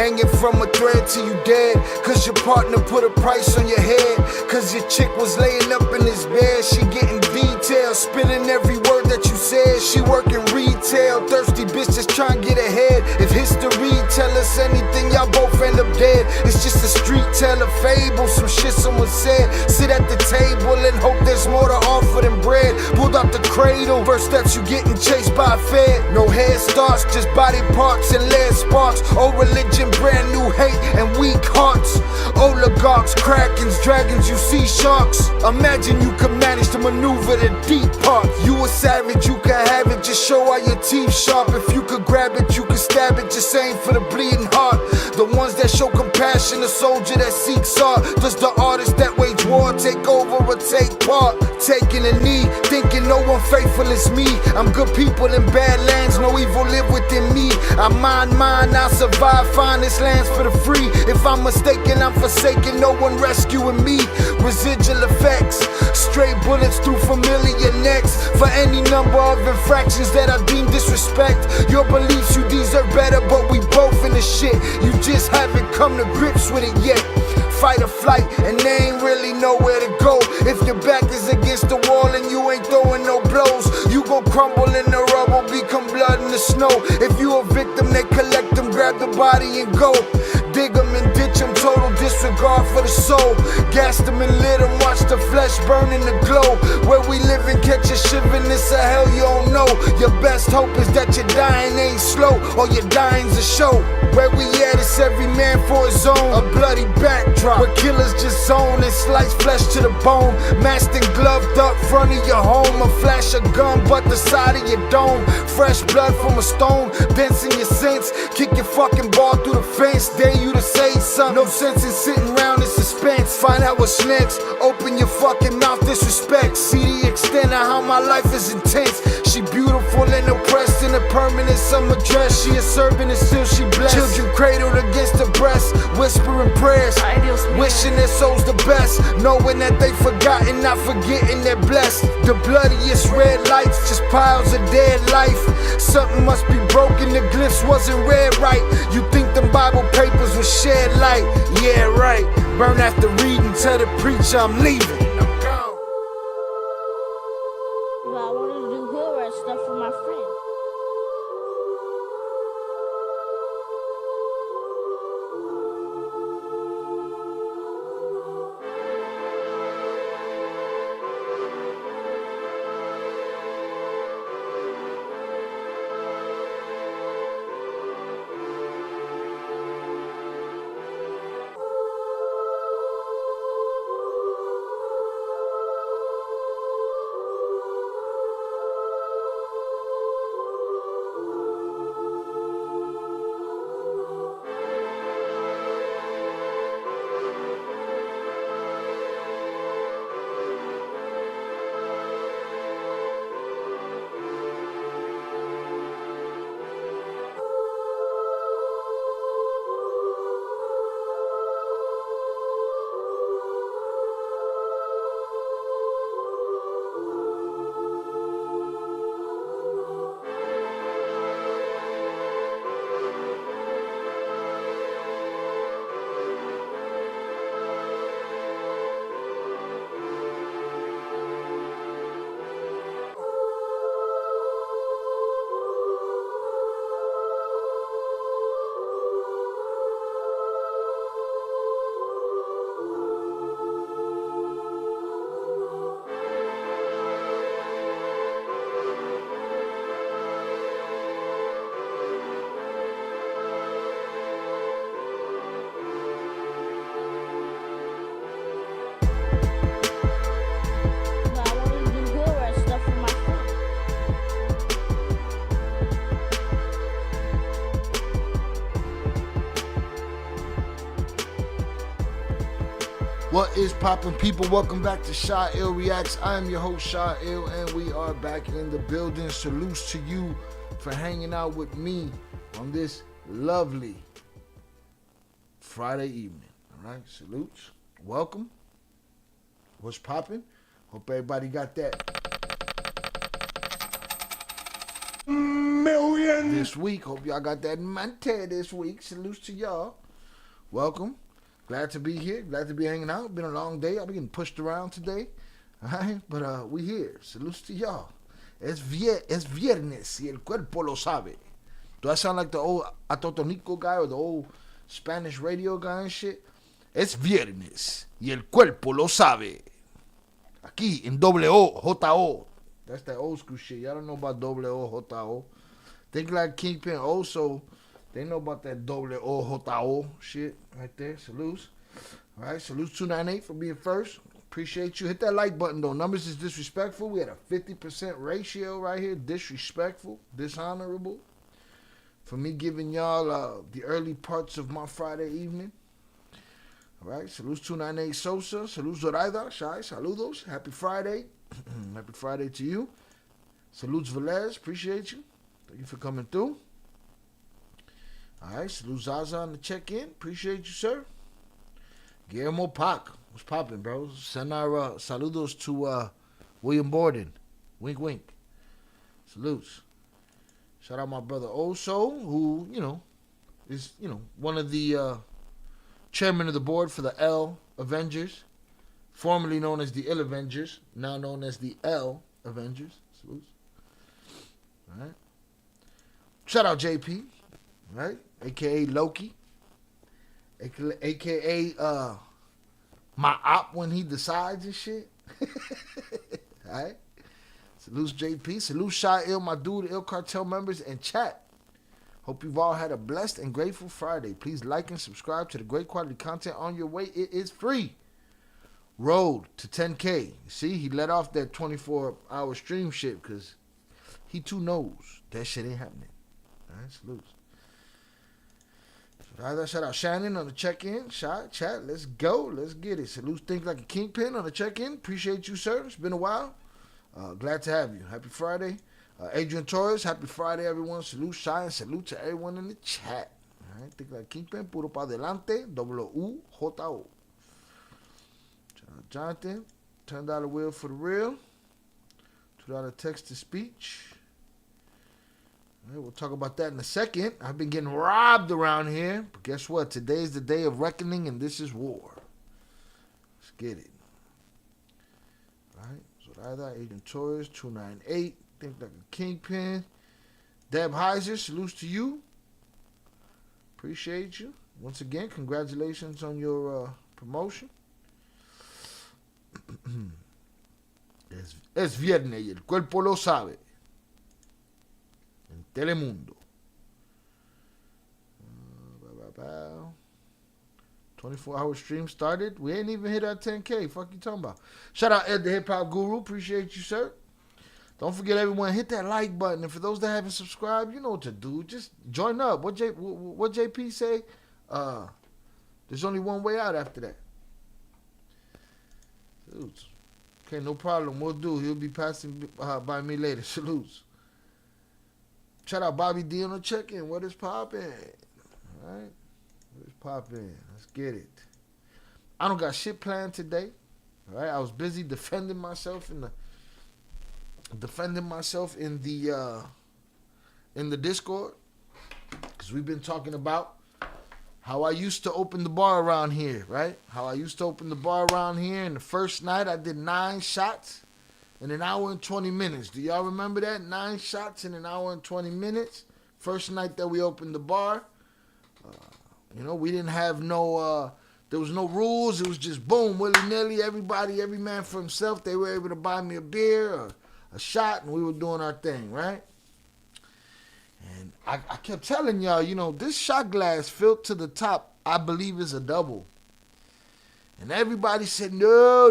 hanging from a thread till you dead, cause your partner put a price on your head, cause your chick was laying up in his bed. She getting details, spilling every word that you said. She working retail, thirsty bitch just trying to get ahead. If history tell us anything, y'all both end up dead. It's just a street tale, a fable, some shit someone said. Sit at the table and hope there's more to offer than bread. Pulled out the cradle, first steps you getting chased by a fed. No head starts, just body parts and lead sparks. Old religion, brand new hate and weak hearts. Oligarchs, krakens, dragons, you see sharks. Imagine you could manage to maneuver the deep part. You a savage, you can have it, just show all your teeth sharp. If you could grab it, you could stab it, just aim for the bleeding heart. The ones that show compassion, a soldier that seeks art. Does the artist that wage war take over or take part? Taking a knee, thinking no one faithful is me. I'm good people in bad lands, no evil live within me. I mind mine, I'll survive, find this land's for the free. If I'm mistaken, I'm forsaken, no one rescuing me. Residual effects, stray bullets through familiar necks. For any number of infractions that I deem disrespect. Your beliefs, you deserve better, but we both in the shit. You just haven't come to grips with it yet. Fight or flight, and they ain't really nowhere to go. If your back is against the wall and you ain't throwing no blows, you gon' crumble in the rubble, become blood in the snow. If you a victim, they collect them, grab the body and go. Dig them and ditch them, total disregard for the soul. Gas them and lit them, watch the flesh burn in the glow. Where we live and catch a shivering, it's a hell you don't know. Your best hope is that your dying ain't slow, or your dying's a show. Where we at, it's every man for his own. A bloody backdrop, where killers just zone and slice flesh to the bone. Masked and gloved up front of your home. A flash of gun, but the side of your dome. Fresh blood from a stone, dents in your sense. Kick your fucking ball through the fence, dare you to say something. No sense in sitting around in suspense. Find out what's next, open your fucking mouth, disrespect. See the extent of how my life is intense. She beautiful and oppressed in a permanent summer dress. She a servant and still she blessed. Children cradled against her breast, whispering prayers, wishing their souls the best, knowing that they forgotten, not forgetting they're blessed. The bloodiest red lights, just piles of dead life. Something must be broken, the glyphs wasn't read right. You think them Bible papers will shed light? Yeah, right. Burn after reading, tell the preacher I'm leaving. I'm gone. Well, I wanted to do hood rat stuff for my friend. What is poppin', people? Welcome back to Sha Ill Reacts. I am your host, Sha Ill, and we are back in the building. Salutes to you for hanging out with me on this lovely Friday evening. All right, salutes. Welcome. What's poppin'? Hope everybody got that $1 million this week. Hope y'all got that mante this week. Salutes to y'all. Welcome. Glad to be here. Glad to be hanging out. Been a long day. I've been getting pushed around today. All right, but we here. Salutes to y'all. Es viernes y el cuerpo lo sabe. Do I sound like the old Atotonico guy or the old Spanish radio guy and shit? Es viernes y el cuerpo lo sabe. Aquí en O-J-O. That's that old school shit. Y'all don't know about O-J-O. Think like Kingpin also. They know about that O-J-O shit right there. Salutes. All right, salutes 298 for being first. Appreciate you. Hit that like button, though. Numbers is disrespectful. We had a 50% ratio right here. Disrespectful. Dishonorable. For me giving y'all the early parts of my Friday evening. All right. Salutes 298 Sosa. Salutes Zoraida. Shai. Saludos. Happy Friday. Happy Friday to you. Salutes Velez. Appreciate you. Thank you for coming through. All right. Salute Zaza on the check-in. Appreciate you, sir. Guillermo Pac. What's poppin', bro? Send our saludos to William Borden. Wink, wink. Salutes. Shout out my brother Oso, who, is, one of the chairman of the board for the L Avengers, formerly known as the Ill Avengers, now known as the L Avengers. Salutes. All right. Shout out JP, right? A.K.A. Loki. A.K.A. My op when he decides and shit. Alright. Salutes JP. Salute Shy Ill, my dude, Ill Cartel members, and chat. Hope you've all had a blessed and grateful Friday. Please like and subscribe to the great quality content on your way. It is free. Road to 10K. You see, he let off that 24-hour stream shit because he too knows that shit ain't happening. Alright, salutes. Shout out Shannon on the check-in. Chat, let's go. Let's get it. Salute Think Like a Kingpin on the check-in. Appreciate you, sir. It's been a while. Glad to have you. Happy Friday. Adrian Torres, happy Friday, everyone. Salute Shy and salute to everyone in the chat. All right, Think Like a Kingpin. Puro pa adelante. W-U-J-O. Jonathan, $10 wheel for the real. $2 text-to-speech. We'll talk about that in a second. I've been getting robbed around here. But guess what? Today is the day of reckoning, and this is war. Let's get it. All right. So either Agent Torres, 298. Think Like a Kingpin. Deb Heiser, salutes to you. Appreciate you. Once again, congratulations on your promotion. Es viernes y el cuerpo lo sabe. En Telemundo. 24-hour stream started. We ain't even hit our 10K. Fuck you talking about. Shout out Ed the Hip Hop Guru. Appreciate you, sir. Don't forget, everyone, hit that like button. And for those that haven't subscribed, you know what to do. Just join up. What JP say? There's only one way out after that. Salutes. Okay, no problem. We'll do. He'll be passing by me later. Salutes. Shout out Bobby D on the check-in. What is poppin'? All right. What is poppin'? Let's get it. I don't got shit planned today. All right. I was busy defending myself in the Discord, because we've been talking about how I used to open the bar around here, right? How I used to open the bar around here, and the first night I did 9 shots in an hour and 20 minutes. Do y'all remember that? 9 shots in an hour and 20 minutes. First night that we opened the bar. We didn't have there was no rules. It was just boom, willy-nilly. Everybody, every man for himself. They were able to buy me a beer or a shot, and we were doing our thing, right? And I kept telling y'all, this shot glass filled to the top, I believe is a double. And everybody said, no,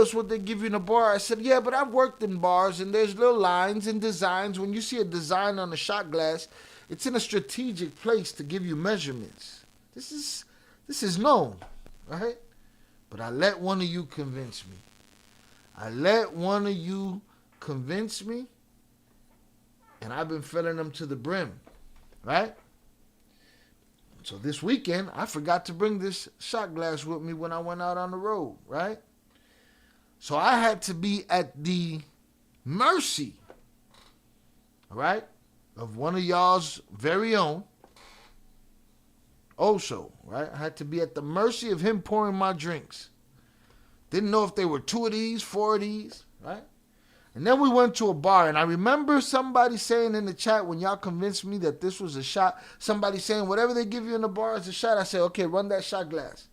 it's what they give you in a bar. I said, yeah, but I've worked in bars, and there's little lines and designs. When you see a design on a shot glass, it's in a strategic place to give you measurements. This is known, right? But I let one of you convince me. And I've been filling them to the brim, right? So this weekend, I forgot to bring this shot glass with me when I went out on the road, right? So I had to be at the mercy, all right, of one of y'all's very own. Also, right? I had to be at the mercy of him pouring my drinks. Didn't know if they were 2 of these, 4 of these, right? And then we went to a bar, and I remember somebody saying in the chat when y'all convinced me that this was a shot, somebody saying whatever they give you in the bar is a shot. I said, okay, run that shot glass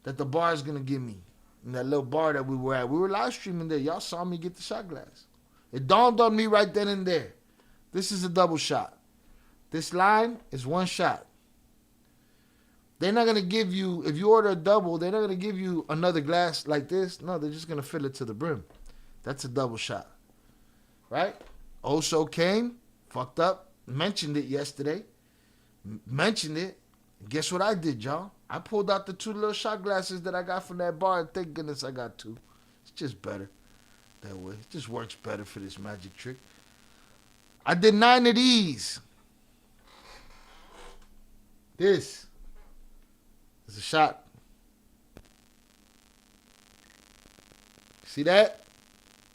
that the bar is going to give me. In that little bar that we were at. We were live streaming there. Y'all saw me get the shot glass. It dawned on me right then and there. This is a double shot. This line is one shot. They're not going to give you, if you order a double, they're not going to give you another glass like this. No, they're just going to fill it to the brim. That's a double shot. Right? Oso came, fucked up, mentioned it yesterday. Mentioned it. And guess what I did, y'all? I pulled out the 2 little shot glasses that I got from that bar, and thank goodness I got 2. It's just better that way. It just works better for this magic trick. I did 9 of these. This is a shot. See that?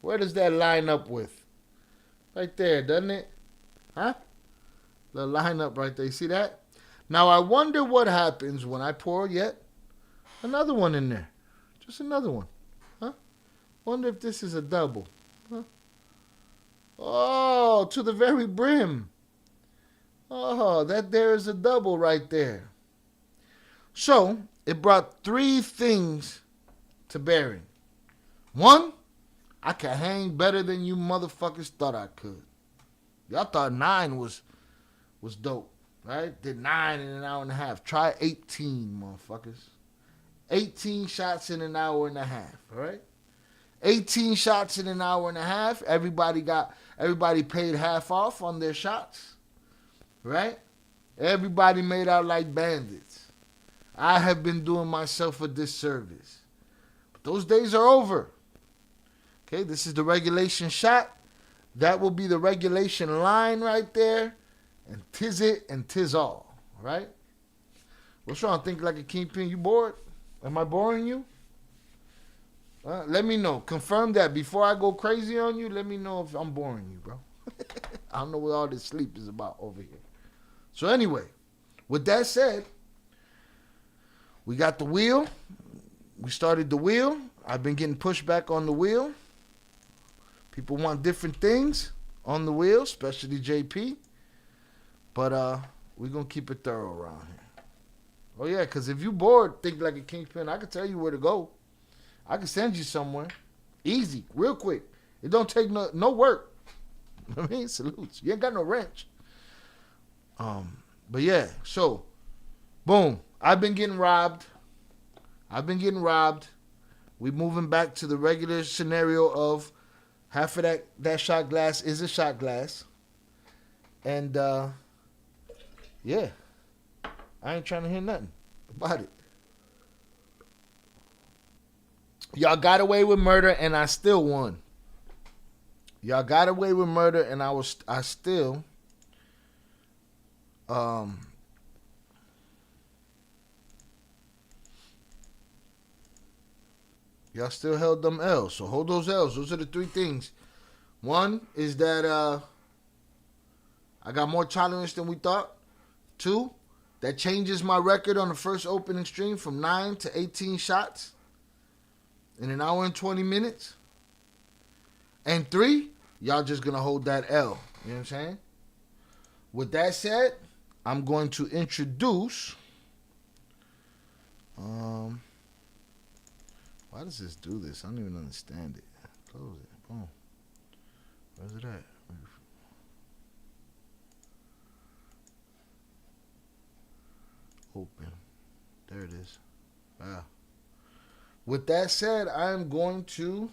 Where does that line up with? Right there, doesn't it? Huh? The line up right there. You see that? Now, I wonder what happens when I pour yet another one in there. Just another one. Huh? Wonder if this is a double. Huh? Oh, to the very brim. Oh, that there is a double right there. So, it brought 3 things to bearing. 1, I can hang better than you motherfuckers thought I could. Y'all thought 9 was dope. Right? Did 9 in an hour and a half. Try 18, motherfuckers. 18 shots in an hour and a half. All right? 18 shots in an hour and a half. Everybody paid half off on their shots. Right? Everybody made out like bandits. I have been doing myself a disservice. But those days are over. Okay, this is the regulation shot. That will be the regulation line right there. And 'tis it and 'tis all. Right? What's wrong? Think like a kingpin? You bored? Am I boring you? Let me know. Confirm that. Before I go crazy on you, let me know if I'm boring you, bro. I don't know what all this sleep is about over here. So anyway, with that said, we got the wheel. We started the wheel. I've been getting pushback on the wheel. People want different things on the wheel, especially JP. But we're going to keep it thorough around here. Oh, yeah, because if you bored, think like a kingpin, I can tell you where to go. I can send you somewhere. Easy, real quick. It don't take no work. I mean, salutes. You ain't got no wrench. But yeah, so, boom. I've been getting robbed. We moving back to the regular scenario of half of that shot glass is a shot glass. And, yeah. I ain't trying to hear nothing about it. Y'all got away with murder and I still won. Y'all got away with murder and I still y'all still held them L's. So hold those L's. Those are the 3 things. 1 is that I got more tolerance than we thought. 2, that changes my record on the first opening stream from 9 to 18 shots in an hour and 20 minutes. And 3, y'all just going to hold that L. You know what I'm saying? With that said, I'm going to introduce... why does this do this? I don't even understand it. Close it. Boom. Where's it at? Open. There it is. Wow. With that said, I'm going to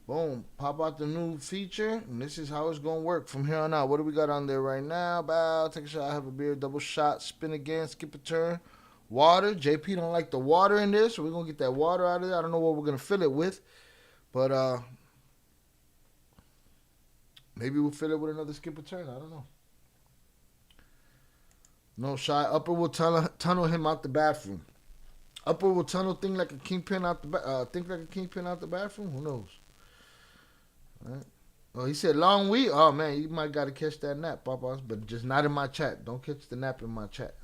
boom, pop out the new feature, and this is how it's going to work from here on out. What do we got on there right now? Bow, take a shot, have a beer, double shot, spin again, skip a turn, water. JP don't like the water in there, so we're going to get that water out of there. I don't know what we're going to fill it with, but maybe we'll fill it with another skip a turn. I don't know. No shot. Upper will tunnel him out the bathroom. Upper will tunnel think like a kingpin out the bathroom. Who knows? All right. Oh, he said long week. Oh man, you might gotta catch that nap, Papas, but just not in my chat. Don't catch the nap in my chat.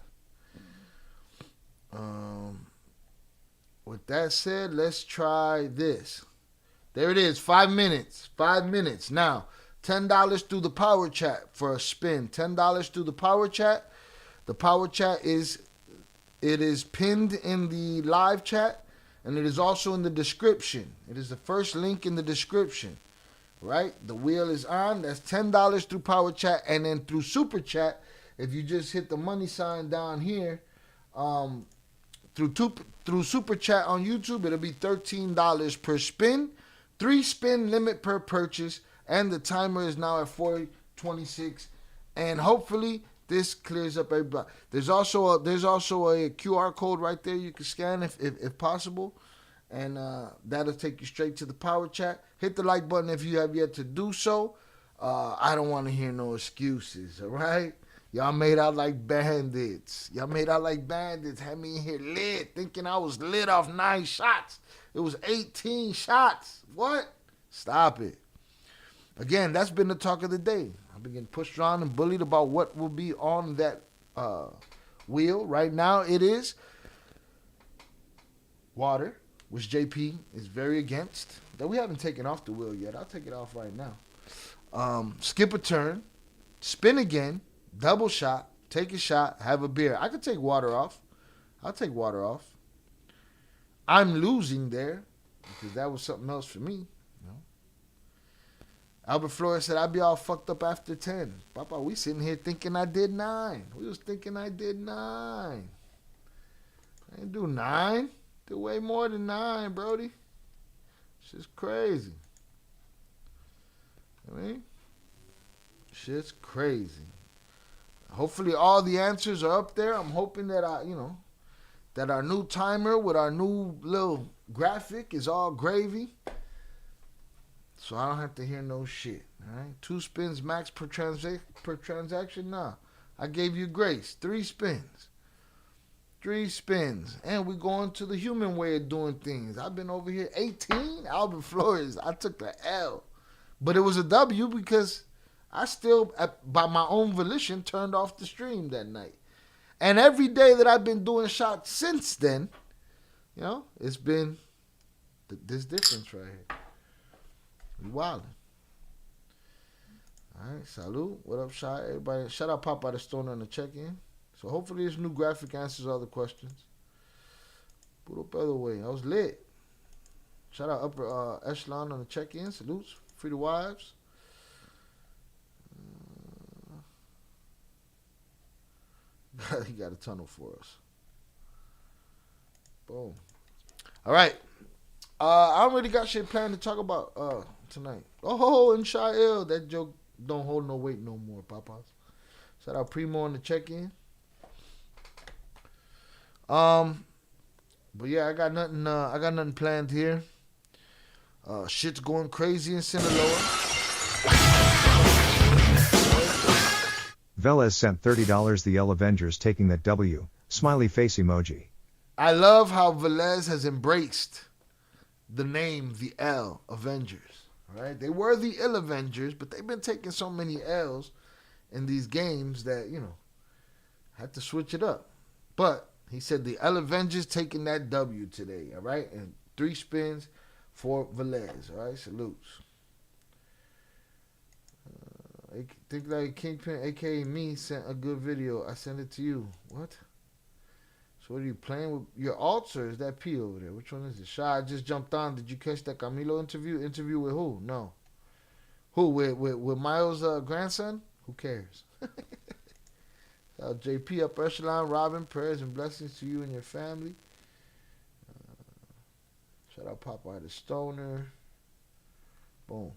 With that said, let's try this. There it is. 5 minutes. 5 minutes. Now, $10 through the power chat for a spin. $10 through the power chat. The power chat is pinned in the live chat, and it is also in the description. It is the first link in the description. Right? The wheel is on. That's $10 through power chat, and then through super chat, if you just hit the money sign down here, through super chat on YouTube, it'll be $13 per spin, 3 spin limit per purchase, and the timer is now at 4:26. And hopefully this clears up everybody. There's also a QR code right there you can scan if possible. And that'll take you straight to the power chat. Hit the like button if you have yet to do so. I don't want to hear no excuses, all right? Y'all made out like bandits. Had me in here lit, thinking I was lit off 9 shots. It was 18 shots. What? Stop it. Again, that's been the talk of the day. I've been getting pushed around and bullied about what will be on that wheel. Right now it is water, which JP is very against. That we haven't taken off the wheel yet. I'll take it off right now. Skip a turn, spin again, double shot, take a shot, have a beer. I could take water off. I'll take water off. I'm losing there because that was something else for me. You know? Albert Flores said, I'd be all fucked up after 10. Papa, we sitting here thinking I did 9. We was thinking I did 9. I didn't do 9. Did way more than 9, Brody. Shit's crazy. I mean, shit's crazy. Hopefully all the answers are up there. I'm hoping that that our new timer with our new little graphic is all gravy. So I don't have to hear no shit. All right? 2 spins max per transaction? Nah. I gave you grace. 3 spins. 3 spins. And we going to the human way of doing things. I've been over here 18. Albert Flores. I took the L. But it was a W because I still, by my own volition, turned off the stream that night. And every day that I've been doing shots since then, it's been this difference right here. We wildin'. All right, salute. What up, Shy? Everybody, shout out Papa the Stoner on the check-in. So hopefully this new graphic answers all the questions. Put up other way. I was lit. Shout out Upper Echelon on the check-in. Salutes. Free the wives. He got a tunnel for us. Boom. All right. I already got shit planned to talk about tonight. Oh, and Shael, that joke don't hold no weight no more, Papas. Shout out Primo on the check-in. But yeah, I got nothing planned here. Shit's going crazy in Sinaloa. Velez sent $30 the L Avengers taking that W. Smiley face emoji. I love how Velez has embraced the name the L Avengers. Right? They were the Ill Avengers, but they've been taking so many L's in these games that, had to switch it up. But he said the L Avengers taking that W today, all right? And 3 spins for Velez, all right? Salutes. Think Like Kingpin, a.k.a. me, sent a good video. I sent it to you. What? So what are you playing with? Your alts or is that P over there? Which one is it? Shy just jumped on. Did you catch that Camilo interview? Interview with who? No. Who? With Miles' grandson? Who cares? JP, Upper Echelon, Robin, prayers and blessings to you and your family. Shout out Popeye the Stoner. Boom.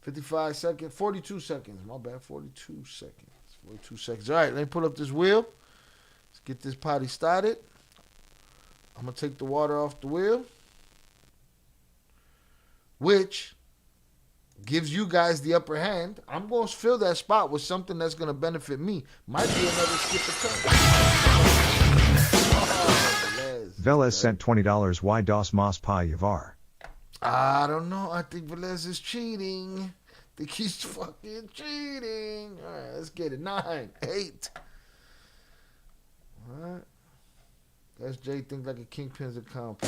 55 seconds, 42 seconds. My bad, 42 seconds. 42 seconds. All right, let me pull up this wheel. Let's get this potty started. I'm going to take the water off the wheel, which gives you guys the upper hand. I'm going to fill that spot with something that's going to benefit me. Might be another skip a turn. Velez sent $20 Y dos mas pa llevar. I don't know. I think Velez is cheating. I think he's fucking cheating. All right, let's get it. 9, 8. All right. That's Jay think like a kingpin's account.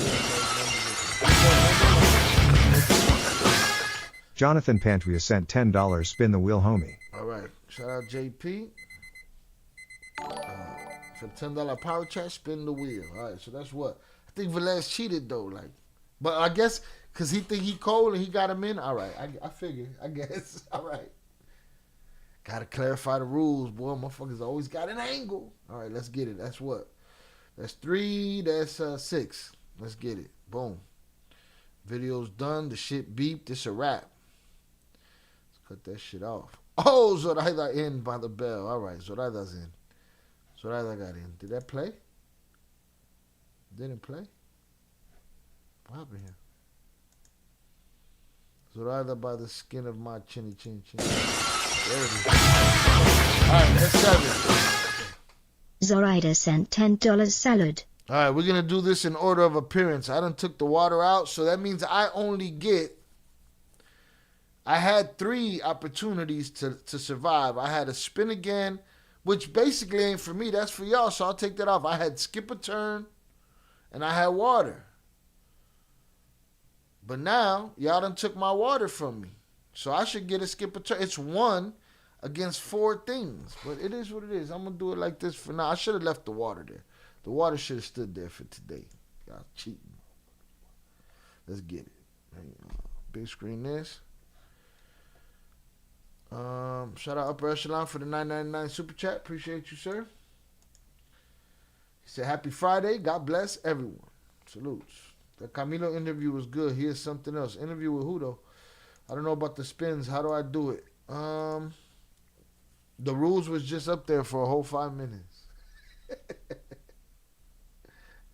Jonathan Pantria sent $10. Spin the wheel, homie. All right. Shout out JP. For the $10 power chat, spin the wheel. All right. So that's what. I think Velez cheated though. Like, but I guess because he think he cold and he got him in. All right. I figure. I guess. All right. Gotta clarify the rules, boy. Motherfuckers always got an angle. All right. Let's get it. That's what. That's 3. That's 6. Let's get it. Boom. Video's done. The shit beeped. It's a wrap. Let's cut that shit off. Oh, Zoraida in by the bell. All right. Zoraida's in. Zoraida got in. Did that play? Didn't play? What happened here? Zoraida by the skin of my chinny chin chin. There it is. All right. That's 7. Zoraida sent $10 salad. All right, we're going to do this in order of appearance. I done took the water out, so that means I had 3 opportunities to survive. I had a spin again, which basically ain't for me. That's for y'all, so I'll take that off. I had skip a turn, and I had water. But now, y'all done took my water from me. So I should get a skip a turn. It's 1 against 4 things. But it is what it is. I'm going to do it like this for now. I should have left the water there. The water should have stood there for today. Y'all cheating. Let's get it. Big screen this. Shout out Upper Echelon for the $9.99 super chat. Appreciate you, sir. He said, happy Friday. God bless everyone. Salutes. The Camilo interview was good. Here's something else. Interview with who, though? I don't know about the spins. How do I do it? The rules was just up there for a whole 5 minutes.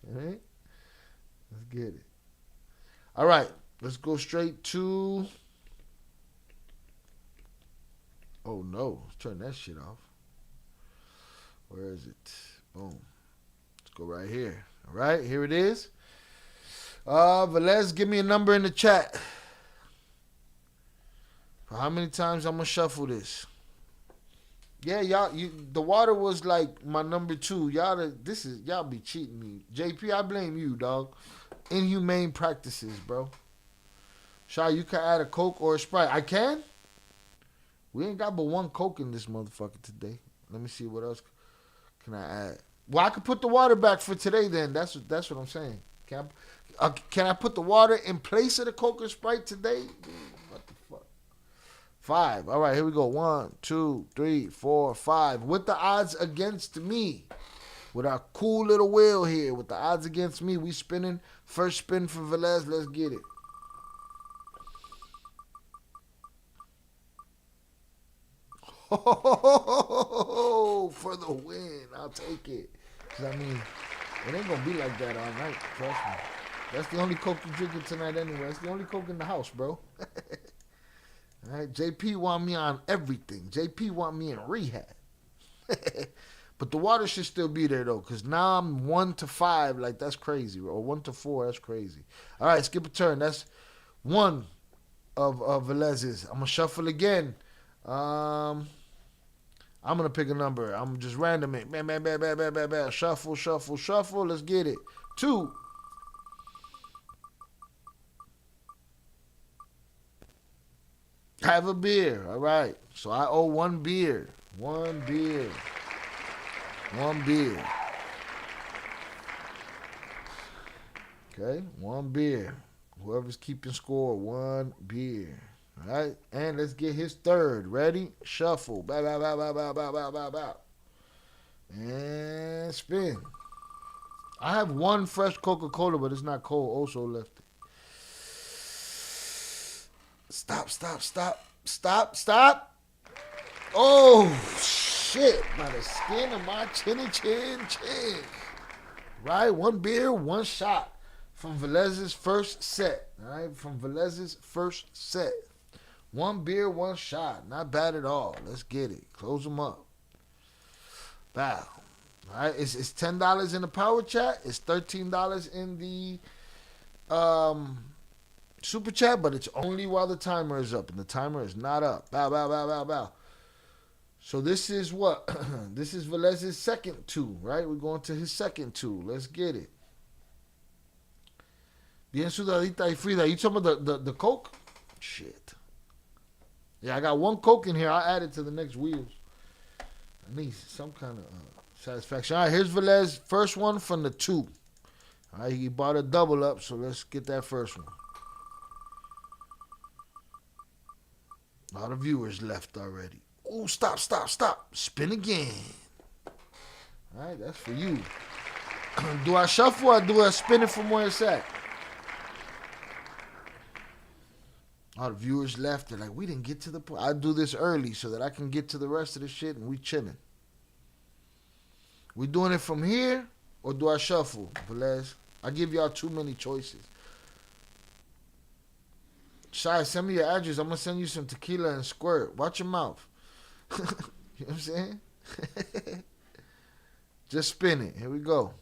All right? Let's get it. All right. Let's go straight to... Oh, no. Let's turn that shit off. Where is it? Boom. Let's go right here. All right. Here it is. Velez, give me a number in the chat. For how many times I'm going to shuffle this? Yeah, y'all. The water was like my number 2. Y'all be cheating me. JP, I blame you, dog. Inhumane practices, bro. Shy, you can add a Coke or a Sprite. I can? We ain't got but 1 Coke in this motherfucker today. Let me see what else can I add. Well, I could put the water back for today then. That's what I'm saying. Can I put the water in place of the Coke or Sprite today? What the fuck? 5. All right, here we go. 1, 2, 3, 4, 5. With the odds against me. With our cool little wheel here. With the odds against me. We spinning. First spin for Velez. Let's get it. Oh, for the win. I'll take it. 'Cause I mean, it ain't going to be like that all night. Trust me. That's the only Coke you drinking tonight anyway. That's the only Coke in the house, bro. All right, JP want me on everything. JP want me in rehab. But the water should still be there, though, because now I'm 1 to 5. Like, that's crazy. Or 1 to 4. That's crazy. All right, skip a turn. That's 1 of Velez's. I'm going to shuffle again. I'm going to pick a number. I'm just random it. Bam, bam, bam, bam, bam, bam, bam. Shuffle, shuffle, shuffle. Let's get it. 2. Have a beer. All right. So I owe 1 beer. 1 beer. 1 beer. Okay. 1 beer. Whoever's keeping score, 1 beer. All right. And let's get his 3rd. Ready? Shuffle. Bow, bow, bow, bow, bow, bow, bow, bow, bow. And spin. I have 1 fresh Coca-Cola, but it's not cold. Also left it. Stop, stop, stop, stop, stop. Oh, shit. By the skin of my chinny chin chin. Right? 1 beer, 1 shot from Velez's first set. All right? From Velez's first set. 1 beer, 1 shot. Not bad at all. Let's get it. Close them up. Bow. All right? It's $10 in the power chat. It's $13 in the Super chat, but it's only while the timer is up, and the timer is not up. Bow, bow, bow, bow, bow. So this is what? This is Velez's second two, right? We're going to his second two. Let's get it. Bien sudadita y Frida. You talking about the Coke? Shit. Yeah, I got one Coke in here. I'll add it to the next wheels. I need some kind of satisfaction. All right, here's Velez. First one from the two. All right, he bought a double up, so let's get that first one. A lot of viewers left already. Oh, stop, stop, stop. Spin again. All right, that's for you. Do I shuffle or do I spin it from where it's at? All the viewers left. They're like, we didn't get to the point. I do this early so that I can get to the rest of the shit and we chilling. We doing it from here or do I shuffle? Velez, I give y'all too many choices. Shy, send me your address. I'm going to send you some tequila and squirt. Watch your mouth. You know what I'm saying? Just spin it. Here we go.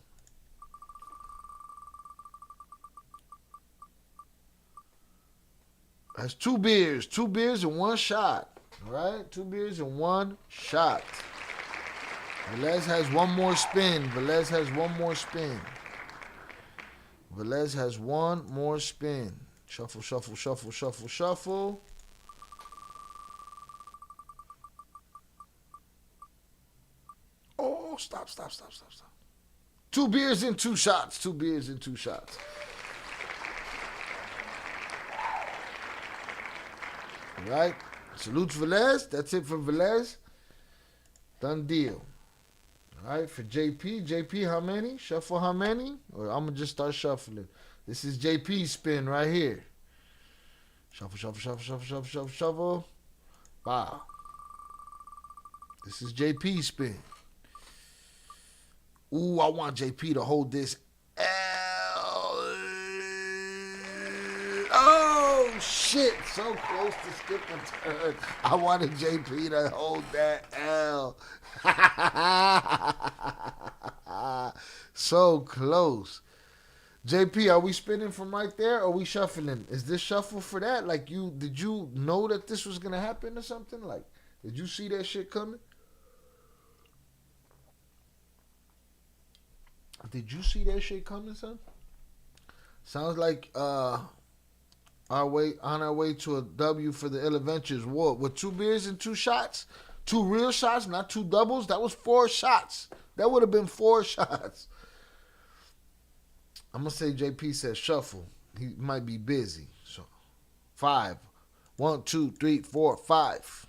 That's two beers. 2 beers and 1 shot. All right? 2 beers and 1 shot. Velez has one more spin. Velez has one more spin. Velez has one more spin. Shuffle, shuffle, shuffle, shuffle, shuffle. Oh, stop, stop, stop, stop, stop. 2 beers and 2 shots. 2 beers and 2 shots. All right. Salutes Velez. That's it for Velez. Done deal. All right. For JP. JP, how many? Shuffle how many? Or I'm going to just start shuffling. This is JP's spin right here. Shuffle, shuffle, shuffle, shuffle, shuffle, shuffle, shuffle. Wow. This is JP's spin. Ooh, I want JP to hold this L. Oh, shit. So close to skipping turn. I wanted JP to hold that L. So close. JP, are we spinning from right there or are we shuffling? Is this shuffle for that? Like, did you know that this was going to happen or something? Like, did you see that shit coming? Did you see that shit coming, son? Sounds like on our way to a W for the Ill Adventures War with 2 beers and 2 shots, 2 real shots, not 2 doubles. That was 4 shots. That would have been 4 shots. I'm gonna say JP says shuffle. He might be busy. So 5. 1, 2, 3, 4, 5.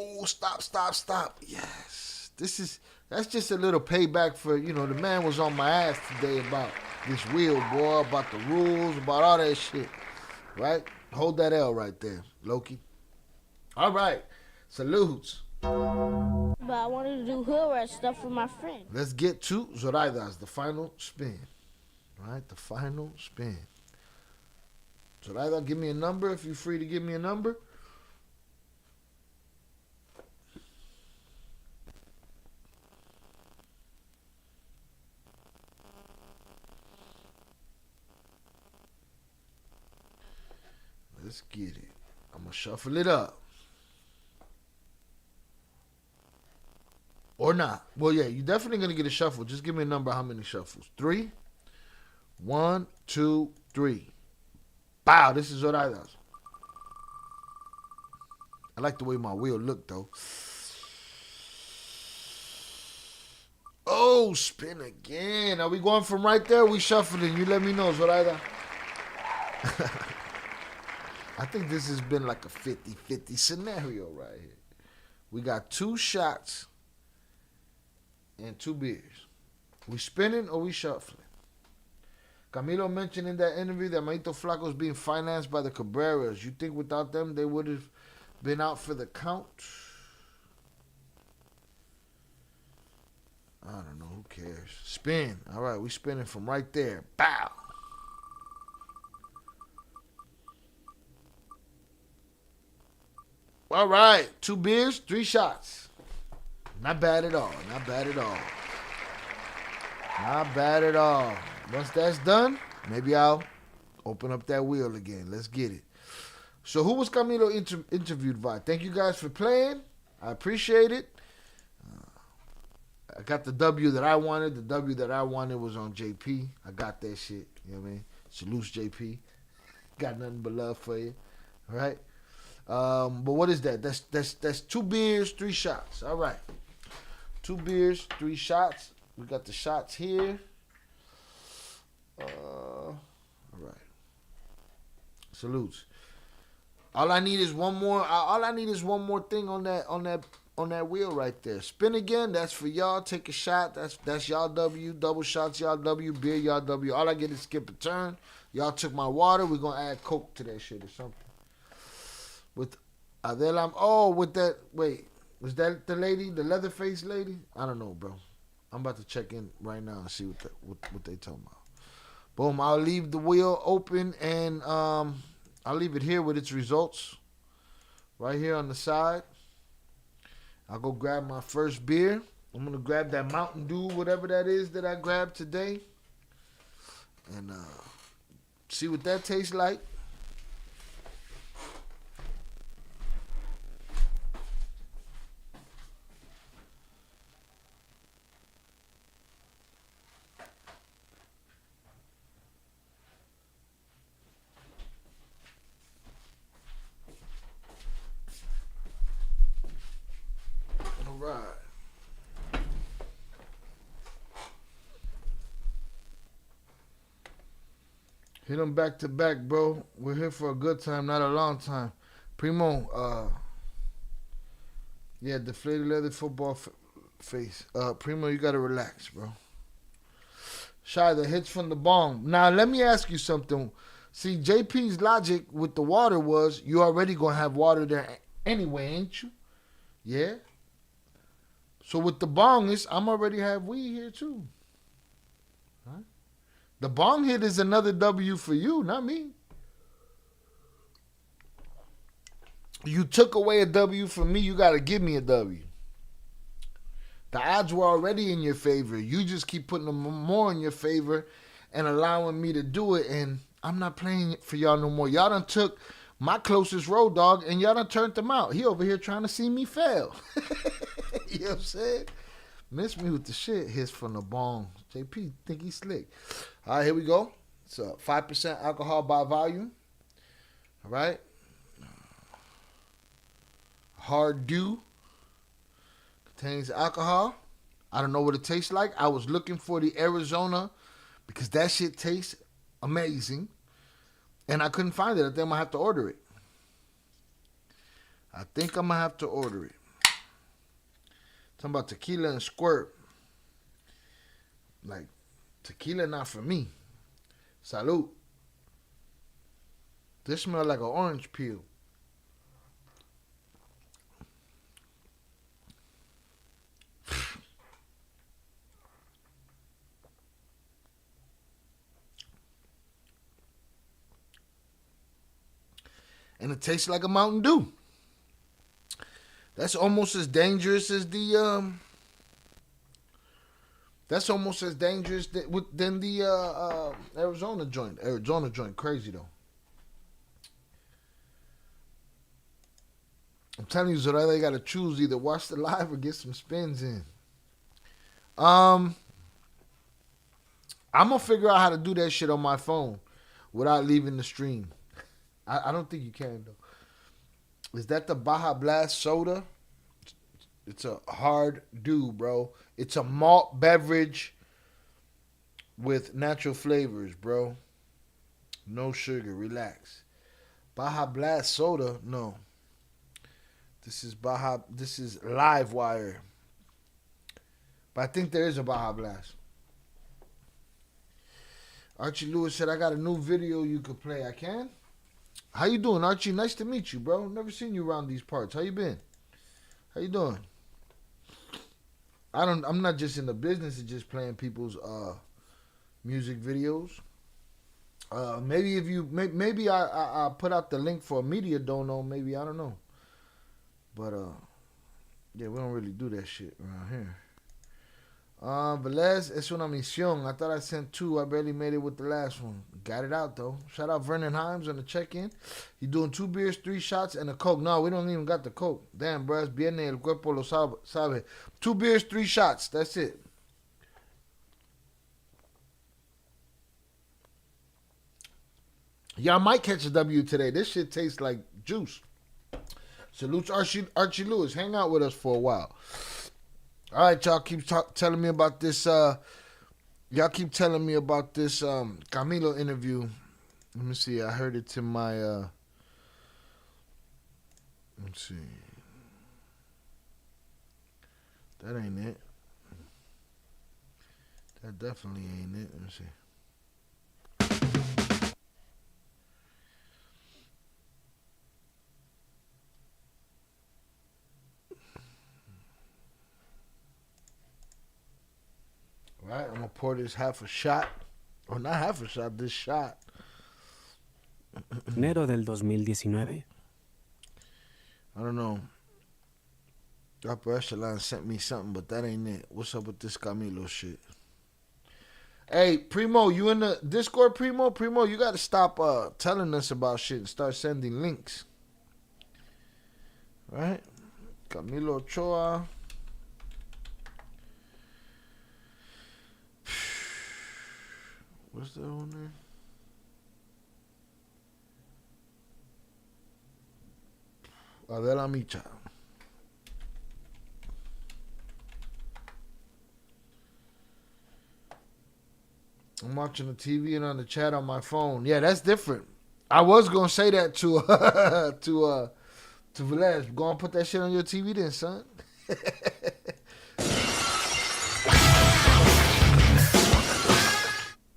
Oh, stop, stop, stop. Yes. That's just a little payback for, the man was on my ass today about this wheel, boy, about the rules, about all that shit. Right? Hold that L right there, Loki. All right. Salutes. But I wanted to do hood rat stuff with my friend. Let's get to Zoraida's, the final spin. All right, the final spin. Zoraida, give me a number if you're free to give me a number. Let's get it. I'm going to shuffle it up. Or not. Well, yeah, you're definitely going to get a shuffle. Just give me a number how many shuffles. 3. 1, 2, 3. Bow, this is what I do. I like the way my wheel looked, though. Oh, spin again. Are we going from right there? We shuffling. You let me know, Zoraida. I think this has been like a 50-50 scenario right here. We got 2 shots and 2 beers. We spinning or we shuffling? Camilo mentioned in that interview that Manito Flaco is being financed by the Cabreras. You think without them they would have been out for the count? I don't know. Who cares? Spin. All right, we spinning from right there. Bow. All right. 2 beers, 3 shots. Not bad at all. Not bad at all. Not bad at all. Once that's done, maybe I'll open up that wheel again. Let's get it. So who was Camilo interviewed by? Thank you guys for playing. I appreciate it. I got the W that I wanted. The W that I wanted was on JP. I got that shit. You know what I mean? Salute JP. Got nothing but love for you. All right? But what is that? That's 2 beers, 3 shots. All right. 2 beers, 3 shots. We got the shots here. All right. Salutes. All I need is one more. All I need is one more thing on that wheel right there. Spin again. That's for y'all. Take a shot. That's y'all W. Double shots y'all W. Beer y'all W. All I get is skip a turn. Y'all took my water. We're gonna add Coke to that shit or something. With Adela. Oh, with that. Wait, was that the lady, the leather-faced lady? I don't know, bro. I'm about to check in right now and see what they talking about. Boom. I'll leave the wheel open and I'll leave it here with its results. Right here on the side. I'll go grab my first beer. I'm going to grab that Mountain Dew, whatever that is that I grabbed today. And see what that tastes like. Hit them back to back, bro. We're here for a good time, not a long time. Primo, yeah, deflated leather football face. Primo, you gotta relax, bro. Shy, the hits from the bong. Now, let me ask you something. See, JP's logic with the water was you already gonna have water there anyway, ain't you? Yeah? So with the bong, I'm already have weed here too. Huh? The bong hit is another W for you, not me. You took away a W from me, you got to give me a W. The odds were already in your favor. You just keep putting them more in your favor and allowing me to do it, and I'm not playing it for y'all no more. Y'all done took my closest road dog, and y'all done turned him out. He over here trying to see me fail. You know what I'm saying? Miss me with the shit. Hits from the bong. JP think he's slick. All right, here we go. It's 5% alcohol by volume. All right. Hard Dew. Contains alcohol. I don't know what it tastes like. I was looking for the Arizona because that shit tastes amazing. And I couldn't find it. I think I'm going to have to order it. Talking about tequila and squirt. Like, tequila not for me. Salute. This smells like an orange peel. And it tastes like a Mountain Dew. That's almost as dangerous as the That's almost as dangerous than the Arizona joint. Arizona joint, crazy though. I'm telling you, Zoraida, you gotta choose either watch the live or get some spins in. I'm gonna figure out how to do that shit on my phone without leaving the stream. I don't think you can though. Is that the Baja Blast soda? It's a Hard Dew, bro. It's a malt beverage with natural flavors, bro. No sugar. Relax. Baja Blast soda? No. This is Live Wire. But I think there is a Baja Blast. Archie Lewis said, I got a new video you could play. I can? How you doing, Archie? Nice to meet you, bro. Never seen you around these parts. How you been? How you doing? I'm not just in the business of just playing people's music videos. Maybe if you maybe I put out the link for a media dono, maybe, I don't know. But Yeah, we don't really do that shit around here. Velez, es una misión. I thought I sent 2. I barely made it with the last one. Got it out, though. Shout out Vernon Himes on the check-in. You doing 2 beers, 3 shots, and a Coke. No, we don't even got the Coke. Damn, bro. Es viernes, el cuerpo lo sabe. 2 beers, 3 shots. That's it. Y'all might catch a W today. This shit tastes like juice. Salute Archie Lewis. Hang out with us for a while. All right, y'all keep telling me about this. Y'all keep telling me about this Camilo interview. Let me see. I heard it to my. Let's see. That ain't it. That definitely ain't it. Let me see. Right, I'm gonna pour this half a shot, or not half a shot, this shot. Enero del 2019. I don't know. Upper Echelon sent me something, but that ain't it. What's up with this Camilo shit? Hey, Primo, you in the Discord, Primo? Primo, you gotta stop telling us about shit and start sending links. Right? Camilo Ochoa. What's that on there? Adela Micha. I'm watching the TV and on the chat on my phone. Yeah, that's different. I was gonna say that to Velez. Go and put that shit on your TV then, son.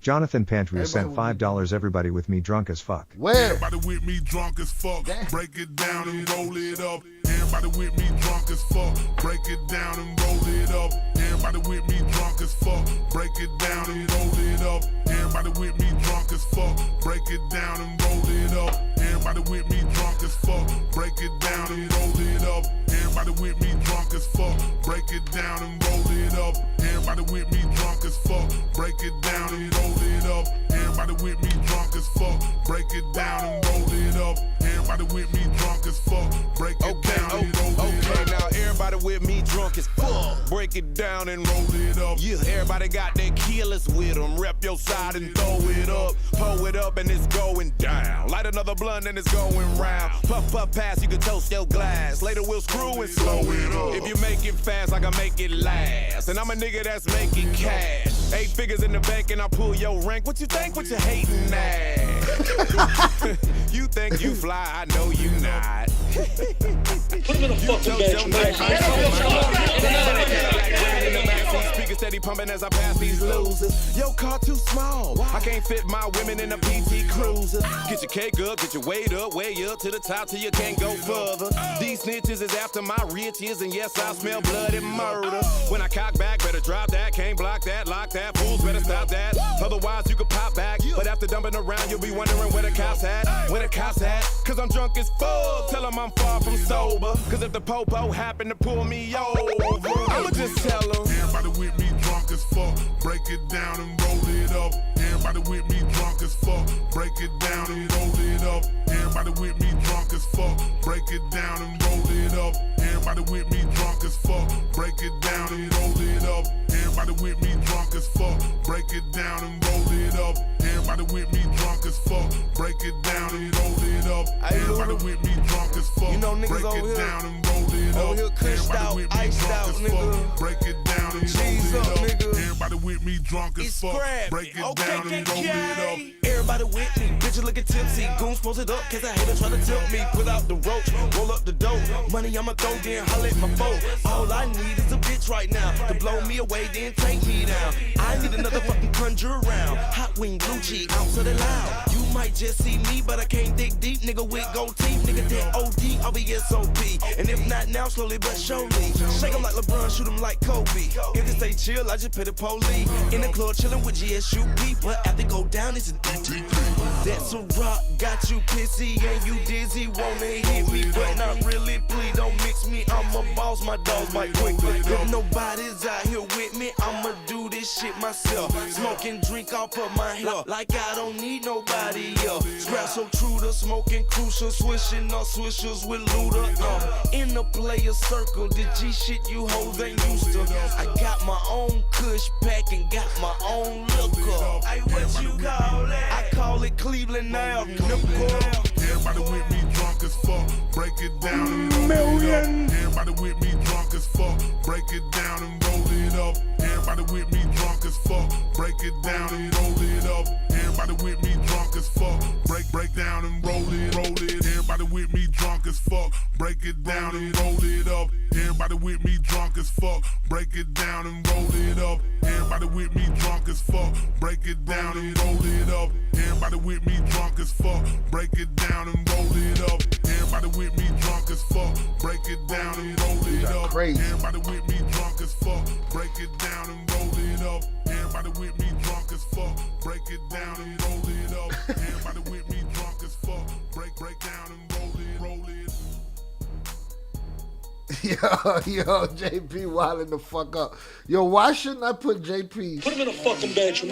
Jonathan Pantry sent $5. Everybody with me drunk as fuck. Where? Everybody with me drunk as fuck. Break it down and roll it up. Everybody with me drunk as fuck. Break it down and roll it up. Everybody with me drunk as fuck. Break it down and roll it up. Everybody with me drunk as fuck. Break it down and roll it up. Everybody with me drunk as fuck. Break it down and roll it up. Everybody with me drunk as fuck. Break it down and roll it up. Everybody with me drunk as fuck. Break it down and roll it up. Everybody with me drunk as fuck. Break it down and roll it up. Everybody with me drunk as fuck. Break it down and roll it up. Okay, now everybody with me drunk as fuck. Break it down and roll it up. Yeah, everybody got their killers with them. Rep your side and throw it up. Pull it up and it's going down. Light another blunt and it's going round. Puff, puff, pass, you can toast your glass. Later we'll screw and slow it up. If you make it fast, I can make it last. And I'm a nigga that's making cash. 8 figures in the bank and I pull your rank. What you think? What you hating at? You think you fly, I know you not. Put him in the fucking bench, Speaker steady pumping as I pass these losers. Your car too small. I can't fit my women in a PT Cruiser. Get your cake up, get your weight up, way up to the top till you can't go further. These snitches is after my riches, and yes, I smell blood and murder. When I cock back, better drop that. Can't block that, lock that. Fools better stop that. Otherwise, you could pop back. But after dumping around, you'll be wondering where the cops at. Where the cops at? Cause I'm drunk as fuck. Tell them I'm far from sober. Cause if the popo happen to pull me over, I'ma just tell them. Everybody with me drunk as fuck. Break it down and roll it up. Everybody with me drunk as fuck. Break it down and roll it up. Everybody with me drunk as fuck. Break it down and roll it up. Everybody with me drunk as fuck. Break it down and roll it up. Everybody with me drunk as fuck. Break it down and roll it up. Everybody with me drunk as fuck. Break it down and roll it up. Everybody with me drunk as fuck. You know niggas break over it here, down and roll it up. over here cushed out, Everybody with me iced drunk out, as nigga. fuck. Break it down and Cheese roll up, it up. nigga. Everybody with me drunk as It's fuck. scrappy. Break it Okay, down and roll it up. Everybody with me, bitches looking tipsy. Goons posted up, cause I hate to try to tilt me. Put out the roach, roll up the dope. Money I'ma throw, then holler at my foe. All I need is a bitch right now to blow me away, then take me down. I need another fucking conjure around. Hot wing, blue cheese, out to the loud. You might just see me, but I can't dig deep. Nigga with gold teeth, nigga that OD, I'll be SOP. And if not now, slowly but surely. Shake 'em like LeBron, shoot 'em like Kobe. If they stay chill, I just pay the police. In the club chillin' with GSUP, but after go down, it's an ET. That's a rock, got you pissy and you dizzy. Wanna hit me, but not really. Please don't mix me. I'm a boss, my dogs might quickly. If nobody's out here with me, I'ma do this shit myself. Smoking drink off of my hair, like I don't need nobody else. Scrap so true to smoking crucial, swishing up swishers with Luda. In the player circle, the G shit you hoes ain't used to. I got my own kush pack and got my own liquor. Hey, what you call that? I call it Cleveland now. Everybody with me drunk as fuck, break it down and roll it up. Everybody with me drunk as fuck, break it down and roll it up. Everybody with me drunk as fuck, break it down and roll it up. Everybody with me drunk as fuck, break down and roll it, roll it. Everybody with me drunk as fuck, break it down and roll it up. Everybody with me drunk as fuck, break it down and roll it up. Everybody with me drunk as fuck, break it down and roll it up. Everybody with me drunk as fuck, break it down and roll it up. Everybody with me drunk as fuck, break it down and roll it up. Crazy. Everybody with me drunk as fuck, break it down and roll it up. Everybody with me drunk as fuck, break it down and roll it up. Everybody with me drunk as fuck, break down and roll it, roll it. Yo, JP wilding the fuck up. Yo, why shouldn't I put JP? Put him in a fucking bedroom.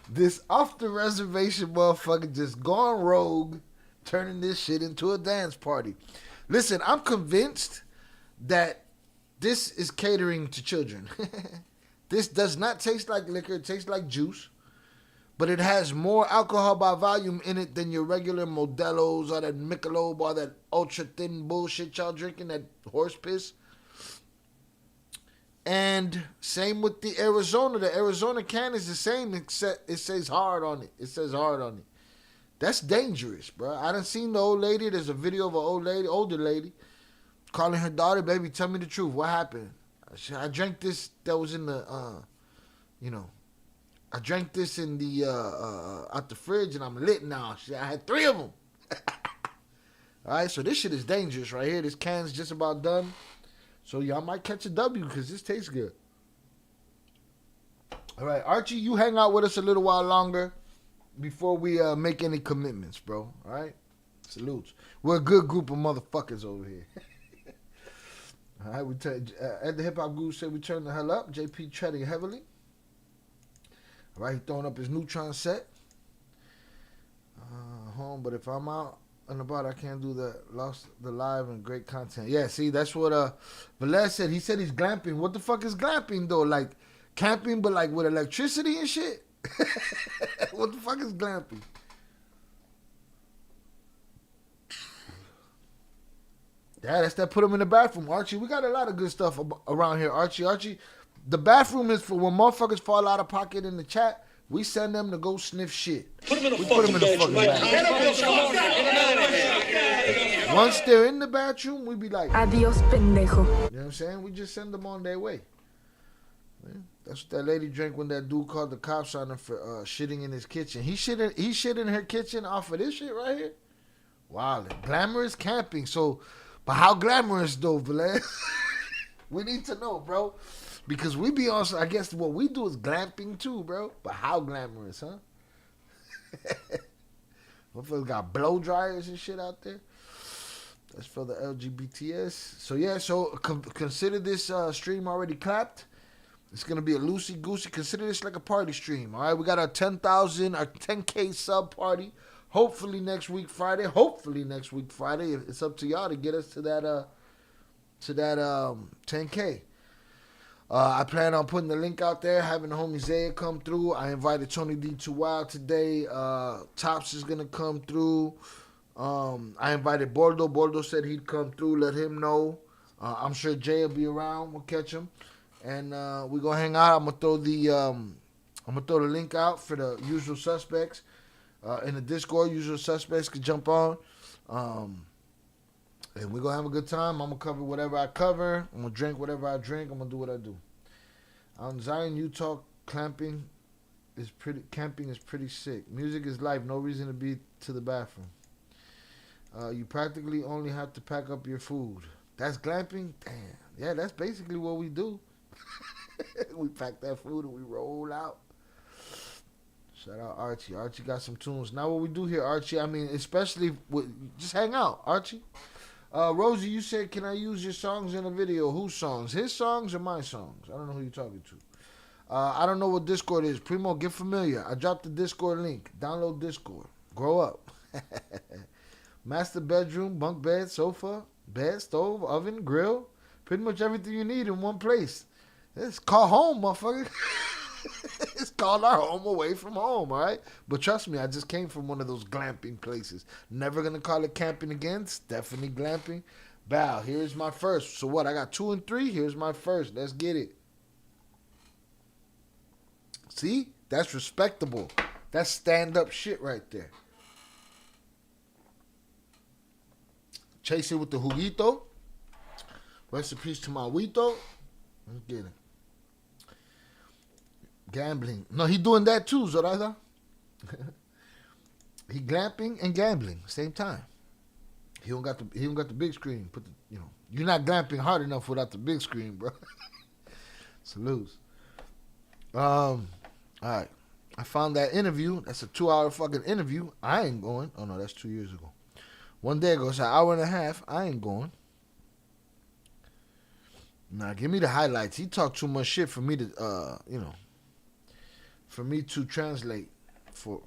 This off the reservation motherfucker just gone rogue, turning this shit into a dance party. Listen, I'm convinced that this is catering to children. This does not taste like liquor. It tastes like juice. But it has more alcohol by volume in it than your regular Modelo's or that Michelob or that ultra thin bullshit y'all drinking, that horse piss. And same with the Arizona. The Arizona can is the same, except it says hard on it. It says hard on it. That's dangerous, bro. I done seen the old lady. There's a video of an older lady, calling her daughter, baby, tell me the truth. What happened? I drank this that was in the, I drank this in the, out the fridge and I'm lit now. I had 3 of them. All right, so this shit is dangerous right here. This can's just about done. So y'all might catch a W because this tastes good. All right, Archie, you hang out with us a little while longer before we make any commitments, bro. All right? Salutes. We're a good group of motherfuckers over here. All right, we at the Hip Hop Guru said we turn the hell up. JP treading heavily. All right, he throwing up his Neutron set. Home, but if I'm out and about, I can't do that. Lost the live and great content. Yeah, see, that's what Velez said. He said he's glamping. What the fuck is glamping, though? Like, camping, but like with electricity and shit? What the fuck is glamping? Yeah, that's that put them in the bathroom, Archie. We got a lot of good stuff around here, Archie. The bathroom is for when motherfuckers fall out of pocket in the chat. We send them to go sniff shit. Put him in a fucking bedroom. Once they're in the bathroom, we be like, Adios, pendejo. You know what I'm saying? We just send them on their way. Yeah, that's what that lady drank when that dude called the cops on her for shitting in his kitchen. He shit in her kitchen off of this shit right here. Wow, glamorous camping. So, but how glamorous though, Velez? We need to know, bro. Because we be on, I guess what we do is glamping too, bro. But how glamorous, huh? Motherfuckers got blow dryers and shit out there. That's for the LGBTs. So yeah, consider this stream already clapped. It's going to be a loosey-goosey. Consider this like a party stream, all right? We got our 10,000, our 10K sub party. Hopefully next week Friday. It's up to y'all to get us to that 10K. I plan on putting the link out there, having the homie Zaya come through. I invited Tony D to Wild today. Tops is going to come through. I invited Bordo. Bordo said he'd come through. Let him know. I'm sure Jay will be around. We'll catch him. And we're going to hang out. I'm going to throw the link out for the usual suspects. In the Discord, usual suspects can jump on. And we're going to have a good time. I'm going to cover whatever I cover. I'm going to drink whatever I drink. I'm going to do what I do. On Zion, Utah, camping is pretty sick. Music is life. No reason to be to the bathroom. You practically only have to pack up your food. That's glamping? Damn. Yeah, that's basically what we do. We pack that food and we roll out. Shout out Archie. Archie got some tunes. Now what we do here, Archie, I mean, especially with, just hang out, Archie. Rosie, you said, can I use your songs in a video? Whose songs? His songs or my songs? I don't know who you're talking to. I don't know what Discord is. Primo, get familiar. I dropped the Discord link. Download Discord. Grow up. Master bedroom, bunk bed, sofa, bed, stove, oven, grill. Pretty much everything you need in one place. It's called home, motherfucker. It's called our home away from home, all right? But trust me, I just came from one of those glamping places. Never going to call it camping again. It's definitely glamping. Bow, here's my first. So what? I got 2 and 3. Here's my first. Let's get it. See? That's respectable. That's stand-up shit right there. Chase it with the juguito. Rest in peace to my Huito. Let's get it. Gambling. No, he doing that too, Zoraida. He glamping and gambling same time. He don't got the big screen. You're not glamping hard enough without the big screen, bro. Salutes. All right. I found that interview. That's a 2-hour fucking interview. I ain't going. Oh no, that's 2 years ago. One day ago, it's an hour and a half. I ain't going. Nah, give me the highlights. He talked too much shit for me to, for me to translate for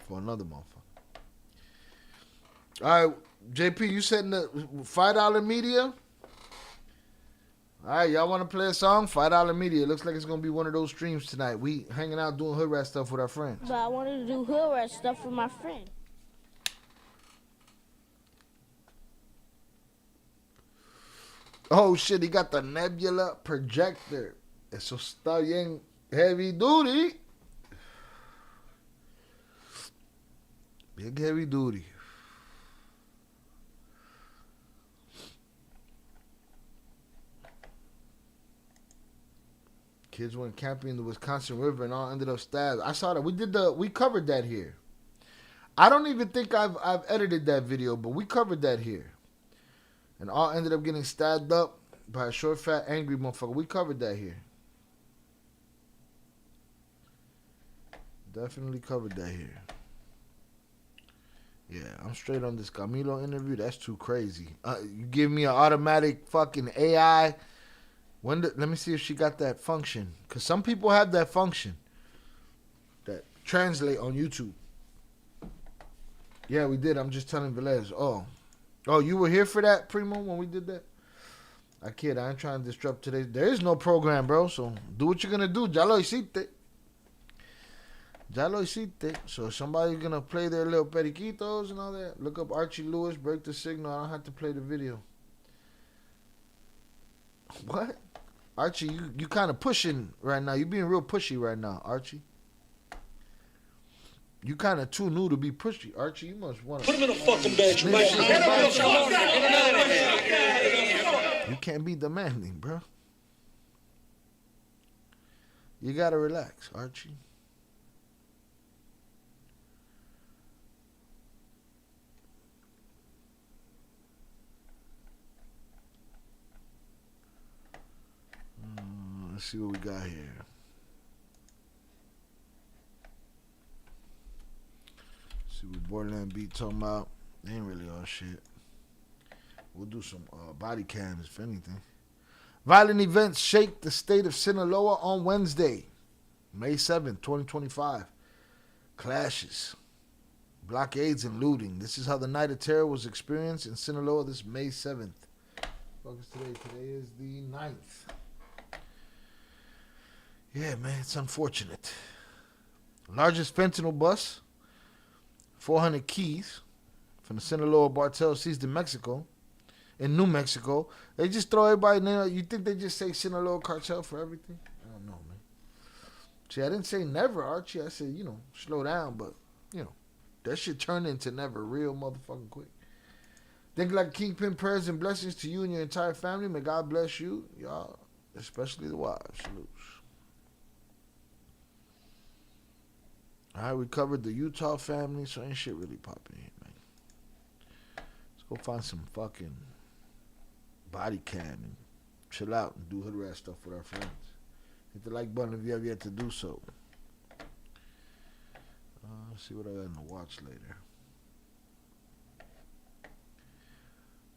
another motherfucker. All right, JP, you said in the $5 media? All right, y'all want to play a song? $5 media. Looks like it's going to be one of those streams tonight. We hanging out doing hood rat stuff with our friends. But I wanted to do hood rat stuff with my friend. Oh shit, he got the Nebula projector. Eso está bien heavy duty. Big heavy duty. Kids went camping in the Wisconsin River and all ended up stabbed. I saw that. We covered that here. I don't even think I've edited that video, but we covered that here. And all ended up getting stabbed up by a short, fat, angry motherfucker. We covered that here. Definitely covered that here. Yeah, I'm straight on this Camilo interview. That's too crazy. You give me an automatic fucking AI. Let me see if she got that function. Because some people have that function. That translate on YouTube. Yeah, we did. I'm just telling Velez. Oh, you were here for that, Primo, when we did that? I kid. I ain't trying to disrupt today. There is no program, bro. So do what you're going to do. Ya lo hiciste. Ya lo hiciste. So somebody's going to play their little periquitos and all that. Look up Archie Lewis. Break the signal. I don't have to play the video. What? Archie, you kind of pushing right now. You being real pushy right now, Archie. You kind of too new to be pushy, Archie. You must want to Put him in a fucking bed. You can't be demanding, bro. You gotta relax, Archie. Let's see what we got here. See what Borderland Beat talking about. They ain't really all shit. We'll do some body cams, if anything. Violent events shake the state of Sinaloa on Wednesday, May 7th, 2025. Clashes, blockades, and looting. This is how the night of terror was experienced in Sinaloa this May 7th. What is today? Today is the 9th. Yeah, man, it's unfortunate. Largest fentanyl bus, 400 keys from the Sinaloa Cartel seized in Mexico, in New Mexico. They just throw everybody in. You think they just say Sinaloa Cartel for everything? I don't know, man. See, I didn't say never, Archie. I said, slow down, but, that shit turned into never real motherfucking quick. Think like Kingpin, prayers and blessings to you and your entire family. May God bless you, y'all, especially the wives. Salutes. All right, we covered the Utah family, so ain't shit really popping here, man. Let's go find some fucking body cam and chill out and do hood rat stuff with our friends. Hit the like button if you have yet to do so. Let's see what I got in the watch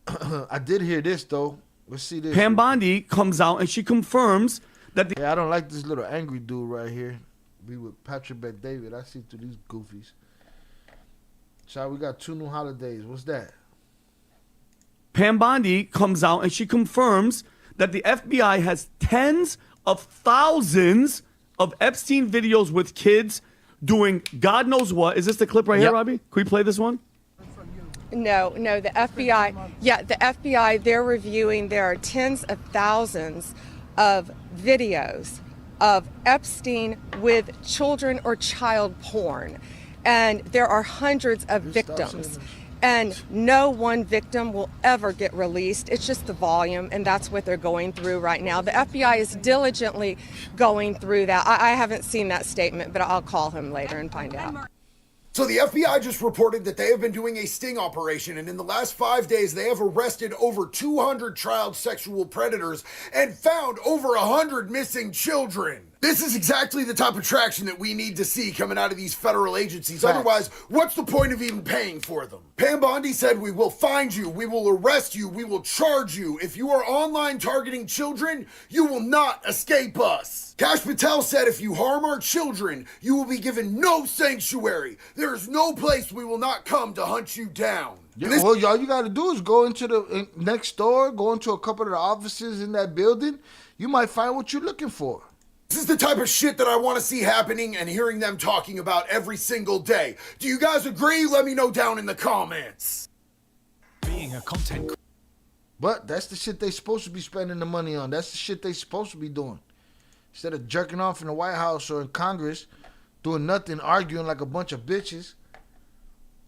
later. I did hear this though. Let's see this. Pam Bondi comes out and she confirms that the Yeah, I don't like this little angry dude right here. Be with Patrick Bet David. I see through these goofies. Child, we got 2 new holidays. What's that? Pam Bondi comes out and she confirms that the FBI has tens of thousands of Epstein videos with kids doing God knows what. Is this the clip right here, Robbie? Can we play this one? No, the FBI, the FBI, they're reviewing, there are tens of thousands of videos of Epstein with children or child porn. And there are hundreds of victims. And no one victim will ever get released. It's just the volume, and that's what they're going through right now. The FBI is diligently going through that. I haven't seen that statement, but I'll call him later and find out. So the FBI just reported that they have been doing a sting operation, and in the last 5 days, they have arrested over 200 child sexual predators and found over 100 missing children. This is exactly the type of traction that we need to see coming out of these federal agencies. Facts. Otherwise, what's the point of even paying for them? Pam Bondi said, "We will find you, we will arrest you, we will charge you. If you are online targeting children, you will not escape us." Kash Patel said, "If you harm our children, you will be given no sanctuary. There is no place we will not come to hunt you down." Yeah, well, all you got to do is go into the next door, go into a couple of the offices in that building. You might find what you're looking for. This is the type of shit that I want to see happening and hearing them talking about every single day. Do you guys agree? Let me know down in the comments. Being a content. But that's the shit they supposed to be spending the money on. That's the shit they supposed to be doing. Instead of jerking off in the White House or in Congress, doing nothing, arguing like a bunch of bitches.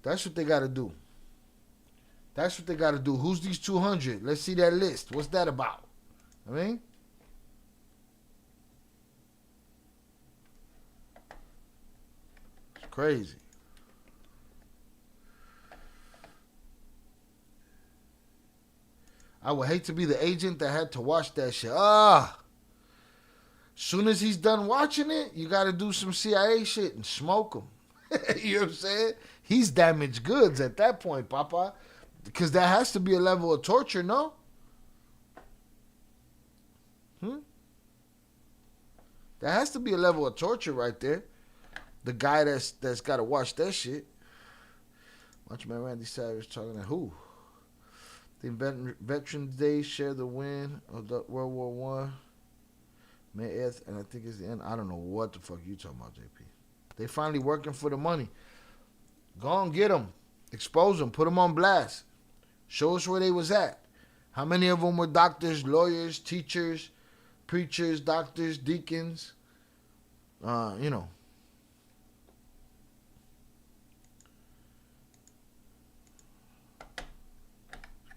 That's what they got to do. That's what they got to do. Who's these 200? Let's see that list. What's that about? I mean, it's crazy. I would hate to be the agent that had to watch that shit. Soon as he's done watching it, you got to do some CIA shit and smoke him. You know what I'm saying? He's damaged goods at that point, Papa. Because that has to be a level of torture, no? That has to be a level of torture right there. The guy that's got to watch that shit. Watch man Randy Savage talking to who? The Veterans Day share the win of the World War One. May 8th, and I think it's the end. I don't know what the fuck you talking about, JP. They finally working for the money. Go on, get them. Expose them. Put them on blast. Show us where they was at. How many of them were doctors, lawyers, teachers, preachers, doctors, deacons? You know.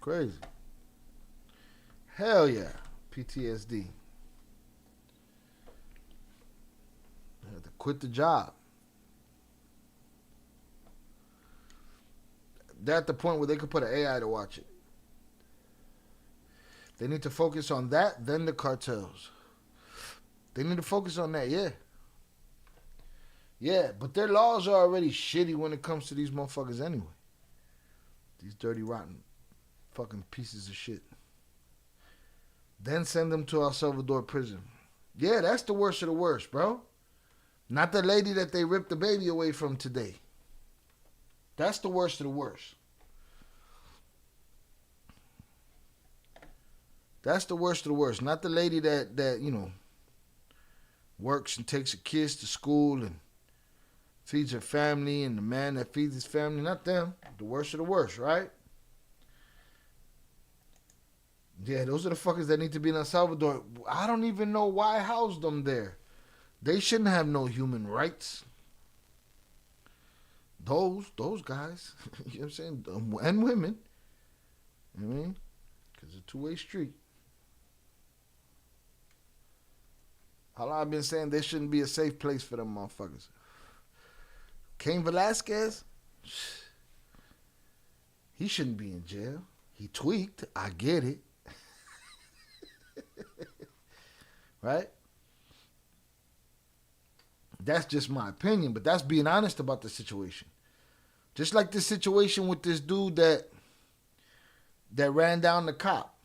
Crazy. Hell yeah. PTSD. They had to quit the job. They're at the point where they could put an AI to watch it. They need to focus on that, then the cartels. They need to focus on that, yeah. Yeah, but their laws are already shitty when it comes to these motherfuckers anyway. These dirty, rotten fucking pieces of shit. Then send them to El Salvador prison. Yeah, that's the worst of the worst, bro. Not the lady that they ripped the baby away from today. That's the worst of the worst. That's the worst of the worst. Not the lady that you know, works and takes her kids to school and feeds her family, and the man that feeds his family. Not them. The worst of the worst, right? Yeah, those are the fuckers that need to be in El Salvador. I don't even know why I housed them there. They shouldn't have no human rights. Those guys, you know what I'm saying? And women. You know what I mean? Because it's a two-way street. How long I've been saying there shouldn't be a safe place for them motherfuckers. Cain Velasquez, he shouldn't be in jail. He tweaked. I get it. Right? That's just my opinion, but that's being honest about the situation. Just like this situation with this dude that ran down the cop.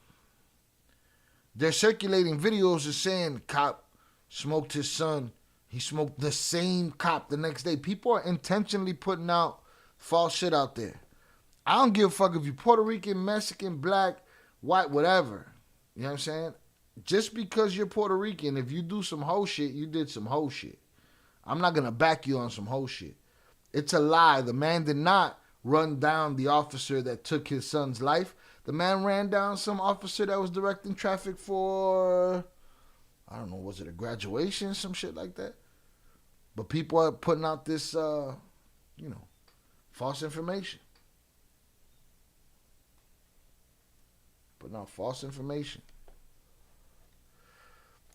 They're circulating videos of saying the cop smoked his son. He smoked the same cop the next day. People are intentionally putting out false shit out there. I don't give a fuck if you're Puerto Rican, Mexican, black, white, whatever. You know what I'm saying? Just because you're Puerto Rican, if you do some hoe shit, you did some hoe shit. I'm not going to back you on some hoe shit. It's a lie. The man did not run down the officer that took his son's life. The man ran down some officer that was directing traffic for, I don't know, was it a graduation, some shit like that? But people are putting out this, false information. Putting out false information.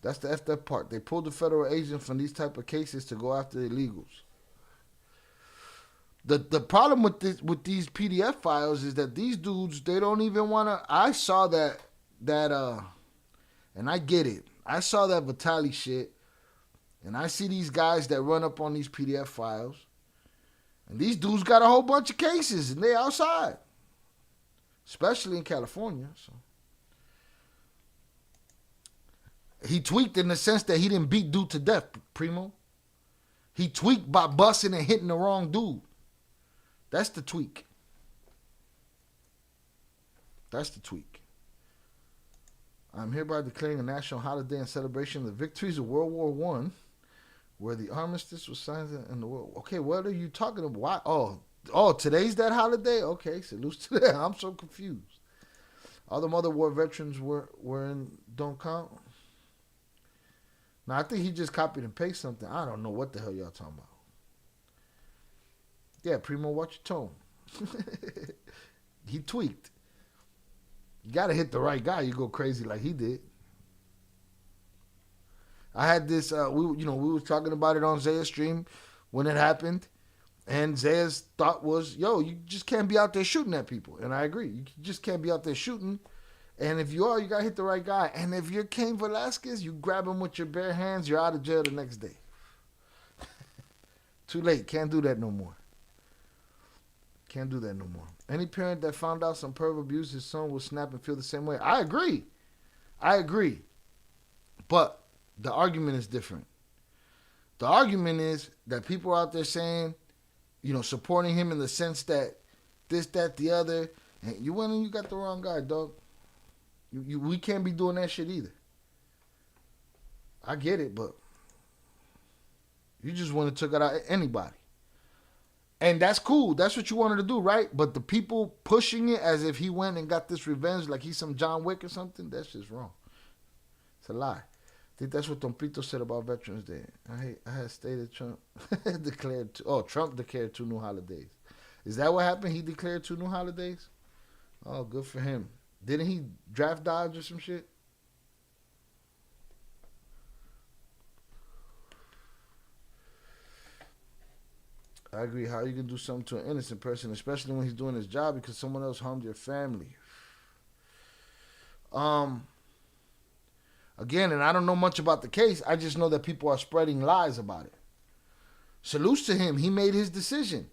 That's the effed up part. They pulled the federal agent from these type of cases to go after illegals. The problem with these PDF files is that these dudes, they don't even want to. I saw that and I get it. I saw that Vitali shit, and I see these guys that run up on these PDF files, and these dudes got a whole bunch of cases, and they outside, especially in California. So he tweaked in the sense that he didn't beat dude to death, Primo. He tweaked by busting and hitting the wrong dude. That's the tweak. That's the tweak. I'm hereby declaring a national holiday in celebration of the victories of World War I, where the armistice was signed in the world. Okay, what are you talking about? Why? Oh, today's that holiday? Okay, salute to that. I'm so confused. All the other war veterans were in don't count. Now, I think he just copied and pasted something. I don't know what the hell y'all talking about. Yeah, Primo, watch your tone. He tweaked. You got to hit the right guy. You go crazy like he did. I had this, we were talking about it on Zaya's stream when it happened. And Zaya's thought was, yo, you just can't be out there shooting at people. And I agree. You just can't be out there shooting. And if you are, you got to hit the right guy. And if you're Cain Velasquez, you grab him with your bare hands, you're out of jail the next day. Too late. Can't do that no more. Can't do that no more. Any parent that found out some perv abused his son will snap and feel the same way. I agree. But the argument is different. The argument is that people are out there saying, supporting him in the sense that this, that, the other. And you went and you got the wrong guy, dog. We can't be doing that shit either. I get it, but you just want to take it out at anybody. And that's cool. That's what you wanted to do, right? But the people pushing it as if he went and got this revenge like he's some John Wick or something, that's just wrong. It's a lie. I think that's what Don Pito said about Veterans Day. I had stated Trump Trump declared 2 new holidays. Is that what happened? He declared 2 new holidays? Oh, good for him. Didn't he draft dodge or some shit? I agree. How you can do something to an innocent person, especially when he's doing his job because someone else harmed your family. Again, and I don't know much about the case. I just know that people are spreading lies about it. Salutes to him. He made his decision.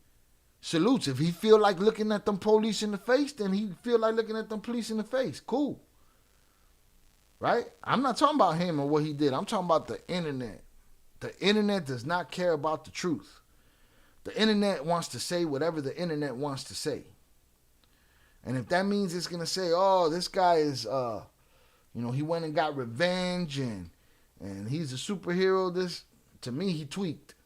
Salutes. If he feel like looking at them police in the face, then he feel like looking at them police in the face. Cool. Right? I'm not talking about him or what he did. I'm talking about the internet. The internet does not care about the truth. The internet wants to say whatever the internet wants to say. And if that means it's going to say, oh, this guy is, he went and got revenge and he's a superhero, to me, he tweaked.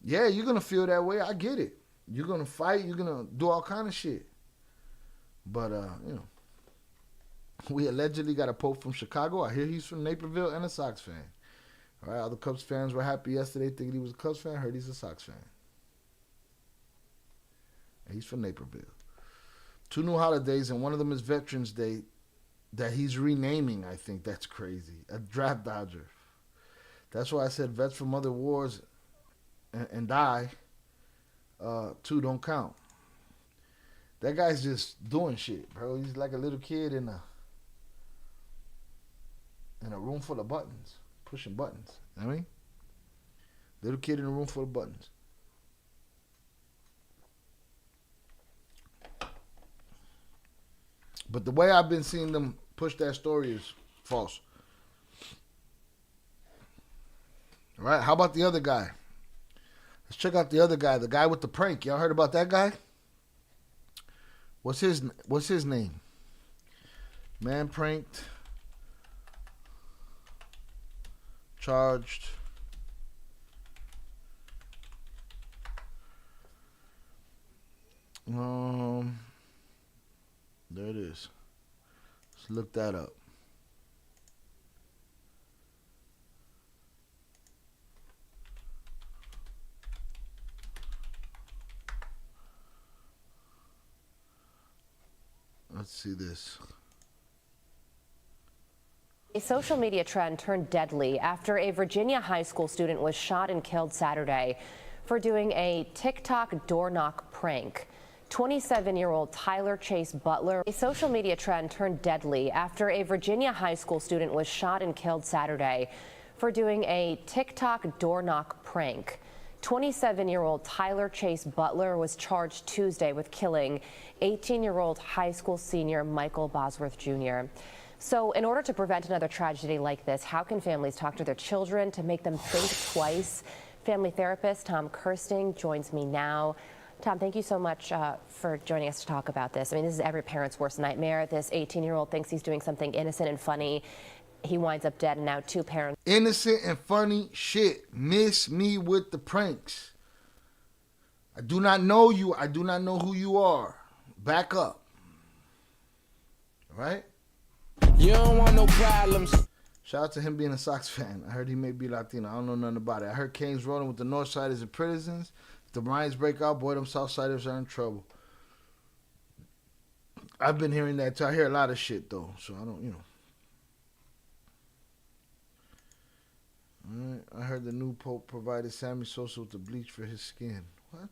Yeah, you're going to feel that way. I get it. You're going to fight. You're going to do all kind of shit. But, we allegedly got a Pope from Chicago. I hear he's from Naperville and a Sox fan. All right, all the Cubs fans were happy yesterday thinking he was a Cubs fan. I heard he's a Sox fan. He's from Naperville. 2 new holidays, and one of them is Veterans Day that he's renaming, I think. That's crazy. A draft dodger. That's why I said vets from other wars and die, 2 don't count. That guy's just doing shit, bro. He's like a little kid in a room full of buttons, pushing buttons. You know what I mean? Little kid in a room full of buttons. But the way I've been seeing them push that story is false. All right, how about the other guy? Let's check out the other guy, the guy with the prank. Y'all heard about that guy? What's his name? Man pranked, charged. There it is. Let's look that up. Let's see this. A social media trend turned deadly after a Virginia high school student was shot and killed Saturday for doing a TikTok door knock prank. 27-year-old Tyler Chase Butler. A social media trend turned deadly after a Virginia high school student was shot and killed Saturday for doing a TikTok door knock prank. 27-year-old Tyler Chase Butler was charged Tuesday with killing 18-year-old high school senior Michael Bosworth Jr. So in order to prevent another tragedy like this, how can families talk to their children to make them think twice? Family therapist Tom Kirsting joins me now. Tom, thank you so much for joining us to talk about this. I mean, this is every parent's worst nightmare. This 18-year-old thinks he's doing something innocent and funny. He winds up dead, and now two parents. Innocent and funny shit. Miss me with the pranks. I do not know you. I do not know who you are. Back up. All right? You don't want no problems. Shout out to him being a Sox fan. I heard he may be Latino. I don't know nothing about it. I heard Kane's rolling with the Northsiders and Prisons. If the Bryans break out, boy, them Southsiders are in trouble. I've been hearing that too. I hear a lot of shit, though. So I don't, you know. All right. I heard the new Pope provided Sammy Sosa with the bleach for his skin. What?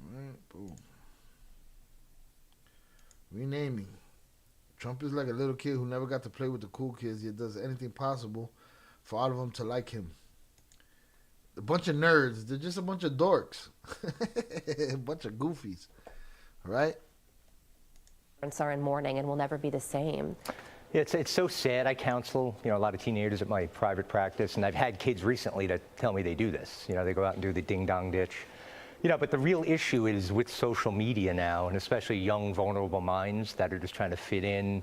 All right, boom. Renaming. Trump is like a little kid who never got to play with the cool kids, yet does anything possible for all of them to like him. A bunch of nerds. They're just a bunch of dorks. A bunch of goofies. Right? Parents are in mourning and will never be the same. Yeah, it's so sad. I counsel, a lot of teenagers at my private practice, and I've had kids recently that tell me they do this. They go out and do the ding-dong ditch. But the real issue is with social media now, and especially young, vulnerable minds that are just trying to fit in.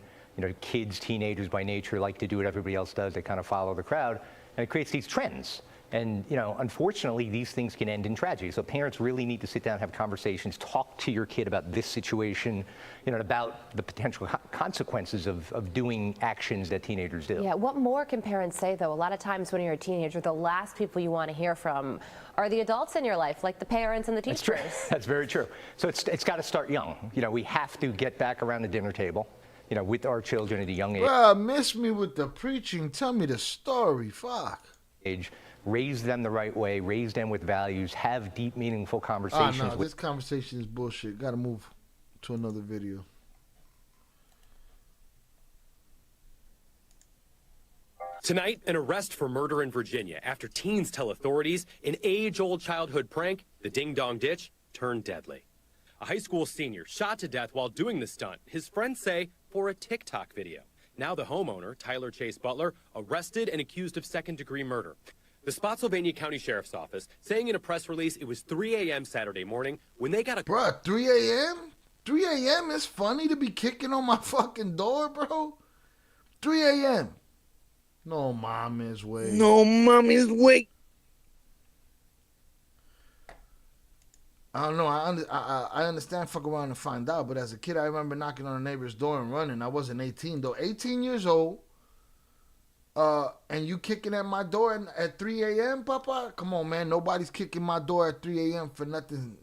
Kids, teenagers by nature like to do what everybody else does. They kind of follow the crowd, and it creates these trends. And, unfortunately, these things can end in tragedy. So parents really need to sit down and have conversations, talk to your kid about this situation, about the potential consequences of doing actions that teenagers do. Yeah, what more can parents say, though? A lot of times when you're a teenager, the last people you want to hear from are the adults in your life, like the parents and the teachers. That's true. That's very true. So it's got to start young. We have to get back around the dinner table, with our children at a young age. Bruh, miss me with the preaching. Tell me the story. Fuck. Raise them the right way, raise them with values, have deep, meaningful conversations. Oh, no, this conversation is bullshit. Gotta move to another video. Tonight, an arrest for murder in Virginia after teens tell authorities an age-old childhood prank, the ding-dong ditch, turned deadly. A high school senior shot to death while doing the stunt, his friends say, for a TikTok video. Now the homeowner, Tyler Chase Butler, arrested and accused of second-degree murder. The Spotsylvania County Sheriff's Office saying in a press release it was 3 a.m. Saturday morning when they got a... Bruh, 3 a.m.? 3 a.m. is funny to be kicking on my fucking door, bro? 3 a.m. No mommy's way. No mommy's way. I don't know. I understand fuck around and find out, but as a kid, I remember knocking on a neighbor's door and running. I wasn't 18, though. 18 years old. And you kicking at my door at 3 a.m., Papa? Come on, man. Nobody's kicking my door at 3 a.m. for nothing,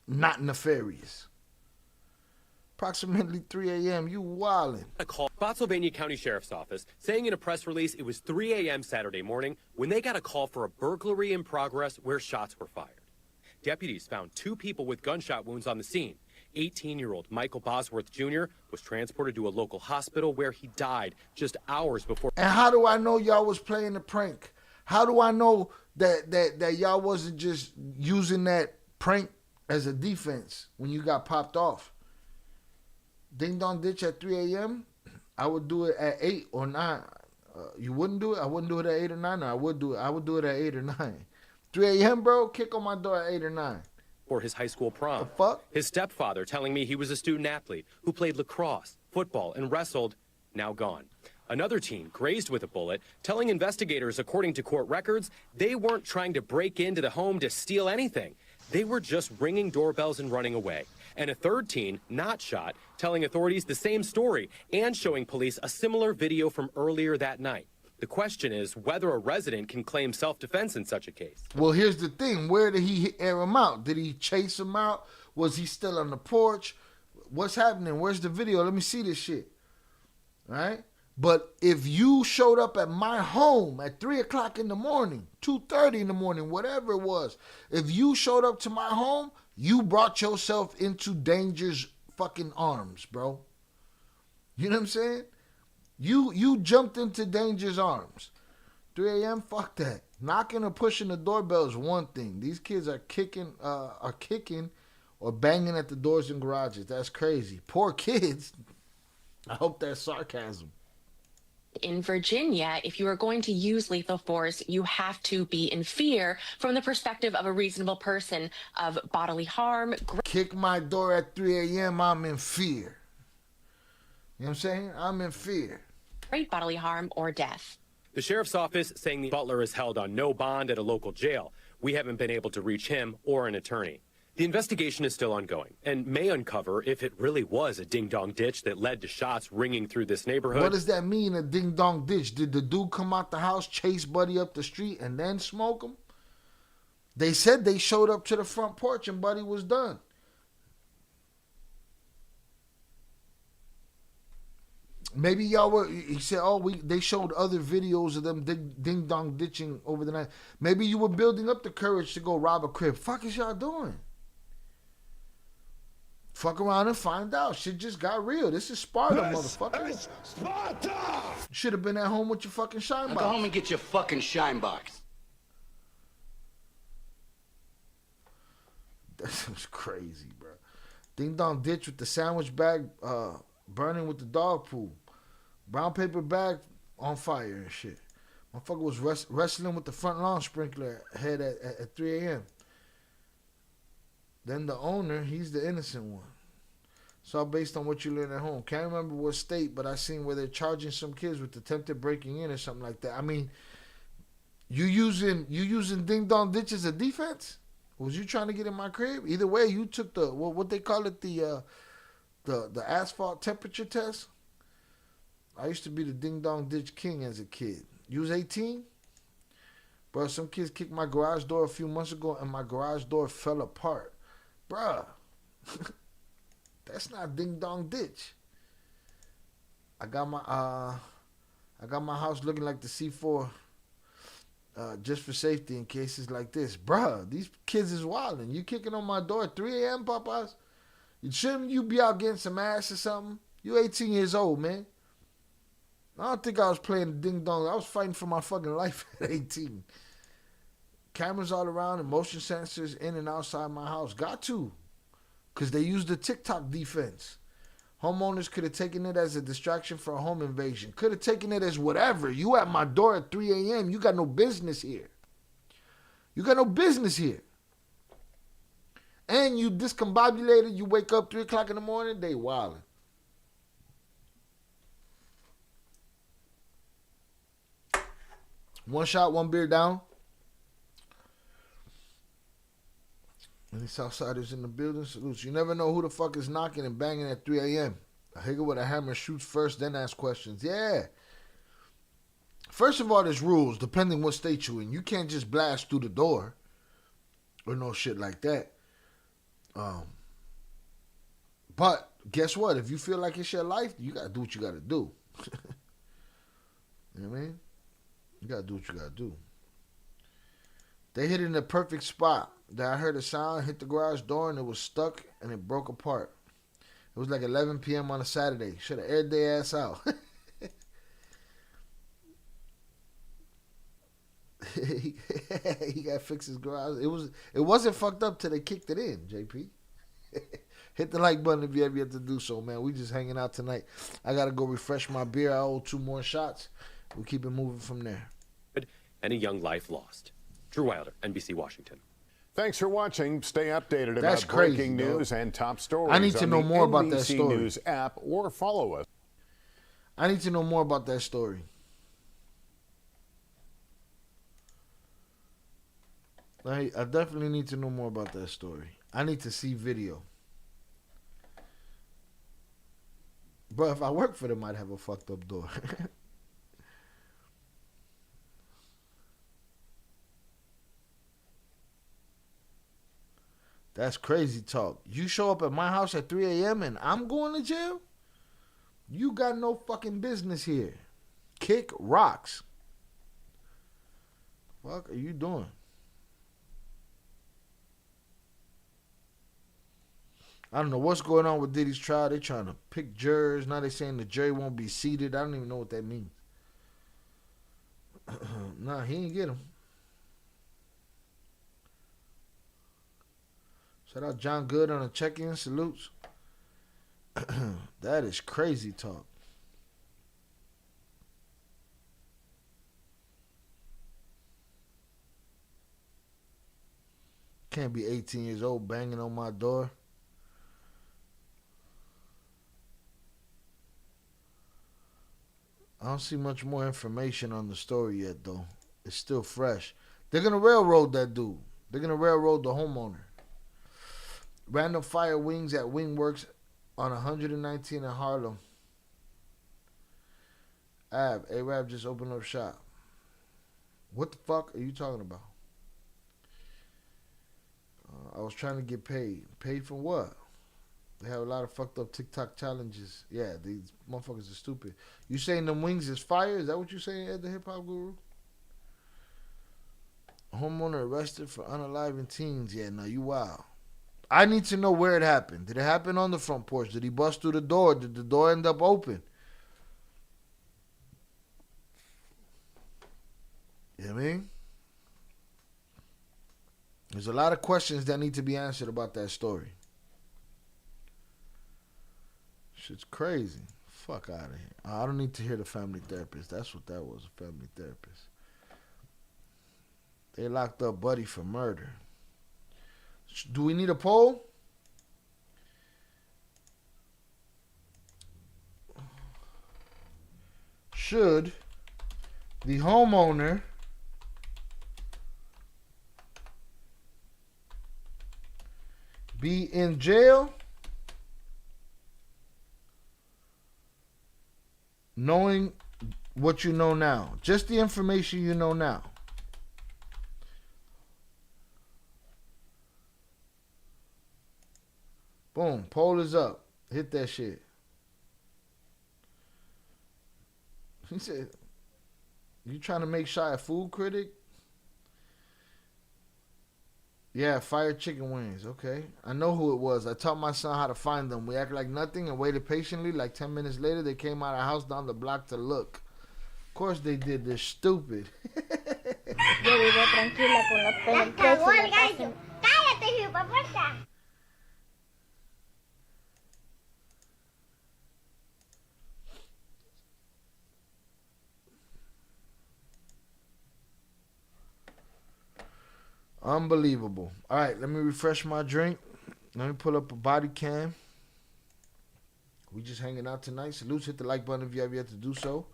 not nefarious. Approximately 3 a.m., you wildin'. A call. Spotsylvania County Sheriff's Office saying in a press release it was 3 a.m. Saturday morning when they got a call for a burglary in progress where shots were fired. Deputies found 2 people with gunshot wounds on the scene, 18-year-old Michael Bosworth Jr. was transported to a local hospital where he died just hours before. And how do I know y'all was playing a prank? How do I know that y'all wasn't just using that prank as a defense when you got popped off? Ding dong ditch at 3 a.m. I would do it at 8 or 9. You wouldn't do it? I wouldn't do it at 8 or 9. Or I would do it. I would do it at 8 or 9. 3 a.m., bro, kick on my door at 8 or 9. For his high school prom. The fuck? His stepfather telling me he was a student athlete who played lacrosse, football, and wrestled, now gone. Another teen grazed with a bullet, telling investigators, according to court records, they weren't trying to break into the home to steal anything. They were just ringing doorbells and running away. And a third teen, not shot, telling authorities the same story and showing police a similar video from earlier that night. The question is whether a resident can claim self-defense in such a case. Well, here's the thing. Where did he air him out? Did he chase him out? Was he still on the porch? What's happening? Where's the video? Let me see this shit. All right? But if you showed up at my home at 3 o'clock in the morning, 2:30 in the morning, whatever it was, if you showed up to my home, you brought yourself into danger's fucking arms, bro. You know what I'm saying? You jumped into danger's arms. 3 a.m., fuck that. Knocking or pushing the doorbell is one thing. These kids are kicking or banging at the doors and garages. That's crazy. Poor kids. I hope that's sarcasm. In Virginia, if you are going to use lethal force, you have to be in fear from the perspective of a reasonable person of bodily harm. Kick my door at 3 a.m., I'm in fear. You know what I'm saying? I'm in fear. Great bodily harm or death. The sheriff's office saying the butler is held on no bond at a local jail. We haven't been able to reach him or an attorney. The investigation is still ongoing and may uncover if it really was a ding-dong ditch that led to shots ringing through this neighborhood. What does that mean, a ding-dong ditch? Did the dude come out the house, chase Buddy up the street, and then smoke him? They said they showed up to the front porch and Buddy was done. Maybe y'all were, he said, they showed other videos of them ding-dong ditching over the night. Maybe you were building up the courage to go rob a crib. Fuck is y'all doing? Fuck around and find out. Shit just got real. This is Sparta, motherfucker. Sparta! Should have been at home with your fucking shine box. Go home and get your fucking shine box. That was crazy, bro. Ding-dong ditch with the sandwich bag burning with the dog poo. Brown paper bag on fire and shit. Motherfucker was wrestling with the front lawn sprinkler head at 3 a.m. Then the owner, he's the innocent one. It's all based on what you learn at home. Can't remember what state, but I seen where they're charging some kids with attempted breaking in or something like that. I mean, you using ding dong ditch as a defense? Was you trying to get in my crib? Either way, you took the what they call it, the asphalt temperature test. I used to be the ding dong ditch king as a kid. You was 18? Bro, some kids kicked my garage door a few months ago and my garage door fell apart. Bruh. That's not ding dong ditch. I got my house looking like the C4 just for safety in cases like this. Bruh, these kids is wilding. You kicking on my door at 3 a.m., Popeyes? Shouldn't you be out getting some ass or something? You 18 years old, man. I don't think I was playing ding dong. I was fighting for my fucking life at 18. Cameras all around and motion sensors in and outside my house. Got to. Because they used the TikTok defense. Homeowners could have taken it as a distraction for a home invasion. Could have taken it as whatever. You at my door at 3 a.m. You got no business here. You got no business here. And you discombobulated. You wake up 3 o'clock in the morning. They wildin'. One shot, one beer down. Any Southsiders in the building? Salutes. You never know who the fuck is knocking and banging at 3 a.m. A nigga with a hammer shoots first, then asks questions. Yeah. First of all, there's rules depending what state you in. You can't just blast through the door or no shit like that. But guess what? If you feel like it's your life, you gotta do what you gotta do. You know what I mean? You gotta do what you gotta do. They hit it in the perfect spot. That I heard a sound, hit the garage door, and it was stuck, and it broke apart. It was like 11 p.m. on a Saturday. Should have aired their ass out. He got to fix his garage. It wasn't fucked up till they kicked it in, JP. Hit the like button if you ever yet to do so, man. We just hanging out tonight. I got to go refresh my beer. I owe 2 more shots. We'll keep it moving from there. And a young life lost. Drew Wilder, NBC Washington. Thanks for watching. Stay updated That's about crazy, breaking dog. news and top stories. I need to on know the more about that NBC story. News app or follow us. I need to know more about that story. I definitely need to know more about that story. I need to see video. Bro, if I work for them, I'd have a fucked up door. That's crazy talk. You show up at my house at 3 a.m. and I'm going to jail? You got no fucking business here. Kick rocks. Fuck are you doing? I don't know what's going on with Diddy's trial. They trying to pick jurors. Now they saying the jury won't be seated. I don't even know what that means. Nah, he ain't get him. Shout out John Good on a check-in. Salutes. That is crazy talk. Can't be 18 years old banging on my door. I don't see much more information on the story yet, though. It's still fresh. They're going to railroad that dude. They're going to railroad the homeowner. Random fire wings at Wingworks on 119 in Harlem. Arab just opened up shop. What the fuck are you talking about? I was trying to get paid. Paid for what? They have a lot of fucked up TikTok challenges. Yeah, these motherfuckers are stupid. You saying them wings is fire? Is that what you saying, Ed the Hip Hop Guru? Homeowner arrested for unaliving teens. Yeah, no, you wild. I need to know where it happened. Did it happen on the front porch? Did he bust through the door? Did the door end up open? You know what I mean? There's a lot of questions that need to be answered about that story. Shit's crazy. Fuck out of here. I don't need to hear the family therapist. That's what that was, a family therapist. They locked up Buddy for murder. Do we need a poll? Should the homeowner be in jail knowing what you know now? Just the information you know now. Boom. Poll is up. Hit that shit. He said, you trying to make Shy a food critic? Yeah, fried chicken wings. Okay. I know who it was. I taught my son how to find them. We acted like nothing and waited patiently. Like 10 minutes later, they came out of the house down the block to look. Of course they did. They're stupid. Yo vivo tranquila con la pena en pecho en la casa. ¡Cállate, hipopuerta! Unbelievable. All right, let me refresh my drink. Let me pull up a body cam. We just hanging out tonight. Salutes. Hit the like button if you have yet to do so.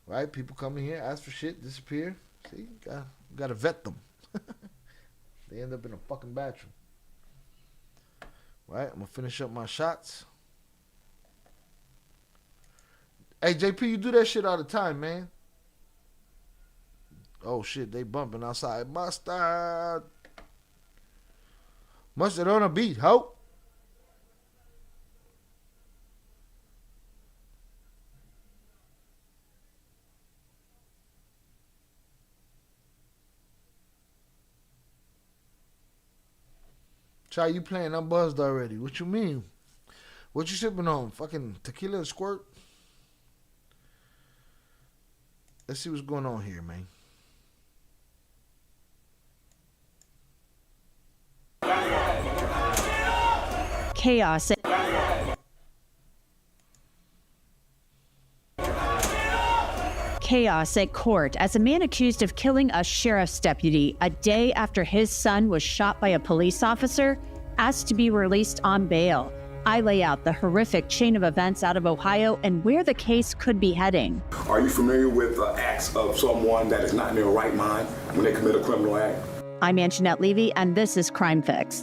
Right? People come in here, ask for shit, disappear. See, gotta vet them. They end up in a fucking bathroom. Right? I'm gonna finish up my shots. Hey, JP, you do that shit all the time, man. Oh shit, they bumping outside. Mustard. Mustard on a beat, ho. Try you playing, I'm buzzed already. What you mean? What you sipping on? Fucking tequila and squirt? Let's see what's going on here, man. Chaos. Chaos at court as a man accused of killing a sheriff's deputy a day after his son was shot by a police officer asked to be released on bail. I lay out the horrific chain of events out of Ohio and where the case could be heading. Are you familiar with acts of someone that is not in their right mind when they commit a criminal act? I'm Anjanette Levy, and this is Crime Fix.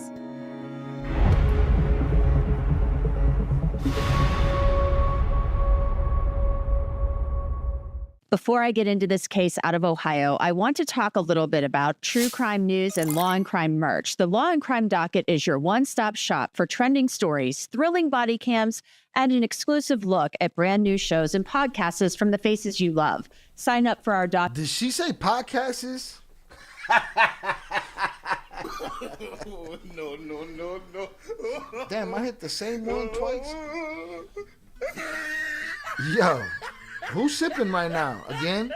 Before I get into this case out of Ohio, I want to talk a little bit about true crime news and law and crime merch. The Law and Crime Docket is your one-stop shop for trending stories, thrilling body cams, and an exclusive look at brand new shows and podcasts from the faces you love. Sign up for our doc. Did she say podcasts? No. Damn, I hit the same one twice. Yo, who's sipping right now? Again?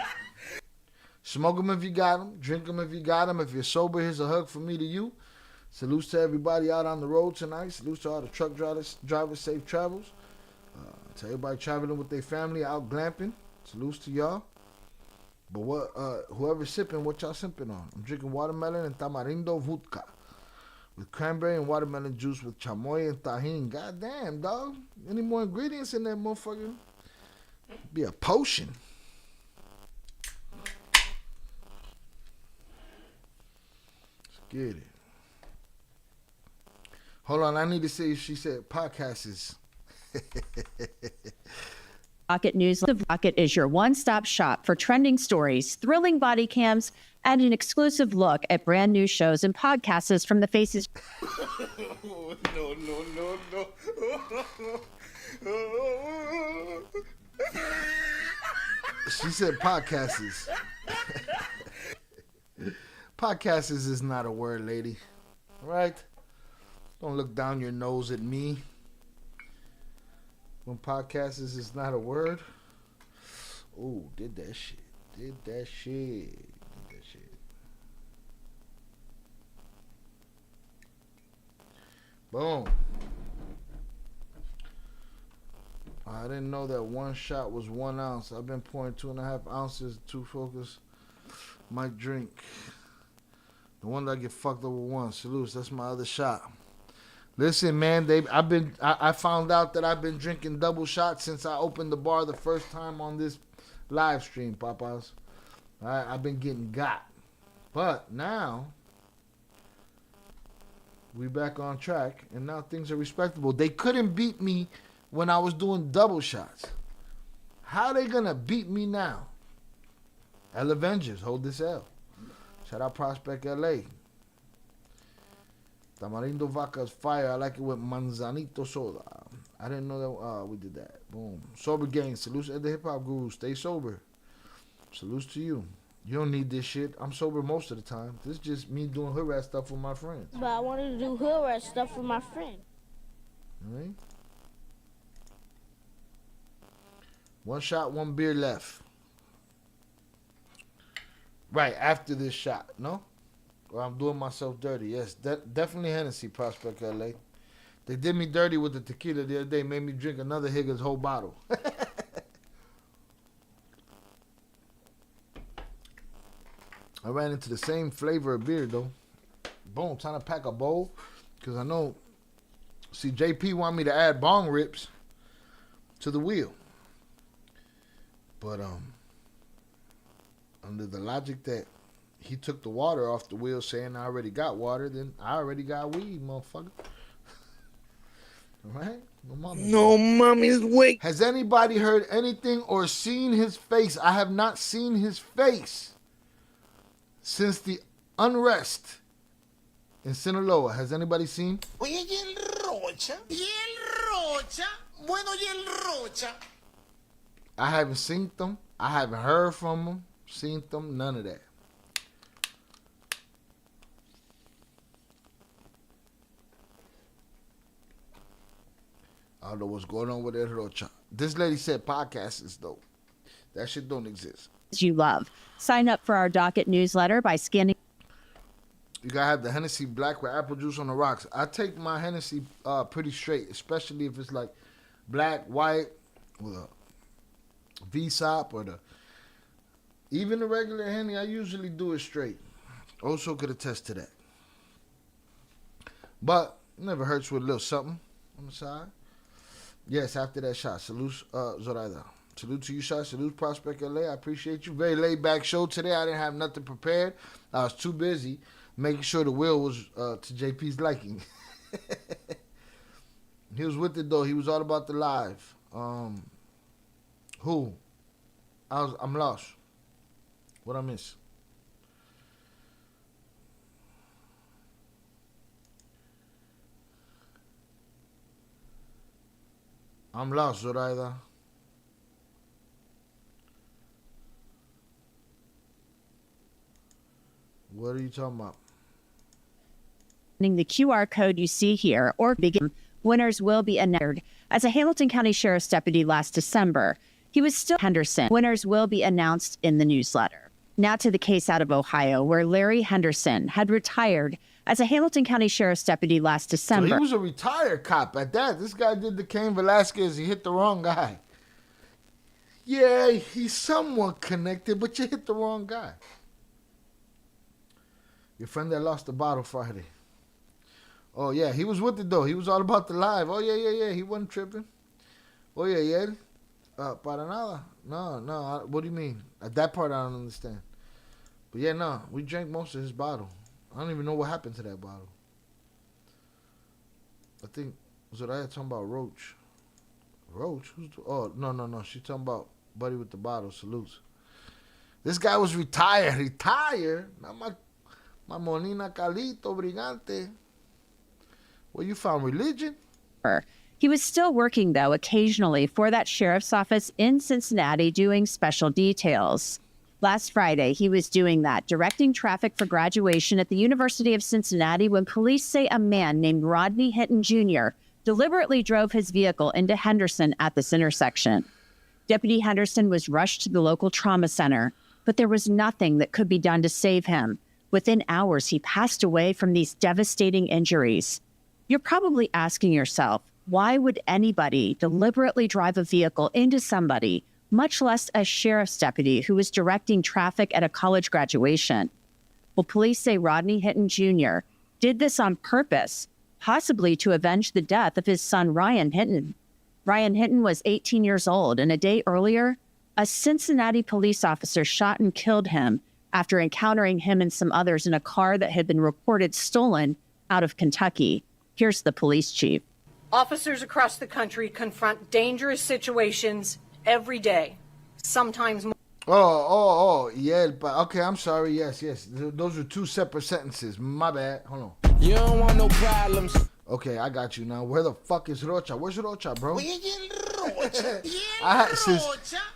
Smoke them if you got them. Drink them if you got them. If you're sober, here's a hug from me to you. Salutes to everybody out on the road tonight. Salutes to all the truck drivers, safe travels. To everybody traveling with their family out glamping. Salutes to y'all. But what, whoever's sipping, what y'all sipping on? I'm drinking watermelon and tamarindo vodka with cranberry and watermelon juice with chamoy and tajin. God damn, dog. Any more ingredients in that motherfucker? Be a potion. Let's get it. Hold on, I need to see if she said podcasts. Rocket News. The Rocket is your one-stop shop for trending stories, thrilling body cams, and an exclusive look at brand new shows and podcasts from the faces. No. She said podcasts. Podcasts is not a word, lady. All right? Don't look down your nose at me. When podcasts is not a word. Oh, did that shit. Boom. I didn't know that one shot was 1 ounce. I've been pouring 2.5 ounces to focus my drink. The one that I get fucked over once. Salutes. That's my other shot. Listen, man, I found out that I've been drinking double shots since I opened the bar the first time on this live stream, Papas. I've been getting got. But now, we back on track, and now things are respectable. They couldn't beat me when I was doing double shots. How they gonna beat me now? L Avengers, hold this L. Shout out Prospect LA. Tamarindo Vodka's fire. I like it with manzanito soda. I didn't know that we did that. Boom. Sober gang. Salutes at the hip hop guru. Stay sober. Salutes to you. You don't need this shit. I'm sober most of the time. This is just me doing hood rat stuff with my friends. But I wanted to do hood rat stuff with my friend. All right. One shot, one beer left. Right after this shot, no? Or I'm doing myself dirty. Yes, definitely Hennessy, Prospect LA. They did me dirty with the tequila the other day. Made me drink another Higgins whole bottle. I ran into the same flavor of beer, though. Boom, trying to pack a bowl. Because I know, see, JP want me to add bong rips to the wheel. But, under the logic that he took the water off the wheel saying I already got water, then I already got weed, motherfucker. All right? No mommy's wake. Has anybody heard anything or seen his face? I have not seen his face since the unrest in Sinaloa. Has anybody seen? Oye, y el Rocha. Y el Rocha. Bueno, y el Rocha. I haven't seen them. I haven't heard from them. Seen them. None of that. I don't know what's going on with El Rocha. This lady said podcasts is dope. That shit don't exist. You love. Sign up for our docket newsletter by scanning. You gotta have the Hennessy black with apple juice on the rocks. I take my Hennessy pretty straight, especially if it's like black, white, with a V-sop or even the regular Henny. I usually do it straight. Also could attest to that. But never hurts with a little something on the side. Yes, after that shot. Salute, Zoraida. Salute to you, Shot. Salute, Prospect LA. I appreciate you. Very laid back show today. I didn't have nothing prepared. I was too busy making sure the wheel was to JP's liking. He was with it though. He was all about the live. Who? I'm lost. What I miss? I'm lost, Zoraida. What are you talking about? The QR code you see here or begin. Winners will be announced. As a Hamilton County Sheriff's deputy last December, he was still Henderson. Winners will be announced in the newsletter. Now to the case out of Ohio, where Larry Henderson had retired as a Hamilton County Sheriff's deputy last December. So he was a retired cop at that. This guy did the Cain Velasquez. He hit the wrong guy. Yeah, he's somewhat connected, but you hit the wrong guy. Your friend that lost the bottle Friday. Oh, yeah, he was with it, though. He was all about the live. Oh, yeah. He wasn't tripping. Oh, yeah. Para nada. No. What do you mean? At that part, I don't understand. But, yeah, no. We drank most of his bottle. I don't even know what happened to that bottle. I think, Zoraya talking about Roach. Roach? No. She talking about Buddy with the bottle. Salutes. This guy was retired. Retired? Not my Monina Calito Brigante. Well, you found religion? He was still working, though, occasionally for that sheriff's office in Cincinnati doing special details. Last Friday, he was doing that, directing traffic for graduation at the University of Cincinnati when police say a man named Rodney Hinton Jr. deliberately drove his vehicle into Henderson at this intersection. Deputy Henderson was rushed to the local trauma center, but there was nothing that could be done to save him. Within hours, he passed away from these devastating injuries. You're probably asking yourself, why would anybody deliberately drive a vehicle into somebody, much less a sheriff's deputy who was directing traffic at a college graduation? Well, police say Rodney Hinton Jr. did this on purpose, possibly to avenge the death of his son, Ryan Hinton. Ryan Hinton was 18 years old, and a day earlier, a Cincinnati police officer shot and killed him after encountering him and some others in a car that had been reported stolen out of Kentucky. Here's the police chief. Officers across the country confront dangerous situations every day, sometimes more. Yeah, but okay, I'm sorry. Yes. Those are two separate sentences. My bad. Hold on. You don't want no problems. Okay, I got you now. Where the fuck is Rocha? Where's Rocha, bro?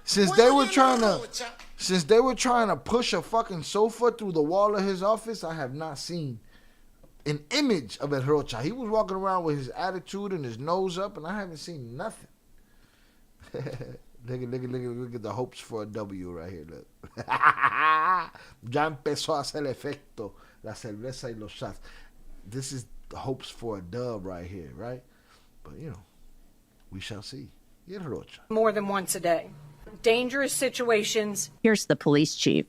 Since they were trying to push a fucking sofa through the wall of his office, I have not seen an image of El Rocha. He was walking around with his attitude and his nose up, and I haven't seen nothing. Look at the hopes for a W right here. Look. Ya empezó a hacer efecto la cerveza y los shots. This is the hopes for a dub right here, right? But, we shall see. El Rocha. More than once a day. Dangerous situations. Here's the police chief.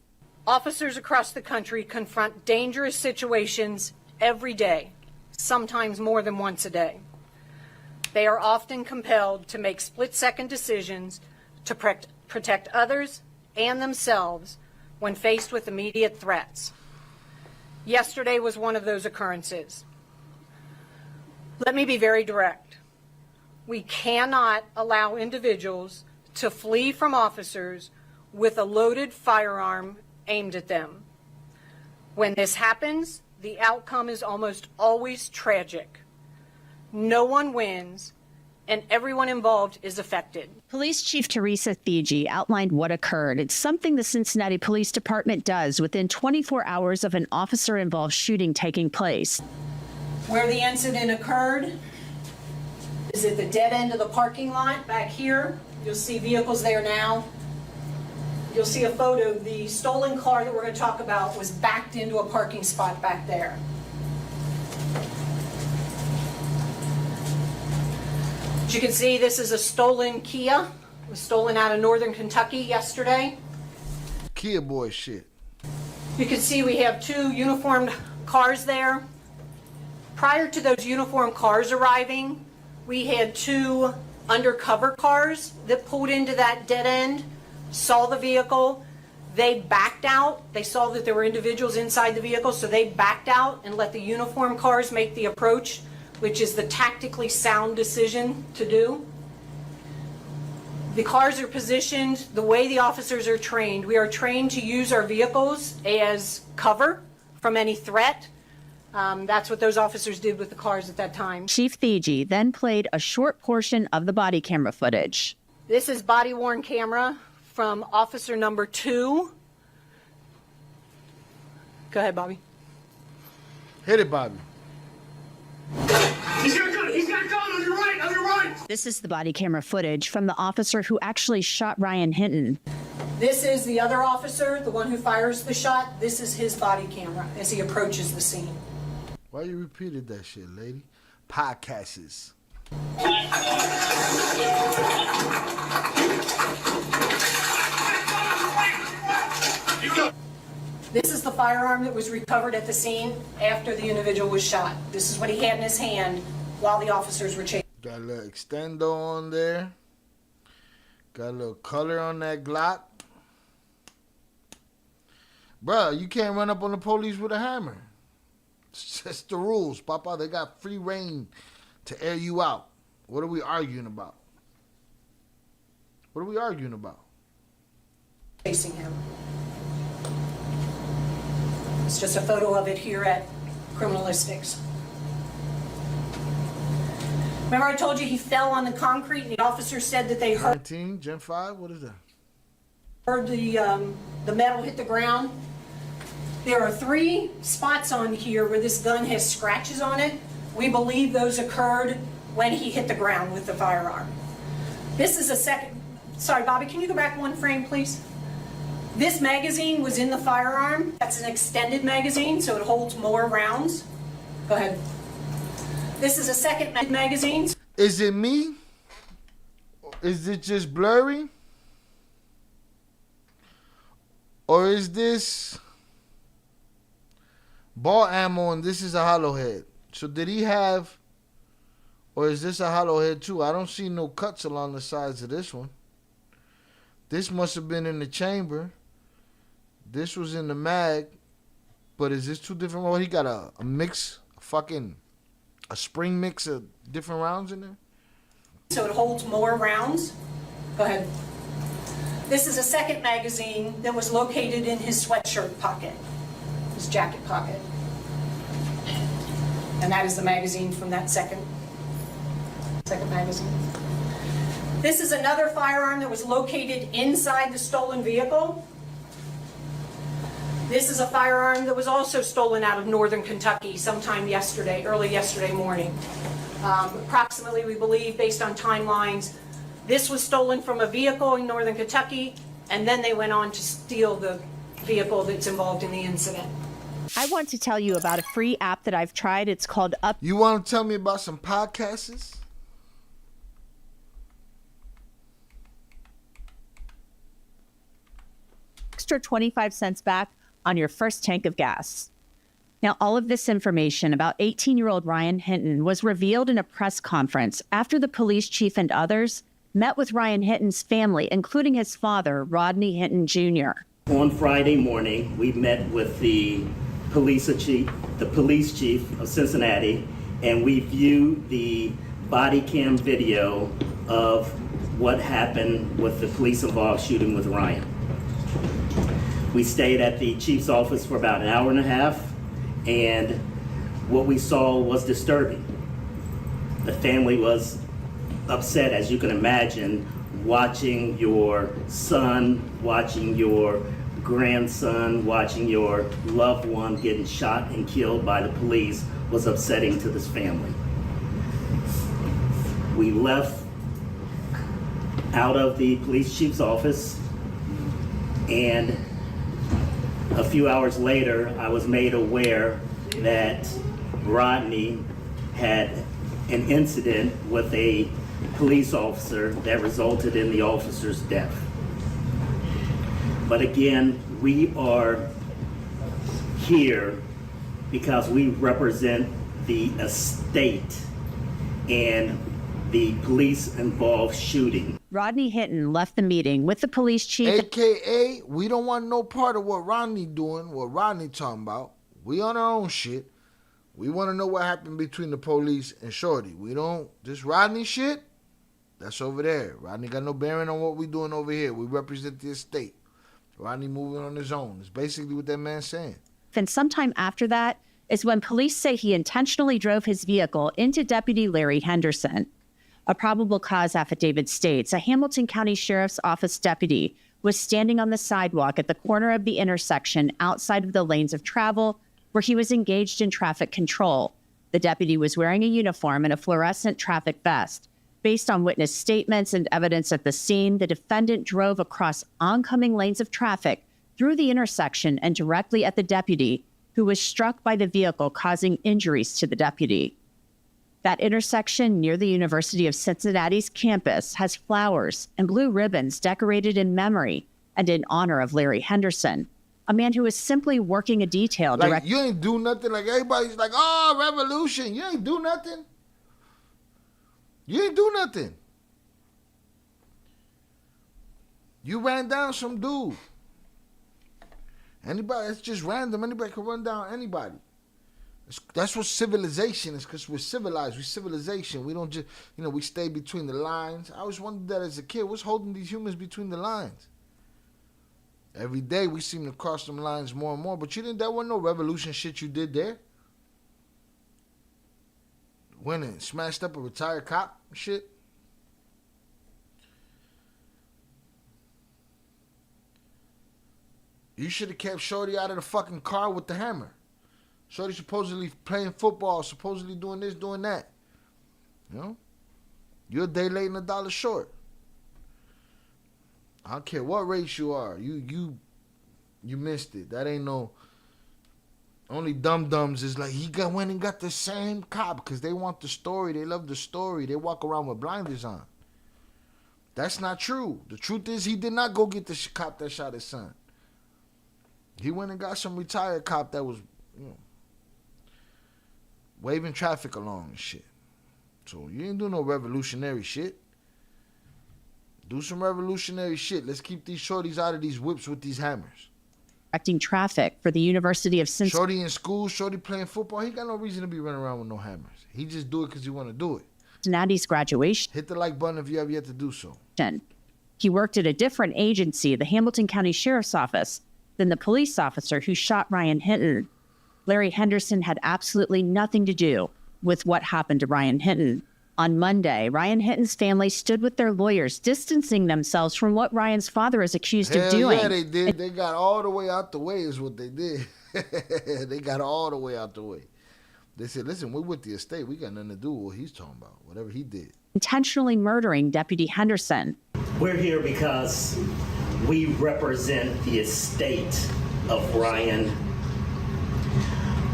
Officers across the country confront dangerous situations every day, sometimes more than once a day. They are often compelled to make split-second decisions to protect others and themselves when faced with immediate threats. Yesterday was one of those occurrences. Let me be very direct. We cannot allow individuals to flee from officers with a loaded firearm aimed at them. When this happens, the outcome is almost always tragic. No one wins, and everyone involved is affected. Police Chief Teresa Thigi outlined what occurred. It's something the Cincinnati Police Department does within 24 hours of an officer-involved shooting taking place. Where the incident occurred Is at the dead end of the parking lot back here. You'll see vehicles there now. You'll see a photo. The stolen car that we're going to talk about was backed into a parking spot back there. As you can see, this is a stolen Kia. It was stolen out of northern Kentucky yesterday. Kia boy shit. You can see we have 2 uniformed cars there. Prior to those uniformed cars arriving, we had 2 undercover cars that pulled into that dead end, saw the vehicle. They backed out. They saw that there were individuals inside the vehicle, so they backed out and let the uniformed cars make the approach, which is the tactically sound decision to do. The cars are positioned the way the officers are trained. We are trained to use our vehicles as cover from any threat. That's what those officers did with the cars at that time. Chief Thigi then played a short portion of the body camera footage. This is body-worn camera from officer number 2. Go ahead, Bobby. Hit it, Bobby. He's got a gun! He's got a gun on your right! On your right! This is the body camera footage from the officer who actually shot Ryan Hinton. This is the other officer, the one who fires the shot. This is his body camera as he approaches the scene. Why you repeated that shit, lady? Podcasts. This is the firearm that was recovered at the scene after the individual was shot. This is what he had in his hand while the officers were chasing. Got a little extendo on there. Got a little color on that Glock. Bruh, you can't run up on the police with a hammer. It's just the rules, Papa. They got free reign to air you out. What are we arguing about? What are we arguing about? Chasing him. It's just a photo of it here at Criminalistics. Remember I told you he fell on the concrete and the officer said that they heard 19, Gen 5, what is that? Heard the metal hit the ground. There are 3 spots on here where this gun has scratches on it. We believe those occurred when he hit the ground with the firearm. This is a second. Sorry, Bobby, can you go back 1 frame, please? This magazine was in the firearm. That's an extended magazine, so it holds more rounds. Go ahead. This is a second magazine. Is it me? Is it just blurry? Or is this ball ammo and this is a hollow head? So did he have, or is this a hollow head too? I don't see no cuts along the sides of this one. This must have been in the chamber. This was in the mag. But is this 2 different? Well, he got a mix, a spring mix of different rounds in there? So it holds more rounds. Go ahead. This is a second magazine that was located in his sweatshirt pocket, his jacket pocket. And that is the magazine from that second magazine. This is another firearm that was located inside the stolen vehicle. This is a firearm that was also stolen out of northern Kentucky sometime yesterday, early yesterday morning. Approximately, we believe, based on timelines, this was stolen from a vehicle in northern Kentucky, and then they went on to steal the vehicle that's involved in the incident. I want to tell you about a free app that I've tried. It's called Up. You want to tell me about some podcasts? Extra 25 cents back on your first tank of gas. Now, all of this information about 18-year-old Ryan Hinton was revealed in a press conference after the police chief and others met with Ryan Hinton's family, including his father, Rodney Hinton Jr. On Friday morning, we met with the police chief of Cincinnati, and we viewed the body cam video of what happened with the police-involved shooting with Ryan. We stayed at the chief's office for about an hour and a half, and what we saw was disturbing. The family was upset, as you can imagine, watching your son, watching your grandson, watching your loved one getting shot and killed by the police was upsetting to this family. We left out of the police chief's office, and a few hours later, I was made aware that Rodney had an incident with a police officer that resulted in the officer's death. But again, we are here because we represent the estate and the police-involved shooting. Rodney Hinton left the meeting with the police chief. AKA, we don't want no part of what Rodney doing, what Rodney talking about. We on our own shit. We want to know what happened between the police and Shorty. We don't, this Rodney shit, that's over there. Rodney got no bearing on what we doing over here. We represent the estate. Rodney moving on his own. It's basically what that man's saying. And sometime after that is when police say he intentionally drove his vehicle into Deputy Larry Henderson. A probable cause affidavit states a Hamilton County Sheriff's Office deputy was standing on the sidewalk at the corner of the intersection outside of the lanes of travel where he was engaged in traffic control. The deputy was wearing a uniform and a fluorescent traffic vest. Based on witness statements and evidence at the scene, the defendant drove across oncoming lanes of traffic through the intersection and directly at the deputy, who was struck by the vehicle, causing injuries to the deputy. That intersection near the University of Cincinnati's campus has flowers and blue ribbons decorated in memory and in honor of Larry Henderson, a man who was simply working a detail. Like, you ain't do nothing. Like, everybody's like, oh, revolution. You ain't do nothing. You ain't do nothing. You ran down some dude. Anybody, it's just random. Anybody can run down anybody. That's what civilization is, because we're civilized. We're civilization. We don't just, we stay between the lines. I always wondered that as a kid. What's holding these humans between the lines? Every day we seem to cross them lines more and more. But that wasn't no revolution shit you did there. Went and smashed up a retired cop and shit. You should have kept Shorty out of the fucking car with the hammer. Shorty supposedly playing football, supposedly doing this, doing that. You're a day late and $1 short. I don't care what race you are. You missed it. That ain't no. Only dum-dums is like, went and got the same cop because they want the story. They love the story. They walk around with blinders on. That's not true. The truth is he did not go get the cop that shot his son. He went and got some retired cop that was, waving traffic along and shit. So you ain't do no revolutionary shit. Do some revolutionary shit. Let's keep these shorties out of these whips with these hammers. Directing traffic for the University of Cincinnati. Shorty in school, Shorty playing football. He got no reason to be running around with no hammers. He just do it because he want to do it. Cincinnati's graduation. Hit the like button if you have yet to do so. He worked at a different agency, the Hamilton County Sheriff's Office, than the police officer who shot Ryan Hinton. Larry Henderson had absolutely nothing to do with what happened to Ryan Hinton. On Monday, Ryan Hinton's family stood with their lawyers, distancing themselves from what Ryan's father is accused of doing. Yeah, they did. They got all the way out the way is what they did. They got all the way out the way. They said, listen, we're with the estate. We got nothing to do with what he's talking about, whatever he did. Intentionally murdering Deputy Henderson. We're here because we represent the estate of Ryan.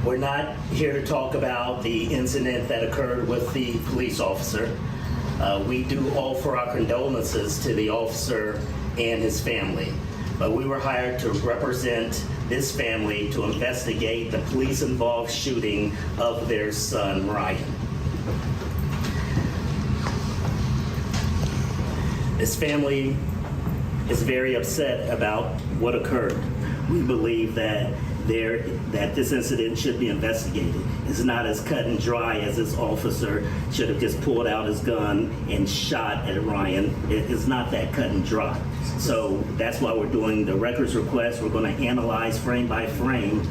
We're not here to talk about the incident that occurred with the police officer. We do offer our condolences to the officer and his family. But we were hired to represent this family to investigate the police-involved shooting of their son, Ryan. This family is very upset about what occurred. We believe that this incident should be investigated. It's not as cut and dry as this officer should have just pulled out his gun and shot at Ryan. It's not that cut and dry. So that's why we're doing the records request. We're going to analyze frame by frame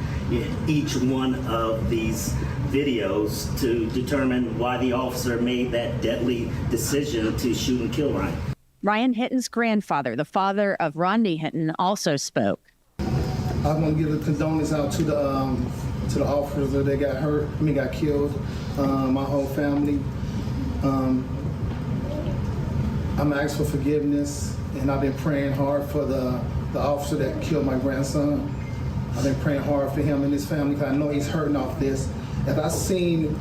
each one of these videos to determine why the officer made that deadly decision to shoot and kill Ryan. Ryan Hinton's grandfather, the father of Rodney Hinton, also spoke. I want to give a condolence out to the officers that got killed, my whole family. I'm asking for forgiveness, and I've been praying hard for the officer that killed my grandson. I've been praying hard for him and his family because I know he's hurting off this. As I seen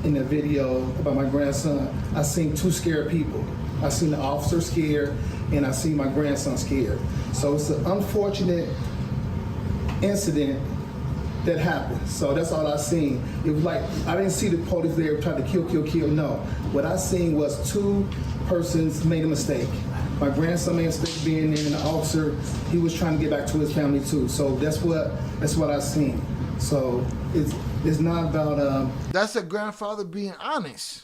in the video about my grandson, I seen two scared people. I seen the officer scared, and I seen my grandson scared. So it's an unfortunate incident that happened. So that's all I seen. It was like, I didn't see the police there trying to kill. No. What I seen was two persons made a mistake. My grandson made a mistake being there, and the officer, he was trying to get back to his family too. So that's what I seen. So it's not about That's a grandfather being honest.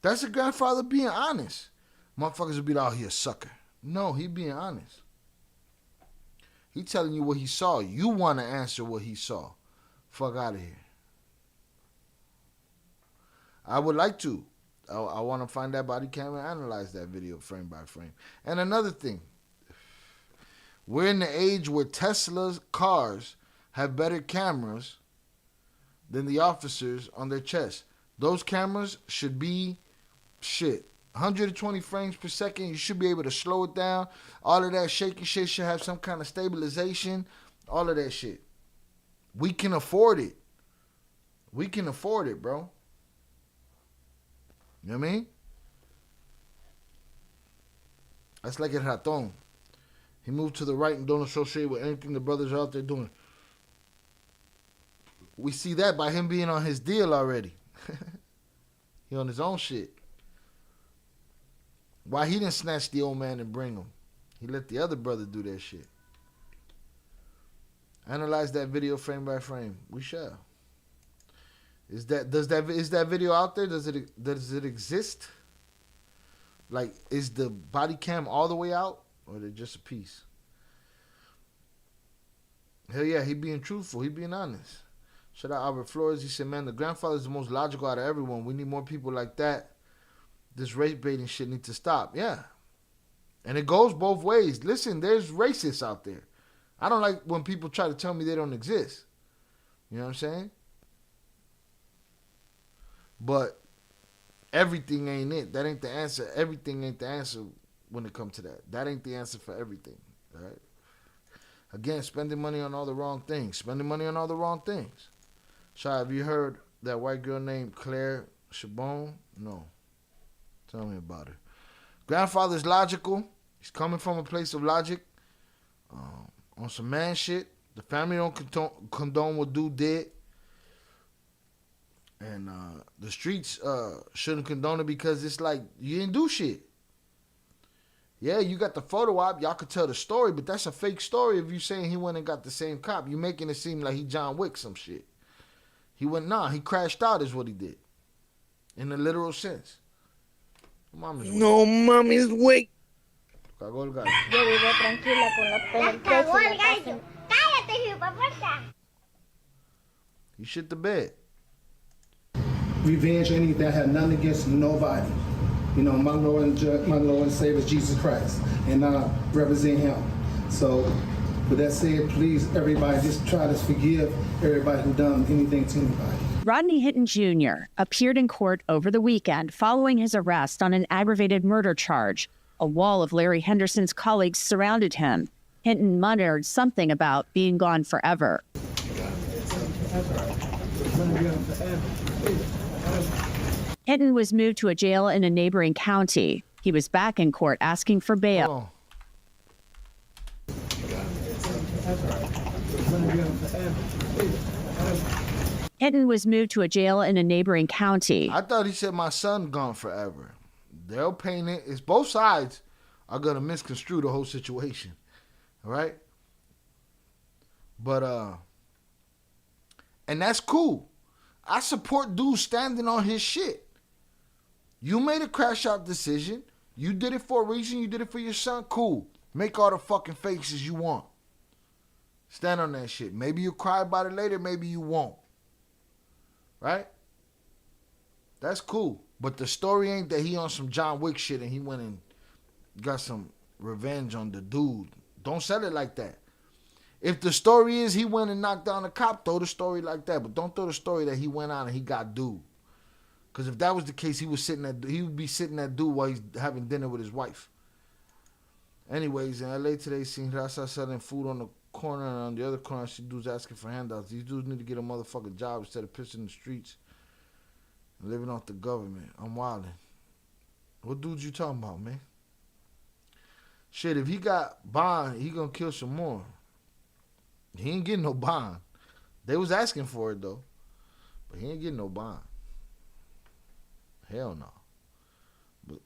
That's a grandfather being honest. Motherfuckers would be like, oh, he a sucker. No, he being honest. He telling you what he saw. You want to answer what he saw. Fuck out of here. I would like to. I want to find that body cam and analyze that video frame by frame. And another thing. We're in the age where Tesla's cars have better cameras than the officers on their chest. Those cameras should be 120 frames per second. You should be able to slow it down. All of that shaky shit should have some kind of stabilization. All of that shit. We can afford it. We can afford it, bro. You know what I mean? That's like El Raton. He moved to the right and don't associate with anything the brothers are out there doing. We see that by him being on his deal already. He on his own shit. Why he didn't snatch the old man and bring him? He let the other brother do that shit. Analyze that video frame by frame. We shall. Is that video out there? Does it exist? Like, is the body cam all the way out, or is it just a piece? Hell yeah, he being truthful. He being honest. Shout out Albert Flores. He said, man, the grandfather is the most logical out of everyone. We need more people like that. This race baiting shit needs to stop. Yeah. And it goes both ways. Listen, there's racists out there. I don't like when people try to tell me they don't exist. You know what I'm saying? But everything ain't it. That ain't the answer. Everything ain't the answer when it comes to that. That ain't the answer for everything. All right? Again, spending money on all the wrong things. Spending money on all the wrong things. Shai, have you heard that white girl named Claire Chabon? No. Tell me about her. Grandfather's logical. He's coming from a place of logic. On some man shit. The family don't condone what dude did. And the streets shouldn't condone it because it's like, you didn't do shit. Yeah, you got the photo op. Y'all could tell the story, but that's a fake story if you saying he went and got the same cop. You making it seem like he John Wick some shit. He he crashed out is what he did. In the literal sense. No mames, güey. Cagó el gallo. Yo vivo tranquila con la penetration en la casa. Cállate, hijueputa. He shit the bed. Revenge or anything. I had nothing against nobody. You know, my Lord and Savior is Jesus Christ, and I represent Him. So, with that said, please, everybody, just try to forgive everybody who done anything to anybody. Rodney Hinton Jr. appeared in court over the weekend following his arrest on an aggravated murder charge. A wall of Larry Henderson's colleagues surrounded him. Hinton muttered something about being gone forever. Hinton was moved to a jail in a neighboring county. He was back in court asking for bail. Hinton was moved to a jail in a neighboring county. I thought he said my son gone forever. They'll paint it. It's both sides are going to misconstrue the whole situation. All right? But, and that's cool. I support dudes standing on his shit. You made a crash out decision. You did it for a reason. You did it for your son. Cool. Make all the fucking faces you want. Stand on that shit. Maybe you'll cry about it later. Maybe you won't. Right? That's cool. But the story ain't that he on some John Wick shit and he went and got some revenge on the dude. Don't sell it like that. If the story is he went and knocked down a cop, throw the story like that. But don't throw the story that he went out and he got dude. Because if that was the case, he would be sitting that dude while he's having dinner with his wife. Anyways, in LA today, seen Raza selling food on the corner, and on the other corner, I see dudes asking for handouts. These dudes need to get a motherfucking job instead of pissing in the streets and living off the government. I'm wilding. What dudes you talking about, man? Shit, if he got bond, he gonna kill some more. He ain't getting no bond. They was asking for it, though. But he ain't getting no bond. Hell no. But,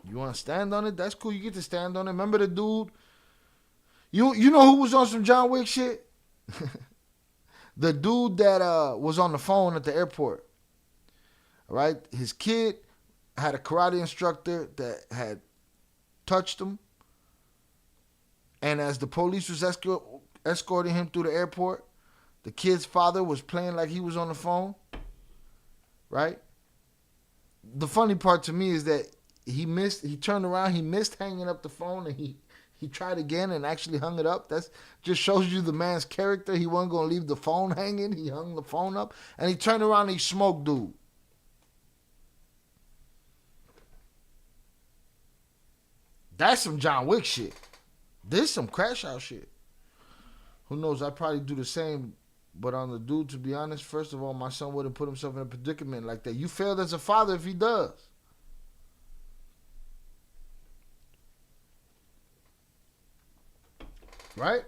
you want to stand on it? That's cool. You get to stand on it. Remember the dude? You know who was on some John Wick shit? The dude that was on the phone at the airport. Right? His kid had a karate instructor that had touched him. And as the police was escorting him through the airport, the kid's father was playing like he was on the phone. Right? The funny part to me is that he turned around, he missed hanging up the phone, and he tried again and actually hung it up. That just shows you the man's character. He wasn't going to leave the phone hanging. He hung the phone up, and he turned around and he smoked dude. That's some John Wick shit. This some crash out shit. Who knows? I'd probably do the same, but on the dude, to be honest, first of all, my son wouldn't put himself in a predicament like that. You failed as a father if he does. Right?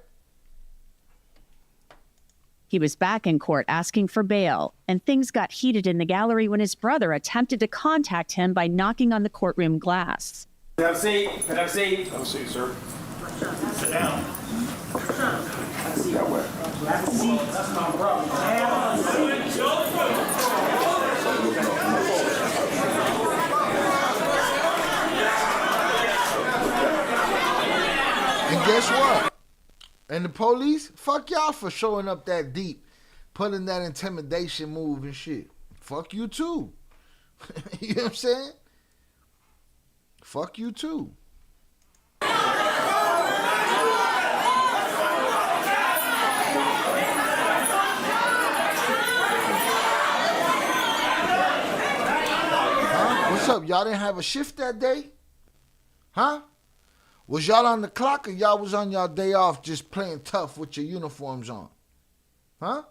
He was back in court asking for bail, and things got heated in the gallery when his brother attempted to contact him by knocking on the courtroom glass. Can I have a seat? Can I have a seat? Have a seat, sir. Sit down. Have a seat. Have a seat. That's my brother. And guess what? And the police, fuck y'all for showing up that deep, putting that intimidation move and shit. Fuck you too. You know what I'm saying? Fuck you too. Huh? What's up? Y'all didn't have a shift that day? Huh? Was y'all on the clock or y'all was on y'all day off just playing tough with your uniforms on? Huh?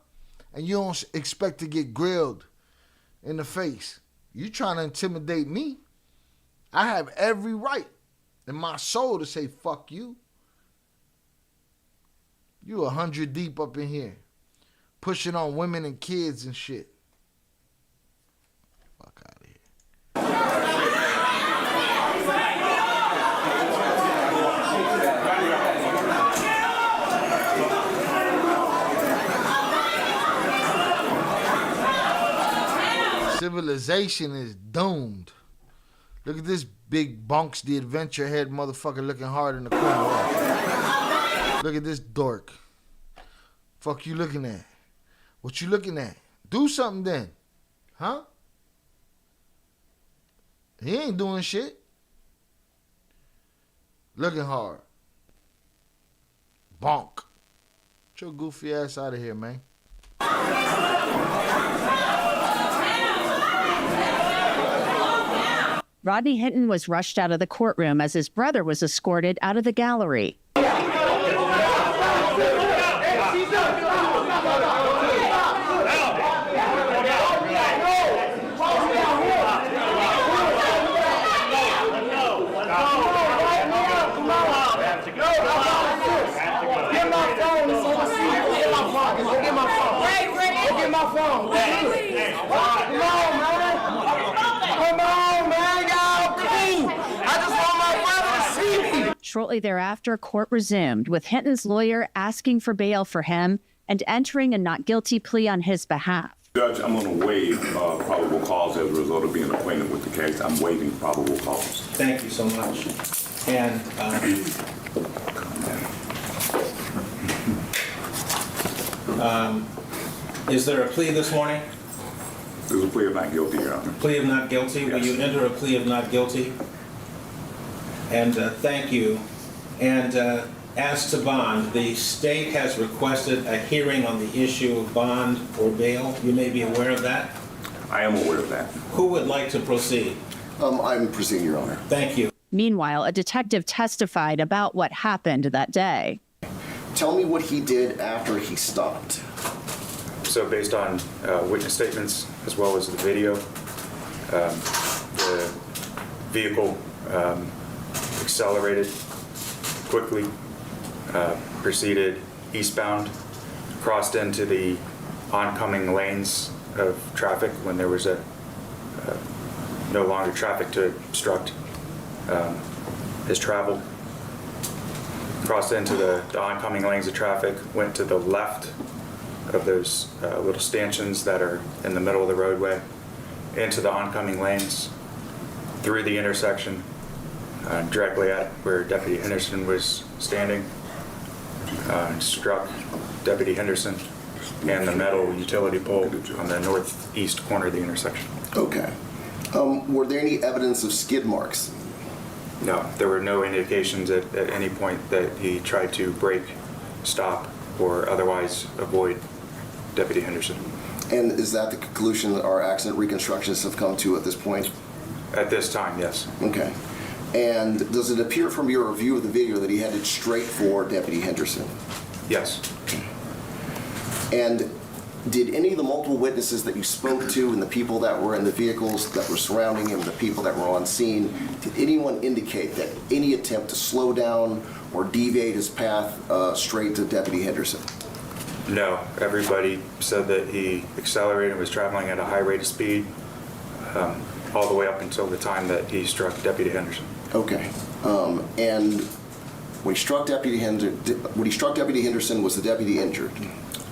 And you don't expect to get grilled in the face. You trying to intimidate me. I have every right in my soul to say fuck you. You 100 deep up in here. Pushing on women and kids and shit. Fuck out of here. Civilization is doomed. Look at this big Bonks the Adventure Head motherfucker looking hard in the corner. Look at this dork. Fuck you looking at? What you looking at? Do something then. Huh? He ain't doing shit. Looking hard. Bonk. Get your goofy ass out of here, man. Rodney Hinton was rushed out of the courtroom as his brother was escorted out of the gallery. Shortly thereafter, court resumed, with Hinton's lawyer asking for bail for him and entering a not guilty plea on his behalf. Judge, I'm going to waive probable cause as a result of being acquainted with the case. I'm waiving probable cause. Thank you so much. And is there a plea this morning? There's a plea of not guilty, Your Honor. Plea of not guilty? Yes. Will you enter a plea of not guilty? And thank you. And as to bond, the state has requested a hearing on the issue of bond or bail. You may be aware of that. I am aware of that. Who would like to proceed? I'm proceeding, Your Honor. Thank you. Meanwhile, a detective testified about what happened that day. Tell me what he did after he stopped. So based on witness statements as well as the video, the vehicle accelerated quickly, proceeded eastbound, crossed into the oncoming lanes of traffic when there was no longer traffic to obstruct his travel. Crossed into the oncoming lanes of traffic, went to the left of those little stanchions that are in the middle of the roadway, into the oncoming lanes, through the intersection, directly at where Deputy Henderson was standing, and struck Deputy Henderson and the metal utility pole on the northeast corner of the intersection. Okay. Were there any evidence of skid marks? No, there were no indications at any point that he tried to brake, stop, or otherwise avoid Deputy Henderson. And is that the conclusion that our accident reconstructionists have come to at this point? At this time, yes. Okay. And does it appear from your review of the video that he headed straight for Deputy Henderson? Yes. And did any of the multiple witnesses that you spoke to and the people that were in the vehicles that were surrounding him, the people that were on scene, did anyone indicate that any attempt to slow down or deviate his path straight to Deputy Henderson? No, everybody said that he accelerated and was traveling at a high rate of speed all the way up until the time that he struck Deputy Henderson. Okay. And when he struck Deputy Henderson, was the deputy injured?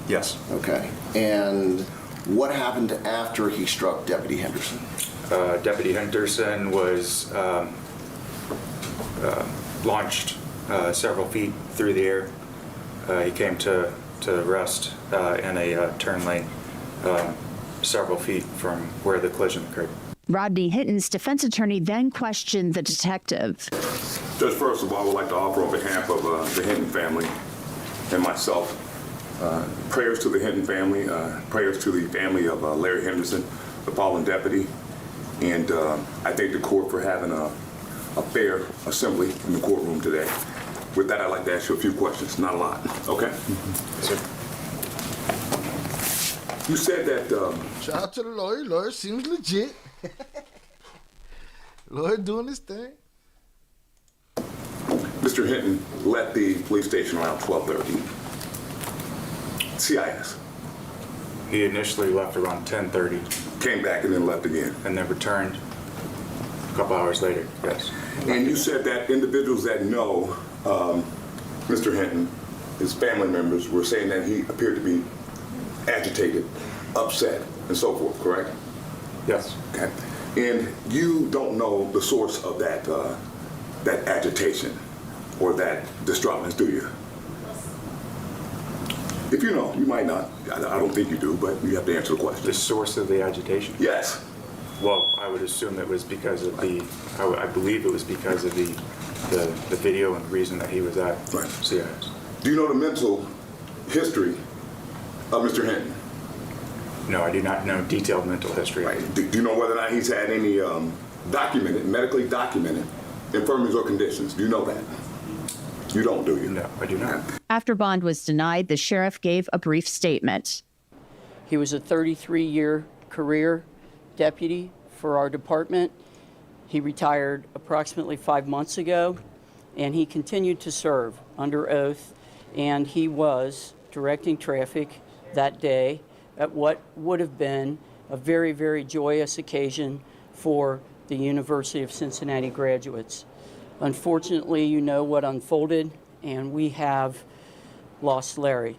Yes. Okay. And what happened after he struck Deputy Henderson? Deputy Henderson was launched several feet through the air. He came to rest in a turn lane several feet from where the collision occurred. Rodney Hinton's defense attorney then questioned the detective. Judge, first of all, I would like to offer on behalf of the Hinton family and myself prayers to the Hinton family, prayers to the family of Larry Henderson, the fallen deputy, and I thank the court for having a fair assembly in the courtroom today. With that, I'd like to ask you a few questions, not a lot, okay? Yes, sir. You said that... Shout out to the lawyer. Lawyer seems legit. Lawyer doing his thing. Mr. Hinton left the police station around 12:30. CIS. He initially left around 10:30. Came back and then left again. And then returned a couple hours later, yes. And you said that individuals that know Mr. Hinton, his family members, were saying that he appeared to be agitated, upset, and so forth, correct? Yes. Okay. And you don't know the source of that that agitation or that distraughtless, do you? If you know, you might not. I don't think you do, but you have to answer the question. The source of the agitation? Yes. Well, I would assume it was because of I believe it was because of the video and the reason that he was at CIS. Do you know the mental history of Mr. Hinton? No, I do not know detailed mental history. Right. Do you know whether or not he's had any medically documented infirmities or conditions? Do you know that? You don't, do you? No, I do not. After bond was denied, the sheriff gave a brief statement. He was a 33-year career deputy for our department. He retired approximately 5 months ago, and he continued to serve under oath, and he was directing traffic that day at what would have been a very, very joyous occasion for the University of Cincinnati graduates. Unfortunately, you know what unfolded, and we have lost Larry.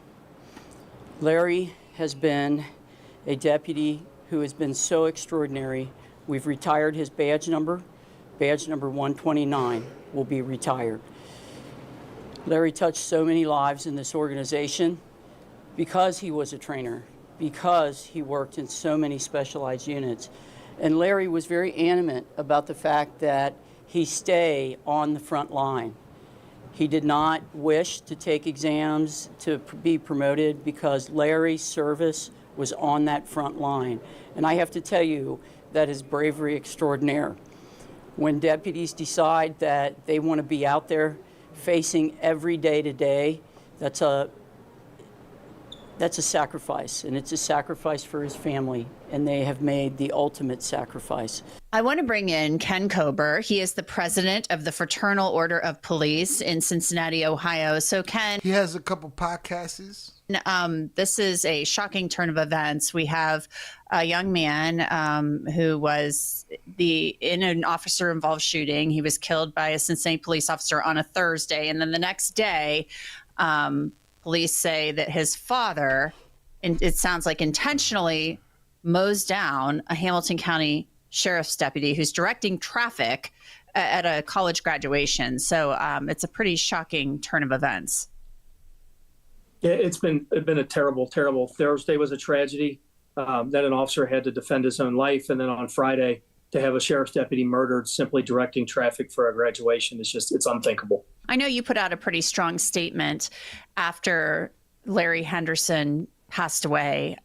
Larry has been a deputy who has been so extraordinary. We've retired his badge number 129 will be retired. Larry touched so many lives in this organization because he was a trainer, because he worked in so many specialized units. And Larry was very animate about the fact that he stay on the front line. He did not wish to take exams to be promoted because Larry's service was on that front line. And I have to tell you, that is bravery extraordinaire. When deputies decide that they want to be out there facing every day to day, that's a sacrifice, and it's a sacrifice for his family, and they have made the ultimate sacrifice. I want to bring in Ken Kober. He is the president of the Fraternal Order of Police in Cincinnati, Ohio. So, Ken, he has a couple podcasts. This is a shocking turn of events. We have a young man who was in an officer-involved shooting. He was killed by a Cincinnati police officer on a Thursday, and then the next day, police say that his father, and it sounds like intentionally, mows down a Hamilton County sheriff's deputy who's directing traffic at a college graduation. So it's a pretty shocking turn of events. Yeah, it's been a terrible. Thursday was a tragedy. Then an officer had to defend his own life, and then on Friday to have a sheriff's deputy murdered simply directing traffic for a graduation it's unthinkable. I know you put out a pretty strong statement after Larry Henderson passed away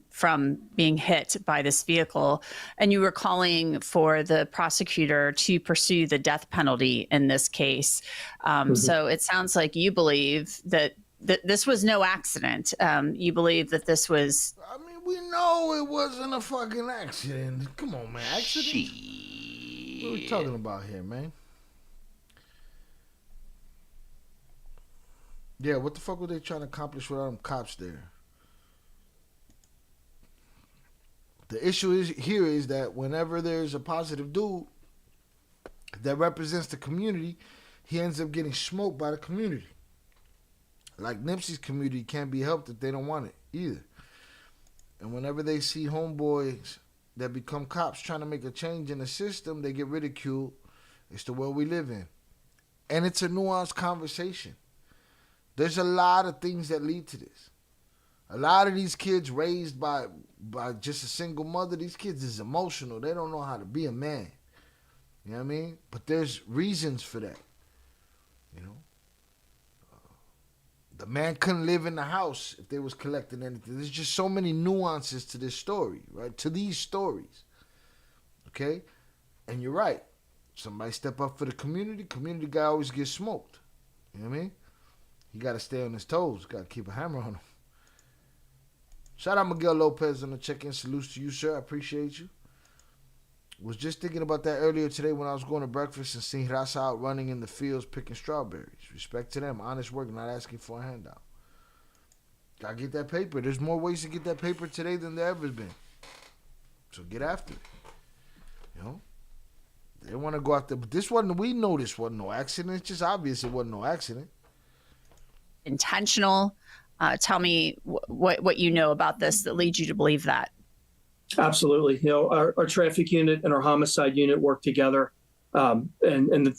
from being hit by this vehicle, and you were calling for the prosecutor to pursue the death penalty in this case. So it sounds like you believe that this was no accident. You believe that this was... I mean, we know it wasn't a fucking accident. Come on, man. Accident? What are we talking about here, man? Yeah, what the fuck were they trying to accomplish with all them cops there? The issue is that whenever there's a positive dude that represents the community, he ends up getting smoked by the community. Like Nipsey's community can't be helped if they don't want it either. And whenever they see homeboys that become cops trying to make a change in the system, they get ridiculed. It's the world we live in. And it's a nuanced conversation. There's a lot of things that lead to this. A lot of these kids raised by just a single mother, these kids is emotional. They don't know how to be a man. You know what I mean? But there's reasons for that. You know? The man couldn't live in the house if they was collecting anything. There's just so many nuances to this story, right? To these stories. Okay? And you're right. Somebody step up for the community. Community guy always gets smoked. You know what I mean? He got to stay on his toes. Got to keep a hammer on him. Shout out Miguel Lopez on the check-in. Salutes to you, sir. I appreciate you. Was just thinking about that earlier today when I was going to breakfast and seeing Raza out running in the fields picking strawberries. Respect to them. Honest work, not asking for a handout. Gotta get that paper. There's more ways to get that paper today than there ever been. So get after it. You know? They want to go after, but we know this wasn't no accident. It's just obvious it wasn't no accident. Intentional. Tell me what you know about this that leads you to believe that. Absolutely. You know, our traffic unit and our homicide unit work together. And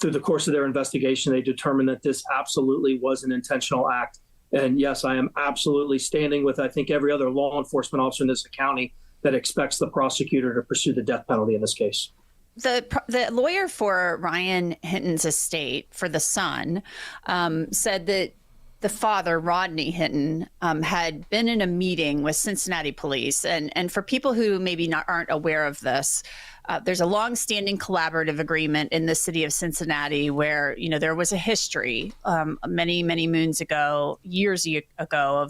through the course of their investigation, they determined that this absolutely was an intentional act. And yes, I am absolutely standing with, I think, every other law enforcement officer in this county that expects the prosecutor to pursue the death penalty in this case. The lawyer for Ryan Hinton's estate, for the son, said that the father, Rodney Hinton, had been in a meeting with Cincinnati police. And for people who maybe aren't aware of this, there's a longstanding collaborative agreement in the city of Cincinnati where, you know, there was a history many, many moons ago, years ago,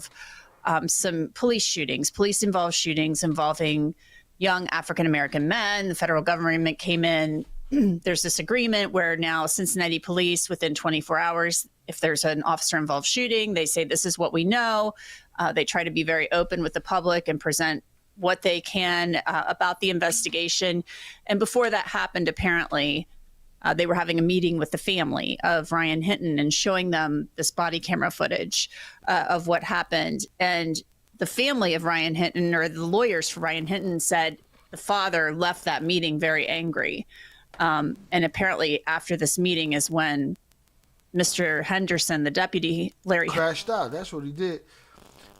of some police-involved shootings involving young African-American men. The federal government came in. There's this agreement where now Cincinnati police, within 24 hours, if there's an officer-involved shooting, they say, this is what we know. They try to be very open with the public and present what they can about the investigation. And before that happened, apparently, they were having a meeting with the family of Ryan Hinton and showing them this body camera footage of what happened. And the family of Ryan Hinton, or the lawyers for Ryan Hinton, said the father left that meeting very angry. And apparently after this meeting is when Mr. Henderson, the deputy, Larry... crashed out. That's what he did.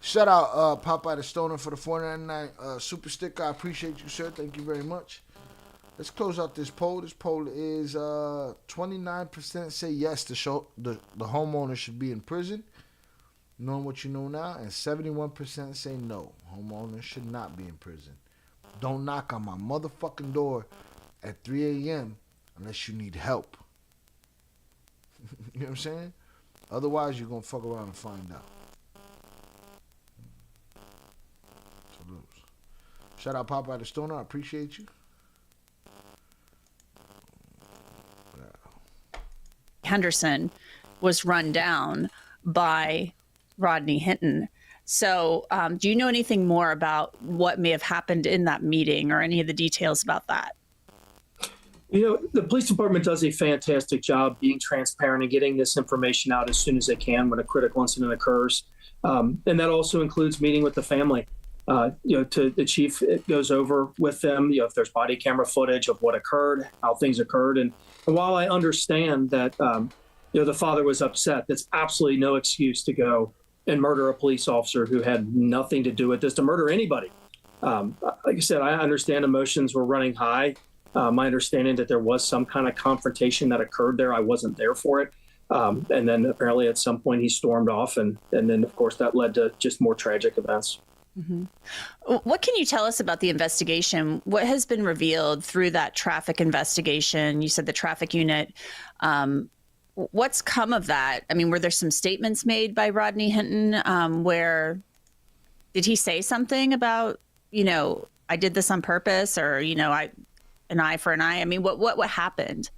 Shout out Popeye the Stoner for the $4.99 super sticker. I appreciate you, sir. Thank you very much. Let's close out this poll. This poll is 29% say yes, the homeowner should be in prison, knowing what you know now, and 71% say no. Homeowners should not be in prison. Don't knock on my motherfucking door at 3 a.m. unless you need help. You know what I'm saying? Otherwise, you're going to fuck around and find out. Salutes. Shout out Popeye the Stoner. I appreciate you. Henderson was run down by Rodney Hinton. So do you know anything more about what may have happened in that meeting or any of the details about that? You know, the police department does a fantastic job being transparent and getting this information out as soon as they can when a critical incident occurs. And that also includes meeting with the family. To the chief, it goes over with them, if there's body camera footage of what occurred, how things occurred. And while I understand that, the father was upset, that's absolutely no excuse to go and murder a police officer who had nothing to do with this, to murder anybody. Like I said, I understand emotions were running high. My understanding that there was some kind of confrontation that occurred there. I wasn't there for it. And then apparently at some point he stormed off. And then, of course, that led to just more tragic events. Mm-hmm. What can you tell us about the investigation? What has been revealed through that traffic investigation? You said the traffic unit. What's come of that? I mean, were there some statements made by Rodney Hinton where did he say something about, I did this on purpose, or, an eye for an eye? I mean, what happened?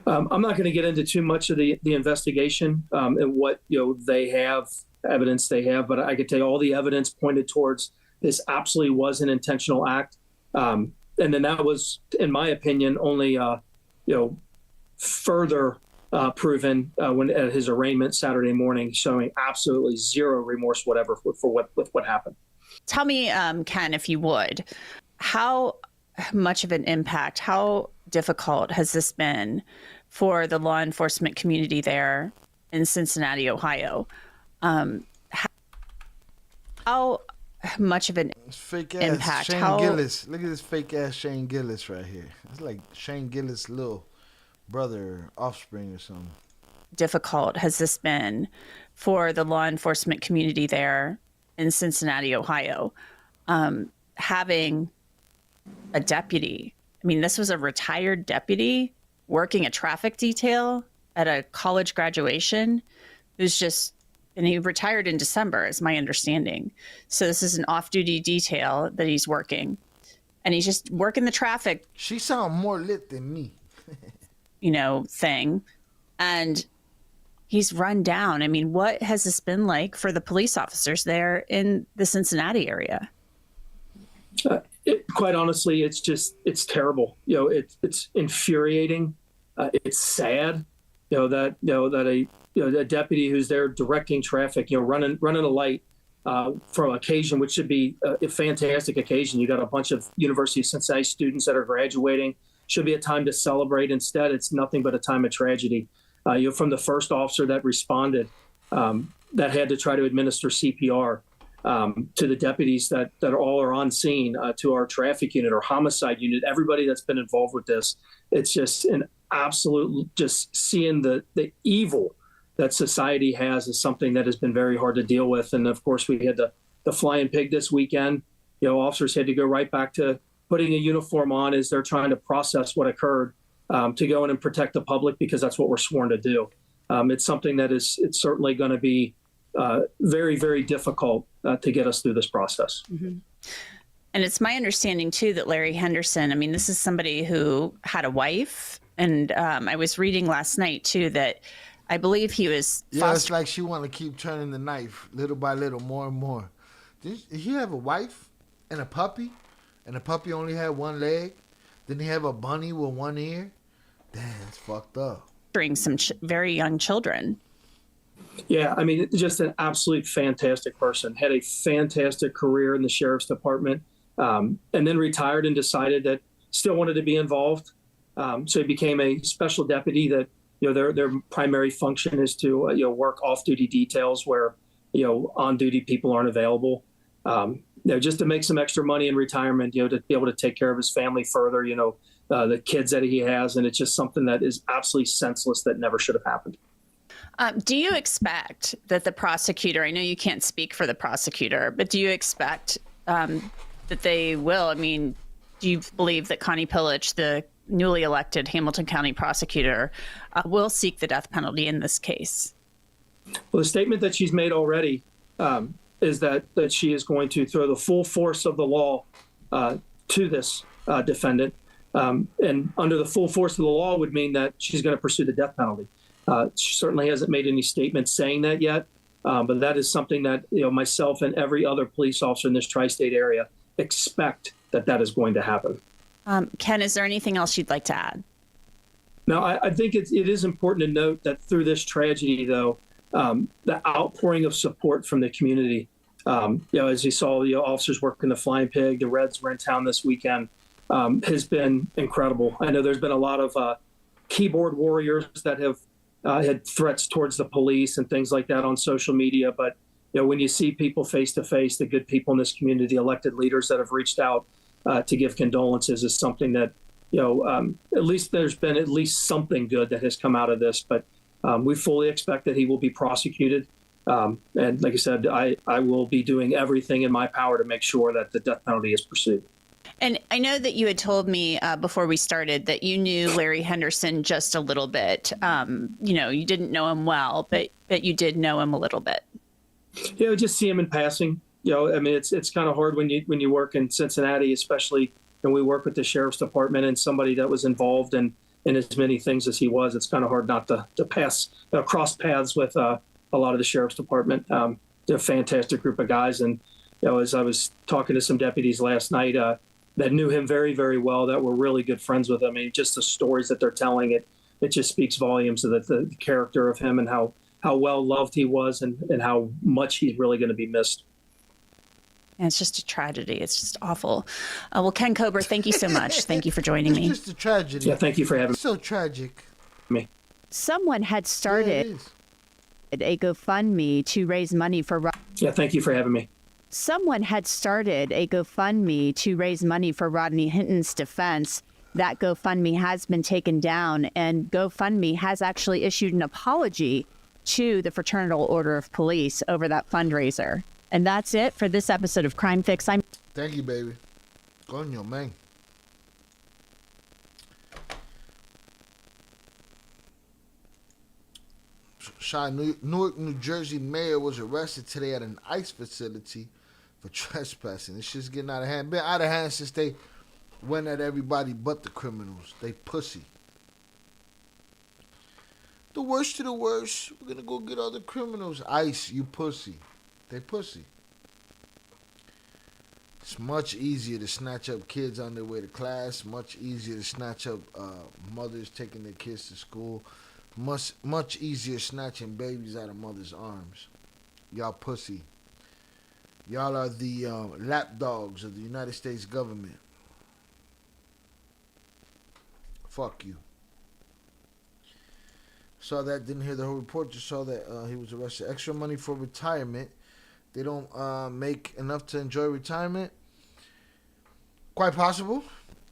I'm not going to get into too much of the investigation and what they have, evidence they have, but I could tell you all the evidence pointed towards this absolutely was an intentional act. And then that was, in my opinion, only further proven when at his arraignment Saturday morning, showing absolutely zero remorse whatever for what happened. Tell me, Ken, if you would, how much of an impact, how difficult has this been for the law enforcement community there in Cincinnati, Ohio? How much of an impact? Shane Gillis. Look at this fake ass Shane Gillis right here. It's like Shane Gillis' little brother, offspring or something. Difficult has this been for the law enforcement community there in Cincinnati, Ohio? Having a deputy. I mean, this was a retired deputy working a traffic detail at a college graduation. And he retired in December, is my understanding. So this is an off-duty detail that he's working. And he's just working the traffic. She sound more lit than me. Thing. And he's run down. I mean, what has this been like for the police officers there in the Cincinnati area? Quite honestly, it's terrible. It's infuriating. It's sad. That a deputy who's there directing traffic, running a light for an occasion which should be a fantastic occasion. You got a bunch of University of Cincinnati students that are graduating. Should be a time to celebrate. Instead, it's nothing but a time of tragedy. From the first officer that responded, that had to try to administer CPR, to the deputies that all are on scene, to our traffic unit or homicide unit, everybody that's been involved with this. It's just an absolute, just seeing the evil that society has is something that has been very hard to deal with. And of course, we had the flying pig this weekend. Officers had to go right back to putting a uniform on as they're trying to process what occurred, to go in and protect the public, because that's what we're sworn to do. It's something that it's certainly going to be very, very difficult to get us through this process. Mm-hmm. And it's my understanding, too, that Larry Henderson, I mean, this is somebody who had a wife. And I was reading last night, too, that I believe he was... it's like she want to keep turning the knife little by little, more and more. Did he have a wife and a puppy? And the puppy only had one leg? Didn't he have a bunny with one ear? Damn, it's fucked up. Some very young children. Yeah, I mean, just an absolute fantastic person. Had a fantastic career in the sheriff's department, and then retired and decided that still wanted to be involved. So he became a special deputy that, their primary function is to, work off-duty details where, on-duty people aren't available. Just to make some extra money in retirement, to be able to take care of his family further, the kids that he has. And it's just something that is absolutely senseless that never should have happened. Do you expect that the prosecutor, I know you can't speak for the prosecutor, but do you expect that they will? I mean, do you believe that Connie Pillich, the newly elected Hamilton County prosecutor, will seek the death penalty in this case? Well, the statement that she's made already is that she is going to throw the full force of the law to this defendant. And under the full force of the law would mean that she's going to pursue the death penalty. She certainly hasn't made any statement saying that yet, but that is something that myself and every other police officer in this tri-state area expect that is going to happen. Ken, is there anything else you'd like to add? Now, I think it is important to note that through this tragedy, though, the outpouring of support from the community, as you saw, officers working the Flying Pig, the Reds were in town this weekend, has been incredible. I know there's been a lot of keyboard warriors that have had threats towards the police and things like that on social media. But when you see people face to face, the good people in this community, elected leaders that have reached out to give condolences, is something that at least there's been at least something good that has come out of this. But we fully expect that he will be prosecuted. And like I said, I will be doing everything in my power to make sure that the death penalty is pursued. And I know that you had told me before we started that you knew Larry Henderson just a little bit. You didn't know him well, but you did know him a little bit. Yeah, just see him in passing. I mean, it's kind of hard when you work in Cincinnati, especially when we work with the sheriff's department and somebody that was involved in as many things as he was. It's kind of hard not to cross paths with a lot of the sheriff's department. They're a fantastic group of guys. And, as I was talking to some deputies last night that knew him very, very well, that were really good friends with him. I mean, just the stories that they're telling, it just speaks volumes of the character of him and how well loved he was and how much he's really going to be missed. And it's just a tragedy. It's just awful. Well, Ken Kober, thank you so much. Thank you for joining me. It's just a tragedy. Yeah, thank you for having me. It's so tragic. Someone had started a GoFundMe to raise money for... Yeah, thank you for having me. Someone had started a GoFundMe to raise money for Rodney Hinton's defense. That GoFundMe has been taken down, and GoFundMe has actually issued an apology to the Fraternal Order of Police over that fundraiser. And that's it for this episode of Crime Fix. Thank you, baby. Coño, man. Newark, New Jersey mayor was arrested today at an ICE facility for trespassing. This shit's getting out of hand. Been out of hand since they went at everybody but the criminals. They pussy. The worst to the worst. We're gonna go get all the criminals. ICE, you pussy. They pussy. It's much easier to snatch up kids on their way to class. Much easier to snatch up mothers taking their kids to school. Much easier snatching babies out of mothers' arms. Y'all pussy. Y'all are the lapdogs of the United States government. Fuck you. Saw that, didn't hear the whole report, just saw that he was arrested. Extra money for retirement. They don't make enough to enjoy retirement. Quite possible.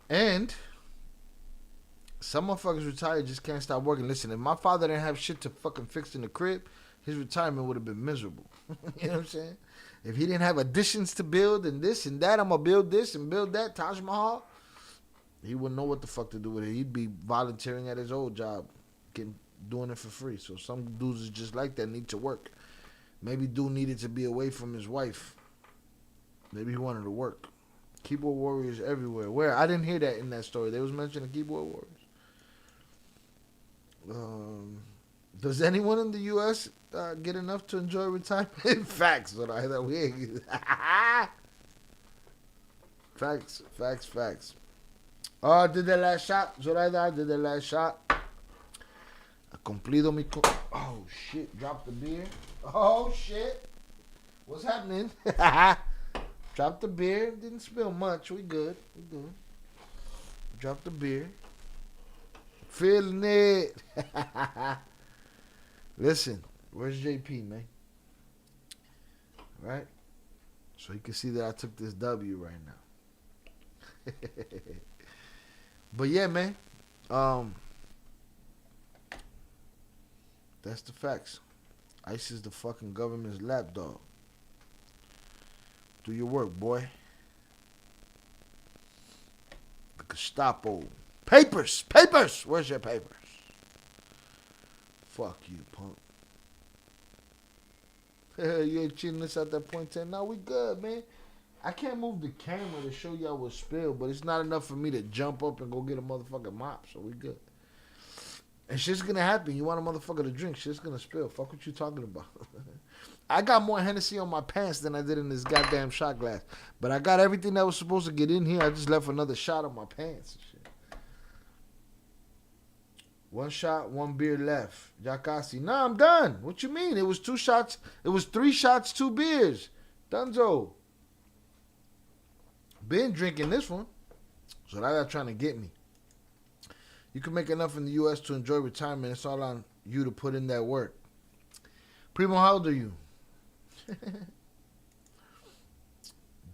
And some motherfuckers retired just can't stop working. Listen, if my father didn't have shit to fucking fix in the crib, his retirement would have been miserable. You know what I'm saying? If he didn't have additions to build and this and that, I'm going to build this and build that, Taj Mahal, he wouldn't know what the fuck to do with it. He'd be volunteering at his old job, doing it for free. So some dudes is just like that, need to work. Maybe dude needed to be away from his wife. Maybe he wanted to work. Keyboard warriors everywhere. Where? I didn't hear that in that story. They was mentioning keyboard warriors. Does anyone in the U.S. Get enough to enjoy retirement? Facts, but I thought we ain't. Facts. Did the last shot. Zoraida did the last shot. Cumplido mi... Oh, shit. Dropped the beer. Oh, shit. What's happening? Dropped the beer. Didn't spill much. We good. Dropped the beer. Feeling it. Listen. Where's JP, man? Right? So you can see that I took this W right now. But yeah, man. That's the facts. ICE is the fucking government's lapdog. Do your work, boy. Gestapo. Papers! Papers! Where's your papers? Fuck you, punk. You ain't cheating us at that point 10. No, we good, man. I can't move the camera to show y'all what's spilled, but it's not enough for me to jump up and go get a motherfucking mop, so we good. And shit's gonna happen. You want a motherfucker to drink, shit's gonna spill. Fuck what you talking about. I got more Hennessy on my pants than I did in this goddamn shot glass. But I got everything that was supposed to get in here. I just left another shot on my pants and shit. One shot, one beer left. Jakasi. Nah, I'm done. What you mean? It was 2 shots. It was 3 shots, 2 beers. Dunzo. Been drinking this one. So that's trying to get me. You can make enough in the U.S. to enjoy retirement. It's all on you to put in that work. Primo, how old are you?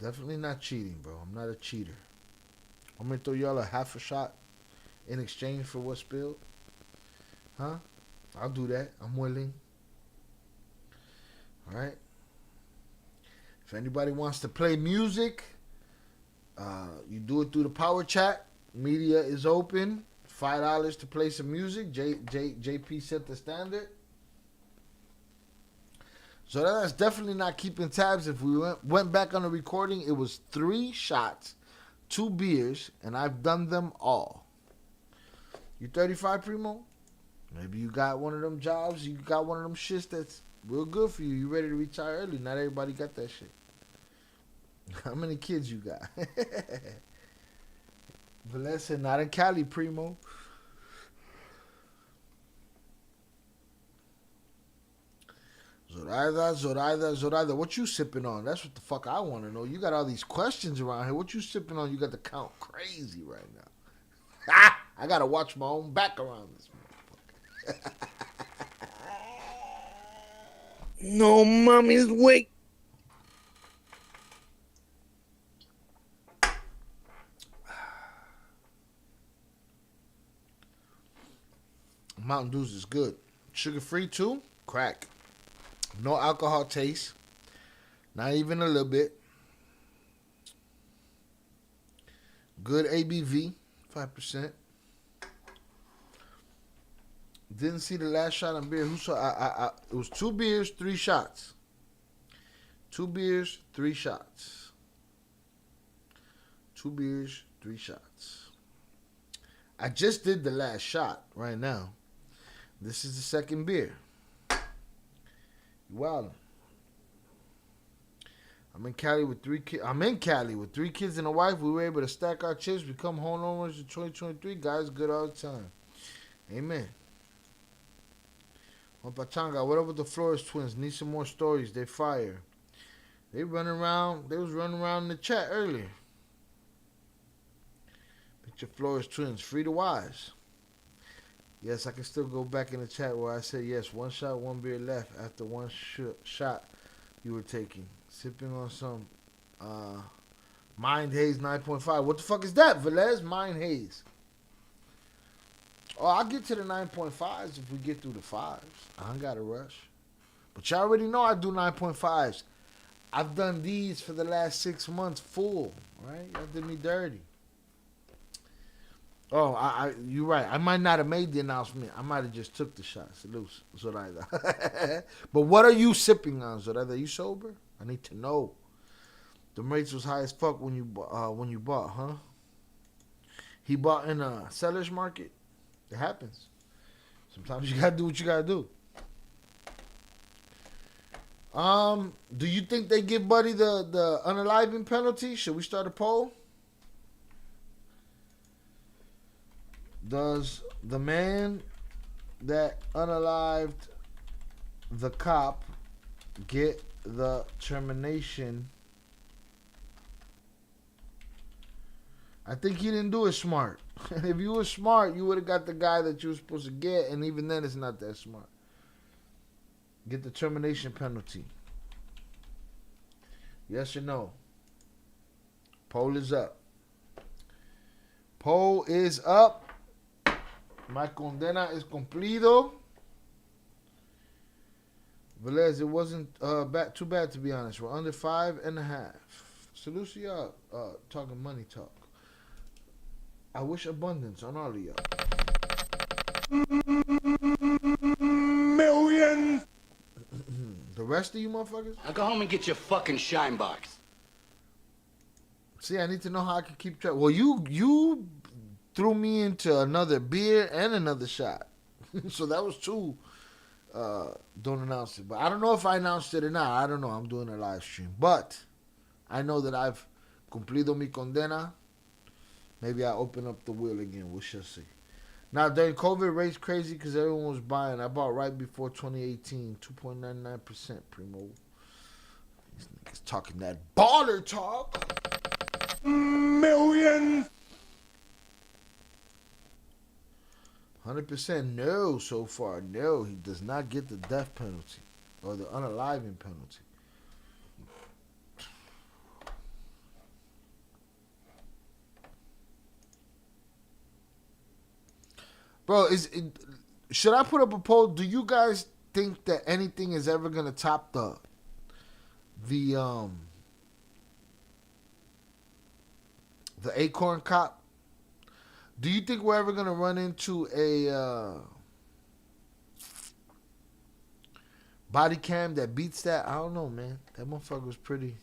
Definitely not cheating, bro. I'm not a cheater. I'm going to throw y'all a half a shot in exchange for what spilled. Huh? I'll do that. I'm willing. All right? If anybody wants to play music, you do it through the power chat. Media is open. $5 to play some music. JP set the standard. So that's definitely not keeping tabs. If we went back on the recording, it was 3 shots, 2 beers, and I've done them all. You 35, Primo? Maybe you got one of them jobs. You got one of them shits that's real good for you. You ready to retire early. Not everybody got that shit. How many kids you got? But listen, not in Cali, Primo. Zoraida. What you sipping on? That's what the fuck I want to know. You got all these questions around here. What you sipping on? You got the count crazy right now. I got to watch my own back around this motherfucker. No mommy's wake. Mountain Dews is good. Sugar free too? Crack. No alcohol taste. Not even a little bit. Good ABV. 5%. Didn't see the last shot on beer. Who saw? It was 2 beers, 3 shots. 2 beers, 3 shots. 2 beers, 3 shots. I just did the last shot right now. This is the second beer. Wow. I'm in Cali with 3 kids. I'm in Cali with 3 kids and a wife. We were able to stack our chips, become homeowners in 2023. Guys, good all the time. Amen. On Pachanga, what up with the Flores twins? Need some more stories. They fire. They was running around in the chat earlier. Picture Flores twins. Free to wives. Yes, I can still go back in the chat where I said yes. 1 shot, 1 beer left after 1 shot you were taking. Sipping on some Mind Haze 9.5. What the fuck is that, Velez? Mind Haze. Oh, I'll get to the 9.5s if we get through the 5s. I ain't got to rush. But y'all already know I do 9.5s. I've done these for the last 6 months full, right? Y'all did me dirty. Oh, you're right. I might not have made the announcement. I might have just took the shot. Salute, Zoraida. But what are you sipping on, Zoraida? Are you sober? I need to know. The rates was high as fuck when you bought, huh? He bought in a seller's market. It happens. Sometimes you gotta do what you gotta do. Do you think they give Buddy the unaliving penalty? Should we start a poll? Does the man that unalived the cop get the termination? I think he didn't do it smart. If you were smart, you would have got the guy that you were supposed to get, and even then it's not that smart. Get the termination penalty. Yes or no? Poll is up. Poll is up. My condena is cumplido. Velez, it wasn't too bad, to be honest. We're under 5.5. Salute to y'all talking money talk. I wish abundance on all of y'all. Millions. The rest of you motherfuckers? Now go home and get your fucking shine box. See, I need to know how I can keep track. Well, you threw me into another beer and another shot. So that was two. Don't announce it. But I don't know if I announced it or not. I don't know. I'm doing a live stream. But I know that I've cumplido mi condena. Maybe I open up the wheel again. We shall see. Now, during COVID, rates crazy because everyone was buying. I bought right before 2018. 2.99%, primo. These niggas talking that baller talk. Millions. 100% no so far. No, he does not get the death penalty or the unaliving penalty. Bro, should I put up a poll? Do you guys think that anything is ever gonna top the Acorn cop? Do you think we're ever gonna run into a body cam that beats that? I don't know, man. That motherfucker was pretty.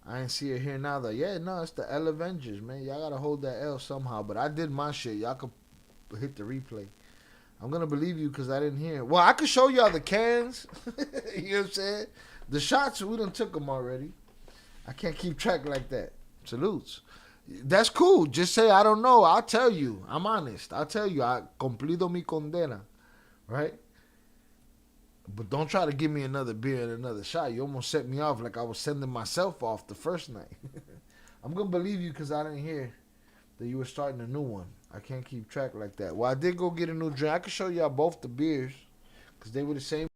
I ain't see it here now though. Yeah, no, it's the L Avengers, man. Y'all gotta hold that L somehow. But I did my shit. Y'all could hit the replay. I'm gonna believe you because I didn't hear it. Well, I could show y'all the cans. You know what I'm saying? The shots, we done took them already. I can't keep track like that. Salutes. That's cool. Just say I don't know. I'll tell you. I'm honest. I'll tell you. I cumplido mi condena. Right? But don't try to give me another beer and another shot. You almost set me off like I was sending myself off the first night. I'm going to believe you because I didn't hear that you were starting a new one. I can't keep track like that. Well, I did go get a new drink. I could show y'all both the beers because they were the same.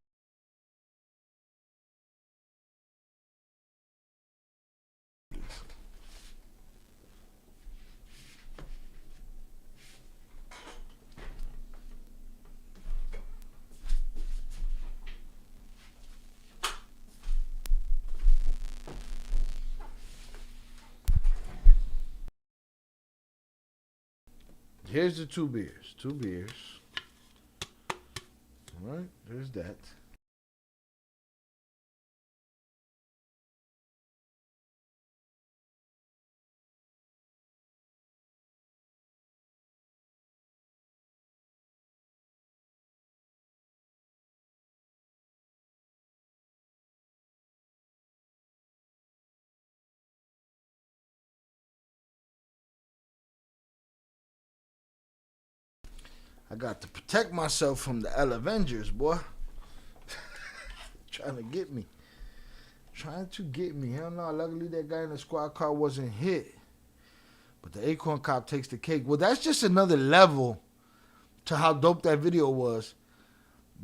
Here's the two beers. Two beers. All right, there's that. I got to protect myself from the L Avengers, boy. Trying to get me. Trying to get me. Hell no, luckily that guy in the squad car wasn't hit. But the Acorn cop takes the cake. Well, that's just another level to how dope that video was.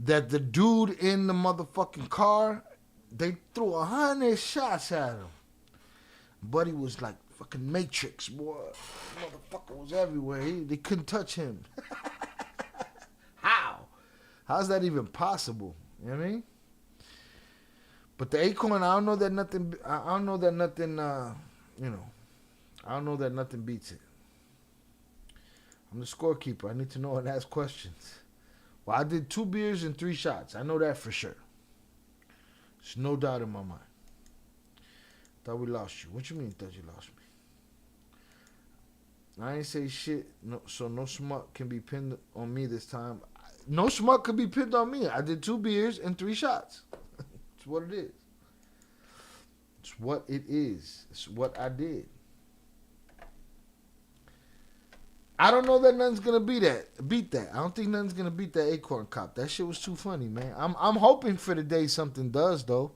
That the dude in the motherfucking car, they threw 100 shots at him. Buddy was like fucking Matrix, boy. Motherfucker was everywhere. They couldn't touch him. How? How's that even possible? You know what I mean? But the Acorn, I don't know that nothing, I don't know that nothing beats it. I'm the scorekeeper. I need to know and ask questions. Well, I did 2 beers and 3 shots. I know that for sure. There's no doubt in my mind. Thought we lost you. What you mean thought you lost me? I ain't say shit, no, so no smut can be pinned on me this time. No smut could be pinned on me. I did 2 beers and 3 shots. It's what it is. It's what it is. It's what I did. I don't know that nothing's gonna beat that. I don't think nothing's gonna beat that Acorn cop. That shit was too funny, man. I'm hoping for the day something does though.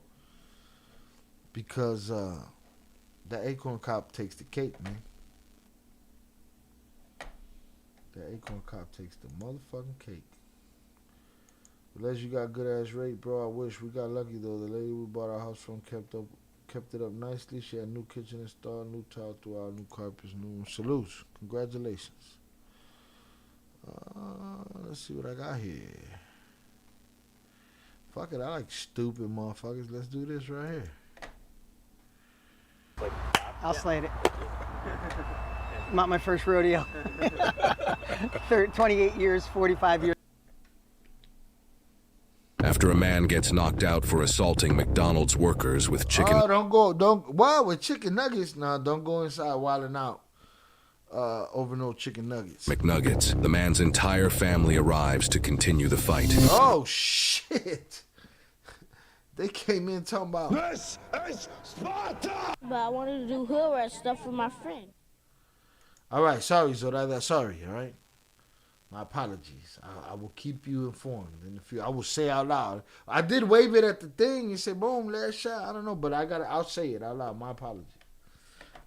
Because that Acorn cop takes the cake, man. That Acorn cop takes the motherfucking cake. Unless you got good ass rate, bro. I wish we got lucky though. The lady we bought our house from kept it up nicely. She had new kitchen installed, new tile throughout, new carpets, new salutes. Congratulations. Let's see what I got here. Fuck it, I like stupid motherfuckers. Let's do this right here. I'll slate it. Not my first rodeo. 28 years, 45 years. After a man gets knocked out for assaulting McDonald's workers with chicken. Oh, what with chicken nuggets? Nah, don't go inside wilding out over no chicken nuggets. McNuggets. The man's entire family arrives to continue the fight. Oh shit! They came in talking about This is Sparta. But I wanted to do hood rat stuff for my friend. All right, sorry, Zoda. Sorry, all right. My apologies. I will keep you informed. And if I will say out loud, I did wave it at the thing and say, "Boom, last shot." I don't know, but I'll say it out loud. My apologies.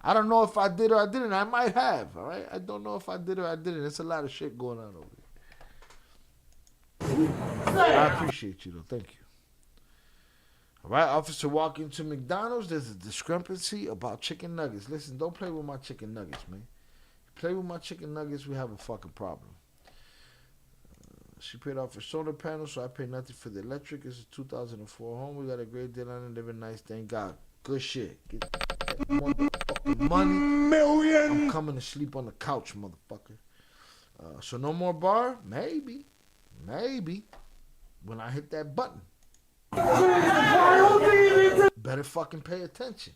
I don't know if I did or I didn't. I might have. All right. I don't know if I did or I didn't. There's a lot of shit going on over here. I appreciate you though. Thank you. All right, officer walk into McDonald's. There's a discrepancy about chicken nuggets. Listen, don't play with my chicken nuggets, man. Play with my chicken nuggets, we have a fucking problem. She paid off her solar panel, so I pay nothing for the electric. It's a 2004 home. We got a great deal on it. Living nice, thank God. Good shit. Get that motherfucking money. Million. I'm coming to sleep on the couch, motherfucker. So no more bar? Maybe. When I hit that button. Better fucking pay attention.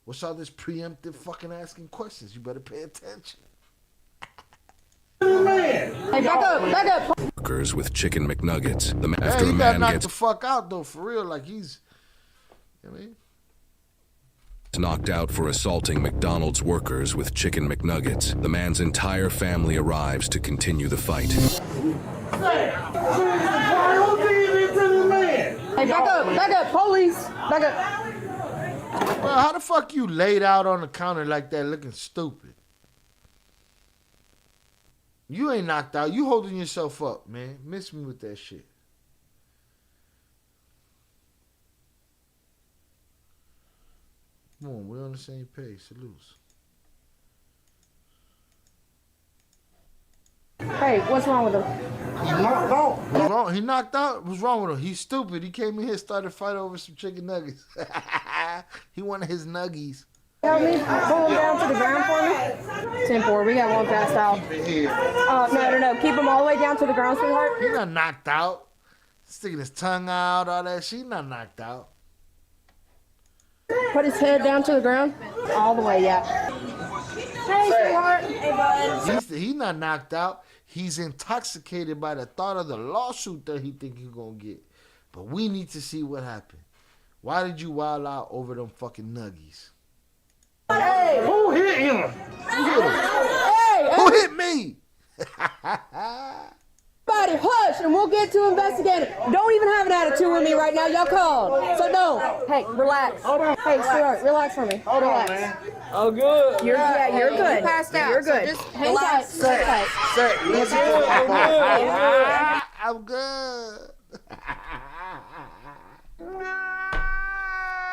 What's all this preemptive fucking asking questions? You better pay attention. Hey, back up. Workers with chicken McNuggets. After he got knocked the fuck out though, for real. Like he's, you know what I mean? Knocked out for assaulting McDonald's workers with chicken McNuggets. The man's entire family arrives to continue the fight. Hey, back up, police. Back up. Well, how the fuck you laid out on the counter like that looking stupid? You ain't knocked out. You holding yourself up, man. Miss me with that shit. Come on, we're on the same page. Salutes. Hey, what's wrong with him? He knocked out. What's wrong? He knocked out? What's wrong with him? He's stupid. He came in here and started a fight over some chicken nuggets. He wanted his nuggies. Help me pull him down to the ground for me. 10-4, we got one passed out. No. Keep him all the way down to the ground, sweetheart. He's not knocked out. Sticking his tongue out, all that shit. He's not knocked out. Put his head down to the ground. All the way, yeah. Hey, sweetheart. Hey, bud. He's not knocked out. He's intoxicated by the thought of the lawsuit that he think he's going to get. But we need to see what happened. Why did you wild out over them fucking nuggies? Hey! Who hit him? Who hit him? Hey! Who hit me? Everybody, hush, and we'll get to investigating. Don't even have an attitude with me right now. Y'all called. So don't. Hey, relax. Hey, sweetheart, relax for me. Hold on, man. Oh, good. You're good. You passed out. You're good. So just hang tight. Sit tight. I'm good.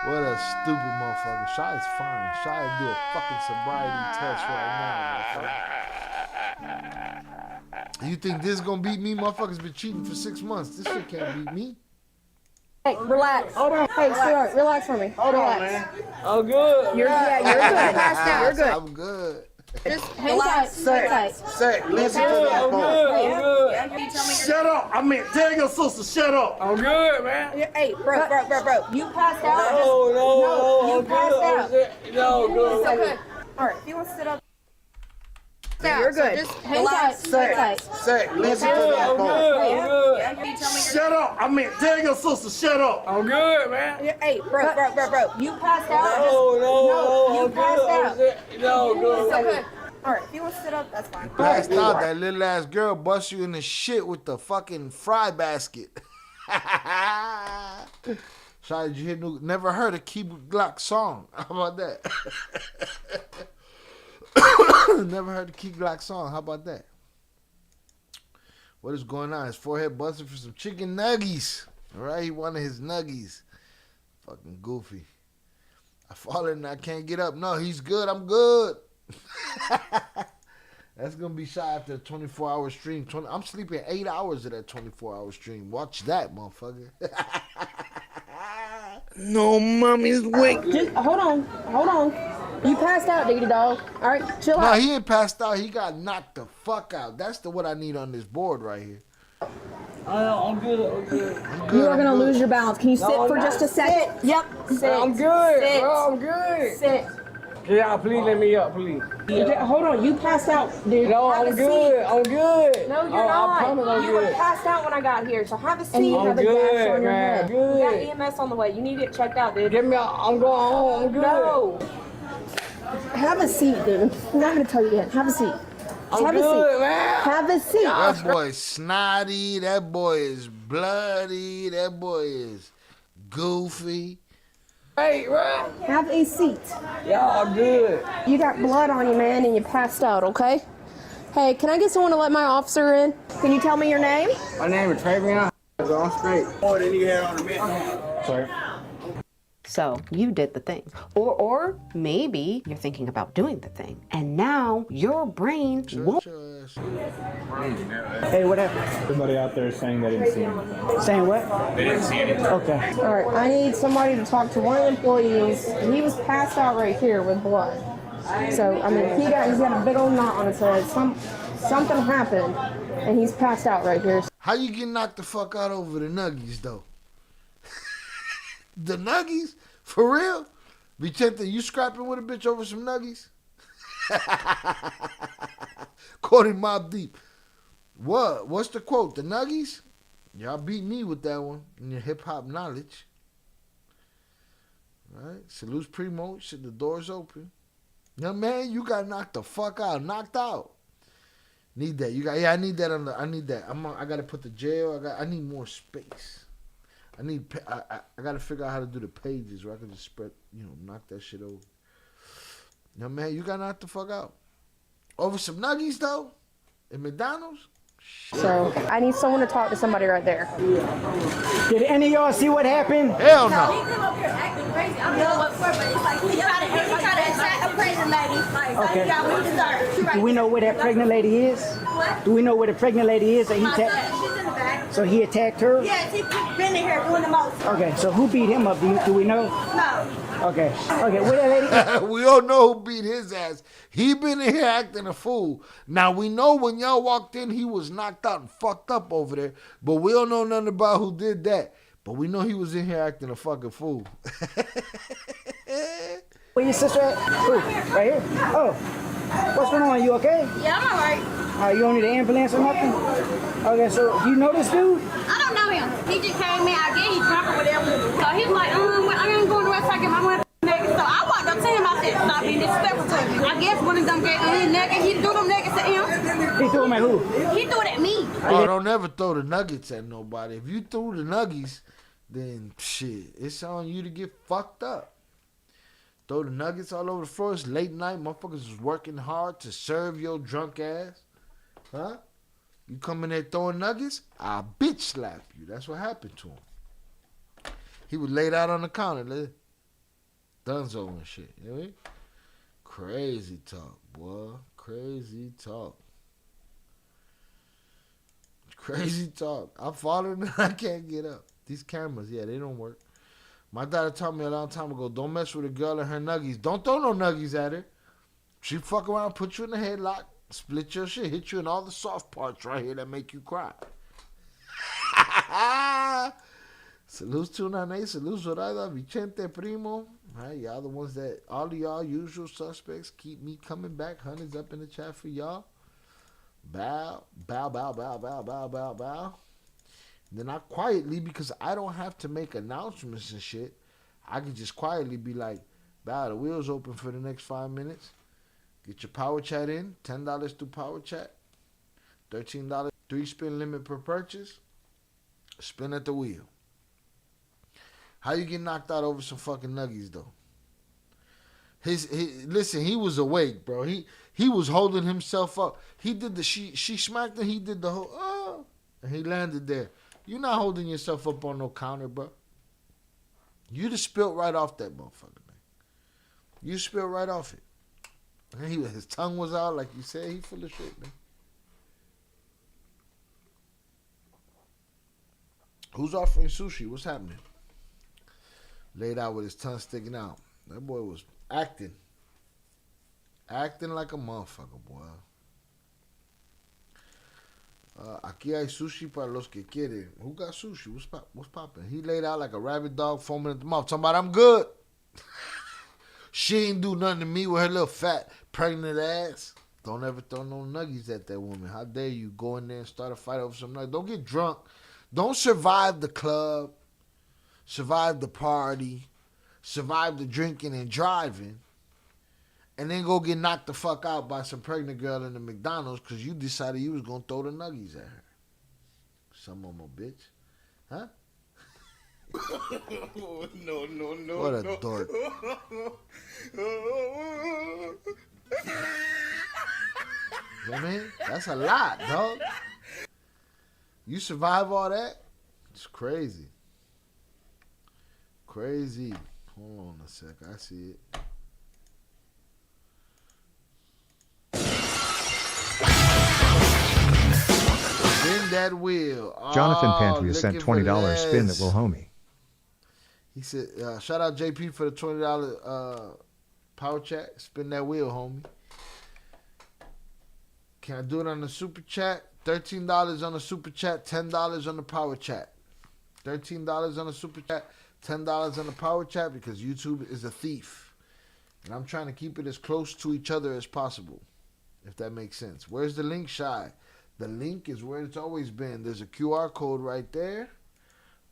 What a stupid motherfucker. Shy is fine. Shy will do a fucking sobriety test right now, motherfucker. You think this is gonna beat me? Motherfuckers been cheating for 6 months. This shit can't beat me. Hey, relax. Hold on. Hey, sweetheart, relax for me. Hold relax. on, man. Oh, good. You're good. Passed out. You're good. I'm good. Just hang tight. Sit tight. Say, listen to that boy. Shut up. I mean, tell your sister, shut up. I'm good, man. Hey, bro. You passed out. No, you passed out. No, good. It's okay. All right, if you want to sit up. You're good. Just hang tight. Sit tight. Say, listen to that boy. Shut up. I mean, tell your sister, shut up. I'm good, man. Hey, bro. You passed out. No, you passed out. No, good. It's okay. All right, if you want to sit up, that's fine. Passed out, that little ass girl bust you in the shit with the fucking fry basket. Sorry, did you hear? Never heard a Key Glock song. How about that? Never heard the Key Glock song. How about that? What is going on? His forehead busted for some chicken nuggies. All right, he wanted his nuggies. Fucking goofy. I fallen and I can't get up. No, he's good. I'm good. That's gonna be shot after a 24-hour stream. I'm sleeping 8 hours of that 24-hour stream. Watch that, motherfucker. No, mommy's wake. Just hold on. You passed out, diggity dog. All right, chill No, out. he ain't passed out. He got knocked the fuck out. That's the what I need on this board right here. I'm good. I'm good. You are gonna lose your balance. Can you sit No, for I'm just not. a second? Sit. Yep. Sit. I'm good, Sit. bro. I'm good. Sit. Can y'all please let me up, please? Hold on. You passed out, dude. No, Have I'm a good. seat. I'm good. No, you're I not. promise I'm You were good. passed out when I got here, so have a seat. I'm Have a good, gas on your man. head. Good. You got EMS on the way. You need to get checked out, dude. Get me out. I'm going home. I'm good. No. Have a seat, dude. I'm not gonna tell you again. Have a seat. Just I'm have good, a seat. man. Have a seat. That boy is snotty. That boy is bloody. That boy is goofy. Hey, bro. Have a seat. Y'all good. You got blood on you, man, and you passed out, okay? Hey, can I get someone to let my officer in? Can you tell me your name? My name is Travion. I'm straight. More than you had on the minute. Sorry. So you did the thing. Or maybe you're thinking about doing the thing. And now your brain won't. Hey, what happened? Everybody out there saying they didn't see anything. Saying what? They didn't see anything. Okay. All right, I need somebody to talk to one of the employees. He was passed out right here with blood. So, I mean, he's got a big old knot on his head. Something happened, and he's passed out right here. How you get knocked the fuck out over the nuggies, though? The nuggies? For real? Vicente, you scrapping with a bitch over some nuggies? Caught him Mob Deep. What? What's the quote? The nuggies? Y'all beat me with that one in your hip-hop knowledge. Right? Salute Primo. Shit, the door's open. Young man, you got knocked the fuck out. Knocked out. Need that. I need that I need that. I gotta put the jail. I need more space. I gotta figure out how to do the pages where I can just spread, knock that shit over. Now, man, you got knocked the fuck out. Over some nuggies, though? At McDonald's? So, I need someone to talk to somebody right there. Did any of y'all see what happened? Hell no. He come up here acting crazy. I don't know what for, but it's like he try to attack a pregnant lady. Okay. Yeah, we deserve. Do we know where that pregnant lady is? What? Do we know where the pregnant lady is? That he My son, she's in the back. So he attacked her? Yes, he been in here doing the most. Okay, so who beat him up? Do we know? No. Okay, where that lady? We all know who beat his ass. He been in here acting a fool. Now, we know when y'all walked in, he was knocked out and fucked up over there. But we don't know nothing about who did that. But we know he was in here acting a fucking fool. Where your sister at? Who? Right here? Oh, what's going on? You okay? Yeah, I'm alright. You don't need an ambulance or nothing? Okay, so do you know this dude? I don't know him. He just came in. I guess he's drunk or whatever. So he was like, I ain't going to rest. I get my money naked. So I walked up to him. I said, stop being disrespectful to him. I guess one of them gave him his naked. He threw them nuggets at him. He threw them at who? He threw it at me. Oh, don't never throw the nuggets at nobody. If you threw the nuggies, then shit, it's on you to get fucked up. Throw the nuggets all over the floor. It's late night. Motherfuckers was working hard to serve your drunk ass. Huh? You come in there throwing nuggets, I'll bitch slap you. That's what happened to him. He was laid out on the counter. Dunzo and shit. You know what I mean? Crazy talk, boy. Crazy talk. Crazy talk. I'm falling and I can't get up. These cameras, yeah, they don't work. My daughter told me a long time ago, don't mess with a girl and her nuggies. Don't throw no nuggies at her. She fuck around, put you in the headlock, split your shit, hit you in all the soft parts right here that make you cry. Salutes 298, salutes Zorada, Vicente Primo. Right, y'all the ones that, all of y'all usual suspects, keep me coming back. Honey's up in the chat for y'all. Bow, bow, bow, bow, bow, bow, bow, bow. Then I quietly, because I don't have to make announcements and shit, I can just quietly be like, bow, the wheel's open for the next 5 minutes. Get your power chat in, $10 through power chat, $13, 3-spin limit per purchase, spin at the wheel. How you get knocked out over some fucking nuggies, though? Listen, he was awake, bro. He was holding himself up. He did she smacked him, he did the whole, and he landed there. You're not holding yourself up on no counter, bro. You just spilled right off that motherfucker, man. You spilled right off it. And his tongue was out, like you said. He full of shit, man. Who's offering sushi? What's happening? Laid out with his tongue sticking out. That boy was acting. Acting like a motherfucker, boy. Aquí hay sushi para los que quieren. Who got sushi? What's poppin'? He laid out like a rabid dog foaming at the mouth. Talking about I'm good. She ain't do nothing to me with her little fat pregnant ass. Don't ever throw no nuggies at that woman. How dare you go in there and start a fight over some nuggies? Don't get drunk. Don't survive the club. Survive the party. Survive the drinking and driving. And then go get knocked the fuck out by some pregnant girl in the McDonald's because you decided you was going to throw the nuggies at her. Some of them a bitch. Huh? No. What a dork. You know what I mean? That's a lot, dog. You survive all that? It's crazy. Crazy. Hold on a sec. I see it. Spin that wheel. Jonathan Oh, Pantry sent $20 spin that will homie. He said, shout out JP for the $20 power chat. Spin that wheel, homie. Can I do it on the super chat? $13 on the super chat, $10 on the power chat. $13 on the super chat, $10 on the power chat because YouTube is a thief. And I'm trying to keep it as close to each other as possible, if that makes sense. Where's the link, Shy? The link is where it's always been. There's a QR code right there.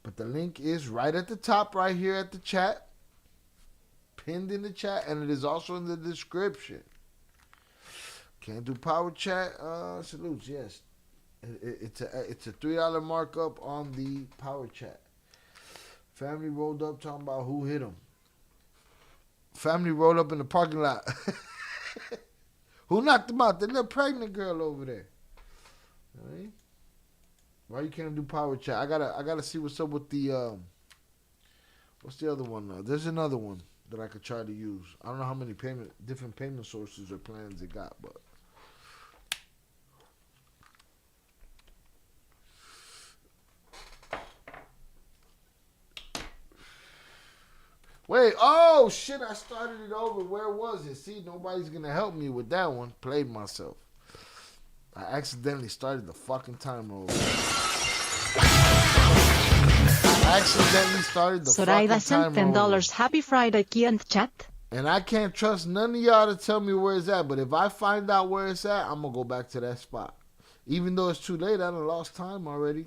But the link is right at the top right here at the chat. Pinned in the chat. And it is also in the description. Can't do power chat. Salutes, yes. It's a $3 markup on the power chat. Family rolled up talking about who hit them. Family rolled up in the parking lot. Who knocked them out? The little pregnant girl over there. All right. Why you can't do power chat? I gotta see what's up with the what's the other one? There's another one that I could try to use. I don't know how many different payment sources or plans it got, but wait, oh shit, I started it over. Where was it? See, nobody's gonna help me with that one. Played myself. I accidentally started the fucking timer over. I accidentally started the Zoraida fucking sent timer over. $10. Happy Friday, Key and chat. And I can't trust none of y'all to tell me where it's at. But if I find out where it's at, I'm going to go back to that spot. Even though it's too late, I done lost time already.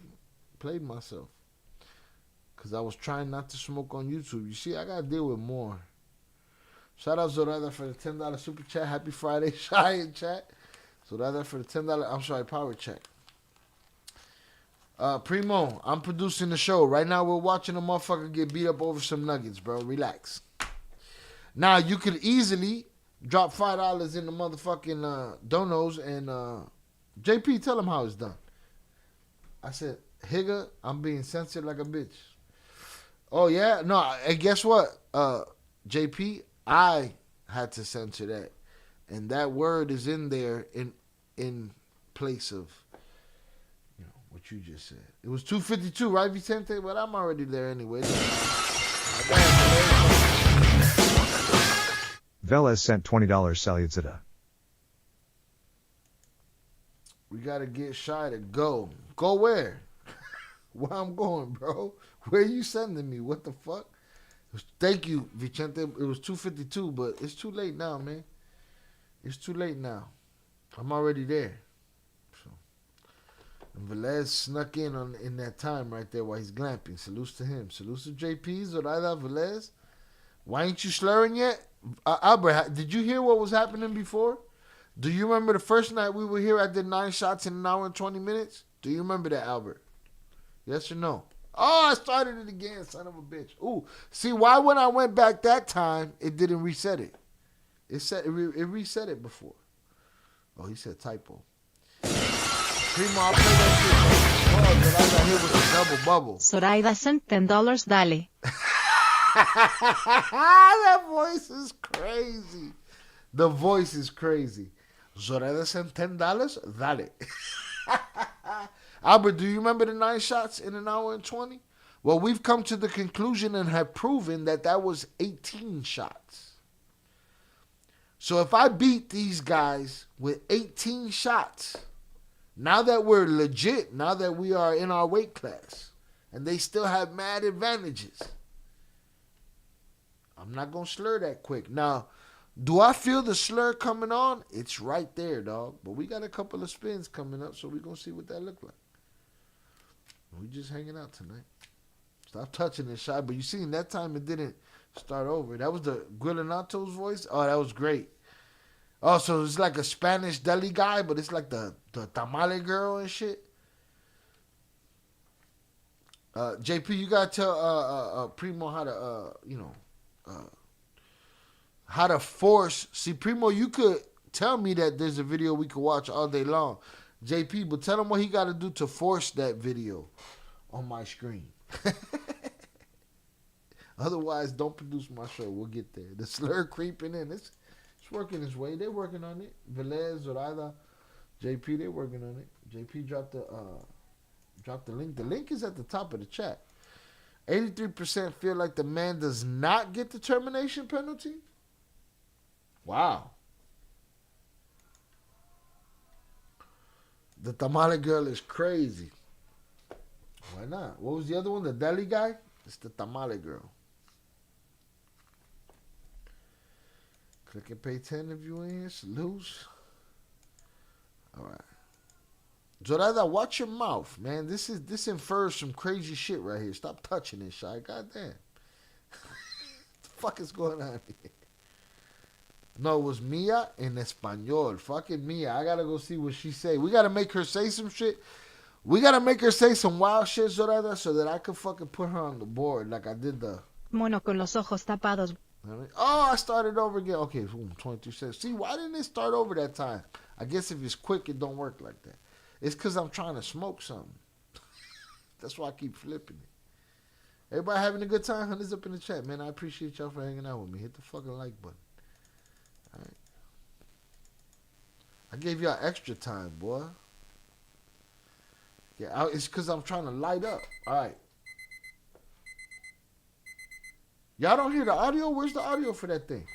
Played myself. Because I was trying not to smoke on YouTube. You see, I got to deal with more. Shout out Zoraida for the $10 super chat. Happy Friday. Shy in chat. Zoraida for the $10. I'm sorry, power check. Primo, I'm producing the show. Right now, we're watching a motherfucker get beat up over some nuggets, bro. Relax. Now, you could easily drop $5 in the motherfucking donos and JP, tell him how it's done. I said, Higa, I'm being censored like a bitch. Oh, yeah? No, and guess what? JP, I had to censor that. And that word is in there in place of, you know, what you just said. It was 252, right, Vicente? But I'm already there anyway. Velez sent $20 Salyudzita. We got to get Shy to go. Go where? Where I'm going, bro? Where you sending me? What the fuck? Thank you, Vicente. It was 252, but it's too late now, man. It's too late now. I'm already there. So, and Velez snuck in that time right there while he's glamping. Salutes to him. Salutes to JP, Zoraida, Velez. Why ain't you slurring yet? Albert, did you hear what was happening before? Do you remember the first night we were here, I did 9 shots in an hour and 20 minutes? Do you remember that, Albert? Yes or no? Oh, I started it again, son of a bitch. Ooh, see, why when I went back that time, it didn't reset it? It reset it before. Oh, he said typo. Primo, I'll play that shit. Oh, but I got hit with a double bubble. Zoraida sent $10. Dale. That voice is crazy. The voice is crazy. Zoraida sent $10? Dale. Albert, do you remember the 9 shots in an hour and 20? Well, we've come to the conclusion and have proven that was 18 shots. So if I beat these guys with 18 shots, now that we're legit, now that we are in our weight class, and they still have mad advantages, I'm not going to slur that quick. Now, do I feel the slur coming on? It's right there, dog. But we got a couple of spins coming up, so we're going to see what that look like. We just hanging out tonight. Stop touching this shot. But you see, that time it didn't start over. That was the Guilanato's voice. Oh, that was great. Oh, so it's like a Spanish deli guy, but it's like the tamale girl and shit. JP, you gotta tell Primo how to how to force. See, Primo, you could tell me that there's a video we could watch all day long, JP, but tell him what he got to do to force that video on my screen. Otherwise, don't produce my show. We'll get there. The slur creeping in. It's working its way. They're working on it. Velez, Zorada, JP, they're working on it. JP dropped the link. The link is at the top of the chat. 83% feel like the man does not get the termination penalty. Wow. The tamale girl is crazy. Why not? What was the other one? The deli guy? It's the tamale girl. Click and pay 10 if you in here. Salutes. All right. Zorada, watch your mouth, man. This infers some crazy shit right here. Stop touching this shit. Goddamn. What the fuck is going on here? No, it was Mia in Espanol. Fucking Mia. I gotta go see what she say. We gotta make her say some shit. We gotta make her say some wild shit, Zorada, so that I can fucking put her on the board like I did the... Mono con los ojos tapados. Oh, I started over again. Okay, 22 cents. See, why didn't it start over that time? I guess if it's quick, it don't work like that. It's because I'm trying to smoke something. That's why I keep flipping it. Everybody having a good time? Hunters up in the chat, man. I appreciate y'all for hanging out with me. Hit the fucking like button. All right. I gave y'all extra time, boy. Yeah, it's because I'm trying to light up. All right. Y'all don't hear the audio? Where's the audio for that thing?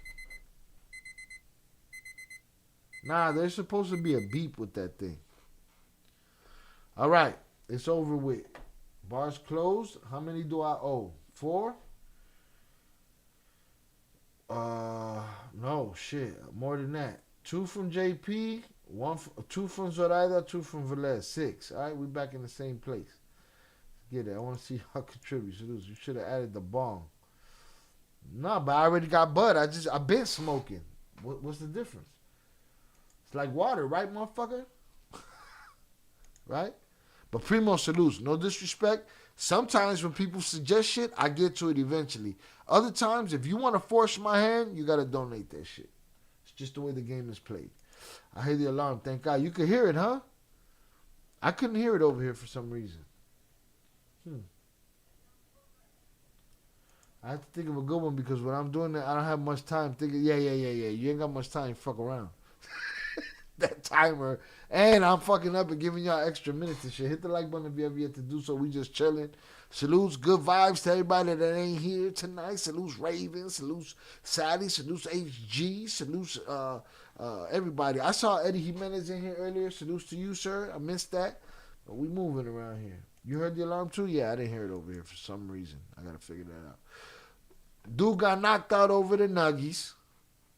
Nah, there's supposed to be a beep with that thing. All right. It's over with. Bars closed. How many do I owe? 4? No, shit. More than that. 2 from JP, 2 from Zoraida, 2 from Velez. 6. All right, we back in the same place. Get it. I want to see how contribute. You should have added the bong. Nah, but I already got bud. I've been smoking. What's the difference? It's like water, right, motherfucker? Right? But Primo salutes. No disrespect. Sometimes when people suggest shit, I get to it eventually. Other times, if you want to force my hand, you got to donate that shit. It's just the way the game is played. I hear the alarm. Thank God. You could hear it, huh? I couldn't hear it over here for some reason. I have to think of a good one because when I'm doing that, I don't have much time thinking, yeah. You ain't got much time. Fuck around. That timer. And I'm fucking up and giving y'all extra minutes and shit. Hit the like button if you ever yet to do so. We just chilling. Salutes, good vibes to everybody that ain't here tonight. Salutes Raven. Salutes Sally. Salutes HG. Salutes everybody. I saw Eddie Jimenez in here earlier. Salutes to you, sir. I missed that. But we moving around here. You heard the alarm too? Yeah, I didn't hear it over here for some reason. I got to figure that out. Dude got knocked out over the Nuggies.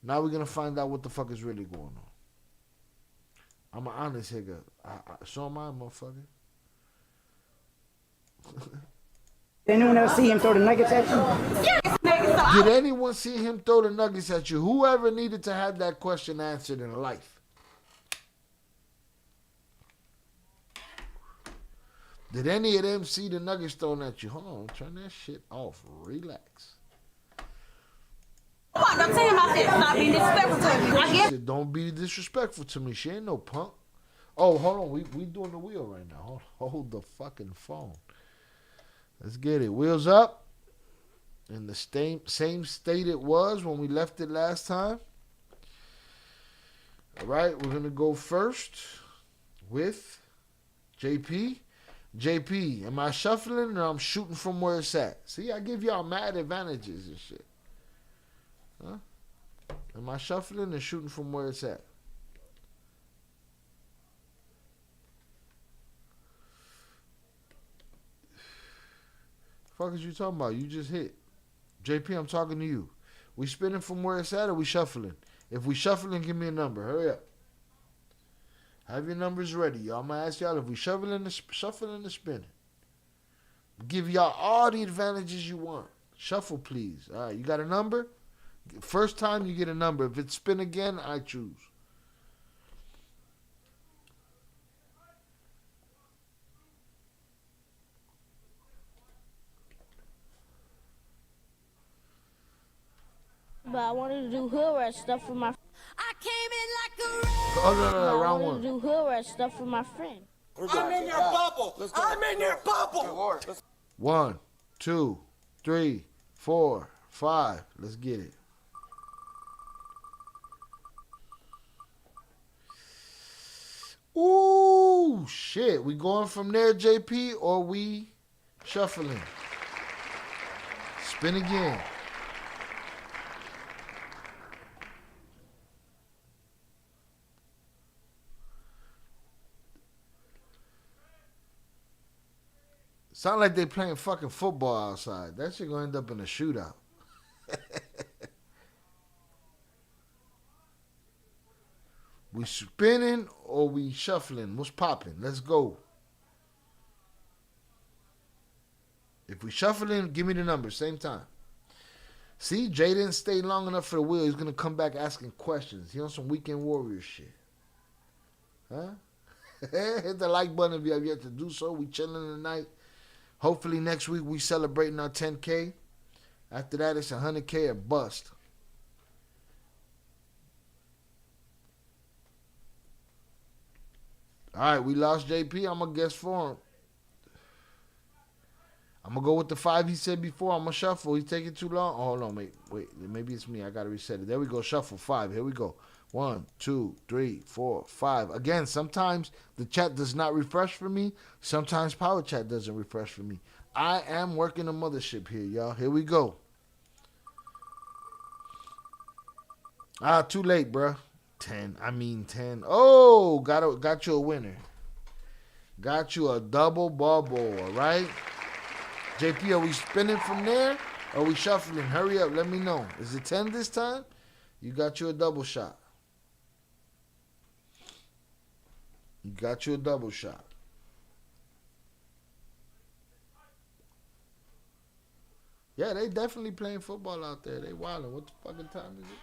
Now we're going to find out what the fuck is really going on. I'm an honest nigga. So am I, motherfucker. Anyone else see him throw the nuggets at you? Yes, Did anyone see him throw the nuggets at you? Whoever needed to have that question answered in life. Did any of them see the nuggets thrown at you? Hold on, turn that shit off. Relax. Don't tell him I said stop being disrespectful to me. I guess. Don't be disrespectful to me. She ain't no punk. Oh, hold on. We doing the wheel right now. Hold the fucking phone. Let's get it. Wheels up. In the same state it was when we left it last time. All right, we're going to go first with JP. JP, am I shuffling or I'm shooting from where it's at? See, I give y'all mad advantages and shit. Huh? Am I shuffling or shooting from where it's at? Fuck is you talking about? You just hit. JP, I'm talking to you. We spinning from where it's at or we shuffling? If we shuffling, give me a number. Hurry up. Have your numbers ready, y'all. I'm gonna ask y'all if we shuffling or spinning. Give y'all all the advantages you want. Shuffle, please. All right, you got a number? First time you get a number. If it's spin again, I choose. But I wanted to do hood rat stuff for my. I came in like a. Oh no, I round wanted one. to do hood rat stuff for my friend. I'm in your bubble. I'm in your bubble. 1, 2, 3, 4, 5. Let's get it. Ooh, shit. We going from there, JP, or we shuffling? Spin again. Sound like they playing fucking football outside. That shit gonna end up in a shootout. We spinning or we shuffling? What's popping? Let's go. If we shuffling, give me the number. Same time. See, Jay didn't stay long enough for the wheel. He's gonna come back asking questions. He on some Weekend Warrior shit. Huh? Hit the like button if you have yet to do so. We chilling tonight. Hopefully next week we celebrating our 10K. After that, it's 100K or bust. All right, we lost JP. I'm going to guess for him. I'm going to go with the 5 he said before. I'm going to shuffle. He's taking too long. Oh, hold on, wait. Maybe it's me. I got to reset it. There we go. Shuffle 5. Here we go. 1, 2, 3, 4, 5. Again, sometimes the chat does not refresh for me. Sometimes Power Chat doesn't refresh for me. I am working a mothership here, y'all. Here we go. Too late, bruh. 10. Oh, got you a winner. Got you a double bubble, all right? JP, are we spinning from there or are we shuffling? Hurry up, let me know. Is it 10 this time? You got you a double shot. You got you a double shot. Yeah, they definitely playing football out there. They wilding. What the fucking time is it?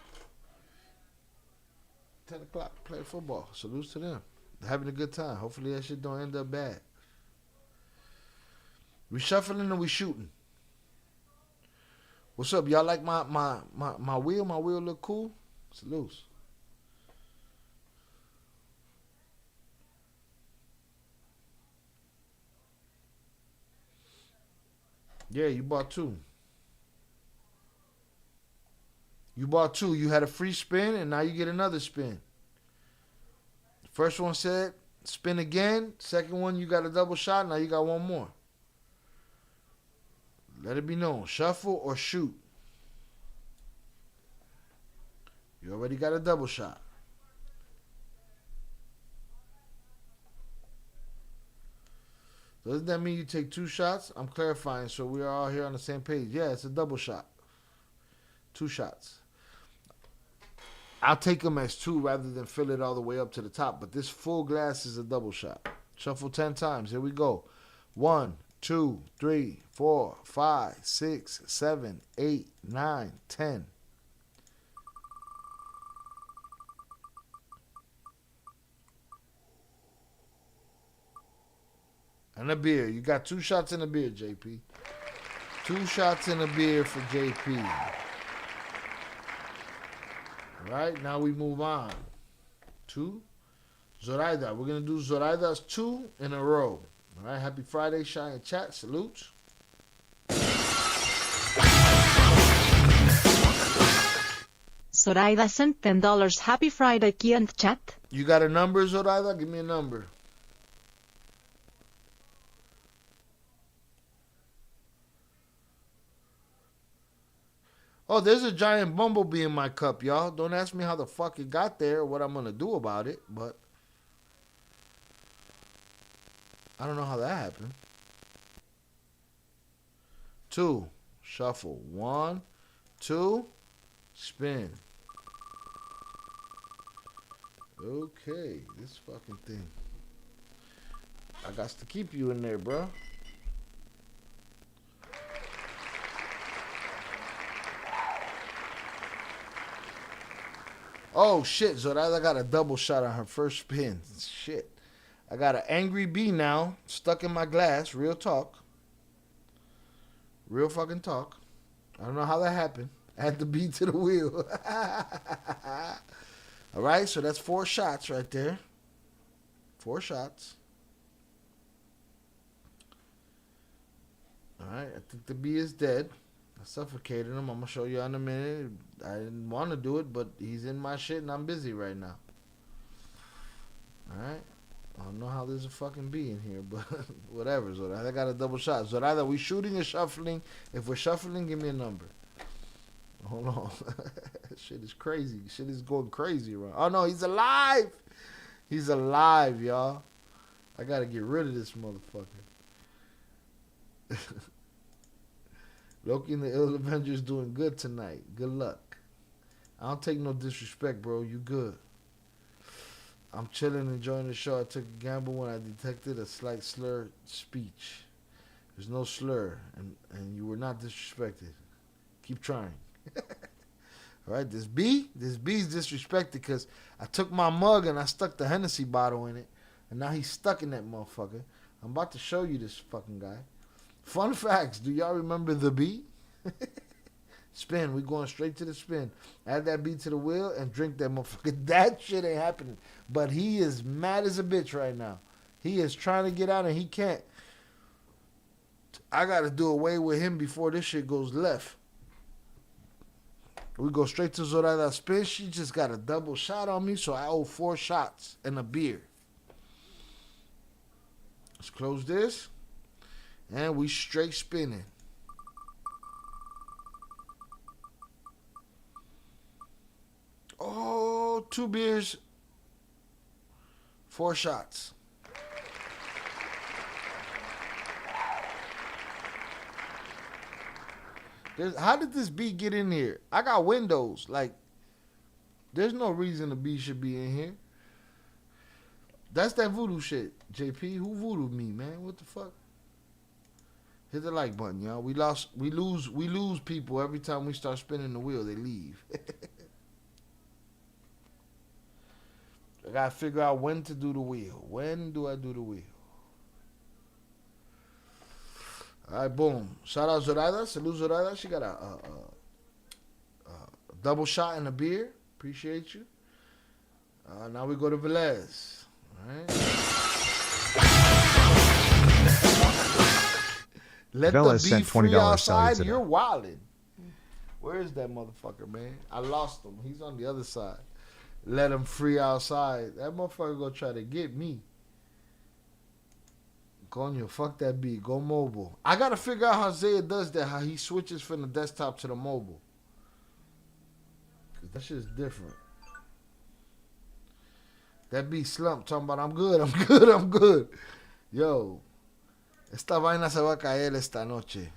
10 o'clock, playing football. Salutes to them. They're having a good time. Hopefully that shit don't end up bad. We shuffling or we shooting? What's up? Y'all like my wheel? My wheel look cool? Salutes. Yeah, you bought 2. You bought 2. You had a free spin, and now you get another spin. First one said spin again. Second one, you got a double shot. Now you got one more. Let it be known. Shuffle or shoot. You already got a double shot. Doesn't that mean you take 2 shots? I'm clarifying so we are all here on the same page. Yeah, it's a double shot. 2 shots. I'll take them as 2 rather than fill it all the way up to the top. But this full glass is a double shot. Shuffle 10 times. Here we go. 1, 2, 3, 4, 5, 6, 7, 8, 9, 10. And a beer. You got 2 shots in a beer, JP. 2 shots in a beer for JP. All right, now we move on to Zoraida. We're going to do Zoraida's 2 in a row. All right, happy Friday, Shy and Chat. Salutes. Zoraida sent $10. Happy Friday, Key and Chat. You got a number, Zoraida? Give me a number. Oh, there's a giant bumblebee in my cup, y'all. Don't ask me how the fuck it got there or what I'm going to do about it, but I don't know how that happened. 2, shuffle. 1, 2, spin. Okay, this fucking thing. I got to keep you in there, bro. Oh, shit. Zoraida got a double shot on her first spin. Shit. I got an angry bee now stuck in my glass. Real talk. Real fucking talk. I don't know how that happened. Add the bee to the wheel. All right, so that's 4 shots right there. 4 shots. All right, I think the bee is dead. I suffocated him. I'm going to show you in a minute. I didn't want to do it, but he's in my shit and I'm busy right now. All right. I don't know how there's a fucking bee in here, but whatever, Zoraida. I got a double shot. Zoraida, we shooting or shuffling? If we're shuffling, give me a number. Hold on. Shit is crazy. Shit is going crazy around. Oh, no, he's alive. He's alive, y'all. I got to get rid of this motherfucker. Loki and the Ill Avengers doing good tonight. Good luck. I don't take no disrespect, bro. You good. I'm chilling, enjoying the show. I took a gamble when I detected a slight slurred speech. There's no slur, and you were not disrespected. Keep trying. All right, this bee's disrespected because I took my mug and I stuck the Hennessy bottle in it, and now he's stuck in that motherfucker. I'm about to show you this fucking guy. Fun facts. Do y'all remember the bee? Spin. We going straight to the spin. Add that bee to the wheel and drink that motherfucker. That shit ain't happening. But he is mad as a bitch right now. He is trying to get out and he can't. I got to do away with him before this shit goes left. We go straight to Zoraida spin. She just got a double shot on me, so I owe 4 shots and a beer. Let's close this. And we straight spinning. Oh, 2 beers, 4 shots. How did this bee get in here? I got windows. Like, there's no reason the bee should be in here. That's that voodoo shit, JP. Who voodooed me, man? What the fuck? Hit the like button, y'all. We lose people every time we start spinning the wheel. They leave. I gotta figure out when to do the wheel. When do I do the wheel? All right, boom. Shout out Zoraida. Salute Zoraida. She got a double shot and a beer. Appreciate you. Now we go to Velez. All right. Let Velez the bee sent free $20 outside. salute. You're wildin'. Where is that motherfucker, man? I lost him. He's on the other side. Let him free outside. That motherfucker gonna try to get me. Coño, fuck that bee. Go mobile. I gotta figure out how Zaya does that. How he switches from the desktop to the mobile. Cause that shit's different. That bee slumped talking about I'm good, I'm good, I'm good. Yo. Esta vaina se va a caer esta noche.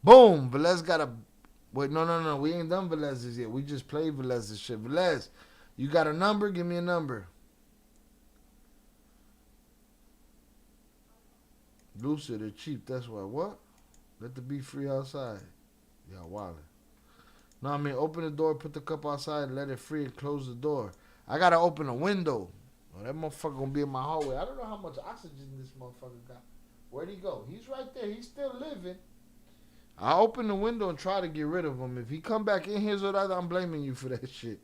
Boom. Velez got a... Wait, no. We ain't done Velez's yet. We just played Velez's shit. Velez, you got a number? Give me a number. Lucid or cheap, that's why. What? Let the bee free outside. Y'all wildin'. No, I mean, open the door, put the cup outside, let it free and close the door. I gotta open a window. Oh, that motherfucker gonna be in my hallway. I don't know how much oxygen this motherfucker got. Where'd he go? He's right there. He's still living. I open the window and try to get rid of him. If he come back in here, Zoraida, I'm blaming you for that shit.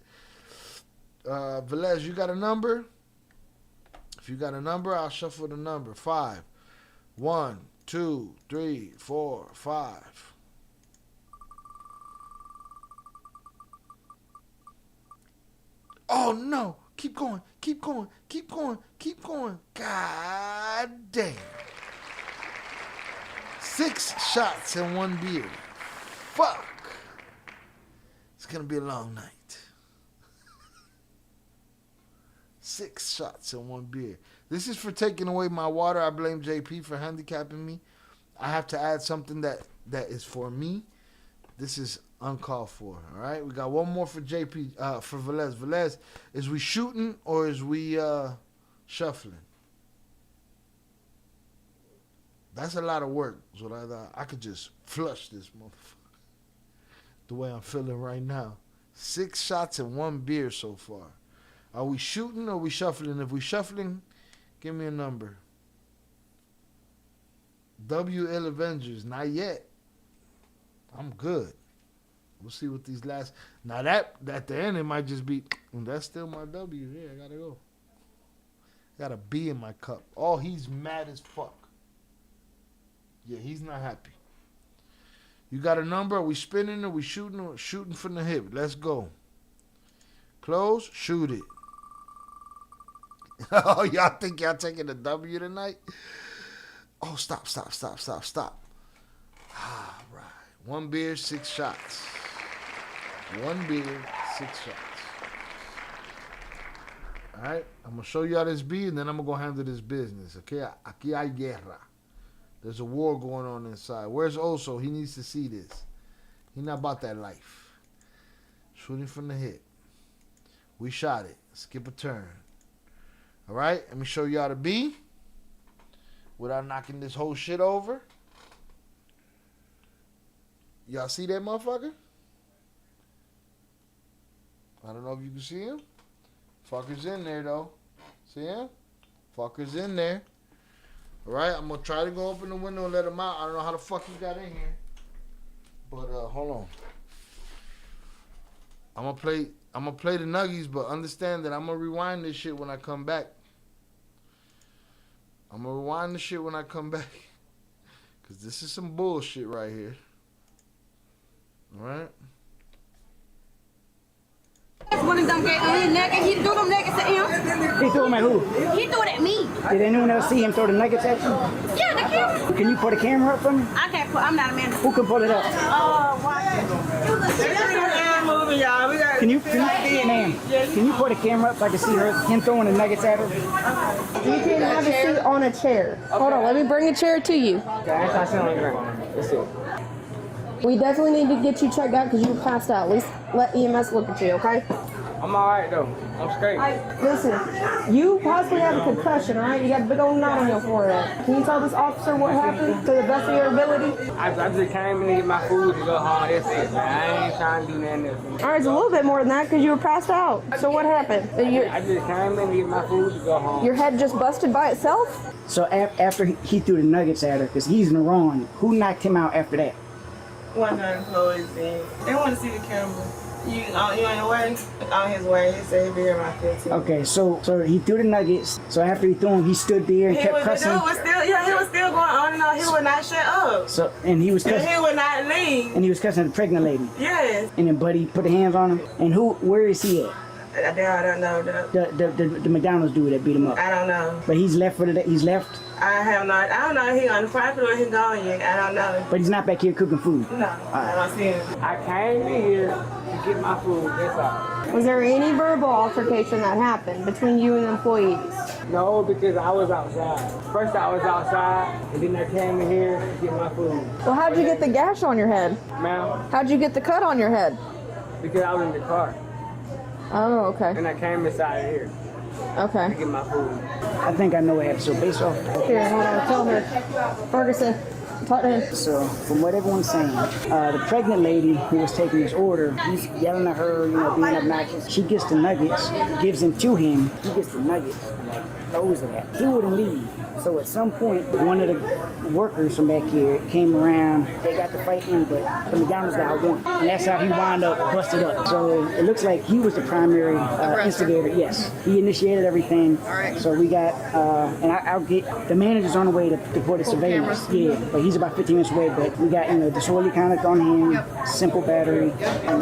Velez, you got a number? If you got a number, I'll shuffle the number. 5. 1, 2, 3, 4, 5. Oh no! Keep going, keep going, keep going, keep going. God damn. 6 shots and 1 beer. Fuck. gonna be a long night. 6 shots and 1 beer. This is for taking away my water. I blame JP for handicapping me. I have to add something that is for me. This is uncalled for. All right, we got one more for JP. For Velez. Velez, is we shooting or is we shuffling? That's a lot of work. So I could just flush this motherfucker the way I'm feeling right now. 6 shots and 1 beer so far. Are we shooting or are we shuffling? If we shuffling, give me a number. WL Avengers, not yet. I'm good. We'll see what these last. Now that at the end it might just be. That's still my W. Yeah, I gotta go. Got a B in my cup. Oh, he's mad as fuck. Yeah, he's not happy. You got a number? Are we spinning or we shooting or shooting from the hip? Let's go. Close, shoot it. Oh, y'all think y'all taking a W tonight? Oh, stop. All right. 1 beer, 6 shots. 1 beer, 6 shots. All right. I'm going to show you how this be, and then I'm going to go handle this business. Okay? Aquí hay guerra. There's a war going on inside. Where's Oso? He needs to see this. He not about that life. Shooting from the hip. We shot it. Skip a turn. All right? Let me show you how to be without knocking this whole shit over. Y'all see that motherfucker? I don't know if you can see him. Fucker's in there, though. See him? Fucker's in there. All right? I'm going to try to go open the window and let him out. I don't know how the fuck he got in here. But, hold on. I'm going to play the nuggies, but understand that I'm going to rewind this shit when I come back. I'm going to rewind the shit when I come back. Because this is some bullshit right here. All right? One of them gave him nuggets. He threw them nuggets at him. He threw them at who? He threw it at me. Did anyone else see him throw the nuggets at you? Yeah, the camera. Can you pull the camera up for me? I can't put. I'm not a man. Who can pull it up? Watch it. Can you see your name? Can you pull the camera up so I can see him throwing the nuggets at her? You can have a seat on a chair. Hold on, let me bring a chair to you. Okay, that's not sitting on the ground. Let's see. We definitely need to get you checked out because you passed out. At least let EMS look at you, okay? I'm alright though. I'm straight. Listen, you possibly have a concussion, all right? You got a big old knot on your forehead. Can you tell this officer what happened to the best of your ability? I just came in to get my food to go home. That's it, man. I ain't trying to do nothing else. All right, it's a little bit more than that because you were passed out. So what happened? I just came in to get my food to go home. Your head just busted by itself? So after he threw the nuggets at her, because he's in the wrong, who knocked him out after that? One of the employees did. They want to see the camera. You on your way? On his way. He said he'd be here around 15. Okay, so he threw the nuggets. So after he threw them, he stood there and kept cussing. He was still going on and on. He would not shut up. So and he was cussing. And he would not leave. And he was cussing the pregnant lady. Yes. And then Buddy put the hands on him. And where is he at? I don't know. The McDonald's dude that beat him up. I don't know. But he's left for the day. He's left. I don't know if he on the property or he gone yet. I don't know. But he's not back here cooking food. No, I don't see him. I came in here to get my food. That's all. Was there any verbal altercation that happened between you and the employees? No, because I was outside. First I was outside, and then I came in here to get my food. Well, how'd you get the gash on your head? Ma'am? How'd you get the cut on your head? Because I was in the car. Oh, okay. And I came inside here. Okay. To get my food. I think I know what happened. So based off. Here, hold on. Tell her. Ferguson. Talk to him. So from what everyone's saying, the pregnant lady who was taking his order, he's yelling at her, being obnoxious. She gets the nuggets, gives them to him. He gets the nuggets, throws it at him. He wouldn't leave. So at some point, one of the workers from back here came around. They got to fighting, but the McDonald's guy won. And that's how he wound up busted up. So it looks like he was the primary instigator. Yes, he initiated everything. All right. So we got, and I'll get, the manager's on the way to put the surveillance. Yeah, but he's about 15 minutes away. But we got, disorderly conduct on him, simple battery.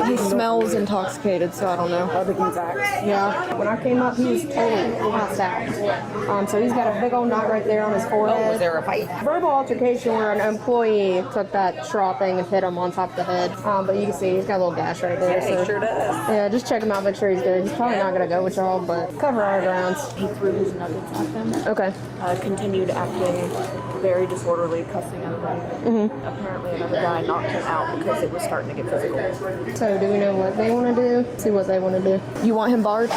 He smells intoxicated, so I don't know. Public intox. Yeah. When I came up, he was totally passed out. So he's got a big old knot right right there on his forehead. Oh, was there a fight? Verbal altercation where an employee took that straw thing and hit him on top of the head. But you can see he's got a little gash right there. Yeah, he sure does. Yeah, just check him out, make sure he's good. He's probably not going to go with y'all, but cover our grounds. He threw his nuggets at them. Okay. Continued acting very disorderly, cussing everybody. Apparently another guy knocked him out because it was starting to get physical. So do we know what they want to do? See what they want to do. You want him barred?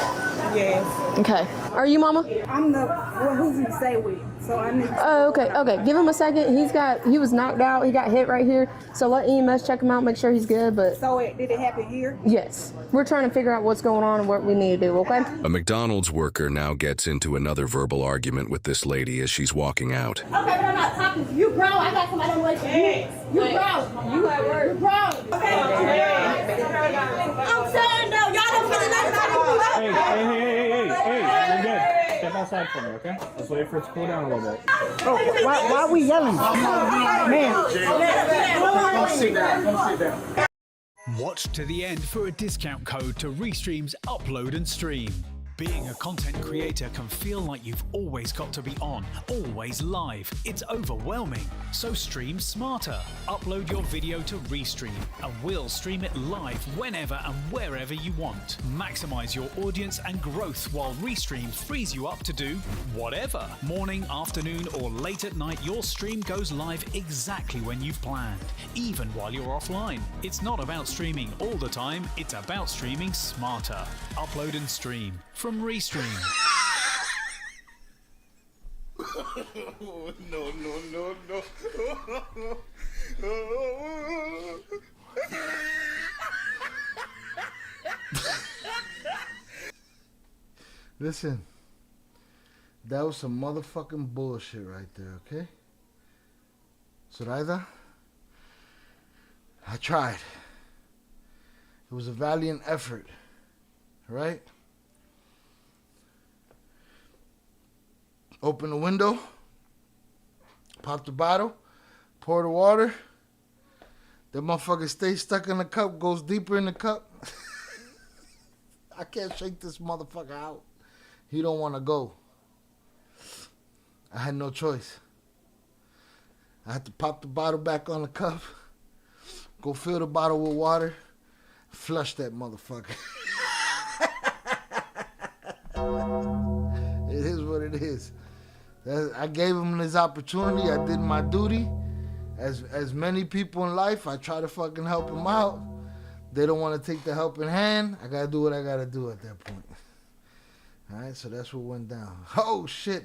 Yes. Okay. Are you Mama? I'm the who's he stay with, so I need. Oh, okay. Okay. Give him a second. He was knocked out. He got hit right here. So let EMS check him out, make sure he's good. But so did it happen here? Yes. We're trying to figure out what's going on and what we need to do. Okay. A McDonald's worker now gets into another verbal argument with this lady as she's walking out. Okay, but I'm not talking to you, bro. I got somebody on the way to you. You grown. You at work. You grown. Okay. I'm saying though, y'all don't feel like Hey, you're good. Step outside for me, okay? Just wait for it to cool down a little bit. Oh, why are we yelling? Man. Come sit down. Watch to the end for a discount code to Restream's Upload and Stream. Being a content creator can feel like you've always got to be on, always live. It's overwhelming. So stream smarter. Upload your video to Restream and we'll stream it live whenever and wherever you want. Maximize your audience and growth while Restream frees you up to do whatever. Morning, afternoon, or late at night, your stream goes live exactly when you've planned, even while you're offline. It's not about streaming all the time, it's about streaming smarter. Upload and stream from Restream. No. Listen, that was some motherfucking bullshit right there, okay? Zoraida, I tried. It was a valiant effort, right? Open the window, pop the bottle, pour the water. That motherfucker stays stuck in the cup, goes deeper in the cup. I can't shake this motherfucker out. He don't want to go. I had no choice. I had to pop the bottle back on the cup, go fill the bottle with water, flush that motherfucker. It is what it is. I gave him his opportunity. I did my duty. As many people in life, I try to fucking help them out. They don't want to take the helping hand. I gotta do what I gotta do at that point. All right, so that's what went down. Oh shit,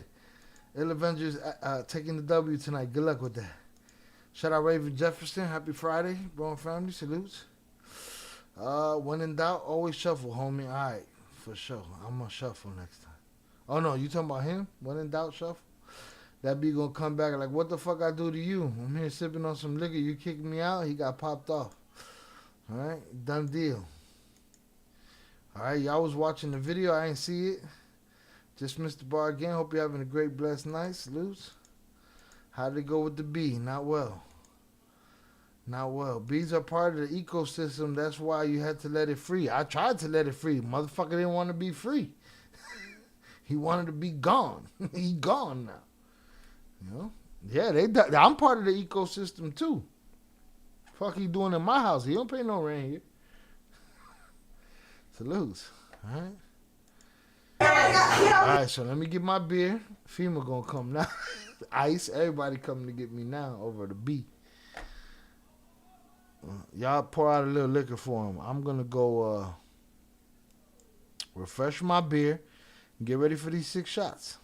Ill Avengers taking the W tonight. Good luck with that. Shout out Raven Jefferson. Happy Friday, bro and family. Salutes. When in doubt, always shuffle, homie. All right, for sure. I'm gonna shuffle next time. Oh no, you talking about him? When in doubt, shuffle. That be gonna come back like, what the fuck I do to you? I'm here sipping on some liquor. You kicked me out. He got popped off. All right, done deal. All right, y'all was watching the video. I ain't see it. Just missed the bar again. Hope you're having a great, blessed night. Salutes. How did it go with the bee? Not well. Not well. Bees are part of the ecosystem. That's why you had to let it free. I tried to let it free. Motherfucker didn't want to be free. He wanted to be gone. He gone now. You know? Yeah, I'm part of the ecosystem too. Fuck he doing in my house? He don't pay no rent here. Salutes. All right. All right, so let me get my beer. FEMA gonna come now. Ice, everybody coming to get me now over the B. Y'all pour out a little liquor for him. I'm gonna go refresh my beer and get ready for these 6 shots.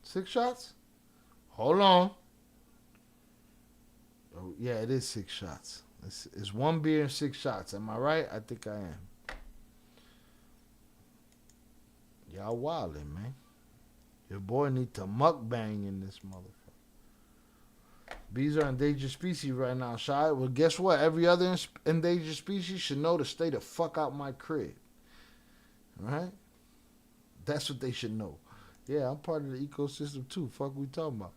6 shots? Hold on. Oh, yeah, it is 6 shots. It's 1 beer and 6 shots. Am I right? I think I am. Y'all wildin', man. Your boy need to mukbang in this motherfucker. Bees are endangered species right now, Shy. Well, guess what? Every other endangered species should know to stay the fuck out my crib. Right? That's what they should know. Yeah, I'm part of the ecosystem too. Fuck we talking about.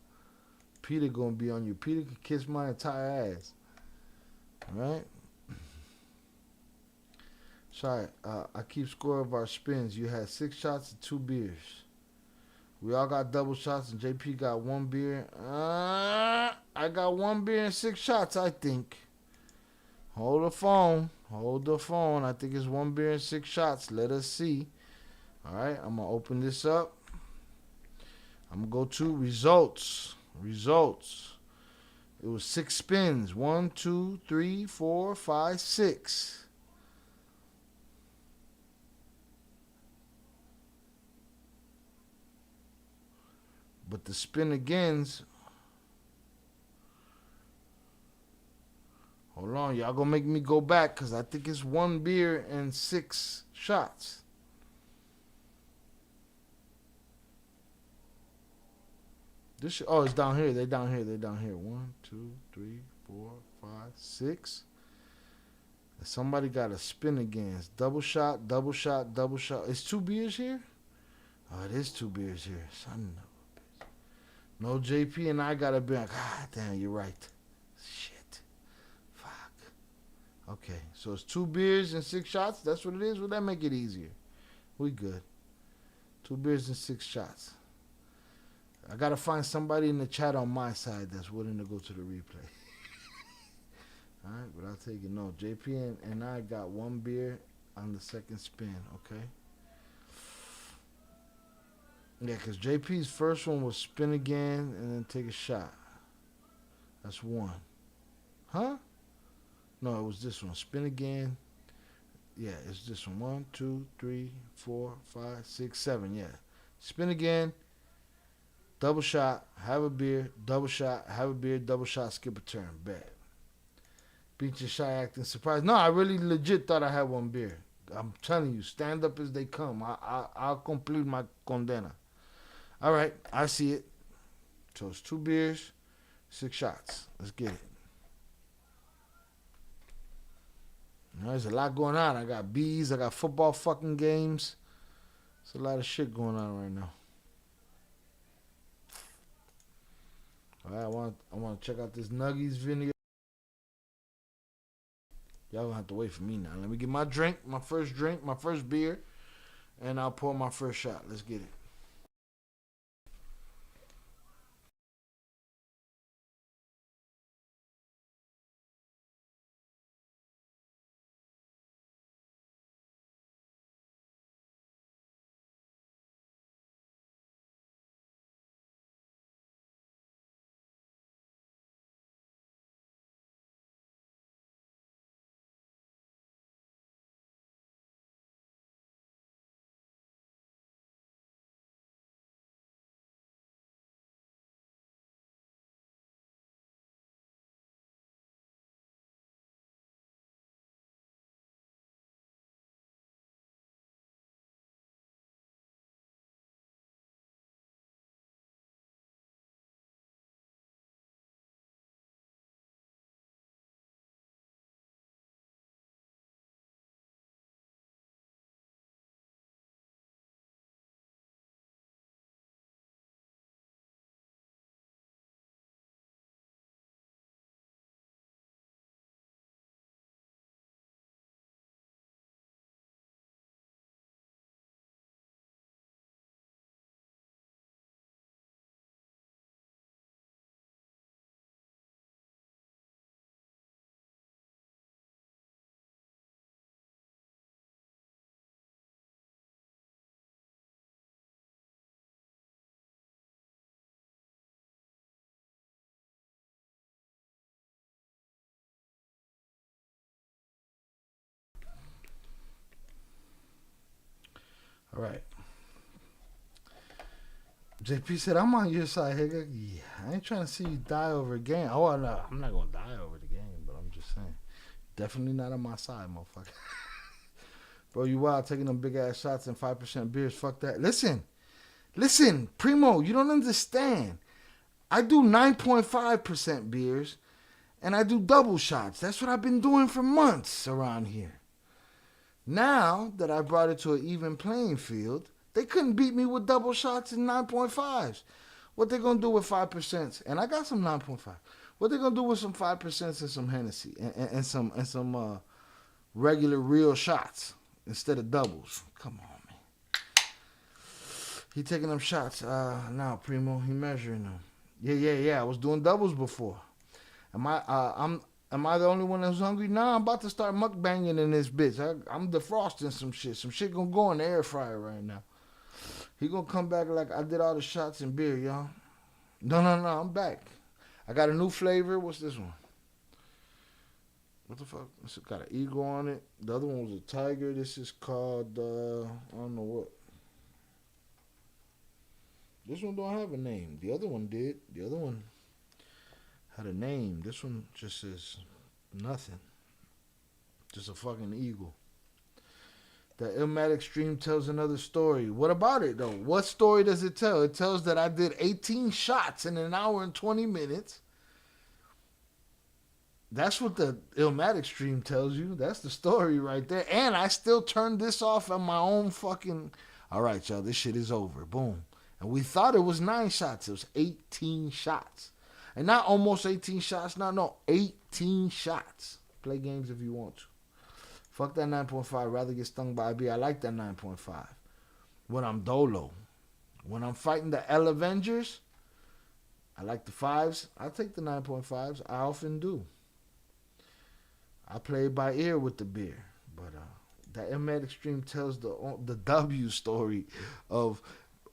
Peter gonna be on you. Peter can kiss my entire ass. Right? Shy, I keep score of our spins. You had 6 shots and 2 beers. We all got double shots, and JP got one beer. I got one beer and 6 shots, I think. Hold the phone. Hold the phone. I think it's one beer and 6 shots. Let us see. All right, I'm going to open this up. I'm going to go to results. Results. It was 6 spins. 1, 2, 3, 4, 5, 6. But the spin agains. Hold on, y'all gonna make me go back because I think it's one beer and 6 shots. Oh, it's down here. They down here. 1, 2, 3, 4, 5, 6. And somebody got a spin against. Double shot, double shot, double shot. It's 2 beers here? Oh, it is 2 beers here. Son of a bitch. No, JP and I got a beer. God damn, you're right. Shit. Fuck. Okay, so it's 2 beers and 6 shots. That's what it is. Will that make it easier? We good. 2 beers and 6 shots. I gotta find somebody in the chat on my side that's willing to go to the replay. Alright, but I'll take it. No, JP and I got 1 beer on the second spin, okay? Yeah, because JP's first one was spin again and then take a shot. That's 1. Huh? No, it was this one. Spin again. Yeah, it's this one. 1, 2, 3, 4, 5, 6, 7. Yeah. Spin again. Double shot. Have a beer. Double shot. Have a beer. Double shot. Skip a turn. Bet. Beat your shy acting surprised. No, I really legit thought I had 1 beer. I'm telling you, stand up as they come. I'll complete my condena. All right, I see it. So it's 2 beers, 6 shots. Let's get it. There's a lot going on. I got bees. I got football fucking games. There's a lot of shit going on right now. All right, I want to check out this Nuggies video. Y'all gonna have to wait for me now. Let me get my drink, my first beer, and I'll pour my first shot. Let's get it. All right. JP said, I'm on your side, Higa. Yeah, I ain't trying to see you die over a game. Oh, no, I'm not going to die over the game, but I'm just saying. Definitely not on my side, motherfucker. Bro, you wild taking them big-ass shots and 5% beers. Fuck that. Listen, Primo, you don't understand. I do 9.5% beers, and I do double shots. That's what I've been doing for months around here. Now that I brought it to an even playing field, they couldn't beat me with double shots and 9.5s. What they gonna do with 5%? And I got some 9.5. What they gonna do with some 5% and some Hennessy and some regular real shots instead of doubles? Come on, man. He taking them shots. Now, Primo, he measuring them. Yeah. I was doing doubles before. Am I the only one that's hungry? Nah, I'm about to start mukbanging in this bitch. I'm defrosting some shit. Some shit gonna go in the air fryer right now. He gonna come back like I did all the shots and beer, y'all. No, I'm back. I got a new flavor. What's this one? What the fuck? It's got an eagle on it. The other one was a tiger. This is called, I don't know what. This one don't have a name. The other one did. The other one had a name. This one just says nothing. Just a fucking eagle. The Illmatic stream tells another story. What about it, though? What story does it tell? It tells that I did 18 shots in an hour and 20 minutes. That's what the Illmatic stream tells you. That's the story right there. And I still turned this off on my own fucking... All right, y'all, this shit is over. Boom. And we thought it was 9 shots. It was 18 shots. And not almost 18 shots. No, 18 shots. Play games if you want to. Fuck that 9.5. Rather get stung by a bee. I like that 9.5. When I'm dolo. When I'm fighting the L Avengers, I like the 5s. I take the 9.5s. I often do. I play it by ear with the beer. But that Illmatic stream tells the W story of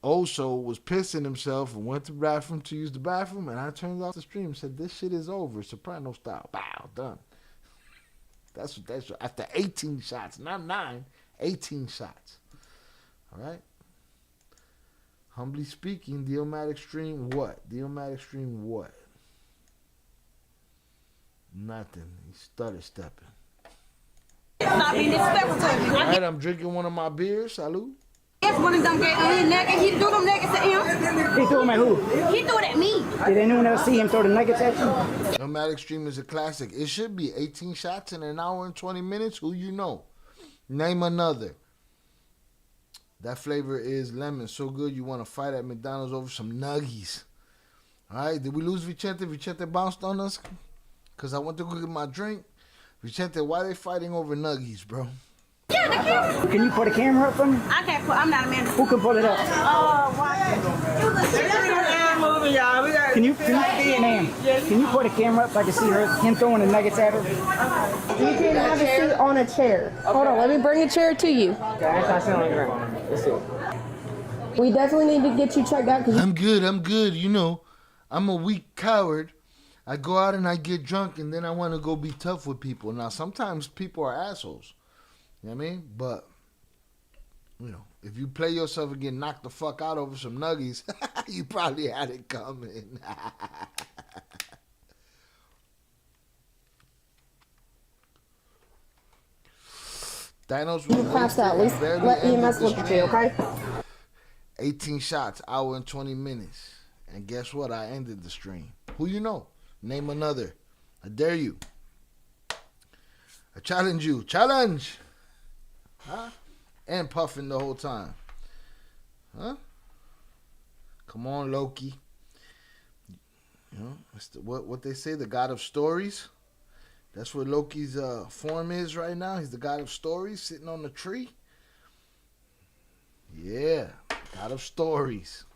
Oso was pissing himself and went to the bathroom to use the bathroom, and I turned off the stream and said, this shit is over. Soprano style. Bow, done. That's after 18 shots. Not 9, 18 shots. All right? Humbly speaking, the Illmatic stream, what? The Illmatic stream, what? Nothing. He's stutter stepping. Stop being disrespectful to me. All right, I'm drinking one of my beers. Salud. Yes, one of them get on his neck and he threw them nuggets at him. He threw them at who? He threw it at me. Did anyone else see him throw the nuggets at you? Illmatic stream is a classic. It should be 18 shots in an hour and 20 minutes. Who you know? Name another. That flavor is lemon. So good you want to fight at McDonald's over some nuggies. All right, did we lose Vicente? Vicente bounced on us because I went to go get my drink. Vicente, why they fighting over nuggies, bro? Yeah, the camera. Can you put a camera up for me? I can't put, I'm not a man. Who can pull it up? Moving, y'all. We got, Can you put a camera up so I can see him throwing the nuggets at her? You can have a seat on a chair. Hold on, let me bring a chair to you. We definitely need to get you checked out. I'm good. You know, I'm a weak coward. I go out and I get drunk and then I want to go be tough with people. Now, sometimes people are assholes. You know what I mean? But, you know, if you play yourself and get knocked the fuck out over some nuggies, you probably had it coming. Thanos was passed out. At least let EMS look at you, okay? 18 shots, hour and 20 minutes. And guess what? I ended the stream. Who you know? Name another. I dare you. I challenge you. Challenge! Huh? And puffing the whole time. Huh? Come on, Loki. You know, what they say, the god of stories. That's what Loki's form is right now. He's the god of stories, sitting on the tree. Yeah, god of stories.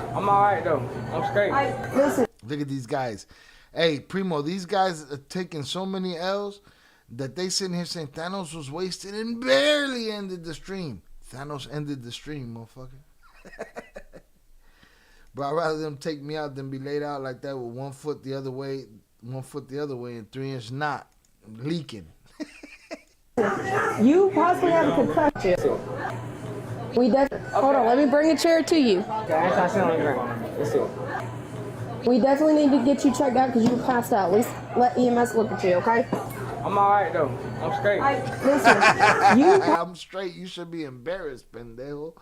I'm alright though. I'm straight. Listen. Look at these guys. Hey, Primo, these guys are taking so many L's that they sitting here saying Thanos was wasted and barely ended the stream. Thanos ended the stream, motherfucker. But I'd rather them take me out than be laid out like that with 1 foot the other way, and 3-inch knot leaking. You possibly have a concussion. Hold on, let me bring a chair to you. We definitely need to get you checked out because you passed out. At least let EMS look at you, okay? I'm alright though. I'm straight. Listen, I'm straight. You should be embarrassed, pendejo.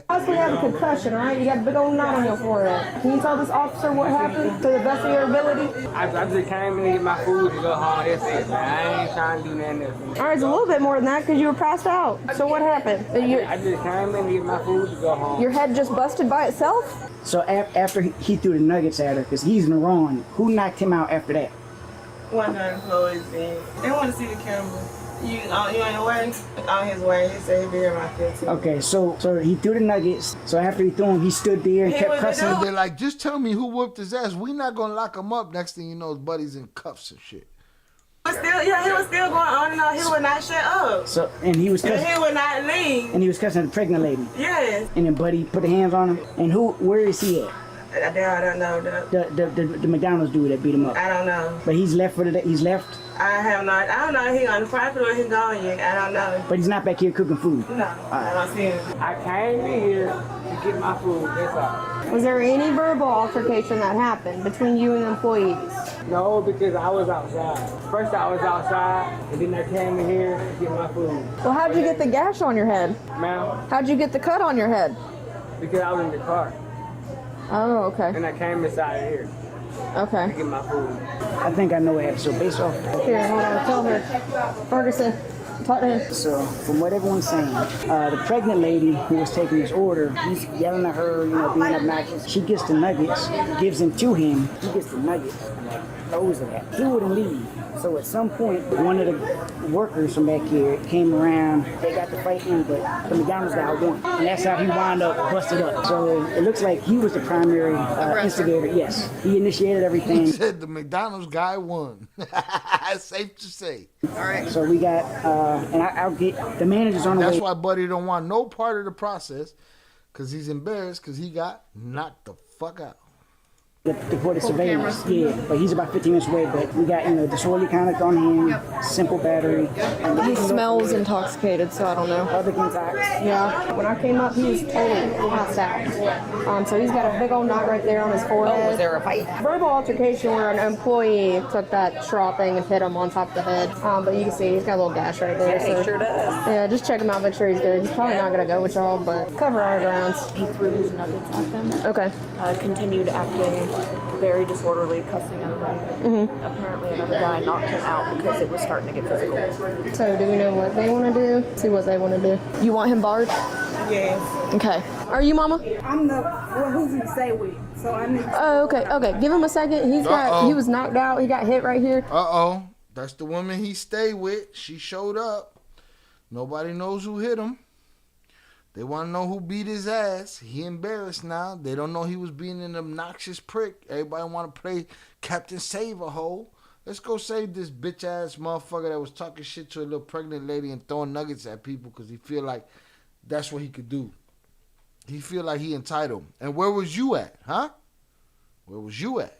possibly have a concussion, all right? You got a big old knot on your forehead. Can you tell this officer what happened to the best of your ability? I just came in to get my food to go home. That's it, man. I ain't trying to do nothing else. All right, it's a little bit more than that because you were passed out. So what happened? I just came in to get my food to go home. Your head just busted by itself? So after he threw the nuggets at her, because he's in the wrong, who knocked him out after that? One of the employees did. They want to see the camera. You on your way? On his way. He said he'd be here around 15. Okay, so he threw the nuggets. So after he threw them, he stood there and kept cussing. They're like, just tell me who whooped his ass. We not gonna lock him up. Next thing you know, his buddy's in cuffs and shit. He was still going on and on. He would not shut up. So and he was cussing. And he would not leave. And he was cussing the pregnant lady. Yes. And then Buddy put the hands on him. And where is he at? I don't know. The McDonald's dude that beat him up. I don't know. But he's left for the day. He's left. I don't know if he on the property or he gone yet. I don't know. But he's not back here cooking food. No, I don't see him. I came in here to get my food. That's all. Was there any verbal altercation that happened between you and the employees? No, because I was outside. First I was outside, and then I came in here to get my food. Well, how'd you get the gash on your head? Ma'am? How'd you get the cut on your head? Because I was in the car. Oh, okay. And I came inside here. Okay. To get my food. I think I know what happened. So based off. Here, hold on. Tell her. Ferguson. Talk to him. So from what everyone's saying, the pregnant lady who was taking his order, he's yelling at her, being obnoxious. She gets the nuggets, gives them to him. He gets the nuggets, throws it at. He wouldn't leave. So at some point, one of the workers from back here came around. They got to fighting, but the McDonald's guy won. And that's how he wound up busted up. So it looks like he was the primary instigator. Yes, he initiated everything. He said the McDonald's guy won. Safe to say. All right. So we got, and I'll get the managers on the way. That's why Buddy don't want no part of the process, because he's embarrassed because he got knocked the fuck out. The deported surveillance, yeah, but he's about 15 minutes away. But we got, disorderly conduct on him, simple battery. He smells intoxicated, so I don't know. Other intox. Yeah. When I came up, he was totally passed out. So he's got a big old knot right there on his forehead. Oh, was there a fight? Verbal altercation where an employee took that straw thing and hit him on top of the head. But you can see he's got a little gash right there. Yeah, he sure does. Yeah, just check him out, make sure he's good. He's probably not gonna go with y'all, but cover our grounds. He threw his nuggets at them. Okay. Continued acting very disorderly, cussing everybody. Mm-hmm. Apparently another guy knocked him out because it was starting to get physical. So do we know what they want to do? See what they want to do. You want him barred? Yes. Okay. Are you Mama? I'm the who's he stay with, so I need. Oh, okay. Okay. Give him a second. He was knocked out. He got hit right here. That's the woman he stayed with. She showed up. Nobody knows who hit him. They want to know who beat his ass. He embarrassed now. They don't know he was being an obnoxious prick. Everybody want to play Captain Save-A-Hole. Let's go save this bitch-ass motherfucker that was talking shit to a little pregnant lady and throwing nuggets at people because he feel like that's what he could do. He feel like he entitled. And where was you at, huh? Where was you at?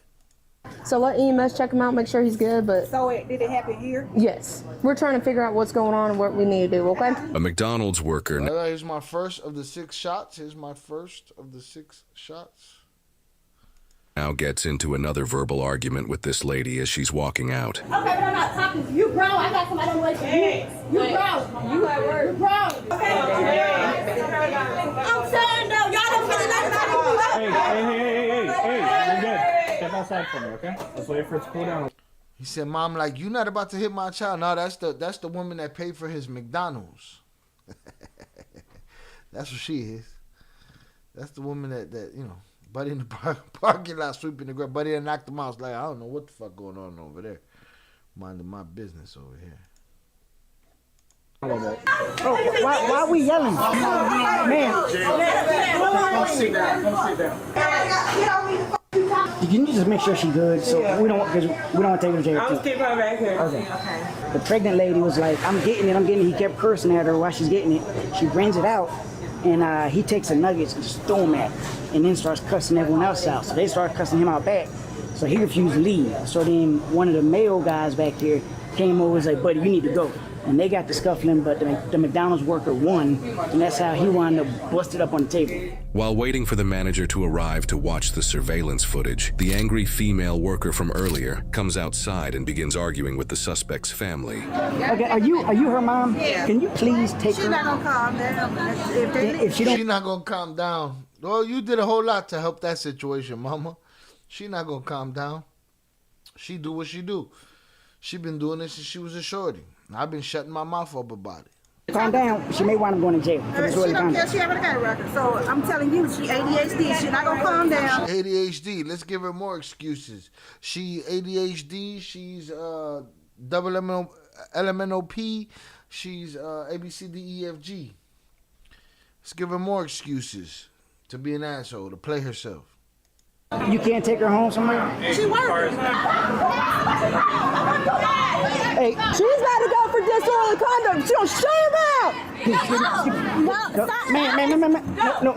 So let EMS check him out, make sure he's good, but... So did it happen here? Yes. We're trying to figure out what's going on and what we need to do, okay? A McDonald's worker. Here's my first of the 6 shots. Now gets into another verbal argument with this lady as she's walking out. Okay, but I'm not talking to you, bro. I got somebody on the way to you. You grown. You at work. You grown. Okay. I'm saying though, y'all don't feel like talking to me. Hey, you're good. Step outside for me, okay? Let's wait for it to cool down. He said, Mom, like, you not about to hit my child. No, that's the woman that paid for his McDonald's. That's what she is. That's the woman that Buddy in the parking lot sweeping the ground. Buddy that knocked him out. I was like, I don't know what the fuck going on over there. Minding my business over here. Oh, why are we yelling? Man. Don't sit down. You need to just make sure she's good, so we don't want to take her to jail. I'll keep her back here. Okay. The pregnant lady was like, I'm getting it. He kept cursing at her while she's getting it. She brings it out, and he takes the nuggets and just throw them at her, and then starts cussing everyone else out. So they start cussing him out back. So he refused to leave. So then one of the male guys back here came over and was like, buddy, you need to go. And they got to scuffling, but the McDonald's worker won, and that's how he wound up busted up on the table. While waiting for the manager to arrive to watch the surveillance footage, the angry female worker from earlier comes outside and begins arguing with the suspect's family. Okay, are you her mom? Yeah. Can you please take her? She's not gonna calm down. If she don't, She's not gonna calm down. Well, you did a whole lot to help that situation, Mama. She not gonna calm down. She do what she do. She been doing this since she was a shorty. I've been shutting my mouth up about it. calm down, she may wind up going to jail. She don't care. She already got a record. So I'm telling you, she ADHD. She's not gonna calm down. She ADHD. Let's give her more excuses. She ADHD. She's double LMNOP. She's ABCDEFG. Let's give her more excuses to be an asshole, to play herself. You can't take her home somewhere? She works. Hey, She's about to go for disorderly conduct. She'll show him out. Man. No.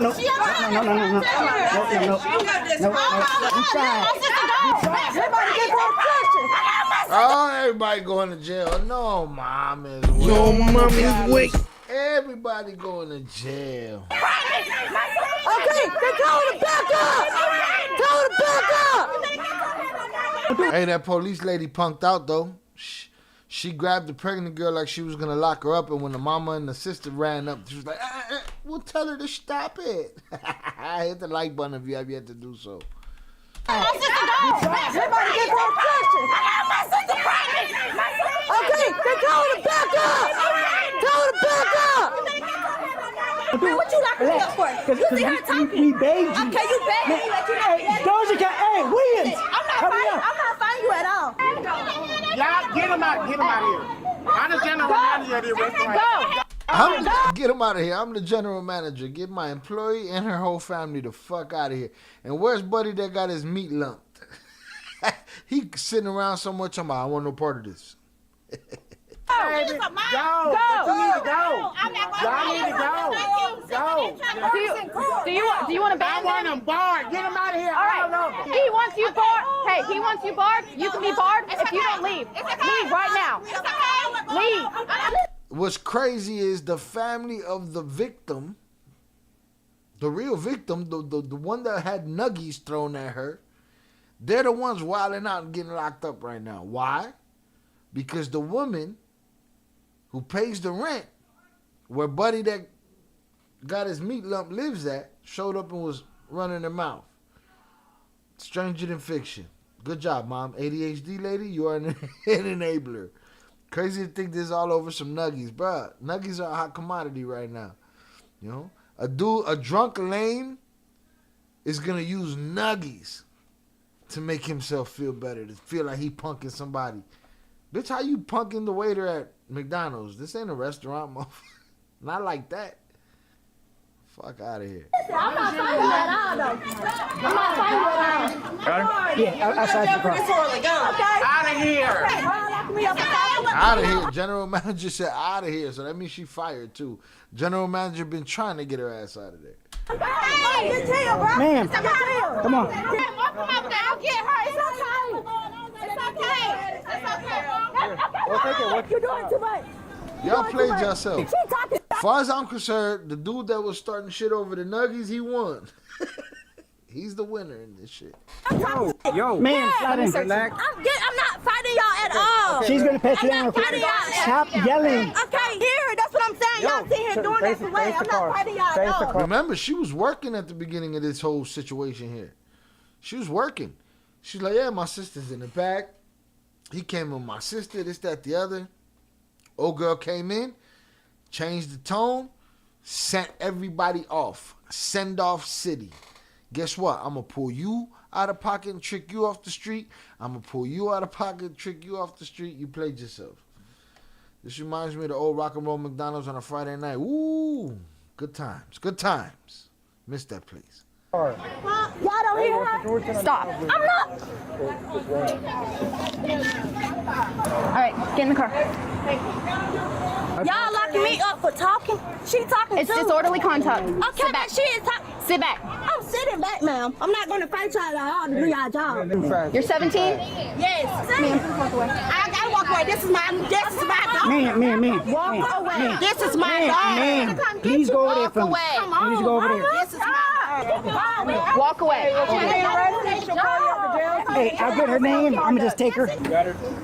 Oh, everybody going to jail. No, mom is weak. Your mom is weak. Everybody going to jail. Okay, they're calling to back up. Tell her to back up. Hey, that police lady punked out, though. She grabbed the pregnant girl like she was going to lock her up, and when the mama and the sister ran up, she was like, we'll tell her to stop it. Hit the like button if you have yet to do so. Everybody get for attention. Okay, they're calling to back up. Tell her to back up. Man, what you locking me up for? You see her talking? We begged you. Okay, you begged me. Let you know. Doja Cat, hey, Williams. I'm not fighting you at all. Y'all get him out of here. I'm the general manager of the restaurant. Get him out of here. I'm the general manager. Get my employee and her whole family the fuck out of here. And where's Buddy that got his meat lumped? He sitting around so much, I'm like, I want no part of this. Go. You need to go. Y'all need to go. Do you want to ban I want him barred. Get him out of here. All right. He wants you barred. Hey, he wants you barred. You can be barred if you don't leave. Leave right now. Leave. What's crazy is the family of the victim, the real victim, the one that had nuggies thrown at her, they're the ones wilding out and getting locked up right now. Why? Because the woman who pays the rent, where Buddy that got his meat lump lives at, showed up and was running her mouth. Stranger than fiction. Good job, Mom. ADHD lady, you are an enabler. Crazy to think this all over some nuggies. Bruh, nuggies are a hot commodity right now. You know? A drunk lame is going to use nuggies to make himself feel better, to feel like he punking somebody. Bitch, how you punking the waiter at McDonald's? This ain't a restaurant, motherfucker. Not like that. Fuck out of here. I'm not fighting you at all, though. I'm not fighting you at all. Got him? Yeah, outside the car. Out of here. Out of here. General manager said out of here, so that means she fired too. General manager been trying to get her ass out of there. Ma'am, come on. I'll get her. It's okay. We'll take it. You're doing too much. Y'all played yourself. As far as I'm concerned, the dude that was starting shit over the nuggies, he won. He's the winner in this shit. Yo, man, relax. I'm not fighting y'all at all. She's gonna pat you down. Stop yelling. Okay, here, that's what I'm saying. Y'all sit here doing this away. I'm not fighting y'all at all. Remember, she was working at the beginning of this whole situation here. She was working. She's like, yeah, my sister's in the back. He came with my sister, this, that, the other. Old girl came in, changed the tone, sent everybody off. Send off city. Guess what? I'm going to pull you out of pocket and trick you off the street. I'm going to pull you out of pocket and trick you off the street. You played yourself. This reminds me of the old rock and roll McDonald's on a Friday night. Ooh, good times. Good times. Missed that place. Y'all don't hear her? Stop. I'm not. All right, get in the car. Y'all locking me up for talking? She talking It's too. disorderly conduct. Okay, but she is talking. Sit back. I'm sitting back, ma'am. I'm not going to fight y'all at all to do y'all job. You're 17? Yes. Ma'am, walk away. I gotta walk away. This is my dog. Man. Walk away. This is my Man, dog. please go over there for me. Come on. Please go over there. This is my dog. Walk away. Hey, I'll get her name. I'm gonna just take her.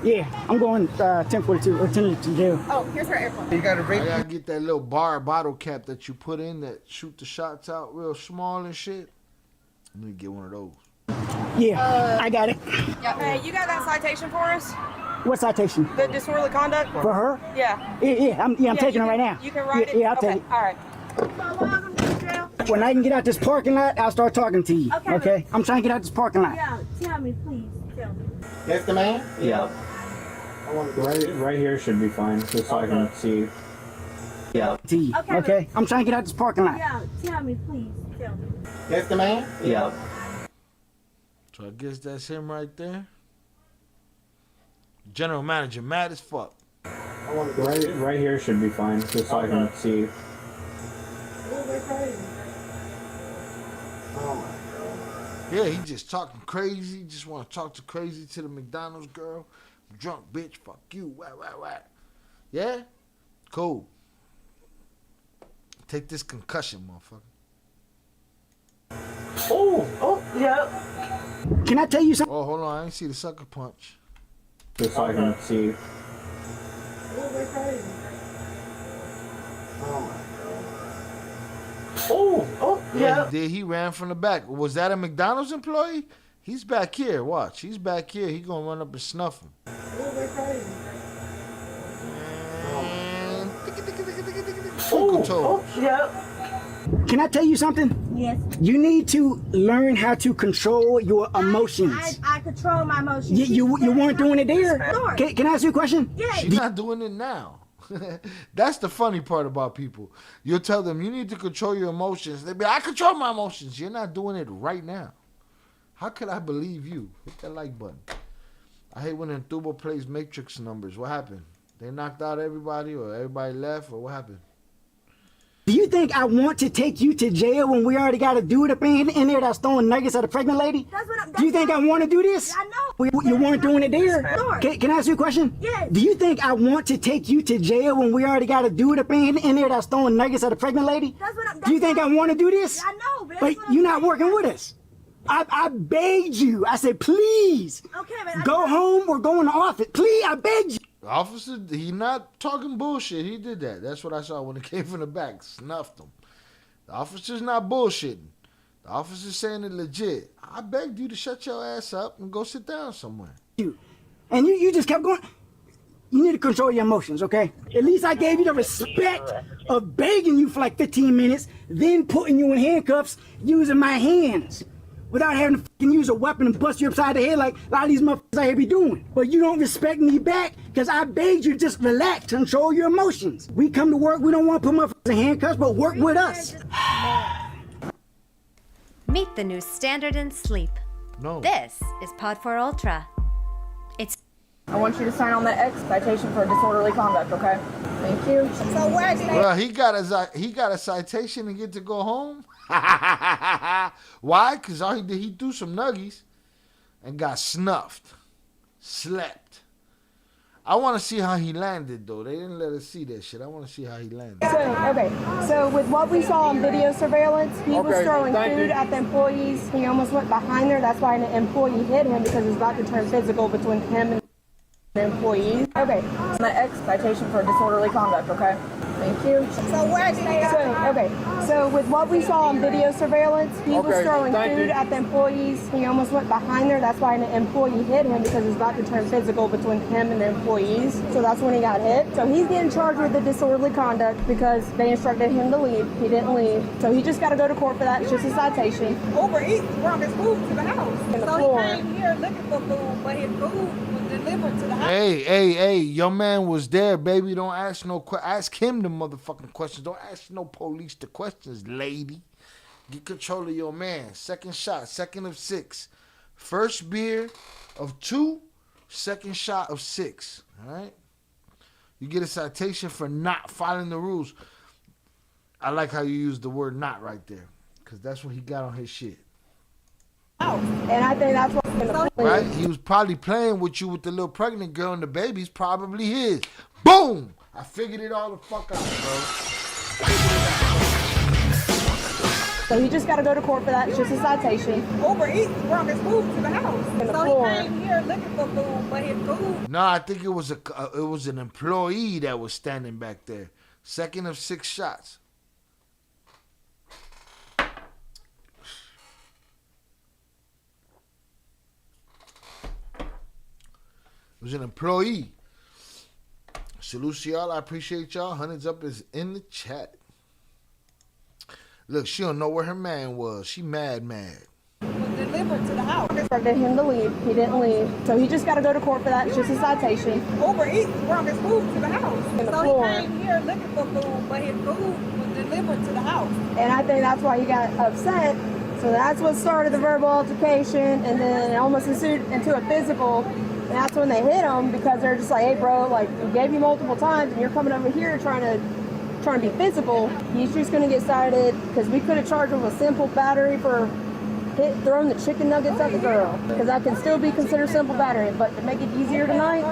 Yeah, I'm going 1042 or 10 to jail. Oh, here's her airplane. I gotta get that little bottle cap that you put in that shoot the shots out real small and shit. I'm gonna get one of those. Yeah, I got it. Hey, you got that citation for us? What citation? The disorderly conduct? For her? Yeah. I'm taking her right now. You can write it? Yeah, I'll take it. All right. When I can get out this parking lot, I'll start talking to you. Okay? I'm trying to get out this parking lot. Yeah, tell me, please. Tell me. That's the man? Yeah. Right here should be fine, just so I can see. Yeah. Okay. I'm trying to get out this parking lot. Yeah, tell me, please. Tell me. That's the man? Yeah. So I guess that's him right there. General manager, mad as fuck. Right here should be fine, just so I can see. Yeah, he just talking crazy. Just want to talk crazy to the McDonald's girl. Drunk bitch, fuck you. Wah. Yeah? Cool. Take this concussion, motherfucker. Oh, yeah. Can I tell you something? Oh, hold on. I ain't see the sucker punch. Just so I can see. Oh, Yeah, he ran from the back. Was that a McDonald's employee? He's back here. Watch. He's back here. He gonna run up and snuff him. Yeah. Can I tell you something? Yes. You need to learn how to control your emotions. I control my emotions. You weren't doing it there? Sure. Can I ask you a question? Yeah. She's not doing it now. That's the funny part about people. You'll tell them you need to control your emotions. They'll be like, I control my emotions. You're not doing it right now. How could I believe you? Hit that like button. I hate when Entubo plays Matrix numbers. What happened? They knocked out everybody or everybody left or what happened? Do you think I want to take you to jail when we already got a dude up in there that's throwing nuggets at a pregnant lady? Do you think I want to do this? I know. You weren't doing it there? Sure. Can I ask you a question? Yes. Do you think I want to take you to jail when we already got a dude up in there that's throwing nuggets at a pregnant lady? Do you think I want to do this? I know, but you're not working with us. I begged you. I said, please. Okay, but go home or go in the office. Please, I begged you. The officer, he not talking bullshit. He did that. That's what I saw when he came from the back. Snuffed him. The officer's not bullshitting. The officer's saying it legit. I begged you to shut your ass up and go sit down somewhere. And you just kept going. You need to control your emotions, okay? At least I gave you the respect of begging you for like 15 minutes, then putting you in handcuffs using my hands without having to fucking use a weapon and bust you upside the head like a lot of these motherfuckers out here be doing. But you don't respect me back because I begged you to just relax, control your emotions. We come to work, we don't want to put motherfuckers in handcuffs, but work with us. Meet the new standard in sleep. No. This is Pod 4 Ultra. It's I want you to sign on the X citation for disorderly conduct, okay? Thank you. So where's Well, he got a citation and get to go home. Why? Because all he did, he threw some nuggies and got snuffed, slept. I want to see how he landed, though. They didn't let us see that shit. I want to see how he landed. So with what we saw on video surveillance, he was throwing food at the employees. He almost went behind there. That's why an employee hit him because it's about to turn physical between him and the employees. Okay, the X citation for disorderly conduct, okay? Thank you. So where's So with what we saw on video surveillance, he was throwing food at the employees. He almost went behind there. That's why an employee hit him because it's about to turn physical between him and the employees. So that's when he got hit. So he's getting charged with the disorderly conduct because they instructed him to leave. He didn't leave. So he just got to go to court for that. It's just a citation. Uber Eats brought his food to the house. the So floor. he came here looking for food, but his food was delivered to the house. Hey, your man was there, baby. Don't ask no ask him the motherfucking questions. Don't ask no police the questions, lady. Get control of your man. Second shot, second of 6. First beer of 2, second shot of 6. All right? You get a citation for not following the rules. I like how you use the word not right there because that's what he got on his shit. And I think that's what's Right? He was probably playing with you with the little pregnant girl and the baby's probably his. Boom! I figured it all the fuck out, bro. So he just got to go to court for that. It's just a citation. Uber Eats brought his food to the house. the So floor. he came here looking for food, but his food. No, I think it was an employee that was standing back there. Second of 6 shots. It was an employee. Salute to y'all. I appreciate y'all. Hundreds up is in the chat. Look, she don't know where her man was. She mad. Was delivered to the house. instructed him to leave. He didn't leave. So he just got to go to court for that. It's just a citation. Uber Eats brought his food to the house. In the So floor. he came here looking for food, but his food was delivered to the house. And I think that's why he got upset. So that's what started the verbal altercation, and then it almost ensued into a physical. And that's when they hit him because they're just like, hey, bro, like, we gave you multiple times, and you're coming over here trying to be physical. He's just going to get cited because we could have charged him with simple battery for throwing the chicken nuggets at the girl, because that can still be considered simple battery. But to make it easier tonight,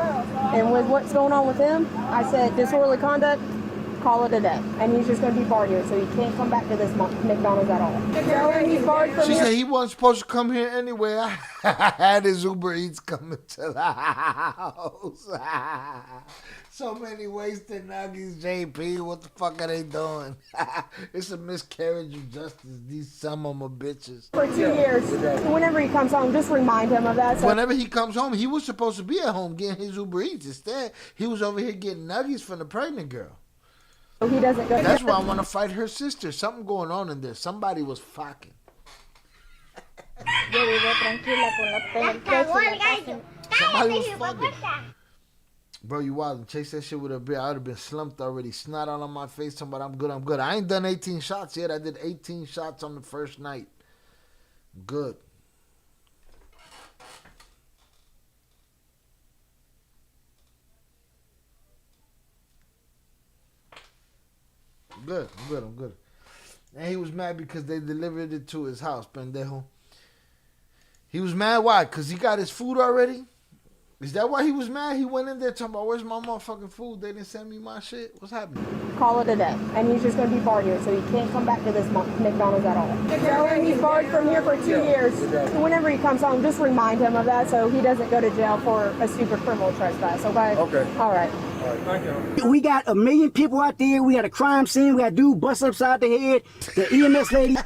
and with what's going on with him, I said disorderly conduct, call it a day. And he's just going to be barred here, so he can't come back to this McDonald's at all. So he's barred from She here. said he wasn't supposed to come here anyway. I had his Uber Eats coming to the house. So many wasted nuggets, JP. What the fuck are they doing? It's a miscarriage of justice. These some of them bitches. For 2 years. Whenever he comes home, just remind him of that. So Whenever he comes home, he was supposed to be at home getting his Uber Eats. Instead, he was over here getting nuggets from the pregnant girl. he doesn't go. That's why I want to fight her sister. Something going on in there. Somebody was fucking. Somebody was fucking. Bro, you wild. Chase that shit with a beer. I would have been slumped already. Snot all on my face. Talking about I'm good, I'm good. I ain't done 18 shots yet. I did 18 shots on the first night. Good. I'm good. I'm good. I'm good. And he was mad because they delivered it to his house, pendejo. He was mad. Why? Because he got his food already? Is that why he was mad? He went in there talking about, where's my motherfucking food? They didn't send me my shit. What's happening? Call it a day. And he's just going to be barred here, so he can't come back to this McDonald's at all. So he's barred from here for 2 years. Whenever he comes home, just remind him of that so he doesn't go to jail for a stupid criminal trespass, okay? Okay. All right. Thank you. We got 1 million people out there. We got a crime scene. We got a dude bust upside the head. The EMS lady.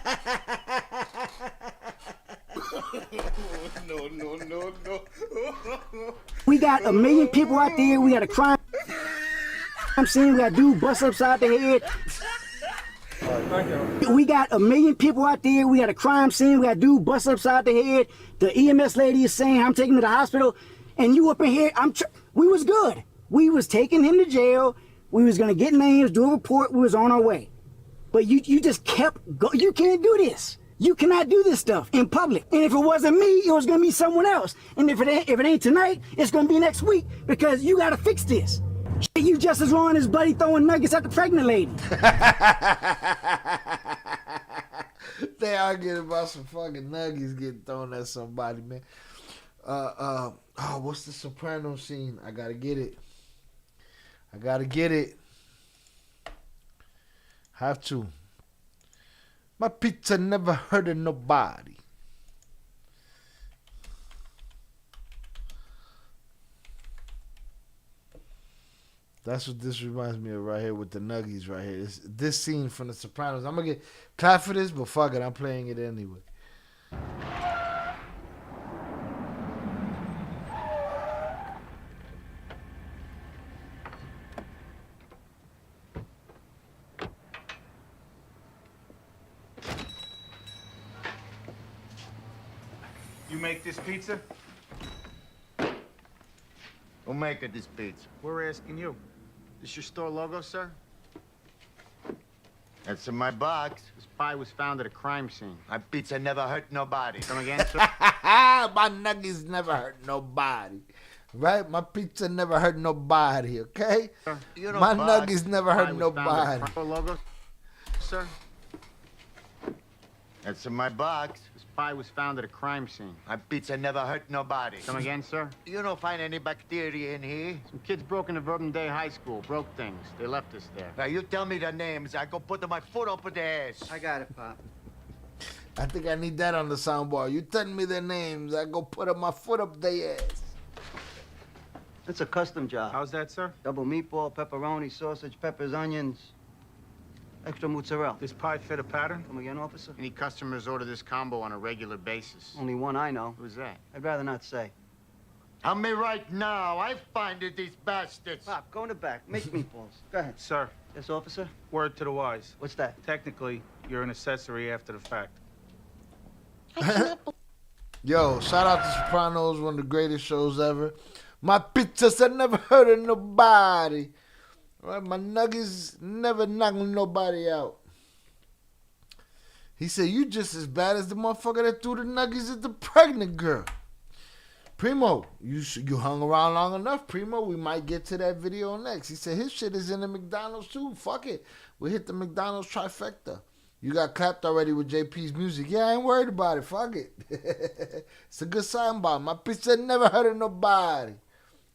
No. We got 1 million people out there. We got a crime scene. We got a dude bust upside the head. Thank you. We got 1 million people out there. We got a crime scene. We got a dude bust upside the head. The EMS lady is saying, I'm taking him to the hospital. And you up in here, we was good. We was taking him to jail. We was going to get names, do a report. We was on our way. But you just kept going. You can't do this. You cannot do this stuff in public. And if it wasn't me, it was going to be someone else. And if it ain't tonight, it's going to be next week because you got to fix this. You just as wrong as Buddy throwing nuggets at the pregnant lady. They arguing about some fucking nuggets getting thrown at somebody, man. What's the Soprano scene? I gotta get it. Have to. My pizza never hurted nobody. That's what this reminds me of right here with the nuggies right here. This scene from The Sopranos. I'm going to get clap for this, but fuck it. I'm playing it anyway. You make this pizza? Who make it this pizza? We're asking you. This your store logo, sir? That's in my box. This pie was found at a crime scene. My pizza never hurt nobody. Come again, sir? My nuggets never hurt nobody. Right? My pizza never hurt nobody, okay? You know, my box. nuggets never hurt Pie was found nobody. at a store logo, sir? That's in my box. This pie was found at a crime scene. My pizza never hurt nobody. Come again, sir? You don't find any bacteria in here? Some kids broke into Verbum Day High School, broke things. They left us there. Now, you tell me the names. I go put my foot up their ass. I got it, Pop. I think I need that on the soundbar. You tell me their names, I go put my foot up their ass. It's a custom job. How's that, sir? Double meatball, pepperoni, sausage, peppers, onions, extra mozzarella. This pie fit a pattern? Come again, officer? Any customers order this combo on a regular basis? Only one I know. Who's that? I'd rather not say. Tell me right now. I find it, these bastards. Pop, go in the back. Make meatballs. Go ahead. Sir. Yes, officer? Word to the wise. What's that? Technically, you're an accessory after the fact. Yo, shout out to Sopranos, one of the greatest shows ever. My pizzas, I never heard of nobody. Right, my nuggets never knocking nobody out. He said, you just as bad as the motherfucker that threw the nuggets at the pregnant girl. Primo, you hung around long enough, Primo. We might get to that video next. He said his shit is in the McDonald's too. Fuck it. We hit the McDonald's trifecta. You got clapped already with JP's music. Yeah, I ain't worried about it. Fuck it. It's a good sign about my pizza never hurt of nobody.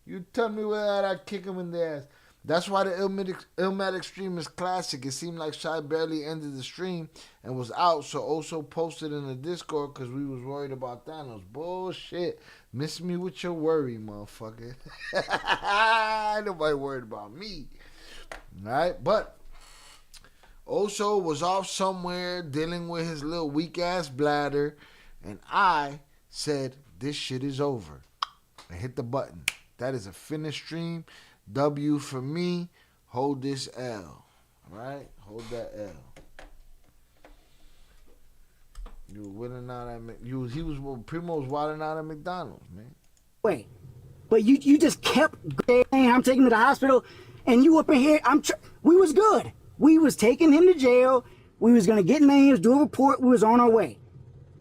You tell me whether I'd kick him in the ass. That's why the Illmatic stream is classic. It seemed like Shy barely ended the stream and was out, so also posted in the Discord because we was worried about Thanos. Bullshit. Miss me with your worry, motherfucker. Ain't nobody worried about me. Alright, but Oso was off somewhere dealing with his little weak-ass bladder, and I said, this shit is over. And hit the button. That is a finished stream. W for me. Hold this L. Right? Hold that L. You were winning out at Primo was wilding out at McDonald's, man. Wait, but you just kept saying I'm taking him to the hospital, and you up in here. We was good. We was taking him to jail. We was gonna get names, do a report. We was on our way.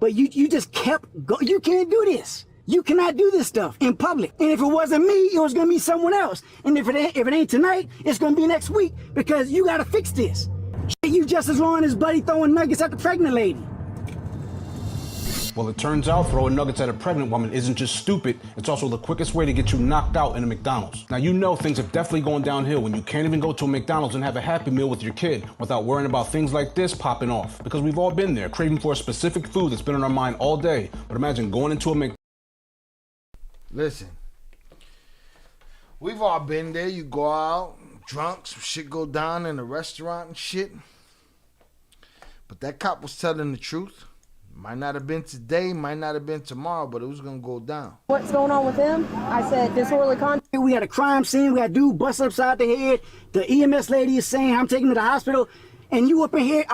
But you just kept going. You can't do this. You cannot do this stuff in public. And if it wasn't me, it was gonna be someone else. And if it ain't tonight, it's gonna be next week because you gotta fix this. You just as wrong as Buddy throwing nuggets at the pregnant lady. Well, it turns out throwing nuggets at a pregnant woman isn't just stupid, it's also the quickest way to get you knocked out in a McDonald's. Now, you know things have definitely gone downhill when you can't even go to a McDonald's and have a Happy Meal with your kid without worrying about things like this popping off. Because we've all been there, craving for a specific food that's been on our mind all day. But imagine going into a McDonald's. Listen, we've all been there. You go out, drunk, some shit go down in a restaurant and shit. But that cop was telling the truth. Might not have been today, might not have been tomorrow, but it was going to go down. What's going on with him? I said disorderly conduct. We had a crime scene. We had a dude bust upside the head. The EMS lady is saying I'm taking him to the hospital. And you up in here,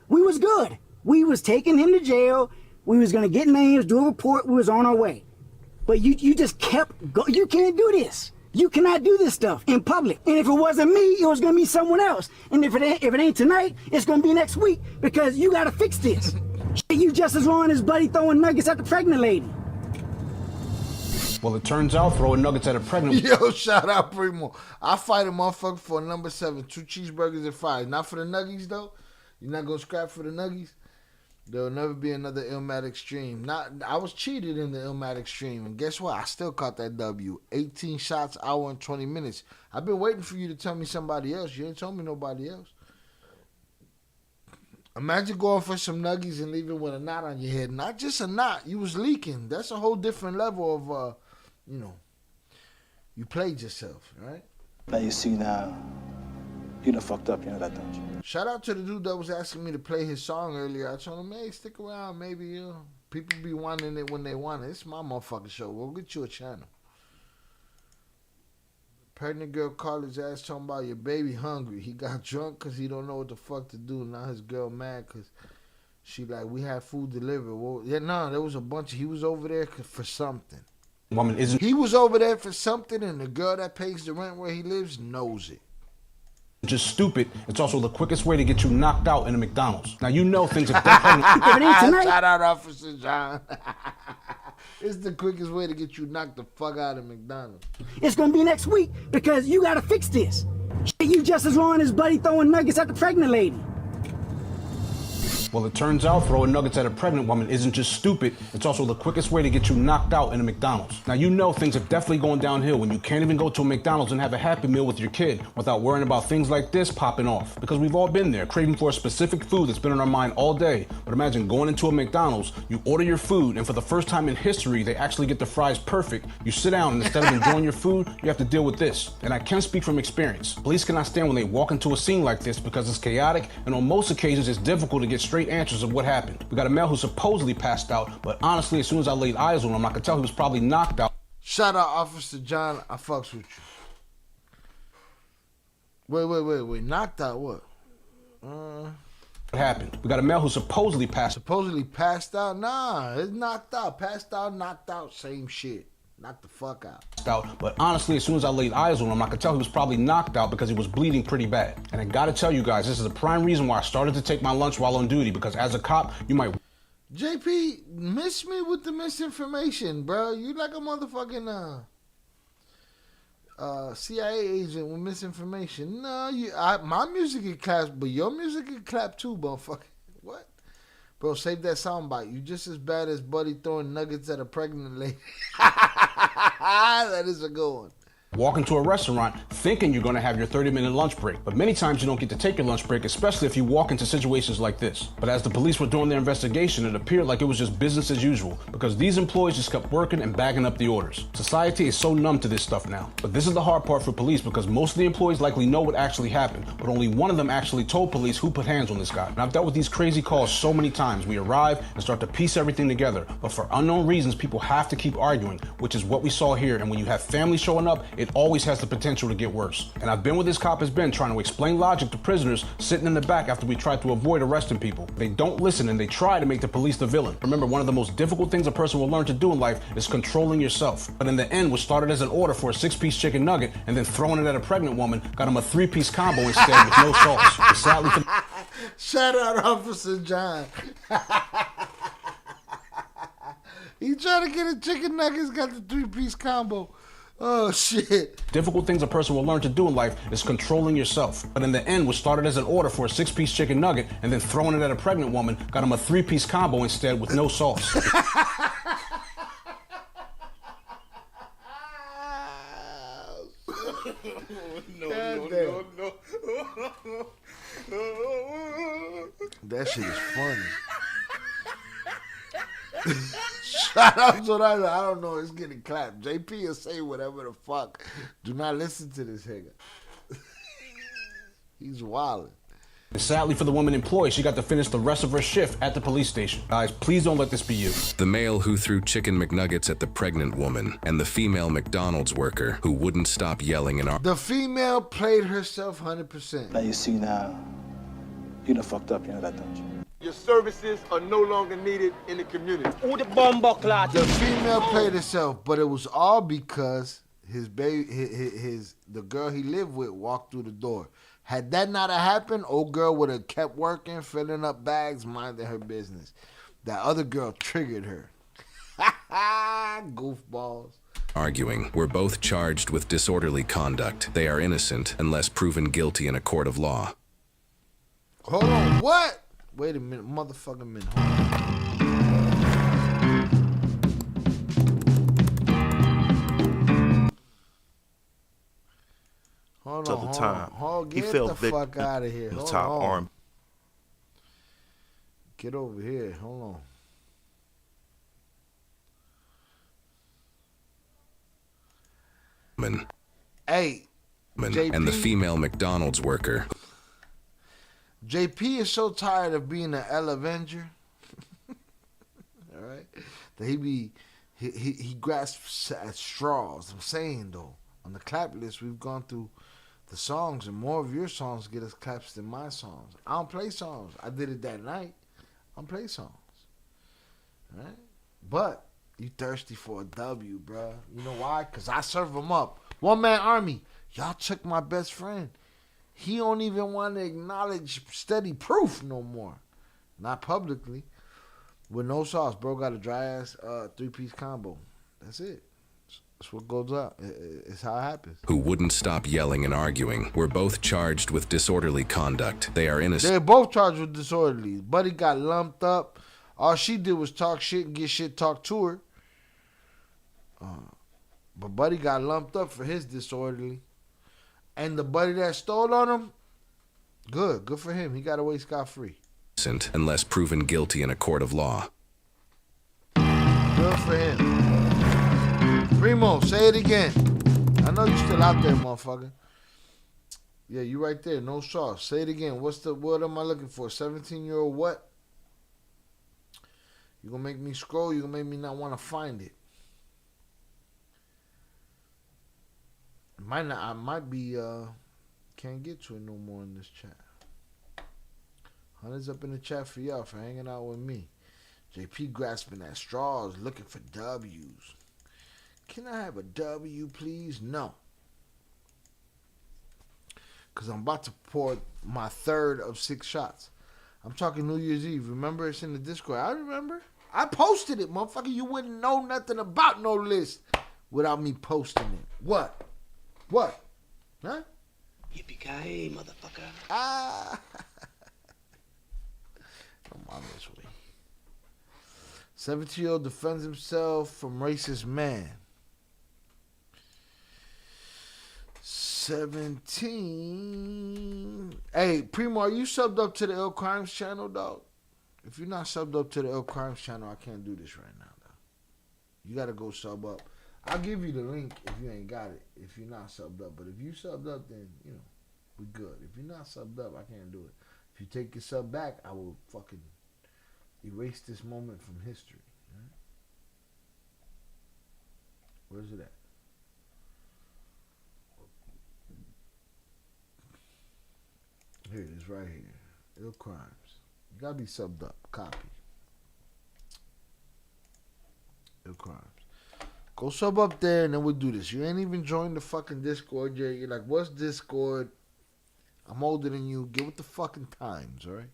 we was good. We was taking him to jail. We was going to get names, do a report. We was on our way. But you just kept going. You can't do this. You cannot do this stuff in public. And if it wasn't me, it was going to be someone else. And if it ain't tonight, it's going to be next week because you got to fix this. You just as wrong as Buddy throwing nuggets at the pregnant lady. Well, it turns out throwing nuggets at a pregnant... Yo, shout out Primo. I fight a motherfucker for a number 7, 2 cheeseburgers and fries. Not for the nuggies, though. You're not going to scrap for the nuggies. There'll never be another Illmatic stream. I was cheated in the Illmatic stream, and guess what? I still caught that W. 18 shots, hour and 20 minutes. I've been waiting for you to tell me somebody else. You ain't told me nobody else. Imagine going for some nuggies and leaving with a knot on your head. Not just a knot. You was leaking. That's a whole different level of, you played yourself, right? Now you see now, you done fucked up, you know that, don't you? Shout out to the dude that was asking me to play his song earlier. I told him, hey, stick around. Maybe people be wanting it when they want it. It's my motherfucking show. We'll get you a channel. Pregnant girl called his ass talking about your baby hungry. He got drunk because he don't know what the fuck to do. Now his girl mad because she like, we had food delivered. Well, yeah, no, there was a bunch. He was over there for something. He was over there for something, and the girl that pays the rent where he lives knows it. Just stupid. It's also the quickest way to get you knocked out in a McDonald's. Now, you know things have definitely... Shout out Officer John. It's the quickest way to get you knocked the fuck out of McDonald's. It's going to be next week because you got to fix this. You just as wrong as Buddy throwing nuggets at the pregnant lady. Well, it turns out throwing nuggets at a pregnant woman isn't just stupid, it's also the quickest way to get you knocked out in a McDonald's. Now, you know things have definitely gone downhill when you can't even go to a McDonald's and have a Happy Meal with your kid without worrying about things like this popping off. Because we've all been there, craving for a specific food that's been on our mind all day. But imagine going into a McDonald's, you order your food, and for the first time in history, they actually get the fries perfect. You sit down, and instead of enjoying your food, you have to deal with this. And I can speak from experience. Police cannot stand when they walk into a scene like this because it's chaotic, and on most occasions, it's difficult to get straight answers of what happened. We got a male who supposedly passed out, but honestly, as soon as I laid eyes on him, I could tell he was probably knocked out. Shout out Officer John, I fucks with you. Wait. Knocked out what? What happened? We got a male who supposedly passed out. Nah, it's knocked out. Passed out, knocked out, same shit. Knocked the fuck out. But honestly, as soon as I laid eyes on him, I could tell he was probably knocked out because he was bleeding pretty bad. And I gotta tell you guys, this is the prime reason why I started to take my lunch while on duty, because as a cop, you might... JP, miss me with the misinformation, bro. You like a motherfucking CIA agent with misinformation. No, my music can clap, but your music can clap too, motherfucker. What? Bro, save that soundbite. You just as bad as Buddy throwing nuggets at a pregnant lady. That is a good one. Walk into a restaurant thinking you're going to have your 30-minute lunch break. But many times you don't get to take your lunch break, especially if you walk into situations like this. But as the police were doing their investigation, it appeared like it was just business as usual because these employees just kept working and bagging up the orders. Society is so numb to this stuff now. But this is the hard part for police because most of the employees likely know what actually happened, but only one of them actually told police who put hands on this guy. And I've dealt with these crazy calls so many times. We arrive and start to piece everything together, but for unknown reasons, people have to keep arguing, which is what we saw here. And when you have family showing up, it always has the potential to get worse. And I've been where this cop has been trying to explain logic to prisoners sitting in the back after we tried to avoid arresting people. They don't listen and they try to make the police the villain. Remember, one of the most difficult things a person will learn to do in life is controlling yourself. But in the end, what started as an order for a 6-piece chicken nugget and then throwing it at a pregnant woman got him a 3-piece combo instead with no sauce. And sadly for... Shout out Officer John. He trying to get a chicken nuggets, got the 3-piece combo. Oh, shit. Difficult things a person will learn to do in life is controlling yourself. But in the end, what started as an order for a 6-piece chicken nugget and then throwing it at a pregnant woman got him a 3-piece combo instead with no sauce. No. That shit is funny. Shout out to that. I don't know. It's getting clapped. JP will say whatever the fuck. Do not listen to this nigga. He's wilding. Sadly for the woman employed, she got to finish the rest of her shift at the police station. Guys, please don't let this be you. The male who threw chicken McNuggets at the pregnant woman and the female McDonald's worker who wouldn't stop yelling in our... The female played herself 100%. Now you see now, you done fucked up, you know that, don't you? Your services are no longer needed in the community. The female played herself, but it was all because his baby, the girl he lived with walked through the door. Had that not have happened, old girl would have kept working, filling up bags, minding her business. That other girl triggered her. Goofballs. Arguing, were both charged with disorderly conduct. They are innocent unless proven guilty in a court of law. Hold on, what? Wait a minute, motherfucking minute. Hold on, he get fell the victim fuck out of here. the Hold top on. arm. Get over here. Hold on. Hey, JP, and the female McDonald's worker. JP is so tired of being an L Avenger. All right, that he grasps at straws. I'm saying though, on the clap list, we've gone through the songs, and more of your songs get us claps than my songs. I don't play songs. I did it that night. I don't play songs. All right, but you thirsty for a W, bruh. You know why? Cause I serve them up. One man army. Y'all took my best friend. He don't even want to acknowledge steady proof no more. Not publicly. With no sauce. Bro got a dry ass 3-piece combo. That's it. That's what goes up. It's how it happens. Who wouldn't stop yelling and arguing, were both charged with disorderly conduct. They are innocent. They're both charged with disorderly. Buddy got lumped up. All she did was talk shit and get shit talked to her. But Buddy got lumped up for his disorderly. And the buddy that stole on him, good for him. He got away scot-free. Unless proven guilty in a court of law. Good for him. Primo, say it again. I know you still out there, motherfucker. Yeah, you right there. No sauce. Say it again. What am I looking for? 17-year-old what? You gonna make me scroll? You gonna make me not want to find it? I might be can't get to it no more in this chat. Hundreds up in the chat for y'all for hanging out with me. JP grasping at straws, looking for W's. Can I have a W, please? No. Because I'm about to pour my third of 6 shots. I'm talking New Year's Eve. Remember, it's in the Discord. I remember. I posted it, motherfucker. You wouldn't know nothing about no list without me posting it. What? What? Huh? Yippee-ki-yay, motherfucker. Ah. I'm on this way. 17-year-old defends himself from racist man. 17. Hey, Primo, are you subbed up to the Ill Crimes channel, dog? If you're not subbed up to the Ill Crimes channel, I can't do this right now, dog. You got to go sub up. I'll give you the link if you ain't got it, if you're not subbed up. But if you subbed up, then, you know, we good. If you're not subbed up, I can't do it. If you take your sub back, I will fucking erase this moment from history. Right? Where's it at? Here it is right here. Ill Crimes. You gotta be subbed up. Copy. Ill Crimes. Go sub up there and then we'll do this. You ain't even joined the fucking Discord yet. You're like, what's Discord? I'm older than you. Get with the fucking times, alright?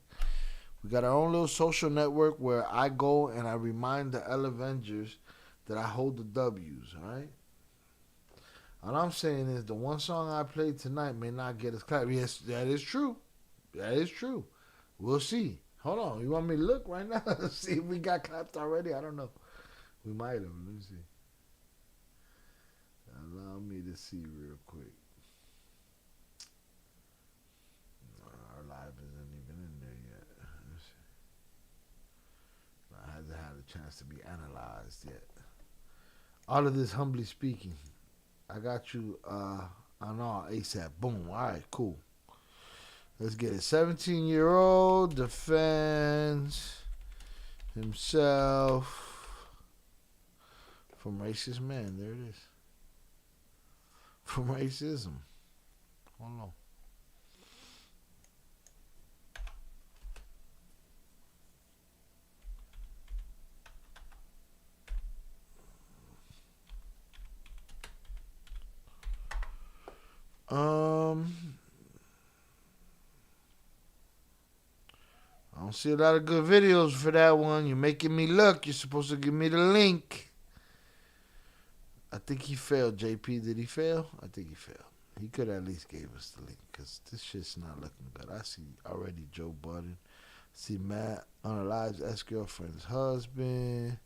We got our own little social network where I go and I remind the L Avengers that I hold the W's, alright? All I'm saying is the one song I played tonight may not get us clapped. Yes, that is true. That is true. We'll see. Hold on. You want me to look right now? See if we got clapped already? I don't know. We might have. Let me see. Allow me to see real quick. Our live isn't even in there yet. Let's see. I hasn't had a chance to be analyzed yet. All of this humbly speaking. I got you on all ASAP. Boom. All right, cool. Let's get it. 17-year-old defends himself from racist man. There it is. From racism. Hold on. I don't see a lot of good videos for that one. You're making me look. You're supposed to give me the link. I think he failed, JP. Did he fail? I think he failed. He could at least gave us the link because this shit's not looking good. I see already Joe Budden. See Matt unalives ex-girlfriend's husband.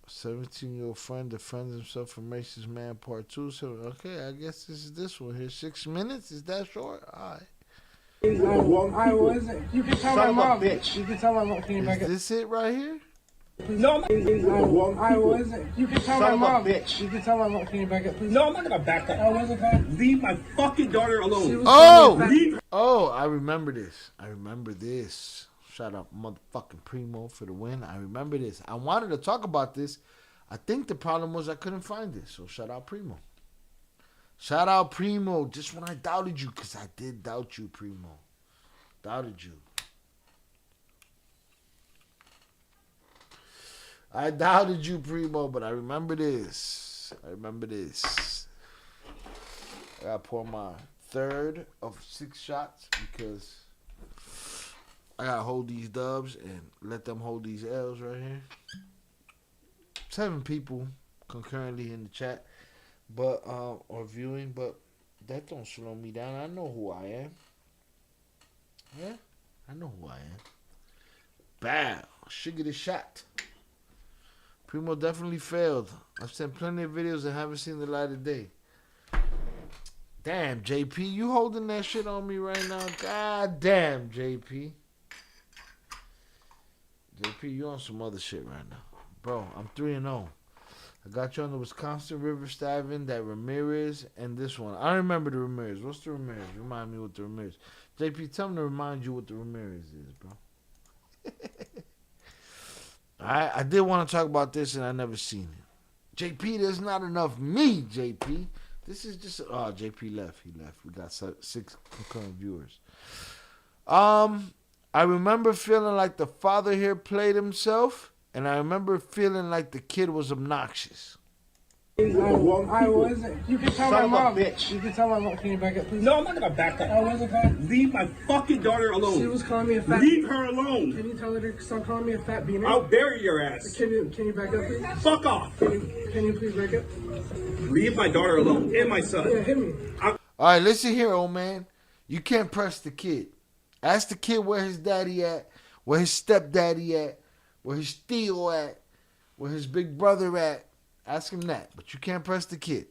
17-year-old friend defends himself from racist man part 2. So, okay, I guess this is this one here. 6 minutes? Is that short? All right. I wasn't. You can tell my mom. Bitch. You can tell my mom. Can you back Is this it right here? No, I wasn't. You can tell my mom. Bitch. You can tell my mom. Can you back up, please? No, I'm not gonna back up. I wasn't going. Leave my fucking daughter alone. Oh, I remember this. I remember this. Shout out motherfucking Primo for the win. I remember this. I wanted to talk about this. I think the problem was I couldn't find this. So shout out Primo. Shout out Primo. Just when I doubted you, because I did doubt you, Primo. Doubted you. I doubted you, Primo, but I remember this. I remember this. I gotta pour my third of 6 shots because I gotta hold these dubs and let them hold these L's right here. 7 people concurrently in the chat, but or viewing, but that don't slow me down. I know who I am. Yeah, I know who I am. Bow, sugar shot. Primo definitely failed. I've sent plenty of videos that haven't seen the light of day. Damn, JP, you holding that shit on me right now? God damn, JP. JP, you on some other shit right now. Bro, I'm 3-0. I got you on the Wisconsin River stabbing, that Ramirez, and this one. I remember the Ramirez. What's the Ramirez? Remind me what the Ramirez. JP, tell me to remind you what the Ramirez is, bro. I did want to talk about this, and I never seen it. JP, there's not enough me, JP. This is just... Oh, JP left. He left. We got 6 concurrent viewers. I remember feeling like the father here played himself, and I remember feeling like the kid was obnoxious. I wasn't. You can tell Son my of a mom. bitch. You can tell my mom. Can you back up, please? No, I'm not gonna back up. I wasn't calling. Leave my fucking daughter alone. She was calling me a fat. Leave her alone. Can you tell her to stop calling me a fat beaner? I'll bury your ass. Can you back up, please? Fuck off. Can you please back up? Leave my daughter alone and my son. Yeah, hit me. All right, listen here, old man. You can't press the kid. Ask the kid where his daddy at, where his stepdaddy at, where his Theo at, where his big brother at. Ask him that, but you can't press the kid.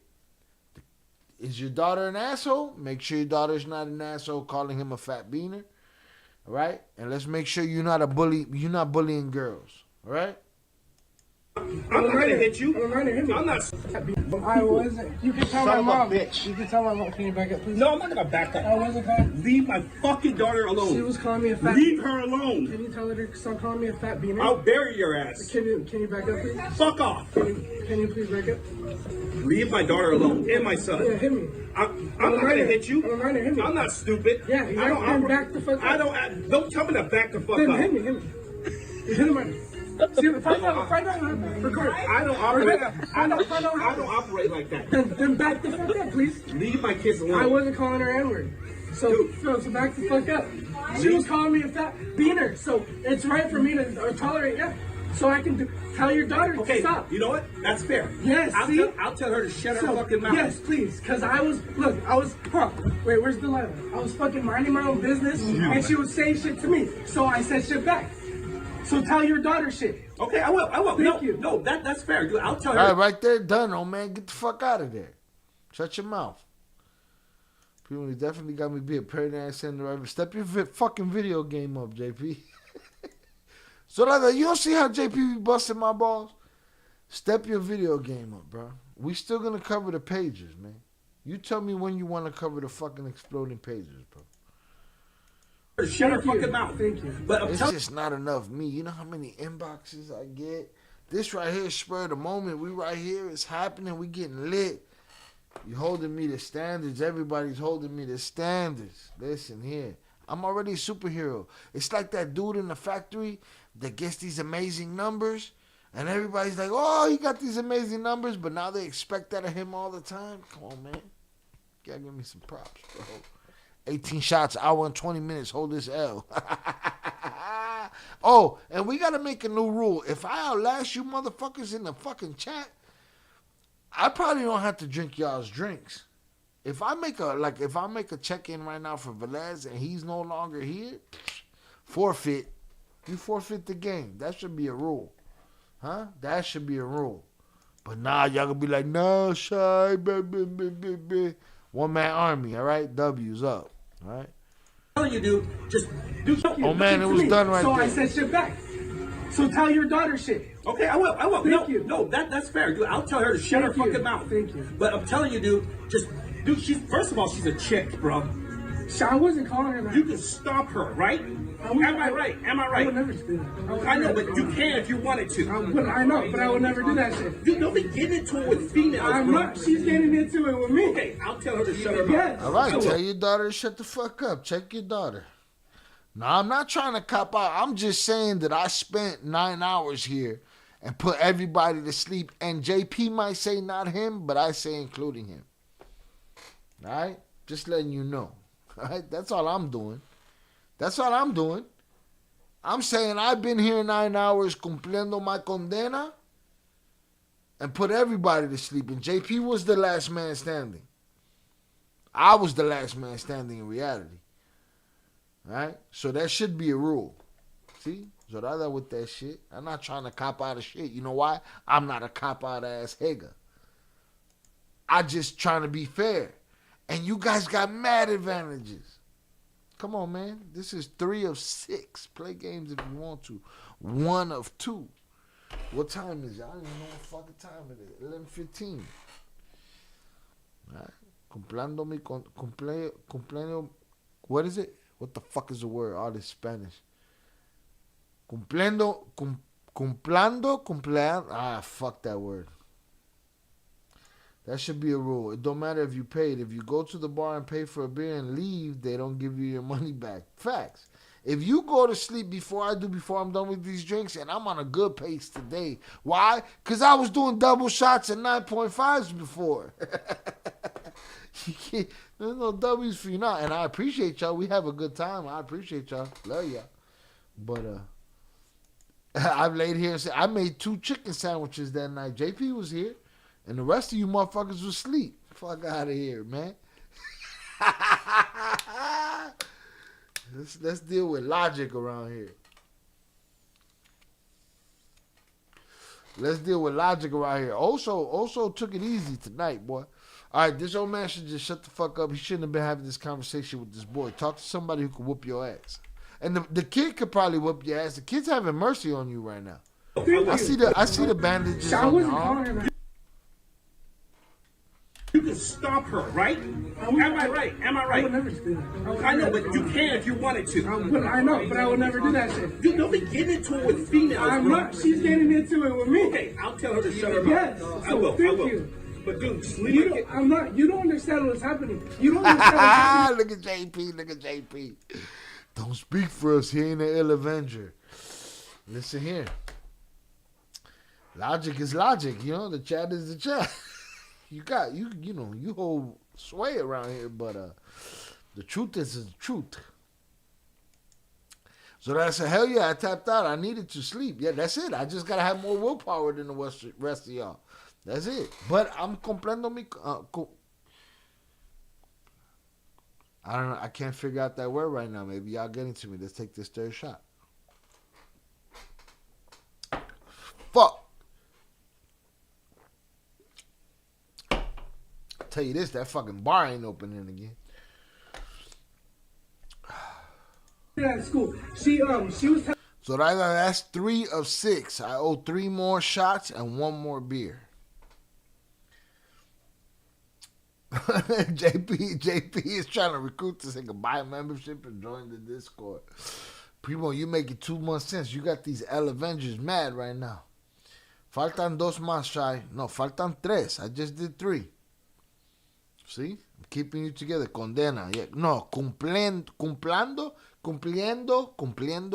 Is your daughter an asshole? Make sure your daughter's not an asshole calling him a fat beaner. All right? And let's make sure you're not a bully. You're not bullying girls. All right? I'm not gonna hit you. I'm not. I wasn't. You can tell Son my of a mom. bitch. You can tell my mom. Can you back up, please? No, I'm not gonna back up. I wasn't calling. Leave my fucking daughter alone. She was calling me a fat. Leave her alone. Can you tell her to stop calling me a fat beaner? I'll bury your ass. Can you back up, please? Fuck off. Can you please back up? Leave my daughter alone and my son. Yeah, hit me. I'm not gonna hit you. Hit me. I'm not stupid. Yeah, I don't then back the fuck up. Don't tell me to back the fuck Then up. hit me. You hit him right. See, find out. Record. I don't operate like that. Then back the fuck up, please. Leave my kids alone. I wasn't calling her N-word. So back the fuck up. She was calling me a fat beaner. So it's right for me to tolerate that. So I can tell your daughter to stop. You know what? That's fair. Yes, I'll tell her to shut her fucking mouth. Yes, please. Because I was wait, where's the letter? I was fucking minding my own business and she was saying shit to me. So I said shit back. So tell your daughter shit. Okay, I will. Thank you. No, that's fair. I'll tell her. All right, right there, done, old man. Get the fuck out of there. Shut your mouth. People definitely got me be a paradise center. Step your fucking video game up, JP. So like, you don't see how JP be busting my balls? Step your video game up, bro. We still gonna cover the pages, man. You tell me when you want to cover the fucking exploding pages, bro. Shut her fucking mouth. Thank you. But It's just not enough me. You know how many inboxes I get? This right here is spur of the moment. We right here. It's happening. We getting lit. You holding me to standards. Everybody's holding me to standards. Listen here. I'm already a superhero. It's like that dude in the factory that gets these amazing numbers. And everybody's like, oh, he got these amazing numbers. But now they expect that of him all the time. Come on, man. You gotta give me some props, bro. 18 shots, hour and 20 minutes. Hold this L. Oh, and we got to make a new rule. If I outlast you motherfuckers in the fucking chat, I probably don't have to drink y'all's drinks. If I make a check-in right now for Velez and he's no longer here, forfeit. You forfeit the game. That should be a rule. Huh? That should be a rule. But nah, y'all gonna be like, no, shy, one-man army, all right? W's up. All right. All you do, just do something. Oh man, it was done right so there. I said shit back. So tell your daughter shit. Okay, I will. Thank you. No, that's fair. Dude, I'll tell her to shut her fucking mouth. Thank you. But I'm telling you, dude, she's first of all, she's a chick, bro. I wasn't calling her that. You can stop her, right? Am I right? I would never do that. I know, but you can if you wanted to. I know, but I would never do that shit. Dude, don't be getting into it with females, I'm bro. not. She's getting into it with me. Okay, I'll tell her to shut her mouth. Yes. All right, tell your daughter to shut the fuck up. Check your daughter. No, I'm not trying to cop out. I'm just saying that I spent 9 hours here and put everybody to sleep. And JP might say not him, but I say including him. All right? Just letting you know. All right? That's all I'm doing. That's all I'm doing. I'm saying I've been here 9 hours cumpliendo my condena and put everybody to sleep. And JP was the last man standing. I was the last man standing in reality. All right? So that should be a rule. See? Zorada with that shit. I'm not trying to cop out of shit. You know why? I'm not a cop out ass Hager. I just trying to be fair. And you guys got mad advantages. Come on, man. This is 3 of 6. Play games if you want to. 1 of 2. What time is it? I don't even know what fucking time it is. 11:15. All right. Cumplando mi cumpleaños. What is it? What the fuck is the word? All this Spanish. Cumplendo. Ah, fuck that word. That should be a rule. It don't matter if you paid. If you go to the bar and pay for a beer and leave, they don't give you your money back. Facts. If you go to sleep before I'm done with these drinks, and I'm on a good pace today. Why? Because I was doing double shots at 9.5s before. There's no W's for you now. And I appreciate y'all. We have a good time. I appreciate y'all. Love y'all. But I've laid here and said, I made 2 chicken sandwiches that night. JP was here. And the rest of you motherfuckers was asleep. Fuck out of here, man. Let's deal with logic around here. Let's deal with logic around here. Also took it easy tonight, boy. All right, this old man should just shut the fuck up. He shouldn't have been having this conversation with this boy. Talk to somebody who can whoop your ass. And the kid could probably whoop your ass. The kid's having mercy on you right now. I see the bandages on your arm. You can stop her, right? Am I right? Am I right? I would never do that. I know, but you can if you wanted to. I know, but I would never do that shit. You don't be getting into it with females. I'm not. She's getting into it with me. Okay, I'll tell her to shut her mouth. Yes. I will. Thank you. But dude, I'm not. You don't understand what's happening. You don't understand what's happening. Look at JP. Look at JP. Don't speak for us. He ain't an ill avenger. Listen here. Logic is logic. You know, the chat is the chat. You hold sway around here, but the truth is the truth. So I said, hell yeah, I tapped out. I needed to sleep. Yeah, that's it. I just gotta have more willpower than the rest of y'all. That's it. But I'm comprendo mi. I don't know. I can't figure out that word right now. Maybe y'all getting to me. Let's take this third shot. Fuck. Tell you this, that fucking bar ain't opening again. At school, she was. So that's 3 of 6. I owe 3 more shots and 1 more beer. JP is trying to recruit this nigga, buy a membership and join the Discord. Primo, you making too much sense. You got these L Avengers mad right now. Faltan 2 más, Shy. No, faltan 3. I just did 3. See? I'm keeping you together. Condena. Yeah. No, cumpliendo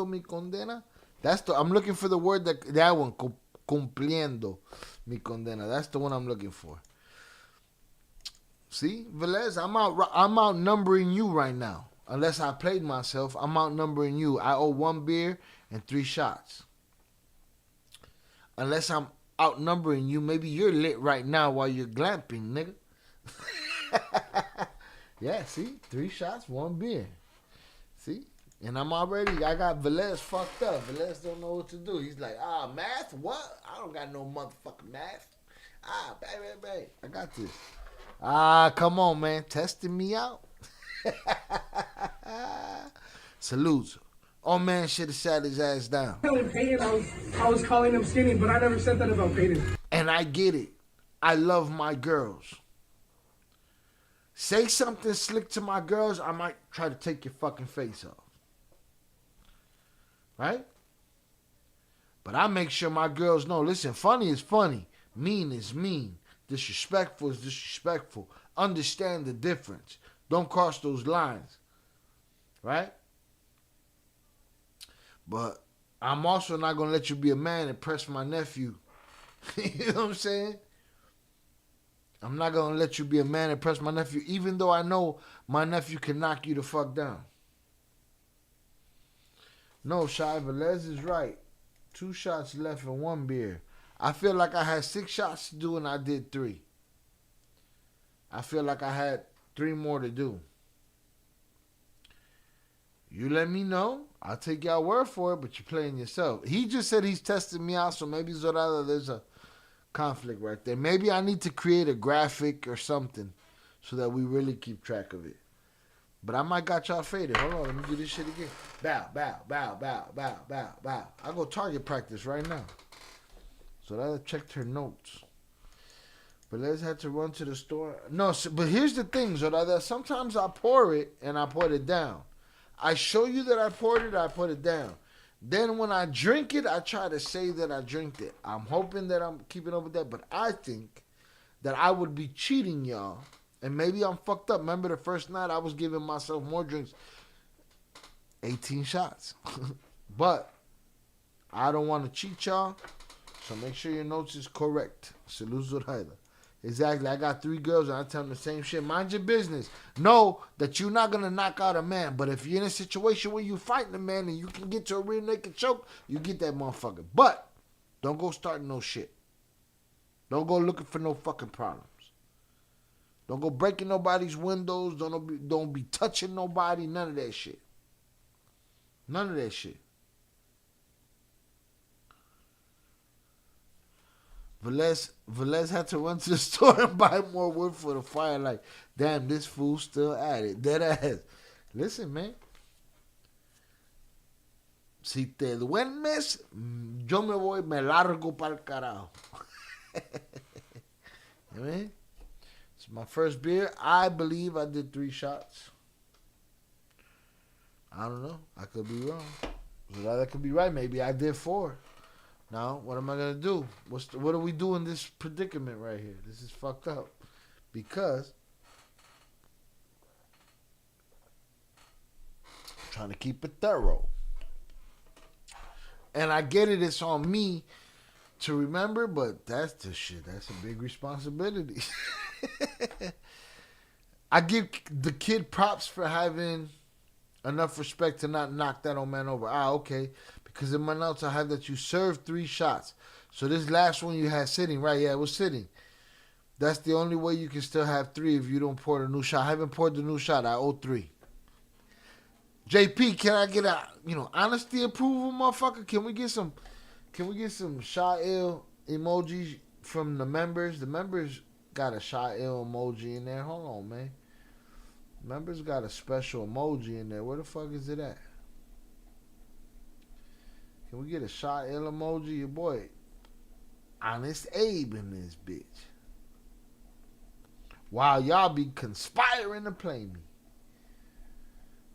mi condena. I'm looking for the word that one. Cumpliendo mi condena. That's the one I'm looking for. See, Velez, I'm outnumbering you right now. Unless I played myself, I'm outnumbering you. I owe 1 beer and 3 shots. Unless I'm outnumbering you, maybe you're lit right now while you're glamping, nigga. Yeah, see? 3 shots, 1 beer. See? And I got Velez fucked up. Velez don't know what to do. He's like, math? What? I don't got no motherfucking math. Baby. I got this. Come on, man. Testing me out. Salutes. Oh, man should have sat his ass down. I was calling him skinny, but I never said that about Peyton. And I get it. I love my girls. Say something slick to my girls, I might try to take your fucking face off. Right? But I make sure my girls know, listen, funny is funny. Mean is mean. Disrespectful is disrespectful. Understand the difference. Don't cross those lines. Right? But I'm also not going to let you be a man and press my nephew. You know what I'm saying? I'm not going to let you be a man and press my nephew, even though I know my nephew can knock you the fuck down. No, Shy, Velez is right. 2 shots left and 1 beer. I feel like I had 6 shots to do and I did 3. I feel like I had 3 more to do. You let me know. I'll take y'all word for it, but you're playing yourself. He just said he's testing me out, so maybe Zorada, there's a conflict right there. Maybe I need to create a graphic or something so that we really keep track of it. But I might got y'all faded. Hold on, let me do this shit again. Bow, bow, bow, bow, bow, bow, bow. I go target practice right now. So that I checked her notes. But let's have to run to the store. No, but here's the thing, Zorada. Sometimes I pour it and I put it down. I show you that I poured it, I put it down. Then when I drink it, I try to say that I drank it. I'm hoping that I'm keeping up with that, but I think that I would be cheating y'all. And maybe I'm fucked up. Remember the first night I was giving myself more drinks. 18 shots. But I don't want to cheat y'all. So make sure your notes is correct. Salud Zoraida. Exactly. I got 3 girls and I tell them the same shit. Mind your business. Know that you're not going to knock out a man. But if you're in a situation where you fighting a man and you can get to a rear naked choke, you get that motherfucker. But don't go starting no shit. Don't go looking for no fucking problems. Don't go breaking nobody's windows. Don't be touching nobody. None of that shit. None of that shit. Velez had to run to the store and buy more wood for the fire. Like, damn, this fool still at it. Dead ass. Listen, man. Si te duermes, yo me voy, me largo pa'l carajo. You know what I mean? It's my first beer. I believe I did 3 shots. I don't know. I could be wrong. That could be right. Maybe I did 4. Now, what am I going to do? What do we do in this predicament right here? This is fucked up. Because I'm trying to keep it thorough. And I get it, it's on me to remember, but that's the shit. That's a big responsibility. I give the kid props for having enough respect to not knock that old man over. Okay. Because in my notes I have that you served 3 shots. So this last one you had sitting, right? Yeah, it was sitting. That's the only way you can still have 3 if you don't pour the new shot. I haven't poured the new shot. I owe 3. JP, can I get a honesty approval, motherfucker? Can we get some shot ill emojis from the members? The members got a shot ill emoji in there. Hold on, man. Members got a special emoji in there. Where the fuck is it at? Can we get a shot ill emoji? Your boy, Honest Abe in this bitch. Wow, y'all be conspiring to play me.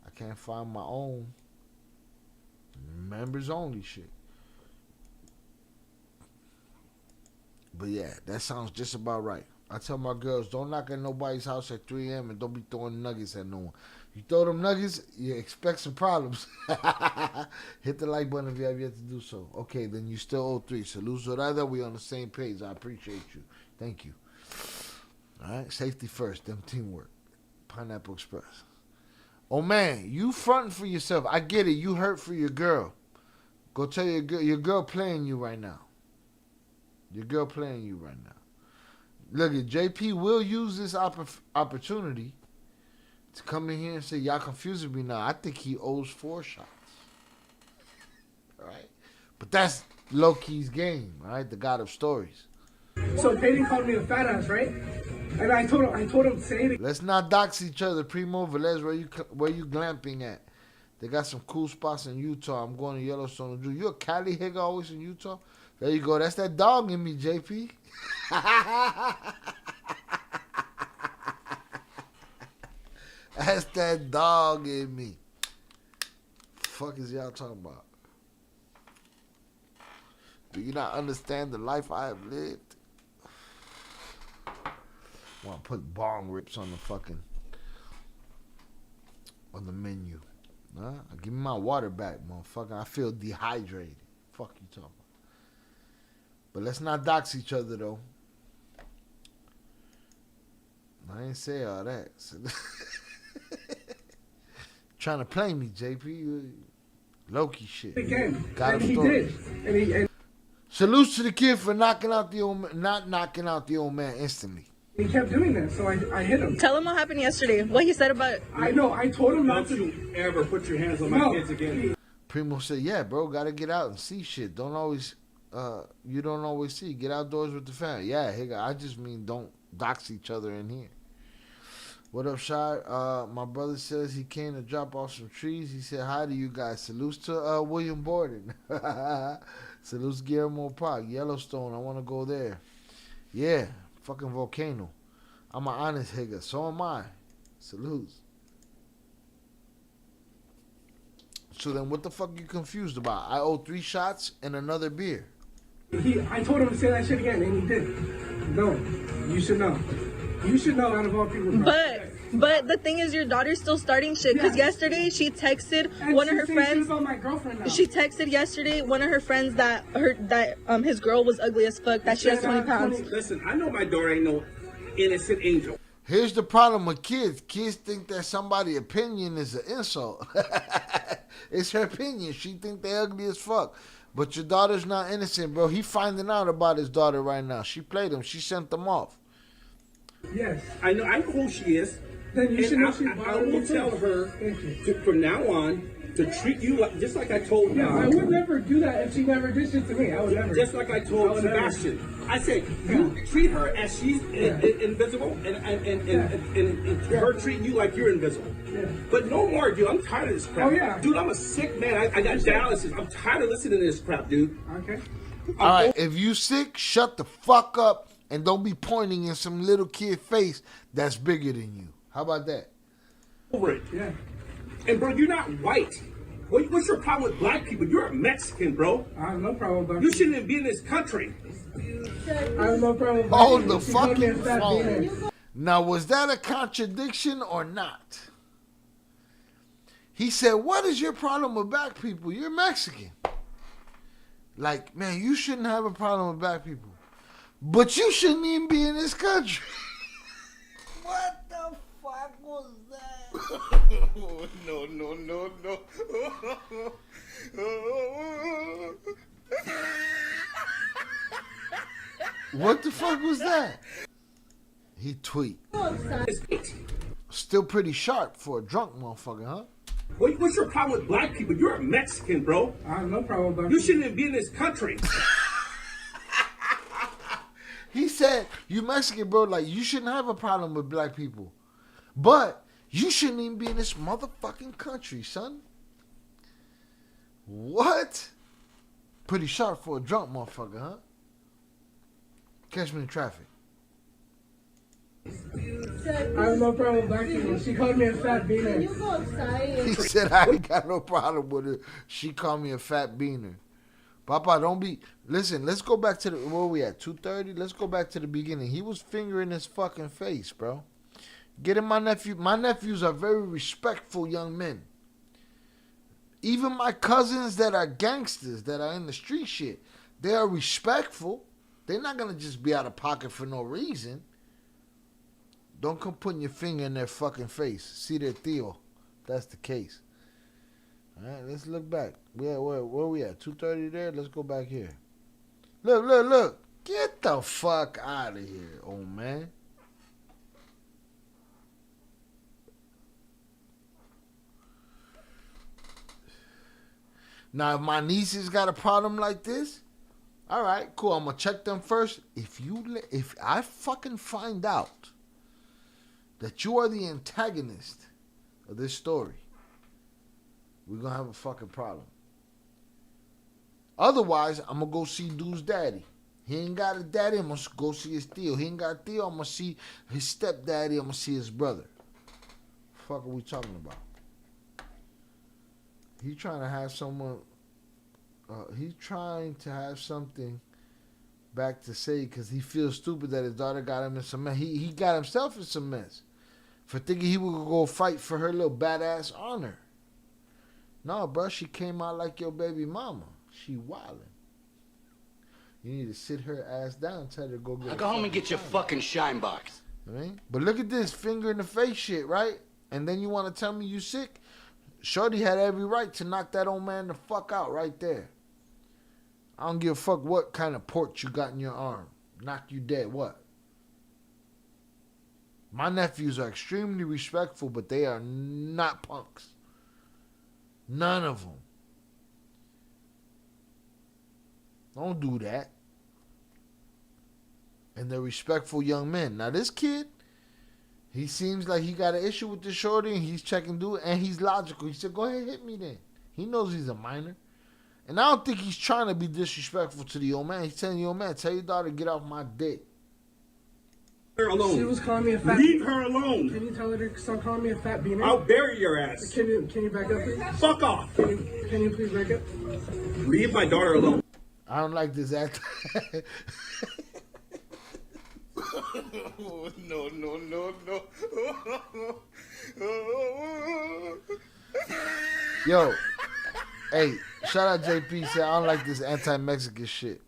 I can't find my own members only shit. But yeah, that sounds just about right. I tell my girls, don't knock at nobody's house at 3 a.m. and don't be throwing nuggets at no one. You throw them nuggets, you expect some problems. Hit the like button if you have yet to do so. Okay, then you still owe 3. Salud Zorada, we on the same page. I appreciate you. Thank you. All right, safety first, them teamwork. Pineapple Express. Oh man, you fronting for yourself. I get it. You hurt for your girl. Go tell your girl playing you right now. Your girl playing you right now. Look, JP will use this opportunity to come in here and say, y'all confusing me now. I think he owes 4 shots. All right? But that's Loki's game, all right? The God of stories. So Peyton called me a fat ass, right? And I told him say it. Let's not dox each other. Primo, Velez, where you glamping at? They got some cool spots in Utah. I'm going to Yellowstone. You a Cali Higga always in Utah? There you go. That's that dog in me, JP. That's that dog in me. Fuck is y'all talking about? Do you not understand the life I have lived? Want to put bong rips on the menu? Huh? Give me my water back, motherfucker. I feel dehydrated. Fuck you talking about? But let's not dox each other though. I ain't say all that. Trying to play me, JP. Loki shit. Again, Got and a he story. did. And Salute to the kid for not knocking out the old man instantly. he kept doing that, so I hit him. Tell him what happened yesterday. What he said about it. I know. I told him not Don't to. you ever put your hands on my kids again. Primo said, yeah, bro, gotta get out and see shit. You don't always see. Get outdoors with the family. Yeah, I just mean don't dox each other in here. What up, Shy? My brother says he came to drop off some trees. He said hi to you guys. Salutes to William Borden. Salutes Guillermo Park. Yellowstone, I want to go there. Yeah, fucking volcano. I'm an honest Higga. So am I. Salutes. So then what the fuck you confused about? I owe 3 shots and another beer. I told him to say that shit again, and he did. No, you should know. You should know out of all people. Bro. But the thing is, your daughter's still starting shit. Because yesterday she texted one of her friends. My girlfriend now. She texted yesterday one of her friends that his girl was ugly as fuck. That she has 20 pounds. Listen, I know my daughter ain't no innocent angel. Here's the problem with kids. Kids think that somebody's opinion is an insult. It's her opinion. She think they ugly as fuck. But your daughter's not innocent, bro. He finding out about his daughter right now. She played him. She sent them off. Yes. I know who she is. Then you should know I will tell her from now on to treat you just like I told her. Yeah, I would never do that if she never did shit to me. I would never. Just like I told Sebastian. I said, you treat her as she's invisible and her treating you like you're invisible. Yeah. But no more, dude. I'm tired of this crap. Oh, yeah. Dude, I'm a sick man. I got dialysis. I'm tired of listening to this crap, dude. Okay. All right, if you sick, shut the fuck up and don't be pointing in some little kid face that's bigger than you. How about that? Over it. Yeah. And bro, you're not white. What's your problem with black people? You're a Mexican, bro. I have no problem with that. You shouldn't even be in this country. I have no problem with that. Hold the fucking phone. Now, was that a contradiction or not? He said, what is your problem with black people? You're Mexican. Like, man, you shouldn't have a problem with black people. But you shouldn't even be in this country. What the fuck was that? No. What the fuck was that? He tweet. Still pretty sharp for a drunk motherfucker, huh? What's your problem with black people? You're a Mexican, bro. I have no problem with that. You shouldn't even be in this country. He said, you Mexican, bro, like, you shouldn't have a problem with black people. But you shouldn't even be in this motherfucking country, son. What? Pretty sharp for a drunk motherfucker, huh? Catch me in traffic. I have no problem with black people. She called me a fat beaner. He said, I ain't got no problem with her. She called me a fat beaner. Papa, don't be... Listen, let's go back to the... Where we at? 2:30? Let's go back to the beginning. He was fingering his fucking face, bro. Get him my nephew. My nephews are very respectful young men. Even my cousins that are gangsters, that are in the street shit, they are respectful. They're not going to just be out of pocket for no reason. Don't come putting your finger in their fucking face. See their tío. That's the case. All right, let's look back. Where we at? 2:30 there? Let's go back here. Look. Get the fuck out of here, old man. Now, if my nieces got a problem like this, all right, cool. I'm gonna check them first. If I fucking find out that you are the antagonist of this story, we're gonna have a fucking problem. Otherwise, I'm gonna go see dude's daddy. He ain't got a daddy, I'm gonna go see his tío. He ain't got a tío, I'm gonna see his stepdaddy, I'm gonna see his brother. The fuck are we talking about? He trying to have someone, he's trying to have something back to say because he feels stupid that his daughter got him in some mess. He got himself in some mess for thinking he would go fight for her little badass honor. No, bro, she came out like your baby mama. She wildin'. You need to sit her ass down and tell her to go get. Go home and get your fucking shine box. I mean, but look at this finger in the face shit, right? And then you want to tell me you sick? Shorty had every right to knock that old man the fuck out right there. I don't give a fuck what kind of port you got in your arm. Knock you dead, what? My nephews are extremely respectful, but they are not punks. None of them. Don't do that. And they're respectful young men. Now this kid, he seems like he got an issue with the shorty and he's checking dude and he's logical. He said, go ahead, hit me then. He knows he's a minor. And I don't think he's trying to be disrespectful to the old man. He's telling the old man, tell your daughter to get off my dick. Her alone. She was calling me a fat Leave her alone. Can you tell her to stop calling me a fat beaner? I'll bury your ass. Can you back up, please? Fuck off. Can you please back up? Leave my daughter alone. I don't like this act. No, no, no, no. Yo, hey, shout out JP. Said I don't like this anti-Mexican shit.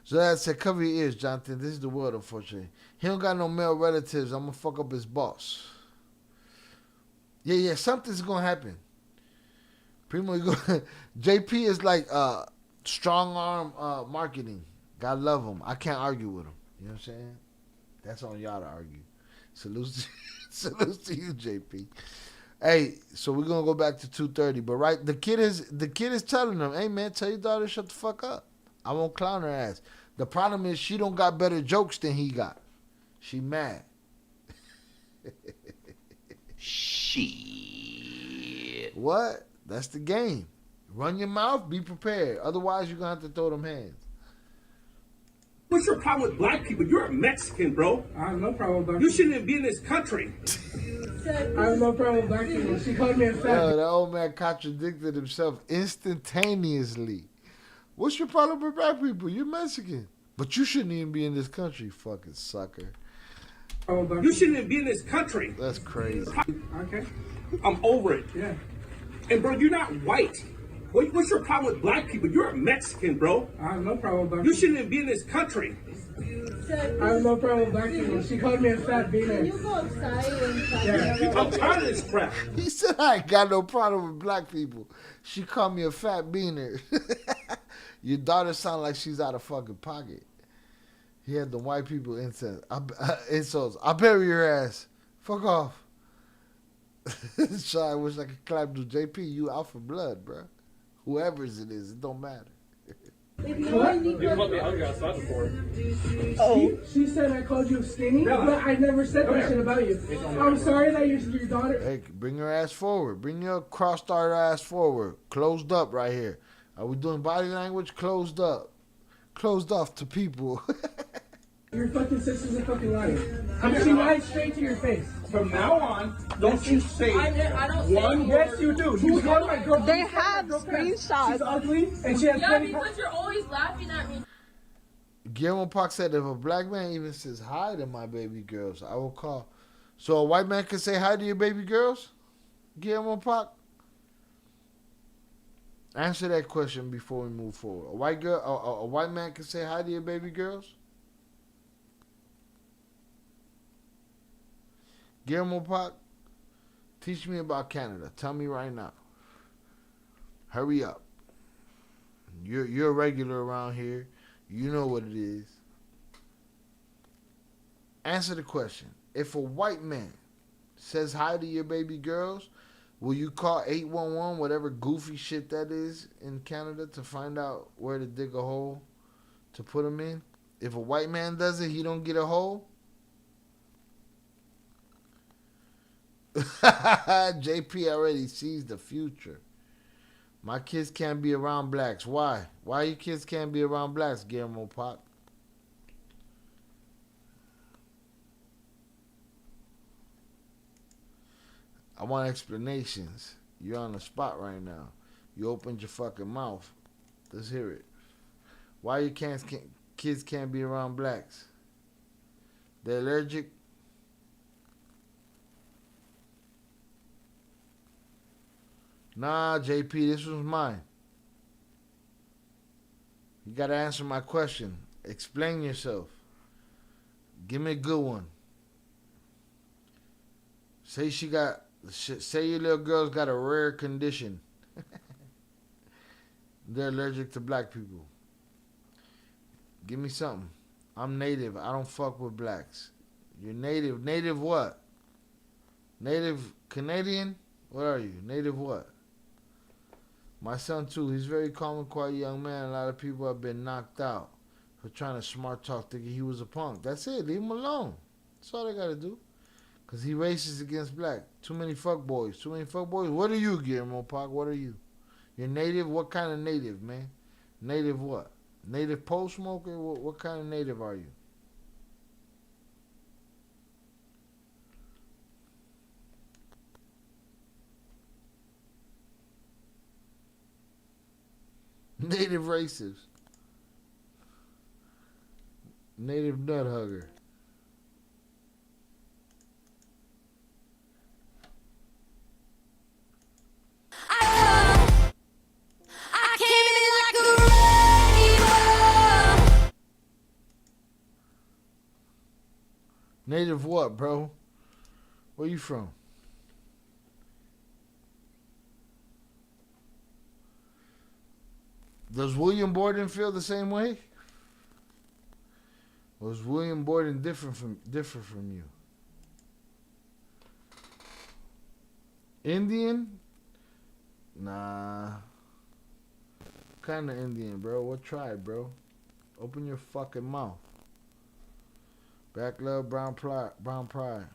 So that said, cover your ears, Jonathan. This is the world, unfortunately. He don't got no male relatives. I'm gonna fuck up his boss. Yeah, something's gonna happen. Primo, JP is like strong arm marketing. God love him. I can't argue with him. You know what I'm saying? That's on y'all to argue. Salutes to you, JP. Hey, so we're gonna go back to 2:30. But right, the kid is telling them, hey man, tell your daughter to shut the fuck up. I won't clown her ass. The problem is she don't got better jokes than he got. She mad. Shit. What? That's the game. Run your mouth, be prepared. Otherwise, you're going to have to throw them hands. What's your problem with black people? You're a Mexican, bro. I have no problem with black You shouldn't even be in this country. I have no problem with black people. She called me a fat. Yo, that old man contradicted himself instantaneously. What's your problem with black people? You're Mexican. But you shouldn't even be in this country, fucking sucker. You shouldn't even be in this country. That's crazy. Okay. I'm over it. Yeah. And bro, you're not white. What's your problem with black people? You're a Mexican, bro. I have no problem with black You people. shouldn't even be in this country. I have no problem with black people. She called me a fat beaner. You go outside and Yeah. I'm tired of this crap. He said, I ain't got no problem with black people. She called me a fat beaner. Your daughter sound like she's out of fucking pocket. He had the white people insults. I bury your ass. Fuck off. So I wish I could clap to JP. You out for blood, bro. Whoever's it is, it don't matter. You called me ugly outside before. Oh. She said I called you skinny, but I never said that shit about you. I'm sorry that your daughter... Hey, bring your ass forward. Bring your cross-starred ass forward. Closed up right here. Are we doing body language? Closed up. Closed off to people. Your fucking sister's a fucking liar. She lied straight to your face. From now on, don't you say I don't one say word. Yes, you do. You called my girl. They have screenshots. She's ugly and she has Yeah, 20 because you're always laughing at me. Guillermo Park said, if a black man even says hi to my baby girls, I will call. So a white man can say hi to your baby girls? Guillermo Park? Answer that question before we move forward. A white man can say hi to your baby girls? Guillermo Park, teach me about Canada. Tell me right now. Hurry up. You're a regular around here. You know what it is. Answer the question. If a white man says hi to your baby girls, will you call 811, whatever goofy shit that is in Canada, to find out where to dig a hole to put them in? If a white man does it, he don't get a hole? JP already sees the future. My kids can't be around blacks. Why? Why your kids can't be around blacks, Guillermo Pop? I want explanations. You're on the spot right now. You opened your fucking mouth. Let's hear it. Why your kids can't be around blacks? They're allergic? Nah, JP, this was mine. You gotta answer my question. Explain yourself. Give me a good one. Say your little girl's got a rare condition. They're allergic to black people. Give me something. I'm native. I don't fuck with blacks. You're native. Native what? Native Canadian? What are you? Native what? My son too. He's a very calm and quiet young man. A lot of people have been knocked out for trying to smart talk, thinking he was a punk. That's it. Leave him alone. That's all they gotta do. Cause he racist against black. Too many fuck boys. Too many fuck boys. What are you, Guillermo Park? What are you? You're native? What kind of native, man? Native what? Native pole smoker? What kind of native are you? Native racist. Native nut hugger. Native what, bro? Where you from? Does William Borden feel the same way? Or is William Borden different from you? Indian? Nah. What kind of Indian, bro? What tribe, bro? Open your fucking mouth. Black love, brown pride.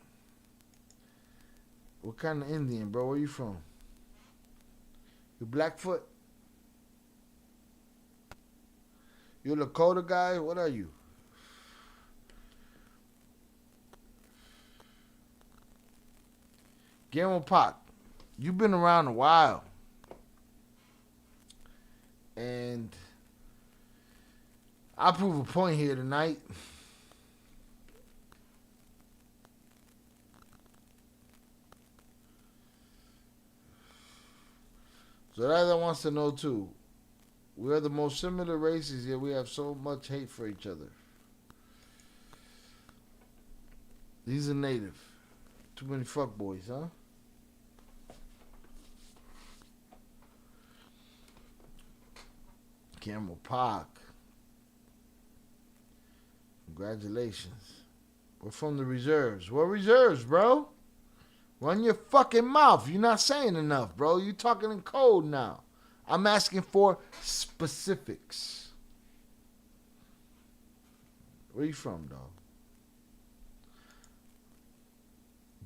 What kind of Indian, bro? Where you from? You Blackfoot? You a Lakota guy? What are you? Guillermo Pac, you've been around a while. And I'll prove a point here tonight. So that wants to know too. We are the most similar races, yet we have so much hate for each other. These are native. Too many fuckboys, huh? Camel Park. Congratulations. We're from the reserves. What reserves, bro? Run your fucking mouth. You're not saying enough, bro. You talking in code now. I'm asking for specifics. Where you from, dog?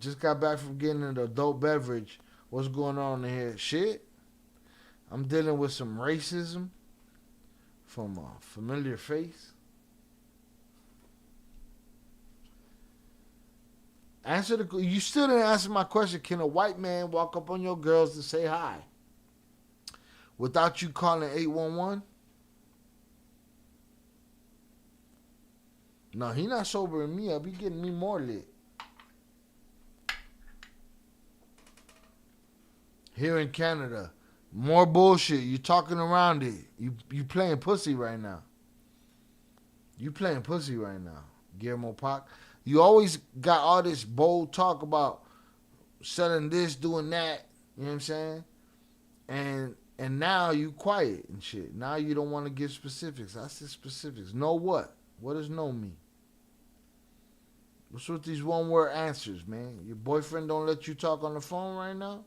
Just got back from getting an adult beverage. What's going on in here? Shit. I'm dealing with some racism from a familiar face. You still didn't answer my question. Can a white man walk up on your girls to say hi without you calling 811? No, he not sobering me up. He getting me more lit. Here in Canada, more bullshit. You talking around it. You playing pussy right now. You playing pussy right now, Guillermo Pac. You always got all this bold talk about selling this, doing that. You know what I'm saying? And now you quiet and shit. Now you don't want to give specifics. I said specifics. Know what? What does know mean? What's with these one-word answers, man? Your boyfriend don't let you talk on the phone right now?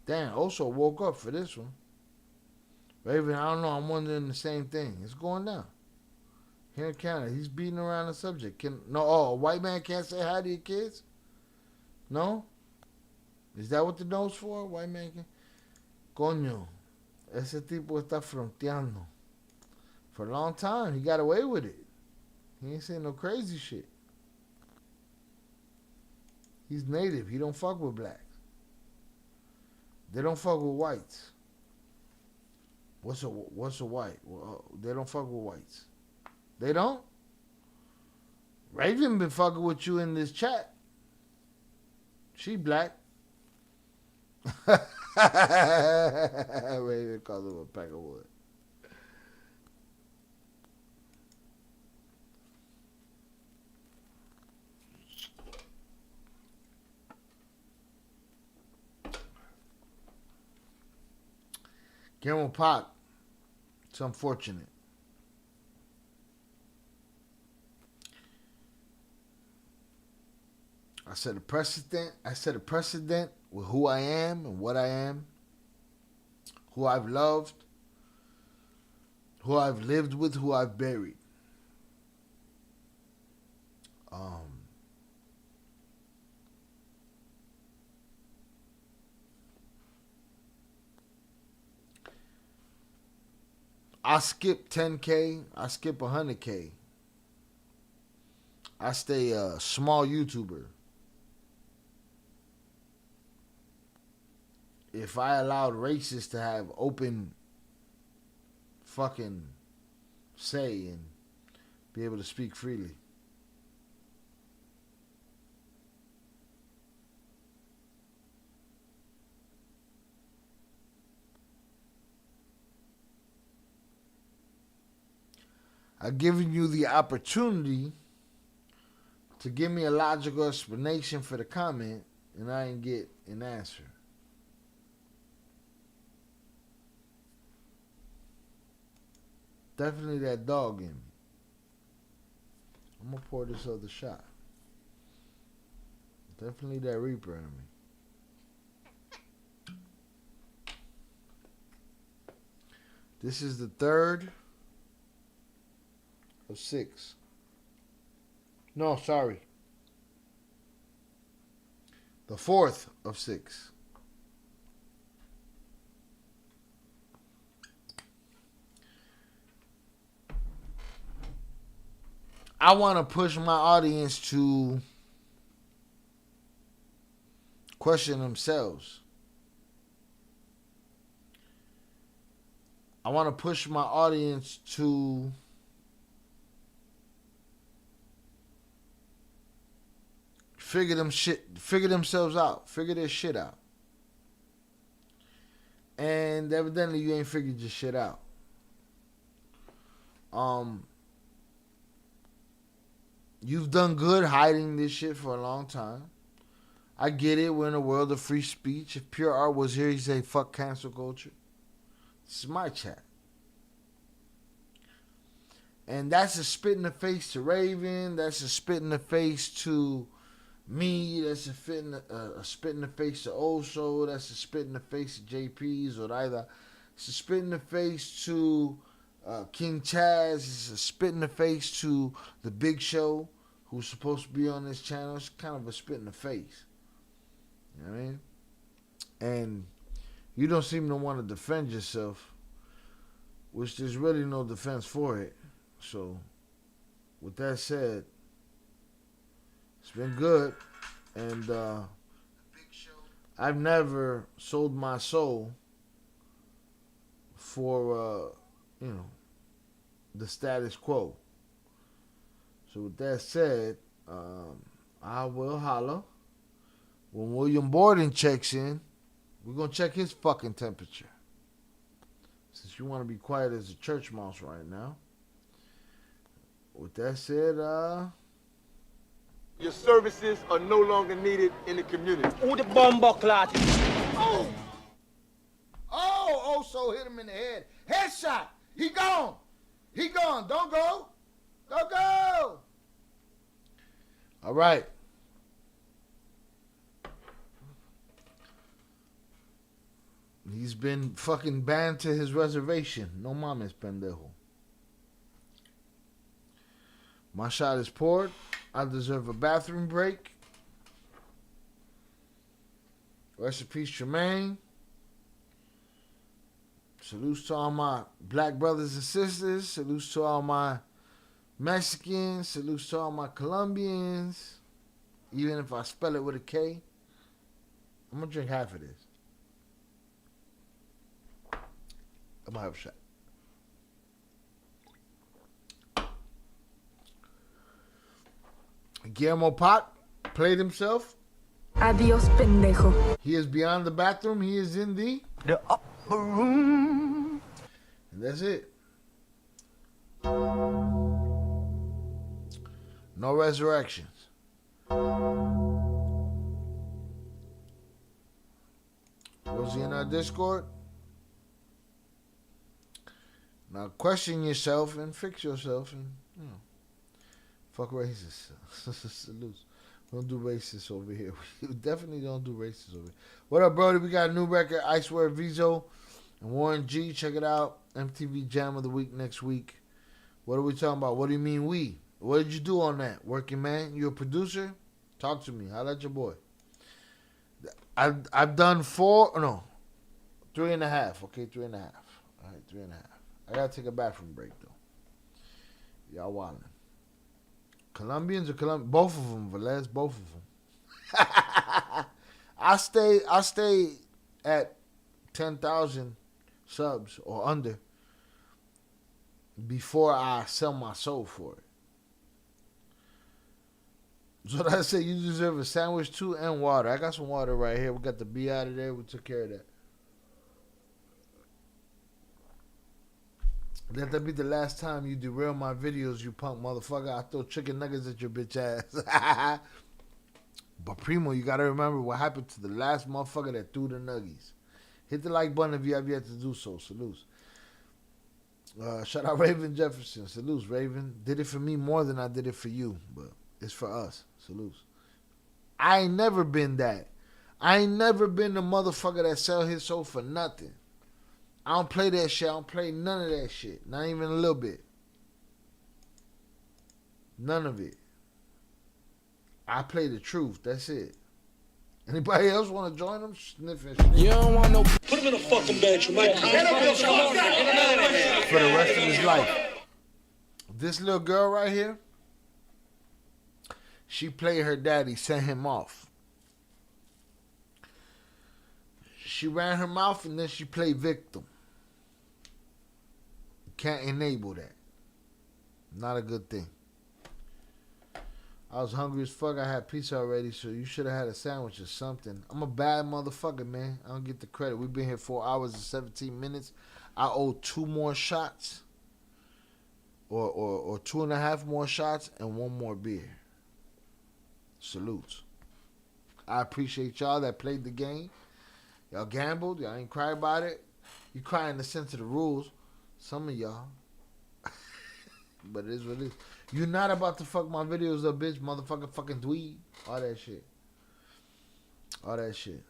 Damn, also woke up for this one. Raven, I don't know. I'm wondering the same thing. It's going down. Here in Canada, he's beating around the subject. A white man can't say hi to your kids? No? Is that what the no's for? White man can? Coño, ese tipo está fronteando. For a long time, he got away with it. He ain't saying no crazy shit. He's native. He don't fuck with blacks. They don't fuck with whites. What's a white? Well, they don't fuck with whites. They don't? Raven been fucking with you in this chat. She black. Raven calls him a pack of wood. Guillermo Pac. It's unfortunate. I set a precedent with who I am and what I am, who I've loved, who I've lived with, who I've buried. I skip 10K. I skip 100K. I stay a small YouTuber. If I allowed racists to have open fucking say and be able to speak freely. I've given you the opportunity to give me a logical explanation for the comment, and I didn't get an answer. Definitely that dog in me. I'm gonna pour this other shot. Definitely that Reaper in me. This is the third of 6. No, sorry. The 4th of 6. I want to push my audience to question themselves. I want to push my audience to figure themselves out, figure their shit out. And evidently you ain't figured your shit out. You've done good hiding this shit for a long time. I get it. We're in a world of free speech. If Pure Art was here, he'd say, fuck cancel culture. This is my chat. And that's a spit in the face to Raven. That's a spit in the face to me. That's a spit in the face to Oso. That's a spit in the face to JP's or either. It's a spit in the face to King Chaz. It's a spit in the face to the Big Show, who's supposed to be on this channel. It's kind of a spit in the face. You know what I mean? And you don't seem to want to defend yourself, which there's really no defense for it. So, with that said, it's been good. And I've never sold my soul for, the status quo. So with that said, I will holler. When William Borden checks in, we're going to check his fucking temperature. Since you want to be quiet as a church mouse right now. With that said, Your services are no longer needed in the community. Who the bomber clot? Oh! Oh, so hit him in the head. Headshot. He gone. He gone. Don't go. Don't go. All right. He's been fucking banned to his reservation. No mames, pendejo. My shot is poured. I deserve a bathroom break. Rest in peace, Tremaine. Salutes to all my black brothers and sisters. Salutes to all my Mexicans. Salutes to all my Colombians. Even if I spell it with a K. I'm going to drink half of this. I'm going to have a shot. Guillermo Pot played himself. Adios, pendejo. He is beyond the bathroom. He is in the upper room. And that's it. No resurrections. Was he in our Discord? Now question yourself and fix yourself and, fuck racists. Salutes. We don't do racists over here. We definitely don't do racists over here. What up, Brody? We got a new record, I Swear Vizo and Warren G. Check it out. MTV Jam of the Week next week. What are we talking about? What do you mean we? What did you do on that? Working man? You a producer? Talk to me. Holla at your boy. I've done 3.5. Okay, 3.5. All right, 3.5. I gotta take a bathroom break though. Y'all wildin'. Colombians or Colombians? Both of them, Velez. Both of them. I stay at 10,000 subs or under before I sell my soul for it. So I say you deserve a sandwich too and water. I got some water right here. We got the B out of there. We took care of that. Let that be the last time you derail my videos, you punk motherfucker. I throw chicken nuggets at your bitch ass. But Primo, you gotta remember what happened to the last motherfucker that threw the nuggies. Hit the like button if you have yet to do so. Salutes. Shout out Raven Jefferson. Salutes, Raven. Did it for me more than I did it for you, but it's for us. Salutes. I ain't never been that. I ain't never been the motherfucker that sell his soul for nothing. I don't play that shit. I don't play none of that shit. Not even a little bit. None of it. I play the truth. That's it. Anybody else want to join them? Sniffing shit. You don't want no. Put him in a fucking bed, you might. For the rest of his life. This little girl right here, she played her daddy, sent him off. She ran her mouth and then she played victim. Can't enable that. Not a good thing. I was hungry as fuck. I had pizza already, so you should have had a sandwich or something. I'm a bad motherfucker, man. I don't get the credit. We've been here 4 hours and 17 minutes. I owe 2 more shots. Or 2.5 more shots and 1 more beer. Salutes. I appreciate y'all that played the game. Y'all gambled. Y'all ain't cry about it. You cry in the sense of the rules. Some of y'all. But it is what it is. You're not about to fuck my videos up, bitch. Motherfucker fucking dweeb. All that shit. All that shit.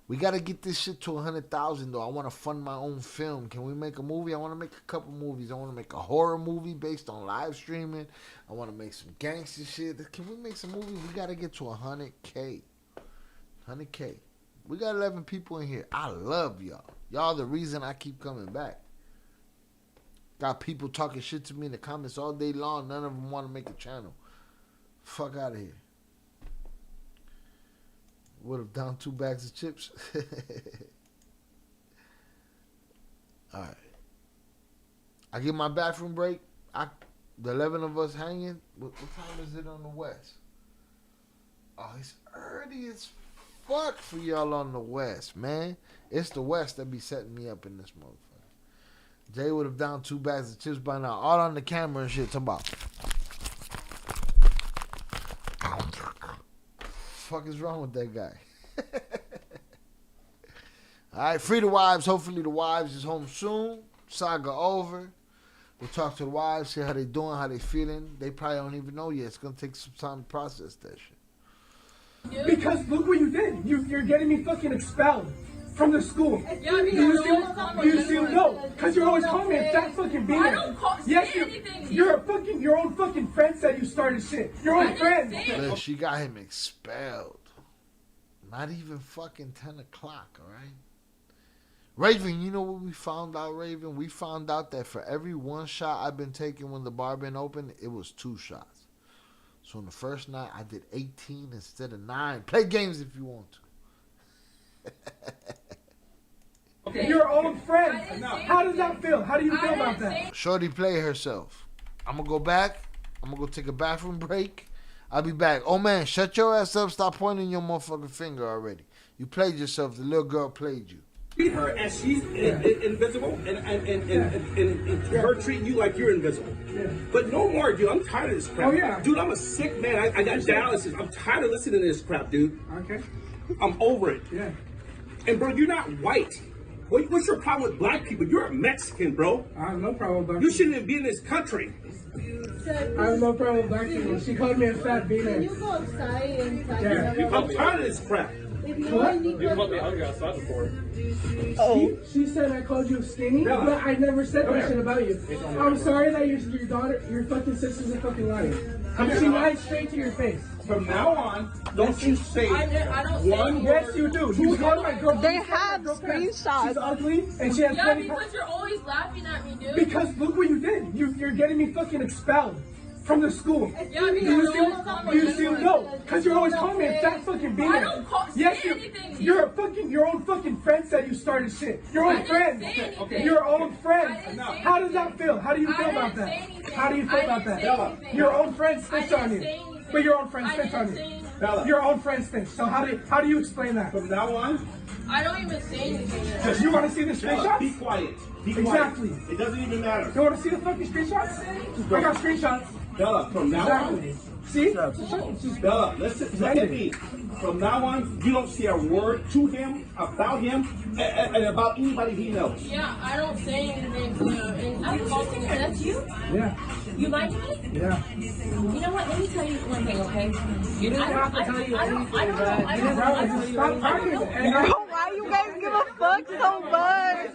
We got to get this shit to 100,000, though. I want to fund my own film. Can we make a movie? I want to make a couple movies. I want to make a horror movie based on live streaming. I want to make some gangster shit. Can we make some movies? We got to get to 100K. 100K. We got 11 people in here. I love y'all. Y'all the reason I keep coming back. Got people talking shit to me in the comments all day long. None of them want to make a channel. Fuck out of here. Would have down 2 bags of chips. Alright. I get my bathroom break. The 11 of us hanging. What time is it on the west? Oh, it's early as fuck for y'all on the west, man. It's the west that be setting me up in this motherfucker. Jay would have down 2 bags of chips by now. All on the camera and shit. Talking about. Fuck is wrong with that guy? Alright, free the wives. Hopefully the wives is home soon. Saga over. We'll talk to the wives, see how they doing, how they feeling. They probably don't even know yet. It's going to take some time to process that shit. Because look what you did. You're getting me fucking expelled from the school. Yeah, do you still know? Because you're always calling me a fat fucking beaner. I don't say anything to you. Your own fucking friend said you started shit. Your own friend. Look, she got him expelled. Not even fucking 10 o'clock, all right? Raven, you know what we found out, Raven? We found out that for every 1 shot I've been taking when the bar been open, it was 2 shots. So on the first night, I did 18 instead of 9. Play games if you want to. Okay. Your own friend. How does that feel? How do you feel about that? Shorty play herself. I'm going to go back. I'm going to go take a bathroom break. I'll be back. Oh, man, shut your ass up. Stop pointing your motherfucking finger already. You played yourself. The little girl played you. Treat her as she's invisible and her treating you like you're invisible. Yeah. But no more, dude. I'm tired of this crap. Oh, yeah. Dude, I'm a sick man. I got dialysis. I'm tired of listening to this crap, dude. Okay. I'm over it. Yeah. And, bro, you're not white. What's your problem with black people? You're a Mexican, bro. I have no problem with black people. You shouldn't even be in this country. I have no problem with black people. She called me a fat beaner. Can you go outside and talk I'm tired of this crap. You called me ugly outside before. Oh. She said I called you skinny, but I never said that shit about you. I'm sorry that your daughter, your fucking sister's a fucking liar. She lied straight to your face. From now on, don't you say one word. Yes, you do. You called my girl. They have screenshots. She's ugly and she has Yeah, because you're always laughing at me, dude. Because look what you did. You're getting me fucking expelled from the school. Yeah, do you still know? Because you're always calling me a fat fucking beaner. I don't say anything to you. Your own fucking friend said you started shit. Your own friend. Okay. Your own friend. How does that feel? How do you feel about that? How do you feel about that? Your own friend spits on you. But your own friend spits on you. Bella. Your own friends think. So how do you explain that? From now on, I don't even say anything. Because you want to see the Bella, screenshots? be quiet. Be quiet. Exactly. It doesn't even matter. You want to see the fucking screenshots? I got screenshots. Bella, from now Exactly. on. See? Bella, listen, look at me. From now on, you don't say a word to him, about him, and about anybody he knows. Yeah, I don't say anything to him. I'm posting her, that's you? Yeah. You like me? Yeah. You know what? Let me tell you one thing, okay? You didn't have to tell you anything, but stop talking. Bro, why you guys give a fuck so much?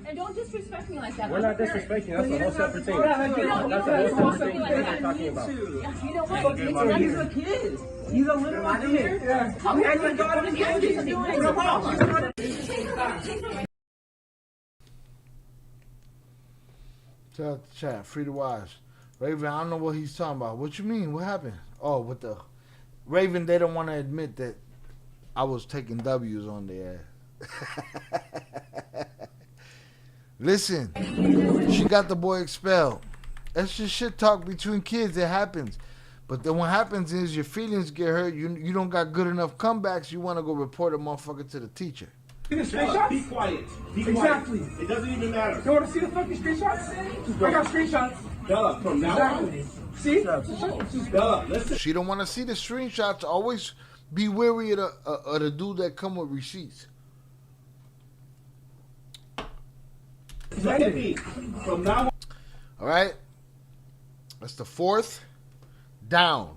And don't disrespect me like that. We're not disrespecting. That's a whole separate thing. That's a whole separate thing that we're talking about. You know what? He's a kid. He's a literal kid. Yeah. And your daughter is doing no problem. Tell the chat, free to watch. Raven, I don't know what he's talking about. What you mean? What happened? Oh, with the Raven, they don't want to admit that I was taking W's on their ass. Listen, she got the boy expelled. That's just shit talk between kids. It happens. But then what happens is your feelings get hurt. You don't got good enough comebacks. You want to go report a motherfucker to the teacher. See the screenshots? Be quiet. Be quiet. Exactly. It doesn't even matter. You want to see the fucking screenshots? I got screenshots. Bella, from now Exactly. on. See? Bella, listen. She don't want to see the screenshots. Always be wary of the dude that come with receipts. Look at me. From now on. All right. That's the fourth down.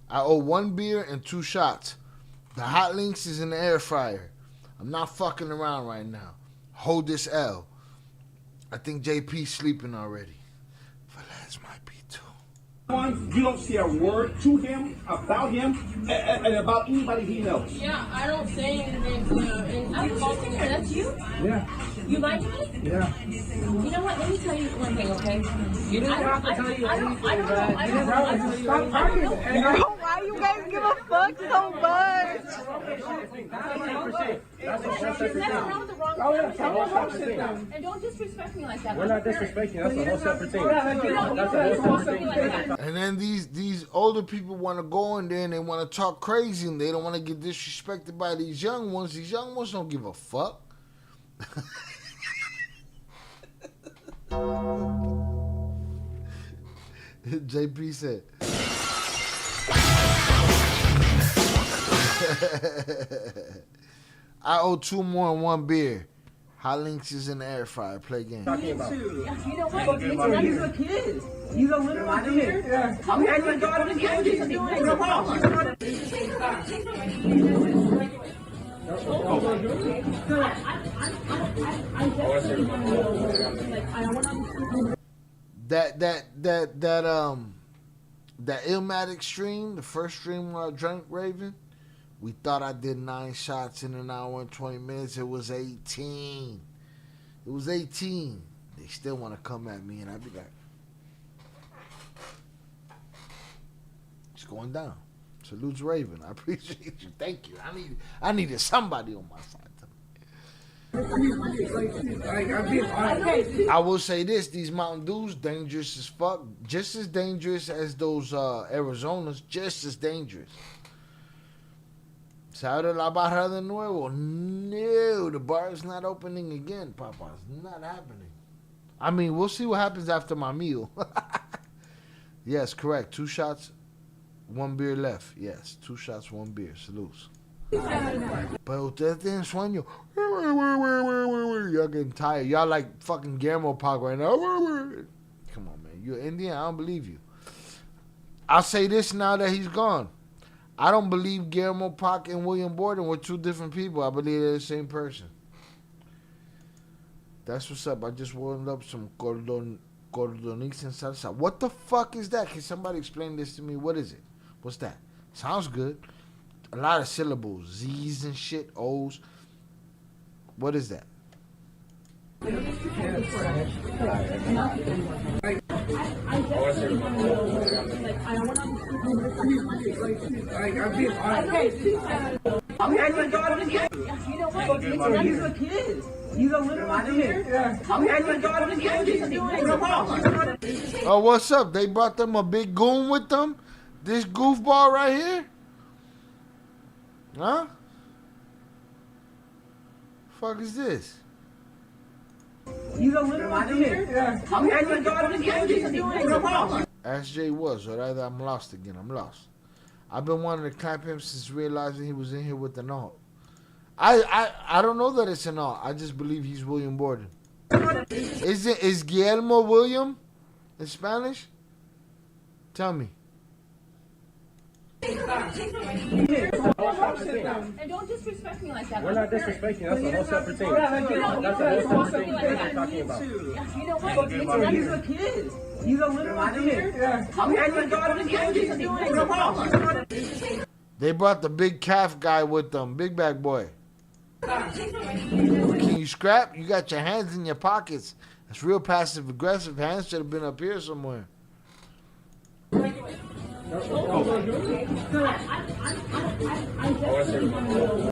I owe 1 beer and 2 shots. The hot links is in the air fryer. I'm not fucking around right now. Hold this L. I think JP's sleeping already. Velez might be too. You don't say a word to him, about him, and about anybody he knows. Yeah, I don't say anything to him. I'm posting her, that's you? Yeah. You like me? Yeah. You know what? Let me tell you one thing, okay? You didn't have to tell you anything, but stop talking. Bro, why you guys give a fuck so much? That's a whole separate thing. That's a whole separate thing. And don't disrespect me like that. We're not disrespecting. That's a whole separate thing. That's a whole separate thing that we're talking. And then these older people want to go in there and they want to talk crazy and they don't want to get disrespected by these young ones. These young ones don't give a fuck. JP said. I owe 2 more and 1 beer. Hot links is in the air fryer. Play game. Talking about. You know what? He's a kid. He's a literal kid. Yeah. And your daughter is doing no problem. That Illmatic stream, the first stream where I drank Raven, we thought I did 9 shots in an hour and 20 minutes. It was 18. It was 18. They still want to come at me, and I'd be like, it's going down. Salute Raven. I appreciate you. Thank you. I needed somebody on my side. I will say this: these Mountain Dews dangerous as fuck. Just as dangerous as those Arizonas. Just as dangerous. Se abre la barra de nuevo. No, the bar is not opening again, Papa. It's not happening. I mean, we'll see what happens after my meal. Yes, correct. 2 shots, 1 beer left. Yes, 2 shots, 1 beer. Salutes. Pero ustedes tienen sueño. Y'all getting tired. Y'all like fucking Guillermo Pac right now. Come on, man. You're Indian? I don't believe you. I'll say this now that he's gone. I don't believe Guillermo Pac and William Borden were 2 different people. I believe they're the same person. That's what's up. I just warmed up some cordoniz and salsa. What the fuck is that? Can somebody explain this to me? What is it? What's that? Sounds good. A lot of syllables. Z's and shit. O's. What is that? I'm handling God again. You know what? He's a kid. He's a little kid. I'm handling God again. No problem. Oh, what's up? They brought them a big goon with them? This goofball right here? Huh? Fuck is this? He's a little kid. I'm handling God again. No problem. Ask Jay was, alright? I'm lost again. I'm lost. I've been wanting to clap him since realizing he was in here with an alt. I don't know that it's an alt. I just believe he's William Borden. Is Guillermo William in Spanish? Tell me. And don't disrespect me like that. We're not disrespecting. That's a whole separate thing. That's a whole separate thing we're talking about. You know what? He's a kid. He's a little kid. I'm handling God again. No problem. They brought the big calf guy with them. Big bag boy. Can you scrap? You got your hands in your pockets. That's real passive aggressive. Hands should have been up here somewhere.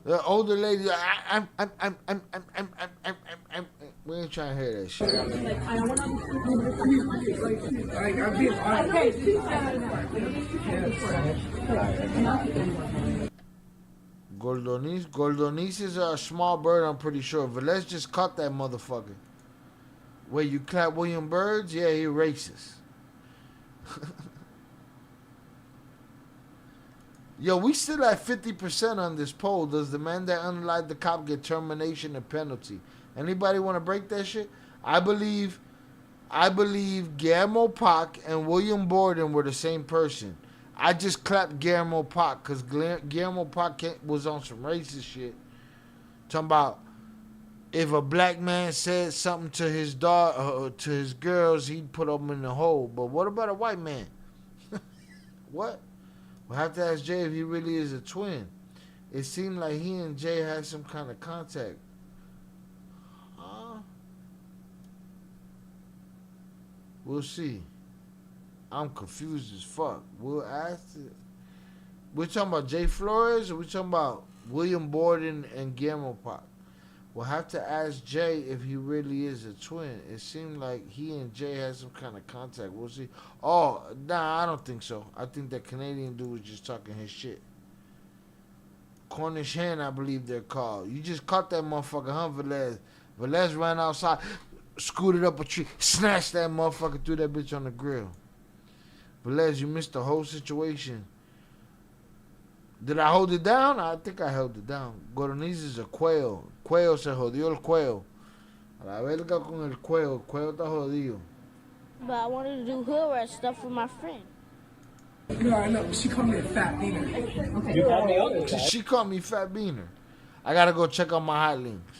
The older lady, we ain't trying to hear that shit. Gordonices are a small bird, I'm pretty sure. But let's just cut that motherfucker. Wait, you clap William Birds? Yeah, he racist. Yo, we still at 50% on this poll. Does the man that unalived the cop get termination and penalty? Anybody want to break that shit? I believe Guillermo Pac and William Borden were the same person. I just clapped Guillermo Pac because Guillermo Pac was on some racist shit. Talking about if a black man said something to his daughter, to his girls, he'd put them in the hole. But what about a white man? What? We'll have to ask Jay if he really is a twin. It seemed like he and Jay had some kind of contact. We'll see. I'm confused as fuck. We'll ask it. We're talking about Jay Flores or we're talking about William Borden and Guillermo Pac? We'll have to ask Jay if he really is a twin. It seemed like he and Jay had some kind of contact. We'll see. Oh, nah, I don't think so. I think that Canadian dude was just talking his shit. Cornish hen, I believe they're called. You just caught that motherfucker, huh, Velez? Velez ran outside, scooted up a tree, snatched that motherfucker, threw that bitch on the grill. Velez, you missed the whole situation. Did I hold it down? I think I held it down. Gordoniz is a quail. Quail se jodió el cuello. A la verga con el cuello. El cuello está jodido. But I wanted to do hood rat stuff with my friend. No, I know. She called me a fat beaner. Okay. You called me out? She called me fat beaner. I gotta go check out my hot links.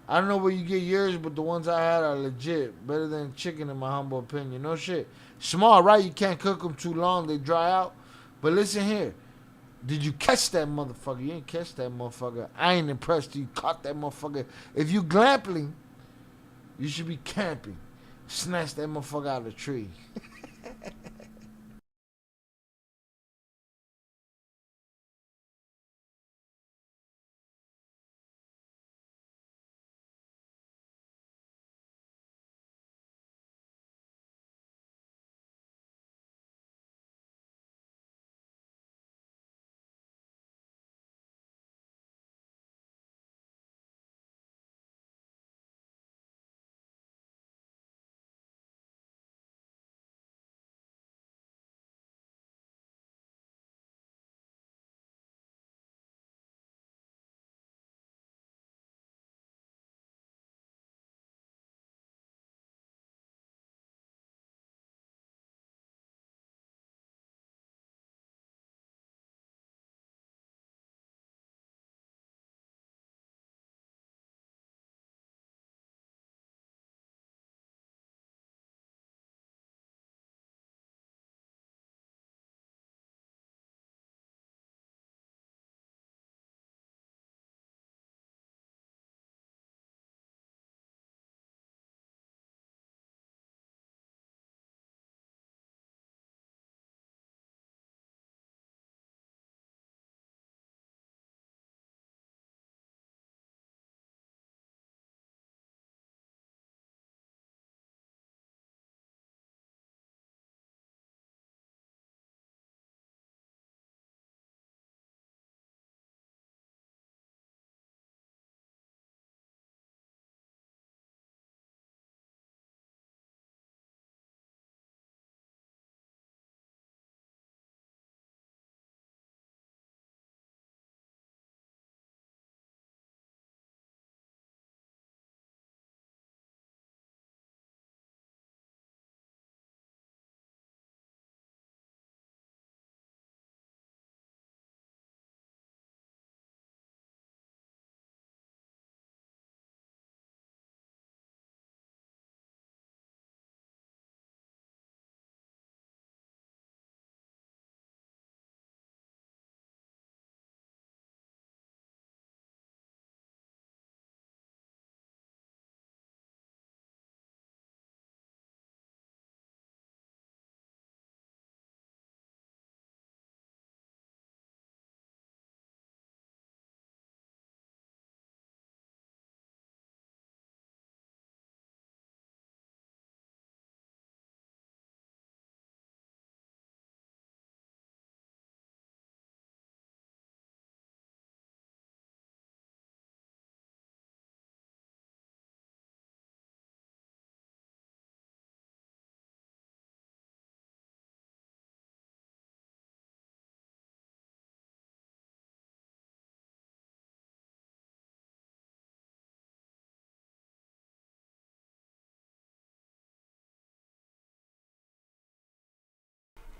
I don't know where you get yours, but the ones I had are legit. Better than chicken in my humble opinion. No shit. Small, right? You can't cook them too long. They dry out. But listen here. Did you catch that motherfucker? You ain't catch that motherfucker. I ain't impressed. You caught that motherfucker. If you glamping, you should be camping. Snatch that motherfucker out of the tree.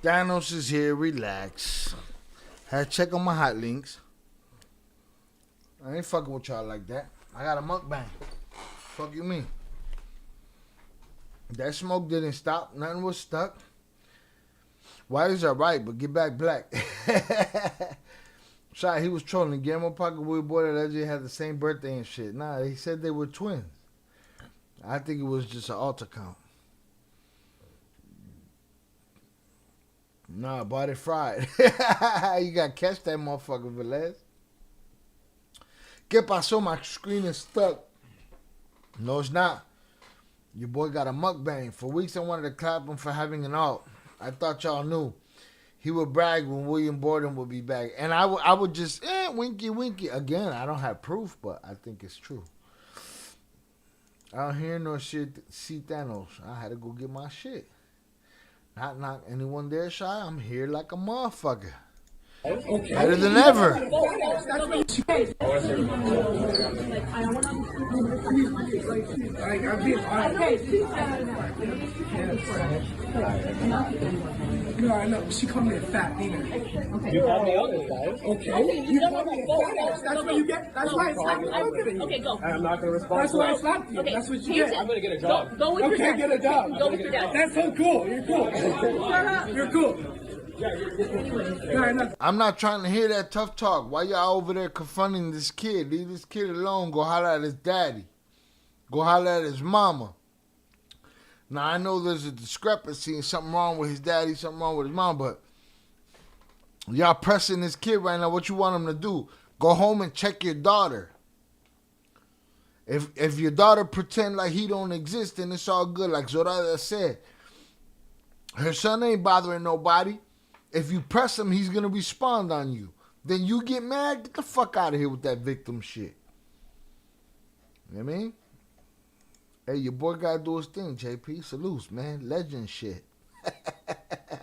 Thanos is here. Relax. Had to check on my hot links. I ain't fucking with y'all like that. I got a mukbang. Fuck you mean? That smoke didn't stop. Nothing was stuck. White is alright, but get back black. Shot, he was trolling. Guillermo Pocketwood boy that allegedly had the same birthday and shit. Nah, he said they were twins. I think it was just an altar count. Nah, bought it fried. You gotta catch that motherfucker, Velez. ¿Qué pasó? My screen is stuck. No, it's not. Your boy got a mukbang. For weeks I wanted to clap him for having an alt. I thought y'all knew. He would brag when William Borden would be back. And I would just, winky, winky. Again, I don't have proof, but I think it's true. I don't hear nor see Thanos. I had to go get my shit. Not knock anyone there, Shy. I'm here like a motherfucker. Okay. Better than ever. No, I know. She called me a fat nigga. Okay. You called me other guys. Okay. You called me a fat ass. That's what you get. That's why I slapped you. Okay, go. I'm not going to respond. That's why I slapped you. Okay. That's what you get. I'm going to get a job. Go with your dad. Okay, get a job. Go with your dad. That's so cool. You're cool. You're cool. I'm not trying to hear that tough talk. Why y'all over there confronting this kid? Leave this kid alone. Go holler at his daddy. Go holler at his mama. Now, I know there's a discrepancy and something wrong with his daddy, something wrong with his mom, but y'all pressing this kid right now. What you want him to do? Go home and check your daughter. If your daughter pretend like he don't exist, then it's all good. Like Zorada said, her son ain't bothering nobody. If you press him, he's going to respond on you. Then you get mad, get the fuck out of here with that victim shit. You know what I mean? Hey, your boy got to do his thing, JP. Salutes, man. Legend shit.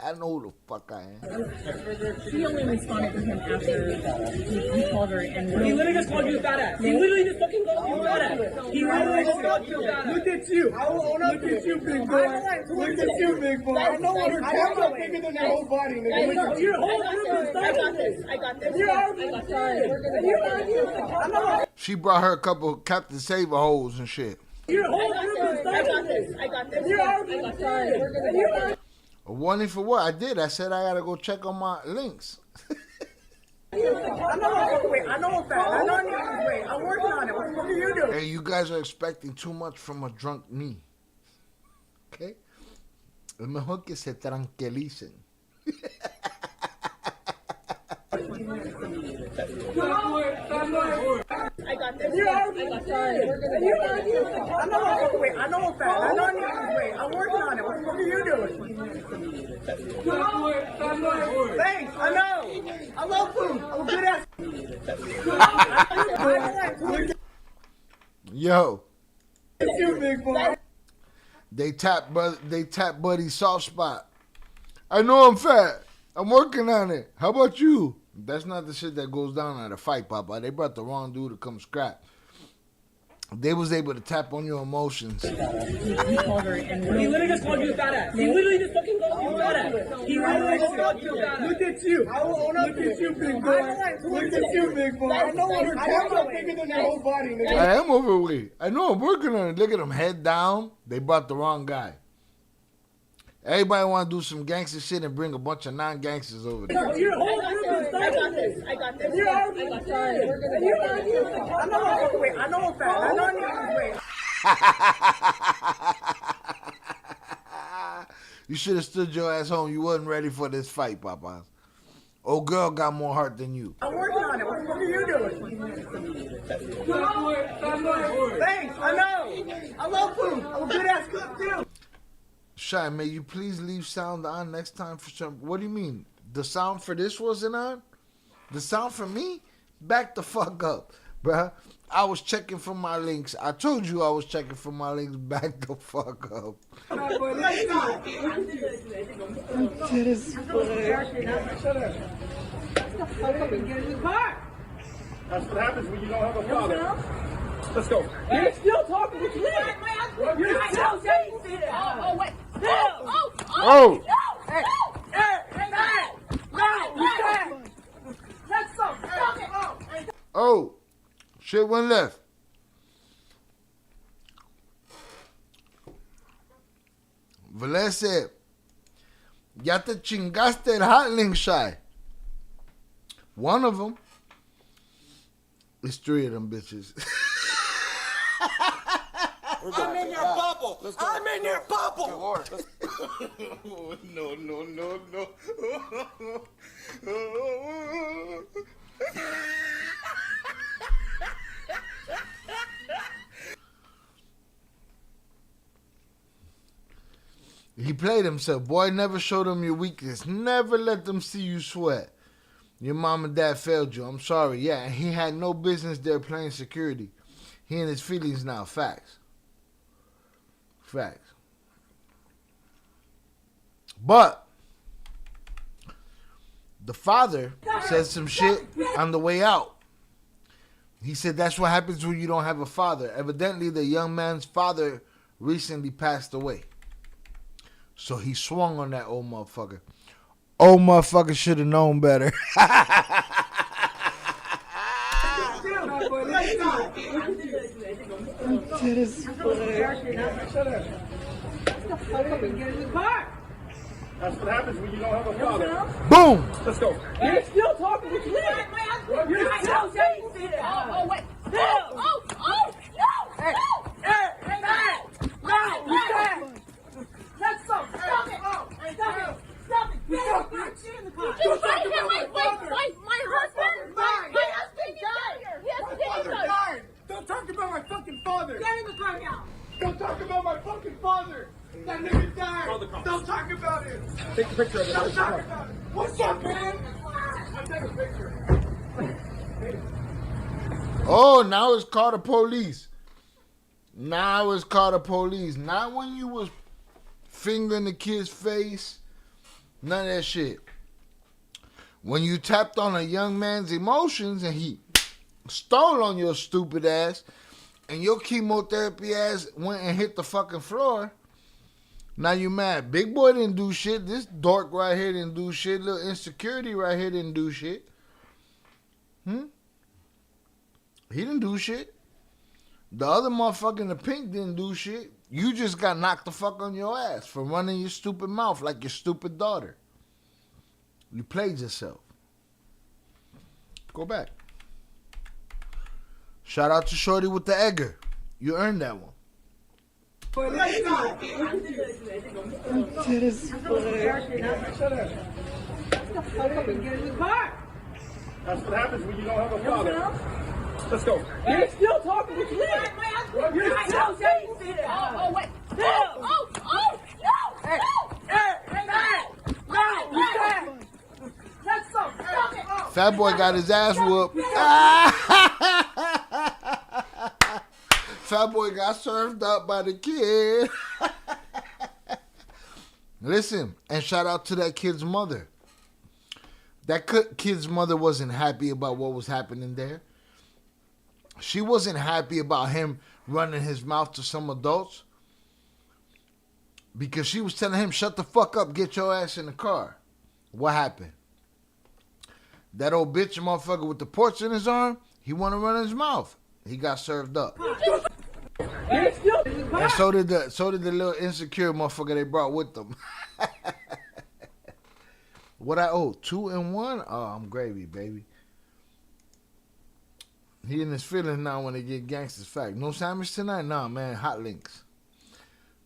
I know who the fuck I am. She only responded to him after he called her and... He literally just called you a fat ass. He literally just fucking called you a fat ass. He literally just called you a fat ass. Look at you. Look at you, big boy. Look at you, big boy. I know what her camera bigger than your whole body, nigga. Your whole group is I got this. I got this. You're arguing. You're arguing. She brought her a couple Captain Saver hoes and shit. Your whole group is I got this. I got this. You're arguing. A warning for what? I did. I said I got to go check on my links. I know I'm fat. I know I need to lose weight. I'm working on it. What the fuck are you doing? Hey, you guys are expecting too much from a drunk me. Okay? Es mejor que se tranquilicen. I got this. You're arguing. I know I'm fat. I know I need to lose weight. I'm working on it. What the fuck are you doing? Thanks. I know. I love food. I'm a good ass. Yo. It's you, big boy. They tap Buddy's soft spot. I know I'm fat. I'm working on it. How about you? That's not the shit that goes down at a fight, Papa. They brought the wrong dude to come scrap. They was able to tap on your emotions. He called her and... He literally just called you a fat ass. He literally just fucking called you a fat ass. He literally just called you a fat ass. Look at you. Look at you, big boy. Look at you, big boy. I know what her camera bigger than your whole body, nigga. I am overweight. I know I'm working on it. Look at him, head down. They brought the wrong guy. Everybody want to do some gangster shit and bring a bunch of non-gangsters over there. I got this. I got this. You're arguing. I know I'm overweight. I know I'm fat. I know I need to lose weight. You should have stood your ass home. You wasn't ready for this fight, Popeyes. Old girl got more heart than you. I'm working on it. What the fuck are you doing? Thanks. I know. I love food. I'm a good ass cook too. Shy, may you please leave sound on next time for some... What do you mean? The sound for this wasn't on? The sound for me? Back the fuck up, bruh. I was checking for my links. I told you I was checking for my links. Back the fuck up. That's what happens when you don't have a father. Let's go. You're still talking with me. You're still saying Oh, wait. Oh! Hey! Shit went left. Velez said, ya te chingaste el hot link shy. One of them. It's three of them bitches. I'm in your bubble. I'm in your bubble. No, no, no, no. He played himself. Boy, never show them your weakness. Never let them see you sweat. Your mom and dad failed you. I'm sorry. Yeah, and he had no business there playing security. He in his feelings now. Facts. Facts. But the father said some shit on the way out. He said that's what happens when you don't have a father. Evidently, the young man's father recently passed away. So he swung on that old motherfucker. Old motherfucker should have known better. That's what happens when you don't have a father. Boom! Let's go. You're still talking to me. You're still saying it. Oh, wait. Oh, no. Hey, no. You can't. Let's go. Stop it. Stop it. You just talked about my father. My husband. My husband died. My father died. Don't talk about my fucking father. Get in the car now. Don't talk about my fucking father. That nigga died. Don't talk about it. Take a picture of it. Don't talk about it. What's up, man? I'll take a picture. Oh, now it's called the police. Now it's called the police. Not when you was fingering the kid's face. None of that shit. When you tapped on a young man's emotions and he stole on your stupid ass and your chemotherapy ass went and hit the fucking floor, now you mad. Big boy didn't do shit. This dork right here didn't do shit. Little insecurity right here didn't do shit. He didn't do shit. The other motherfucker in the pink didn't do shit. You just got knocked the fuck on your ass for running your stupid mouth like your stupid daughter. You played yourself. Go back. Shout out to Shorty with the Egger. You earned that one. That's what happens when you don't have a father. Let's go. You're still talking to me. You're still saying it. Oh, wait. No. Let's go. Fat boy got his ass whooped. Fat boy got served up by the kid. Listen, and shout out to that kid's mother. That kid's mother wasn't happy about what was happening there. She wasn't happy about him running his mouth to some adults because she was telling him, shut the fuck up, get your ass in the car. What happened? That old bitch motherfucker with the porch in his arm, he wanted to run his mouth. He got served up. And so did the little insecure motherfucker they brought with them. What I owe? 2 and 1? Oh, I'm gravy, baby. He in his feelings now when they get gangsters. Fact. No sandwich tonight? Nah, man. Hot links.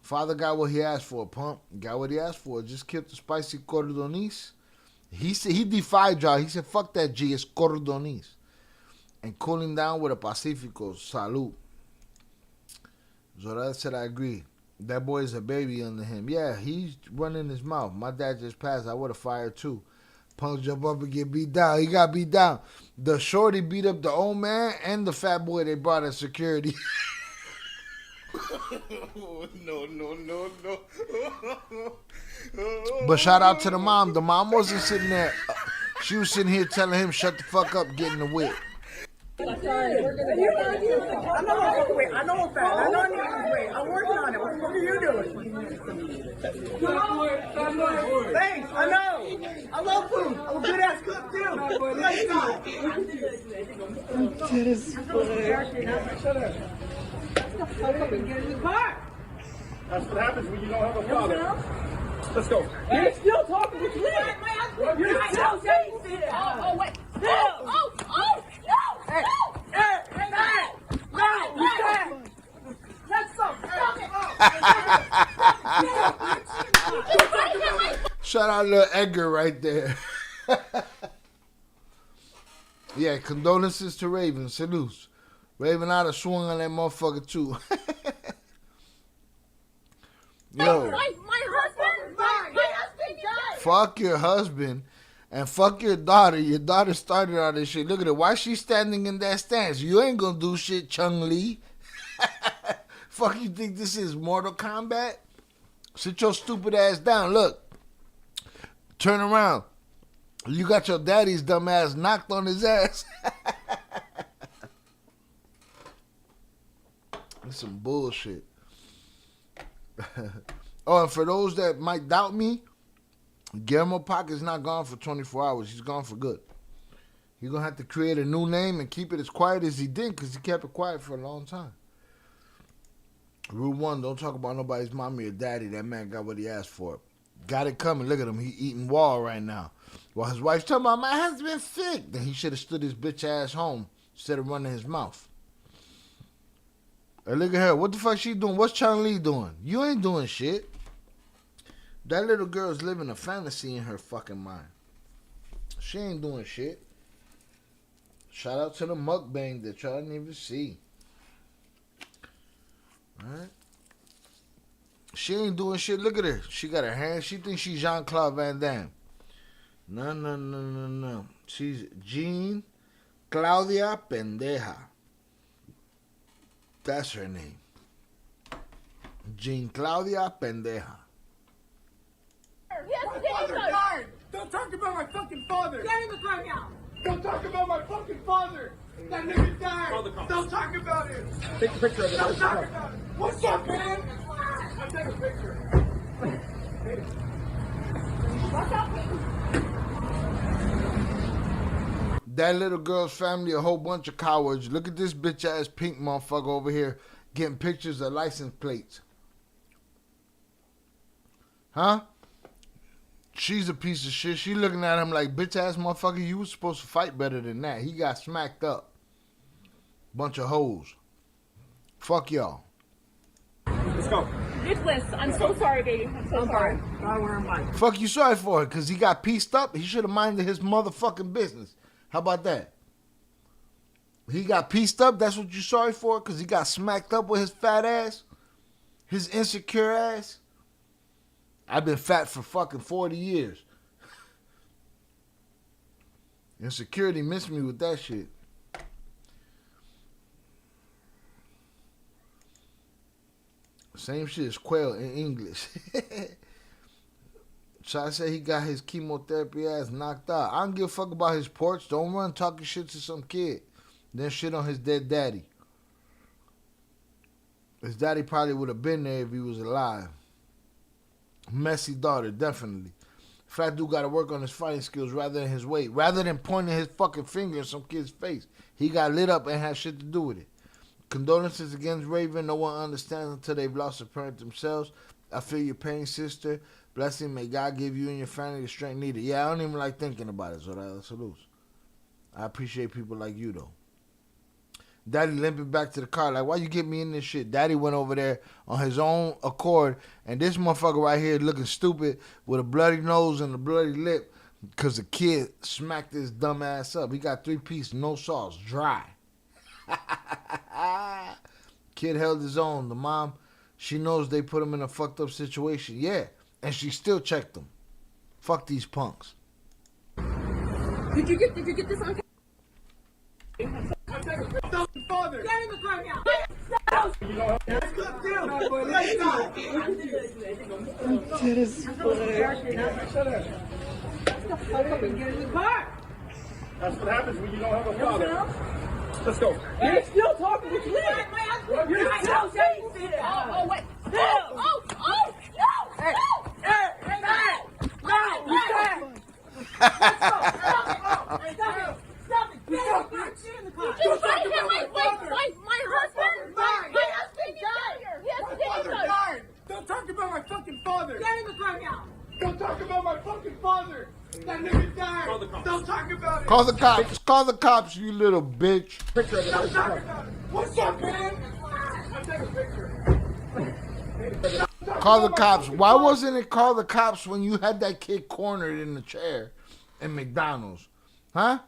Father got what he asked for, pump. Got what he asked for. Just killed the spicy cordoniz. He said he defied y'all. He said, fuck that G. It's cordoniz. And cooling down with a Pacifico. Salud. Zoral said, I agree. That boy is a baby under him. Yeah, he's running his mouth. My dad just passed. I would have fired too. Punk jump up and get beat down. He got beat down. The shorty beat up the old man and the fat boy they brought as security. No. But shout out to the mom. The mom wasn't sitting there. She was sitting here telling him, shut the fuck up, get in the whip. I know I'm wait. I know I'm fat. I know I need to lose weight. I'm working on it. What the fuck are you doing? Thanks. I know. I love food. I'm a good ass cook too. That's what happens when you don't have a father. Let's go. You're still talking to me. You're still saying this. Oh, wait. Oh, no. Hey, no. Let's go. Shout out little Edgar right there. Yeah, condolences to Raven. Salutes. Raven I'd have swung on that motherfucker too. Yo. My husband died. Fuck your husband and fuck your daughter. Your daughter started all this shit. Look at her. Why she standing in that stance? You ain't gonna do shit, Chung Lee. Fuck you think this is Mortal Kombat? Sit your stupid ass down. Look. Turn around. You got your daddy's dumb ass knocked on his ass. That's some bullshit. Oh, and for those that might doubt me, Guillermo Pocket's not gone for 24 hours. He's gone for good. He's going to have to create a new name and keep it as quiet as he did because he kept it quiet for a long time. Rule 1, don't talk about nobody's mommy or daddy. That man got what he asked for. Got it coming. Look at him. He eating wall right now. While his wife's talking about, my husband's sick. Then he should have stood his bitch ass home instead of running his mouth. Hey, look at her. What the fuck she doing? What's Chung Lee doing? You ain't doing shit. That little girl's living a fantasy in her fucking mind. She ain't doing shit. Shout out to the mukbang that y'all didn't even see. Alright? She ain't doing shit. Look at her. She got her hands. She thinks she's Jean-Claude Van Damme. No. She's Jean Claudia Pendeja. That's her name. Jean Claudia Pendeja. My father died. Don't talk about my fucking father. Get in the car now. Don't talk about my fucking father. That nigga died. Don't talk about it. Take a picture of it. Don't talk about it. What's up, man? I'll take a picture. What's up? That little girl's family, a whole bunch of cowards. Look at this bitch ass pink motherfucker over here getting pictures of license plates. Huh? She's a piece of shit. She looking at him like, bitch ass motherfucker, you was supposed to fight better than that. He got smacked up. Bunch of hoes. Fuck y'all. Let's go. Nicholas, I'm so sorry, baby. I'm so sorry. Gotta wear a mic. Fuck you sorry for it, because he got pieced up. He should have minded his motherfucking business. How about that? He got pieced up. That's what you sorry for? Because he got smacked up with his fat ass? His insecure ass? I've been fat for fucking 40 years. Insecurity missed me with that shit. Same shit as quail in English. So I say he got his chemotherapy ass knocked out. I don't give a fuck about his porch. Don't run talking shit to some kid. Then shit on his dead daddy. His daddy probably would have been there if he was alive. Messy daughter, definitely. Fat dude got to work on his fighting skills rather than his weight. Rather than pointing his fucking finger in some kid's face. He got lit up and had shit to do with it. Condolences against Raven. No one understands until they've lost a parent themselves. I feel your pain, sister. Blessing, may God give you and your family the strength needed. Yeah, I don't even like thinking about it, so that's salute. I appreciate people like you, though. Daddy limping back to the car, like, why you get me in this shit? Daddy went over there on his own accord, and this motherfucker right here looking stupid with a bloody nose and a bloody lip because the kid smacked his dumb ass up. He got 3-piece, no sauce, dry. Kid held his own. The mom, she knows they put him in a fucked up situation. Yeah. And she still checked them. Fuck these punks. Did you get this on? Father. Get in the car now. Let's go. That's what happens when you don't have a father. Let's go. You're still talking to me. You're still saying this. Oh, wait. No. Hey. No. Stop it! Stop it! Get in the car! Don't talk about my father! My husband? My husband died! My father died! Don't talk about my fucking father! Get in the car now! Don't talk about my fucking father! That nigga died! Call the cops. Don't talk about it! Call the cops. Call the cops, you little bitch. Don't talk about it! What's up, man? I'll take a picture. Call the cops. Why wasn't it call the cops when you had that kid cornered in the chair in McDonald's? Huh?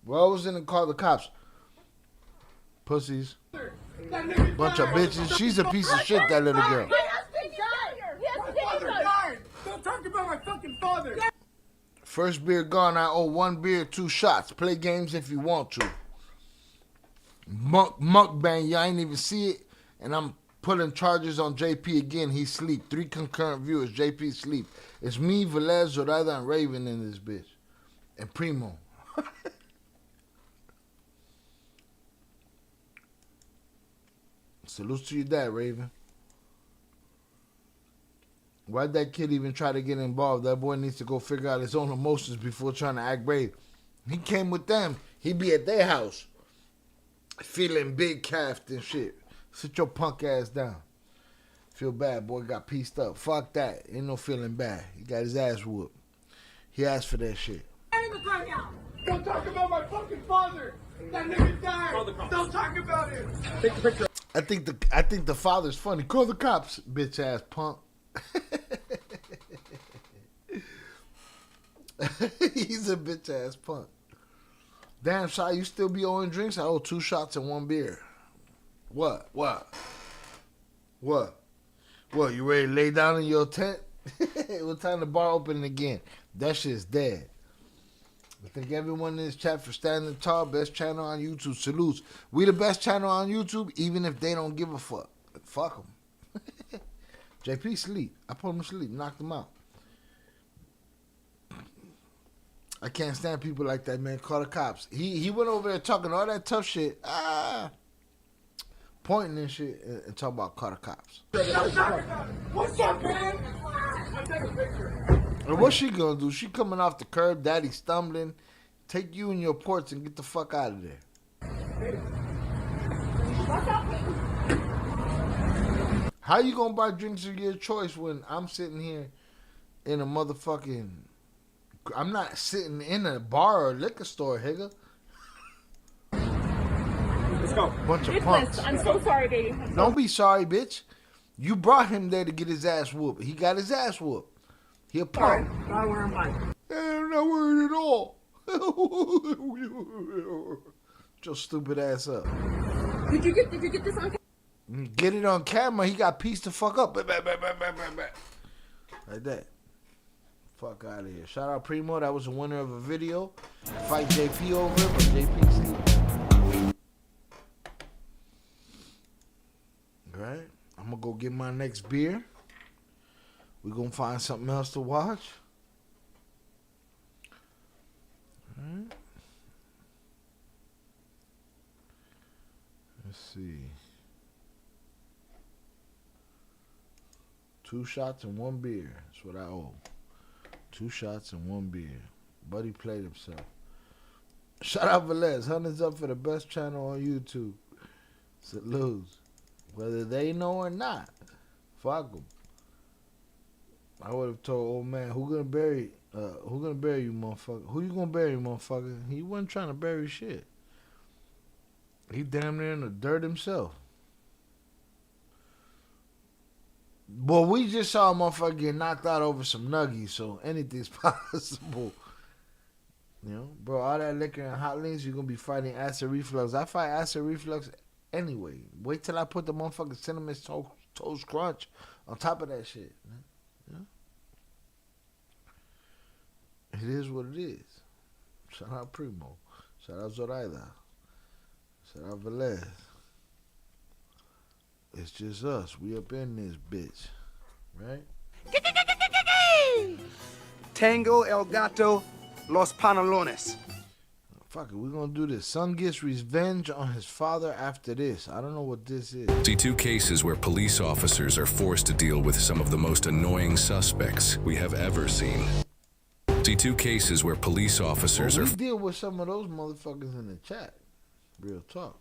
Why wasn't it call the cops? Pussies. Bunch of bitches. She's a piece of shit, that little girl. My father died! Don't talk about my fucking father! First beer gone. I owe 1 beer, 2 shots. Play games if you want to. Mukbang. You ain't even see it. And I'm putting charges on JP again. He sleep. 3 concurrent viewers. JP sleep. It's me, Velez, Zoraida, and Raven in this bitch. And Primo. Salute to your dad, Raven. Why'd that kid even try to get involved? That boy needs to go figure out his own emotions before trying to act brave. He came with them. He be at their house. Feeling big calfed and shit. Sit your punk ass down. Feel bad, boy got pieced up. Fuck that. Ain't no feeling bad. He got his ass whooped. He asked for that shit. Get in the car now! Don't talk about my fucking father! That nigga died! Don't talk about it! Take the picture. I think the father's funny. Call the cops, bitch ass punk. He's a bitch ass punk. Damn, Shy, you still be owing drinks? I owe 2 shots and 1 beer. What? You ready to lay down in your tent? What time the bar opening again? That shit's dead. I thank everyone in this chat for standing tall. Best channel on YouTube. Salutes. We the best channel on YouTube, even if they don't give a fuck. Fuck them. JP sleep. I put him to sleep. Knocked him out. I can't stand people like that, man. Call the cops. He went over there talking all that tough shit. Pointing and shit and talking about call the cops. What's up, man? I'll take a picture. And what's she gonna do? She coming off the curb, daddy stumbling. Take you and your ports and get the fuck out of there. How you gonna buy drinks of your choice when I'm sitting here in a motherfucking... I'm not sitting in a bar or liquor store, Higga. Let's go. Bunch of punks. I'm so sorry, baby. Don't be sorry, bitch. You brought him there to get his ass whooped. He got his ass whooped. He a punk. Not wearing mine. I'm not worried at all. Get your stupid ass up. Did you get this on camera? Get it on camera. He got pieced the fuck up. Like that. Fuck out of here. Shout out Primo. That was the winner of a video. Fight JP over it, but JP sleep. Alright. I'm gonna go get my next beer. We're gonna find something else to watch. Alright. Let's see. 2 shots and 1 beer. That's what I owe. 2 shots and 1 beer. Buddy played himself. Shout out Velez. 100's up for the best channel on YouTube. Salutes. Whether they know or not. Fuck them. I would have told old man, who gonna bury you, motherfucker? Who you gonna bury, motherfucker? He wasn't trying to bury shit. He damn near in the dirt himself. But we just saw a motherfucker get knocked out over some nuggies, so anything's possible. You know, bro, all that liquor and hot links, you're gonna be fighting acid reflux. I fight acid reflux anyway. Wait till I put the motherfucking cinnamon toast crunch on top of that shit. Yeah. It is what it is. Shout out Primo. Shout out Zoraida. Shout out Velez. It's just us. We up in this bitch. Right? Tango El Gato Los Pantalones. Fuck it, we're gonna do this. Son gets revenge on his father after this. I don't know what this is. See 2 cases where police officers are forced to deal with some of the most annoying suspects we have ever seen. See, 2 cases where police officers Well, are we deal with some of those motherfuckers in the chat. Real talk.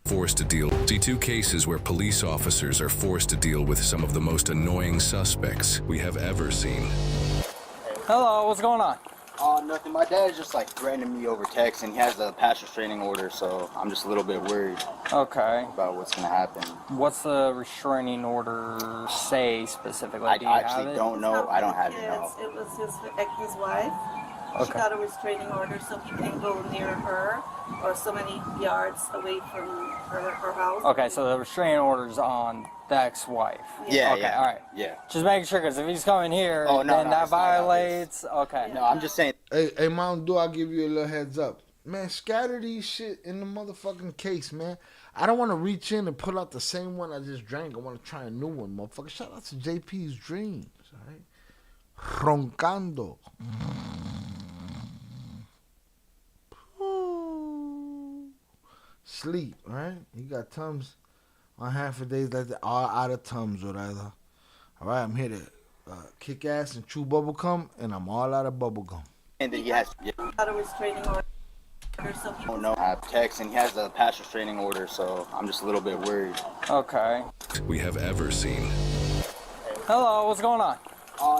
forced to deal. See, 2 cases where police officers are forced to deal with some of the most annoying suspects we have ever seen. Hello, what's going on? Nothing. My dad's just like threatening me over text, and he has a past restraining order, so I'm just a little bit worried. Okay. About what's gonna happen. What's the restraining order say specifically? I Do you have actually it? don't know. I don't have it. No. It was his wife. She Okay. got a restraining order so he can't go near her or so many yards away from her house. Okay, so the restraining order's on the ex-wife. Yeah, okay, yeah. all right. Yeah. Just making sure, because if he's coming here, Oh, no, then no, that it's not about violates. Okay. No, I'm just saying. Hey, Mountain Dew, I'll give you a little heads up. Man, scatter these shit in the motherfucking case, man. I don't want to reach in and pull out the same one I just drank. I want to try a new one, motherfucker. Shout out to JP's Dreams, all right? Roncando. Sleep, all right? You got Tums on half a days like that, all out of Tums, whatever. All right, I'm here to kick ass and chew bubble gum, and I'm all out of bubble gum. And then he has. Got a restraining order so he Oh no, I have text, and he has a past restraining order, so I'm just a little bit worried. Okay. We have ever seen. Hello, what's going on?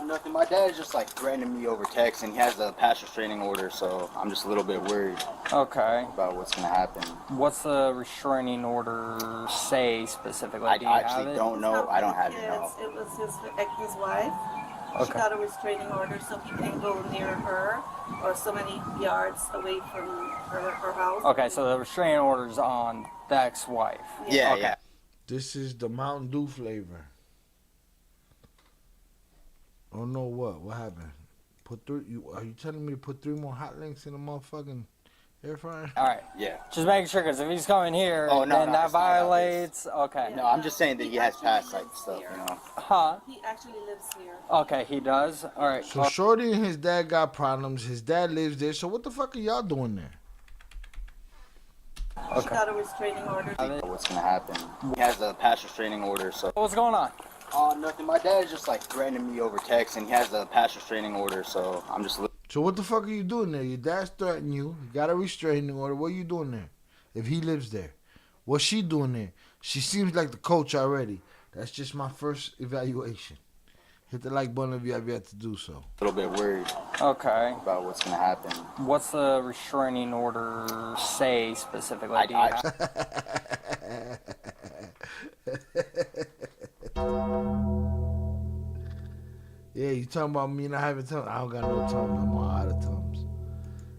Nothing. My dad's just like threatening me over text, and he has a past restraining order, so I'm just a little bit worried. Okay. About what's gonna happen. What's the restraining order say specifically? Do you I have actually it? don't know. I don't have it. No. It was his wife. She Okay. got a restraining order so he can't go near her or so many yards away from her house. Okay, so the restraining order's on the ex-wife. Yeah, okay. yeah. This is the Mountain Dew flavor. Oh no, what? What happened? Are you telling me to put 3 more hot links in the motherfucking air fryer? All right. Yeah. Just making sure, because if he's coming here, Oh, no, then no, that it's not about violates. Okay. No, I'm just saying that he has past like stuff, you know. Huh? He actually lives here. Okay, he does. All right. So Shorty and his dad got problems. His dad lives there. So what the fuck are y'all doing there? She got a restraining order. What's gonna happen? He has a past restraining order, so. What's going on? Nothing. My dad's just like threatening me over text, and he has a past restraining order, so I'm just. So what the fuck are you doing there? Your dad's threatening you. You got a restraining order. What are you doing there? If he lives there, what's she doing there? She seems like the coach already. That's just my first evaluation. Hit the like button if you have yet to do so. A little bit worried. Okay. About what's gonna happen. What's the restraining order say specifically? Do you have? Yeah, you talking about me not having Tums? I don't got no Tums. I'm all out of Tums.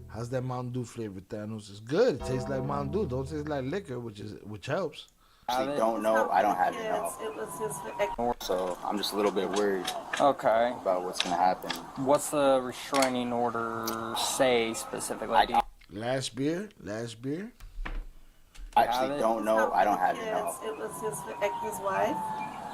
How's that Mountain Dew flavor, Thanos? It's good. It tastes like Mountain Dew. Don't taste like liquor, which helps. Actually, don't know. I don't have it. No. It was his. So I'm just a little bit worried. Okay. About what's gonna happen. What's the restraining order say specifically? Do you Last beer. I actually don't know. I don't have it. No. It was his wife.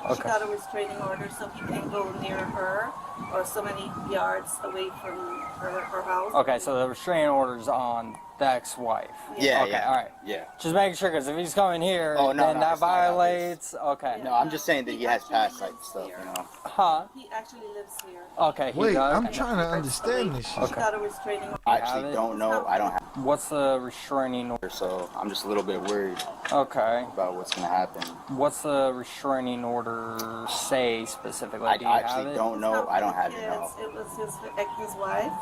She Okay. got a restraining order so he can't go near her or so many yards away from her house. Okay, so the restraining order's on the ex-wife. Yeah, okay, yeah. all right. Yeah. Just making sure, because if he's coming here, Oh, no, then no, that it's not about violates. Okay. No, I'm just saying that he has past like stuff, you know. Huh? He actually lives here. Okay, he Wait, does. I'm trying to understand this shit. She got a restraining order. I actually don't know. I don't have. What's the restraining order? So I'm just a little bit worried. Okay. About what's gonna happen. What's the restraining order say specifically? Do you I have actually it? don't know. I don't have it. No. It was his wife.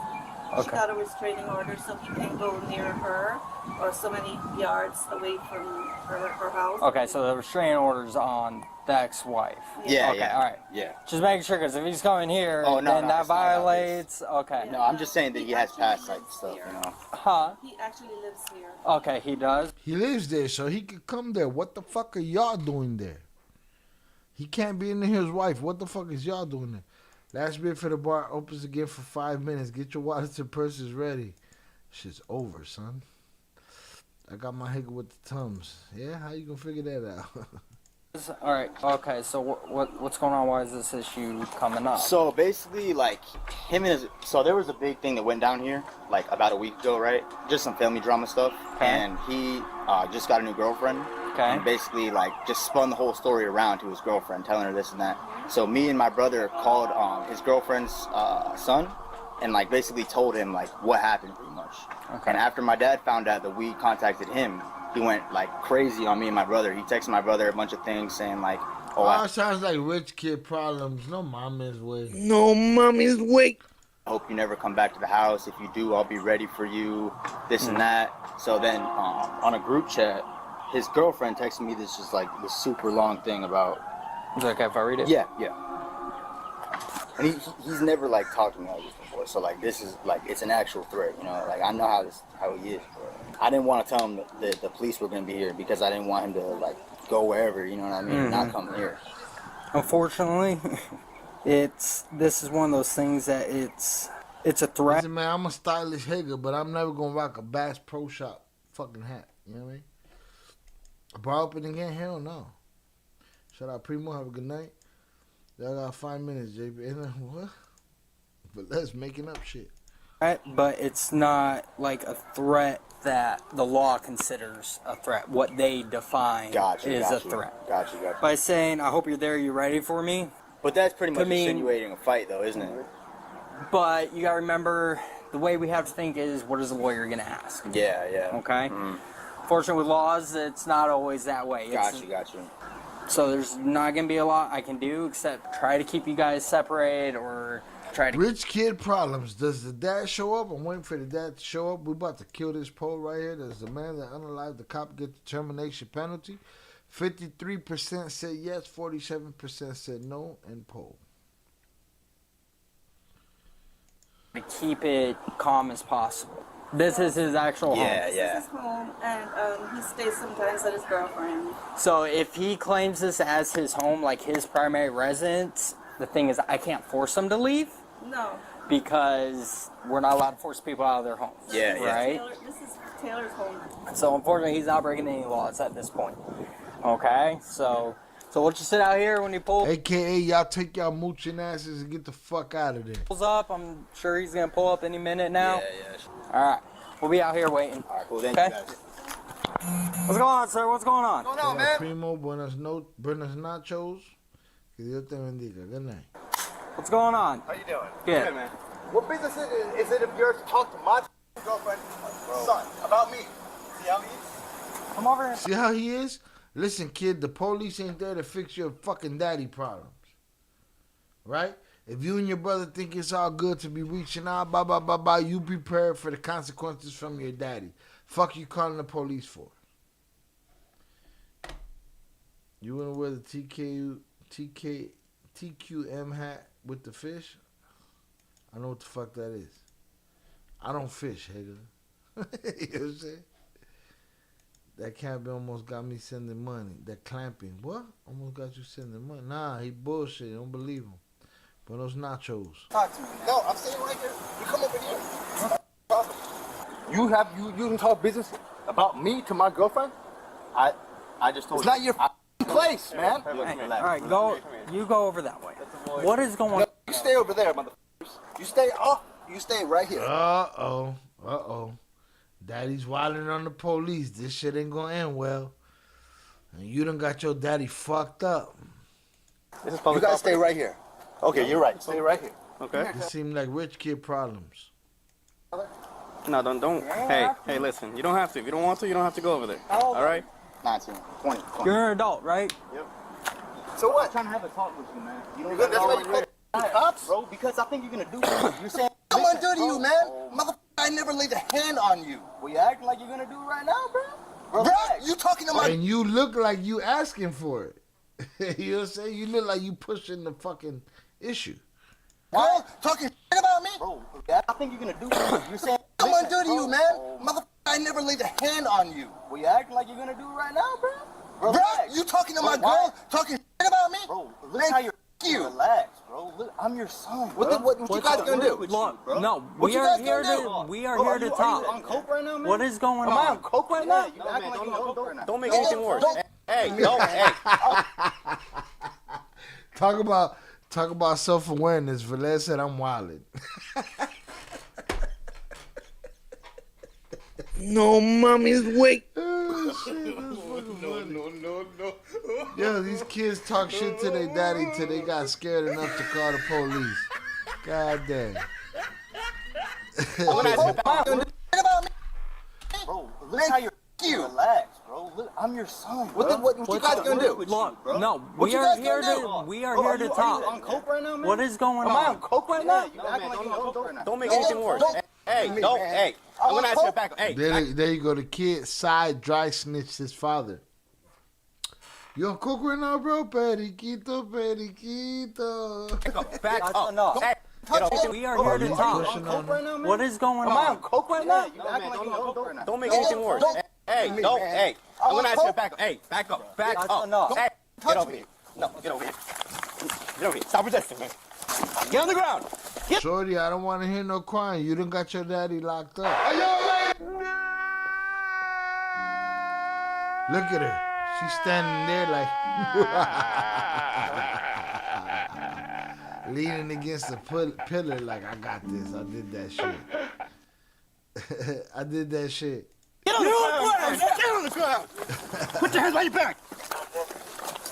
She Okay. got a restraining order so he can't go near her or so many yards away from her house. Okay, so the restraining order's on the ex-wife. Yeah, okay, yeah. all right. Yeah. Just making sure, because if he's coming here, Oh, no, then no, that it's not about violates. Okay. No, I'm just saying that he has past like stuff, you know. Huh? He actually lives here. Okay, he does. He lives there, so he could come there. What the fuck are y'all doing there? He can't be in there, his wife. What the fuck is y'all doing there? Last beer for the bar opens again for 5 minutes. Get your wallets and purses ready. Shit's over, son. I got my hiccup with the Tums. Yeah, how you gonna figure that out? All right. Okay. So what's going on? Why is this issue coming up? So basically, like him and his. So there was a big thing that went down here, like about a week ago, right? Just some family drama stuff. Okay. And he just got a new girlfriend. Okay. And basically, like, just spun the whole story around to his girlfriend, telling her this and that. So me and my brother called his girlfriend's son, and like basically told him like what happened pretty much. Okay. And after my dad found out that we contacted him, he went like crazy on me and my brother. He texted my brother a bunch of things saying like, oh, sounds like rich kid problems. No mommy's way. No mommy's way. I hope you never come back to the house. If you do, I'll be ready for you, this and that. So then on a group chat, his girlfriend texted me this just like this super long thing about... Is that okay if I read it? Yeah. And he's never like talked to me like this before. So like this is like, it's an actual threat, you know? Like I know how he is. But I didn't want to tell him that the police were going to be here because I didn't want him to like go wherever, you know what I mean? Not come here. Unfortunately, this is one of those things that it's a threat. Listen, man, I'm a stylish hater, but I'm never gonna rock a Bass Pro Shop fucking hat. You know what I mean? Bar open again? Hell no. Shout out Primo. Have a good night. Y'all got 5 minutes, JB. What? But let's making up shit. But it's not like a threat that the law considers a threat. What they define is a threat. Gotcha. By saying, I hope you're there, you're ready for me. But that's pretty much insinuating a fight, though, isn't it? But you gotta remember, the way we have to think is, what is the lawyer gonna ask? Yeah. Okay? Fortunately, with laws, it's not always that way. Gotcha. So there's not gonna be a lot I can do except try to keep you guys separated or try to... Rich kid problems. Does the dad show up? I'm waiting for the dad to show up. We're about to kill this poll right here. Does the man that unalived the cop get the termination penalty? 53% said yes, 47% said no, and poll. To keep it calm as possible. This is his actual home. This is his home, and he stays sometimes at his girlfriend. So if he claims this as his home, like his primary residence, the thing is I can't force him to leave. No. Because we're not allowed to force people out of their homes. Yeah. Right? This is Taylor's home. So unfortunately, he's not breaking any laws at this point. Okay? So we'll just sit out here when he pulls. AKA, y'all take y'all mooching asses and get the fuck out of there. Pulls up. I'm sure he's going to pull up any minute now. Yeah. All right. We'll be out here waiting. All right, cool. Thank you guys. What's going on, sir? What's going on? What's going on, man? Primo, buenos nachos. Que Dios te bendiga. Good night. What's going on? How you doing? Good. Man. What business is it of yours to talk to my girlfriend, son, about me? See how he is? Come over here. See how he is? Listen, kid, the police ain't there to fix your fucking daddy problems. Right? If you and your brother think it's all good to be reaching out, you prepared for the consequences from your daddy. Fuck you calling the police for? You wanna wear the TQM hat with the fish? I know what the fuck that is. I don't fish, Hager. You know what I'm saying? That camping almost got me sending money. That clamping. What? Almost got you sending money. Nah, he bullshit. Don't believe him. But those nachos. Talk to me. No, I'm saying right here. You come over here. You can talk business about me to my girlfriend? I just told you. It's not your place, man. Hey, all right, go. You go over that way. What is going on? You stay over there, motherfuckers. You stay right here. Uh-oh. Daddy's wilding on the police. This shit ain't gonna end well. And you done got your daddy fucked up. You guys stay right here. Okay, you're right. Stay right here. Okay. It seemed like rich kid problems. No, don't. Hey, listen. You don't have to. If you don't want to, you don't have to go over there. All right? 19, 20. You're an adult, right? Yep. So what? I'm trying to have a talk with you, man. You don't That's why you call cops? Bro, because I think you're gonna do something. You're saying... I'm gonna do to you, man. Motherfucker, I never laid a hand on you. Well, you acting like you're gonna do it right now, bro. Bro, you talking to my... And you look like you asking for it. You know what I'm saying? You look like you pushing the fucking issue. Bro, talking shit about me? Bro, I think you're gonna do something. You're saying... I'm gonna do to you, man. Motherfucker, I never laid a hand on you. Well, you acting like you're gonna do it right now, bro. Bro, you talking to my girl? Talking shit about me? Bro, look how you're... You. Relax, bro. Look, I'm your son. What you guys gonna do? Look, no, we are here to talk. Are you on coke right now, man? What is going on? Am I on coke right now? You acting like you're on coke right now. Don't make anything worse. Hey. Talk about self-awareness. Velez said I'm wildin'. No, mommy's wait. Oh, shit, no. Yo, these kids talk shit to their daddy till they got scared enough to call the police. God damn. gonna ask you about me. Bro, look how you're. Relax, bro. Look, I'm your son. Bro. What you guys gonna do? Look, bro? no, What we you are guys here gonna to do? we are Bro, here to talk. Are you on coke right now, man? What is going Am on? I on coke right now? You acting like you on coke right now. Don't make anything worse. Hey, don't. Hey, I'm gonna ask you back. Hey, there you go. The kid side dry snitched his father. You on coke right now, bro? Periquito, periquito. back up. Enough. Hey, we are here to talk. What is going Am I on on? coke right now? You acting like you on coke right now. Don't make anything worse. Hey, don't. Hey, I'm gonna ask you back. Hey, back up. Back up. Enough. Hey, get over here. No, get over here. Get over here. Stop resisting, man. Get on the ground. Shorty, I don't want to hear no crying. You done got your daddy locked up. Look at her. She's standing there like leaning against the pillar like, I got this. I did that shit. I did that shit. Get on the ground. Get on the ground. Put your hands behind your back.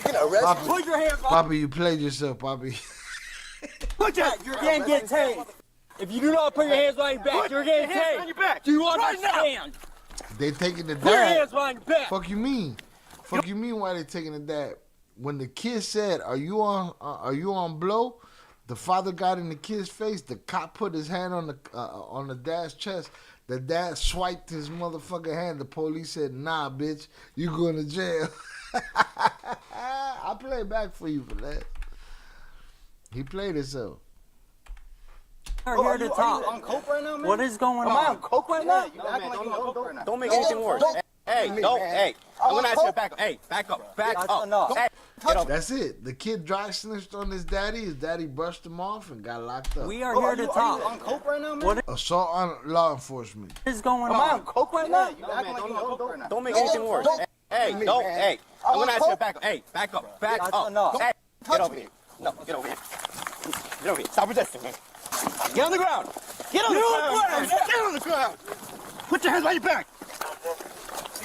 You're gonna arrest me. Put your hands on. Poppy, you played yourself, Poppy. Put your You're getting tased. If you do not put your hands on your back, you're getting tased. on your back. Do you understand? They taking the Put your dad. hands behind your back. Fuck you mean? Fuck you mean why they taking the dad? When the kid said, "Are you on blow?" The father got in the kid's face. The cop put his hand on the dad's chest. The dad swiped his motherfucking hand. The police said, "Nah, bitch, you going to jail." I play back for you for that. He played himself. We're here to Are you talk. on coke right now, man? What is going Am I on on? coke right now? You acting like you on coke right now. Don't make anything worse. Hey, don't. Hey, I'm gonna ask you back. Hey, back up. Back up. Hey, get over. That's it. The kid dry snitched on his daddy. His daddy brushed him off and got locked up. We are here to Are you on talk. coke right now, man? What Assault on law enforcement. is going Am I on on? coke right now? You acting like you on coke right now. Don't make anything worse. Hey, don't. Hey, I'm gonna ask you back. Hey, back up. Back up. Hey, get over here. No, get over here. Get over here. Stop resisting, man. Get on the ground. Get on the ground. Get on the ground. Put your hands behind your back.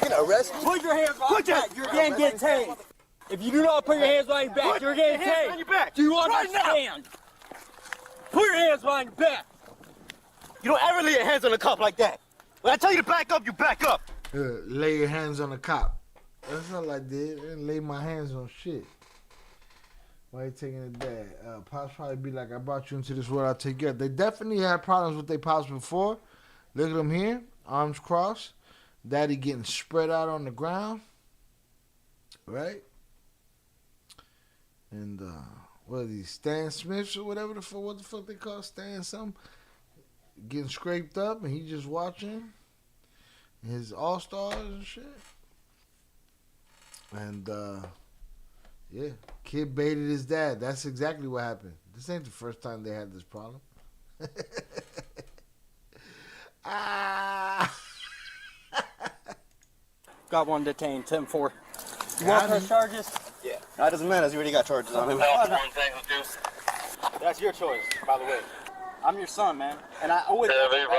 You're gonna arrest me? Put your hands on your back. You're getting tased. If you do not put your hands on your back, you're getting tased. on your back. Do you understand? Put your hands on your back. You don't ever lay your hands on a cop like that. When I tell you to back up, you back up. Lay your hands on the cop. That's all I did. I didn't lay my hands on shit. Why you taking it there? Pops probably be like, I brought you into this world, I'll take you out. They definitely had problems with their pops before. Look at them here, arms crossed. Daddy getting spread out on the ground. Right? And, what are these, Stan Smiths or whatever what the fuck they call Stan something? Getting scraped up and he just watching his all-stars and shit. And, yeah, kid baited his dad. That's exactly what happened. This ain't the first time they had this problem. Got one detained, 10-4. You want press charges? Yeah. No, it doesn't matter. You already got charges on him. That's your choice, by the way. I'm your son, man. And I always, had your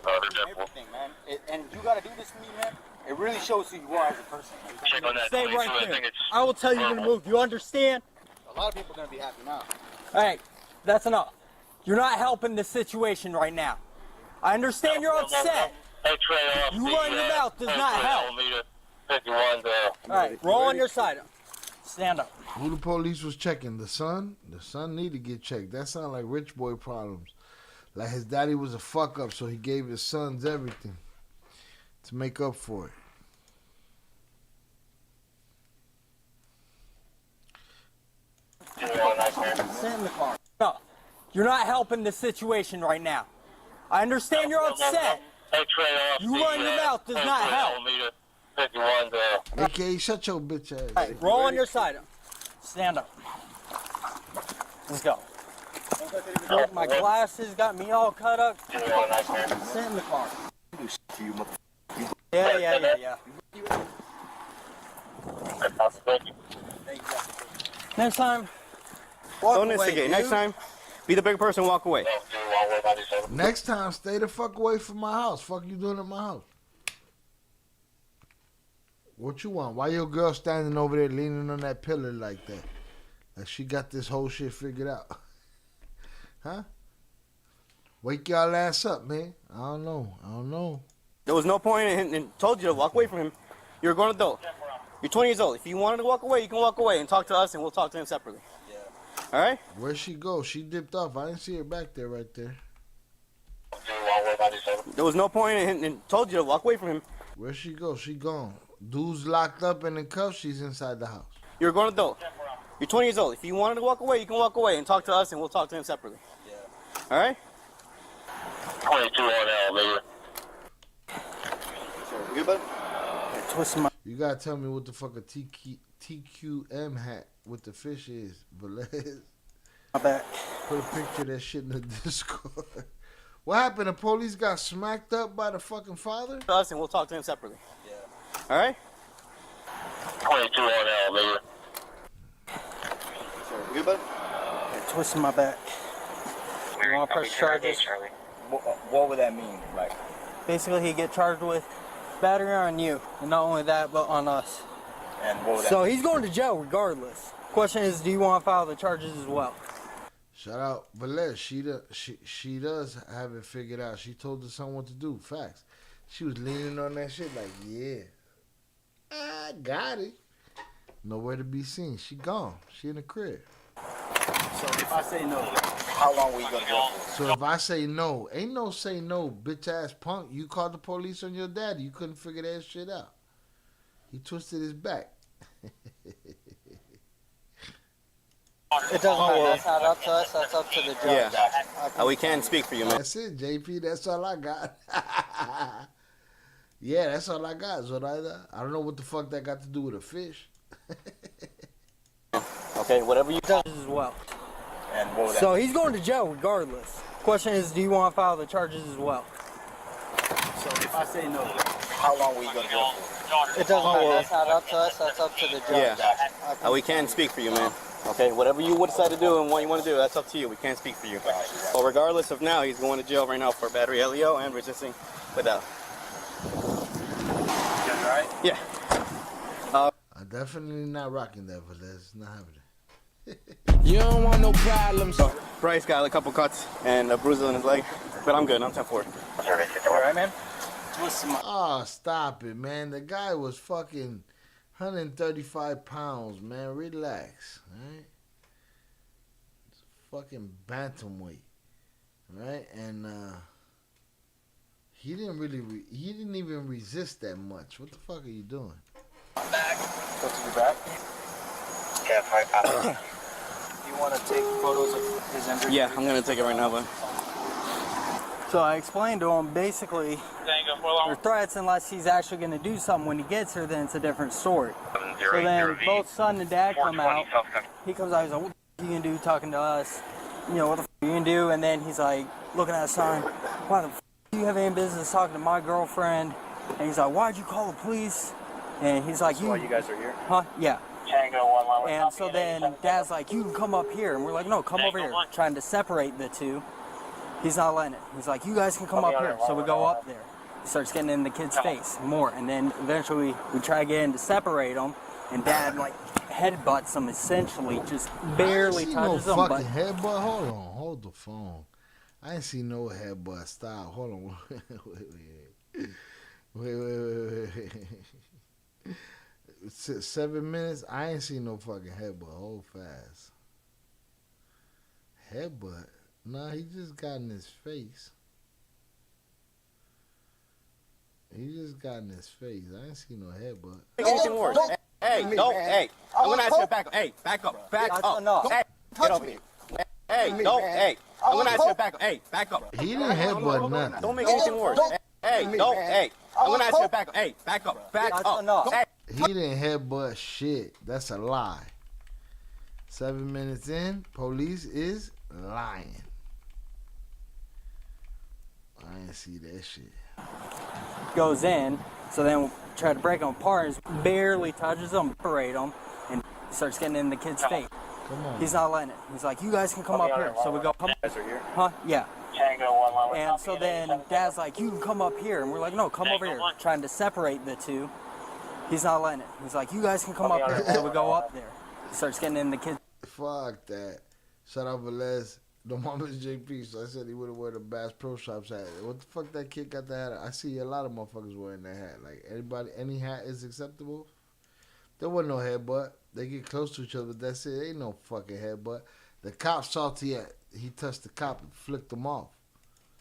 back in everything, man. And you gotta do this for me, man. It really shows who you are as a person. Stay right there. I will tell you when to move. You understand? A lot of people are gonna be happy now. Hey, that's enough. You're not helping the situation right now. I understand you're upset. You running your mouth does not help. Alright, roll on your side. Stand up. Who the police was checking? The son? The son need to get checked. That sound like rich boy problems. Like his daddy was a fuck up, so he gave his sons everything to make up for it. Sit in the car. No, you're not helping the situation right now. I understand you're upset. You running your mouth does not help. AKA, shut your bitch ass. Hey, roll on your side. Stand up. Let's go. Look, my glasses got me all cut up. Sit in the car. Yeah. Next time, don't instigate. Next time, be the big person, walk away. Next time, stay the fuck away from my house. Fuck you doing at my house? What you want? Why your girl standing over there leaning on that pillar like that? Like she got this whole shit figured out. Huh? Wake y'all ass up, man. I don't know. There was no point in told you to walk away from him. You're a grown adult. You're 20 years old. If you wanted to walk away, you can walk away and talk to us, and we'll talk to him separately. All right? Where'd she go? She dipped off. I didn't see her back there, right there. There was no point in told you to walk away from him. Where'd she go? She gone. Dude's locked up in the cuffs. She's inside the house. You're a grown adult. You're 20 years old. If you wanted to walk away, you can walk away and talk to us, and we'll talk to him separately. All right? 22 on elevator. Good, buddy? You gotta tell me what the fuck a TQM hat with the fish is, Velez. My bad. Put a picture of that shit in the Discord. What happened? The police got smacked up by the fucking father? Us, and we'll talk to him separately. All right? 22 on elevator. Good, buddy? Twisting my back. You want to press charges? What would that mean? Like, Basically, he get charged with battery on you, and not only that, but on us. and what would that So mean? he's going to jail regardless. Question is, do you want to file the charges as well? Shout out Velez. She does have it figured out. She told her son what to do. Facts. She was leaning on that shit like, yeah, I got it. Nowhere to be seen. She gone. She in the crib. So if I say no, how long we gonna go for? So if I say no, ain't no say no, bitch ass punk. You called the police on your daddy. You couldn't figure that shit out. He twisted his back. It doesn't matter. That's not up to us. That's up to the judge. Yeah. We can't speak for you, man. That's it, JP. That's all I got. Yeah, that's all I got, Zoraida. I don't know what the fuck that got to do with a fish. Okay, whatever you Judges as well. And what would that So he's going to jail regardless. Question is, do you want to file the charges as well? So if I say no, how long we gonna go for? It doesn't matter. That's not up to us. That's up to the judge. Yeah. We can't speak for you, man. Okay, whatever you would decide to do and what you want to do, that's up to you. We can't speak for you. But regardless of now, he's going to jail right now for battery LEO and resisting without. Right? Yeah. I'm definitely not rocking that, but that's not happening. You don't want no problems. So, Bryce got a couple cuts and a bruise on his leg, but I'm good. I'm 10-4. All right, man. Oh, stop it, man. The guy was fucking 135 pounds, man. Relax, right? It's fucking bantamweight, right? And he didn't really, he didn't even resist that much. What the fuck are you doing? I'm back. Supposed to be back. Yeah, you want to take photos of his injury? Yeah, I'm gonna take it right now, bud. So I explained to him basically their threats unless he's actually going to do something when he gets here, then it's a different story. So then both son and dad come out. He comes out, he's like, what the f you gonna do talking to us? You know, what the f you gonna do? And then he's like looking at his son, why the f do you have any business talking to my girlfriend? And he's like, why'd you call the police? And he's like, That's why you guys are here? Huh? Yeah. Tango 1 And so then Dad's like, you can come up here. And we're like, no, come over here. Trying to separate the two. He's not letting it. He's like, you guys can come up here. So we go up there. He starts getting in the kid's face more. And then eventually we try to get in to separate them. And Dad, like, headbutts him essentially. Just barely touches no him. fucking headbutt. Hold on. Hold the phone. I ain't see no headbutt. Stop. Hold on. Wait. 7 minutes. I ain't seen no fucking headbutt. Hold fast. Headbutt? Nah, he just got in his face. He just got in his face. I ain't seen no headbutt. Make anything worse. Hey, don't. Hey, I'm gonna ask you to back up. Hey, back up. Back up. Hey, get over here. Hey, don't. Hey, I'm gonna ask you to back up. Hey, back up. He didn't headbutt nothing. Don't make anything worse. Hey, don't. Hey, I'm gonna ask you to back up. Hey, back up. Back up. Hey. He didn't headbutt shit. That's a lie. 7 minutes in, police is lying. I didn't see that shit. Goes in. So then we try to break them apart. And barely touches them, separate them. And starts getting in the kid's face. Come on. He's not letting it. He's like, you guys can come up here. So we go, come. You guys are here? Huh? Yeah. Tango 1 And so then Dad's like, you can come up here. And we're like, no, come over here. Trying to separate the two. He's not letting it. He's like, you guys can come up here. So we go up there. He starts getting in the kid's Fuck that. Shout out Velez. The mom is JP, so I said he would have worn a Bass Pro Shops hat. What the fuck that kid got that hat? I see a lot of motherfuckers wearing that hat. Like, any hat is acceptable. There wasn't no headbutt. They get close to each other, but that's it. Ain't no fucking headbutt. The cop salty at. He touched the cop and flicked him off.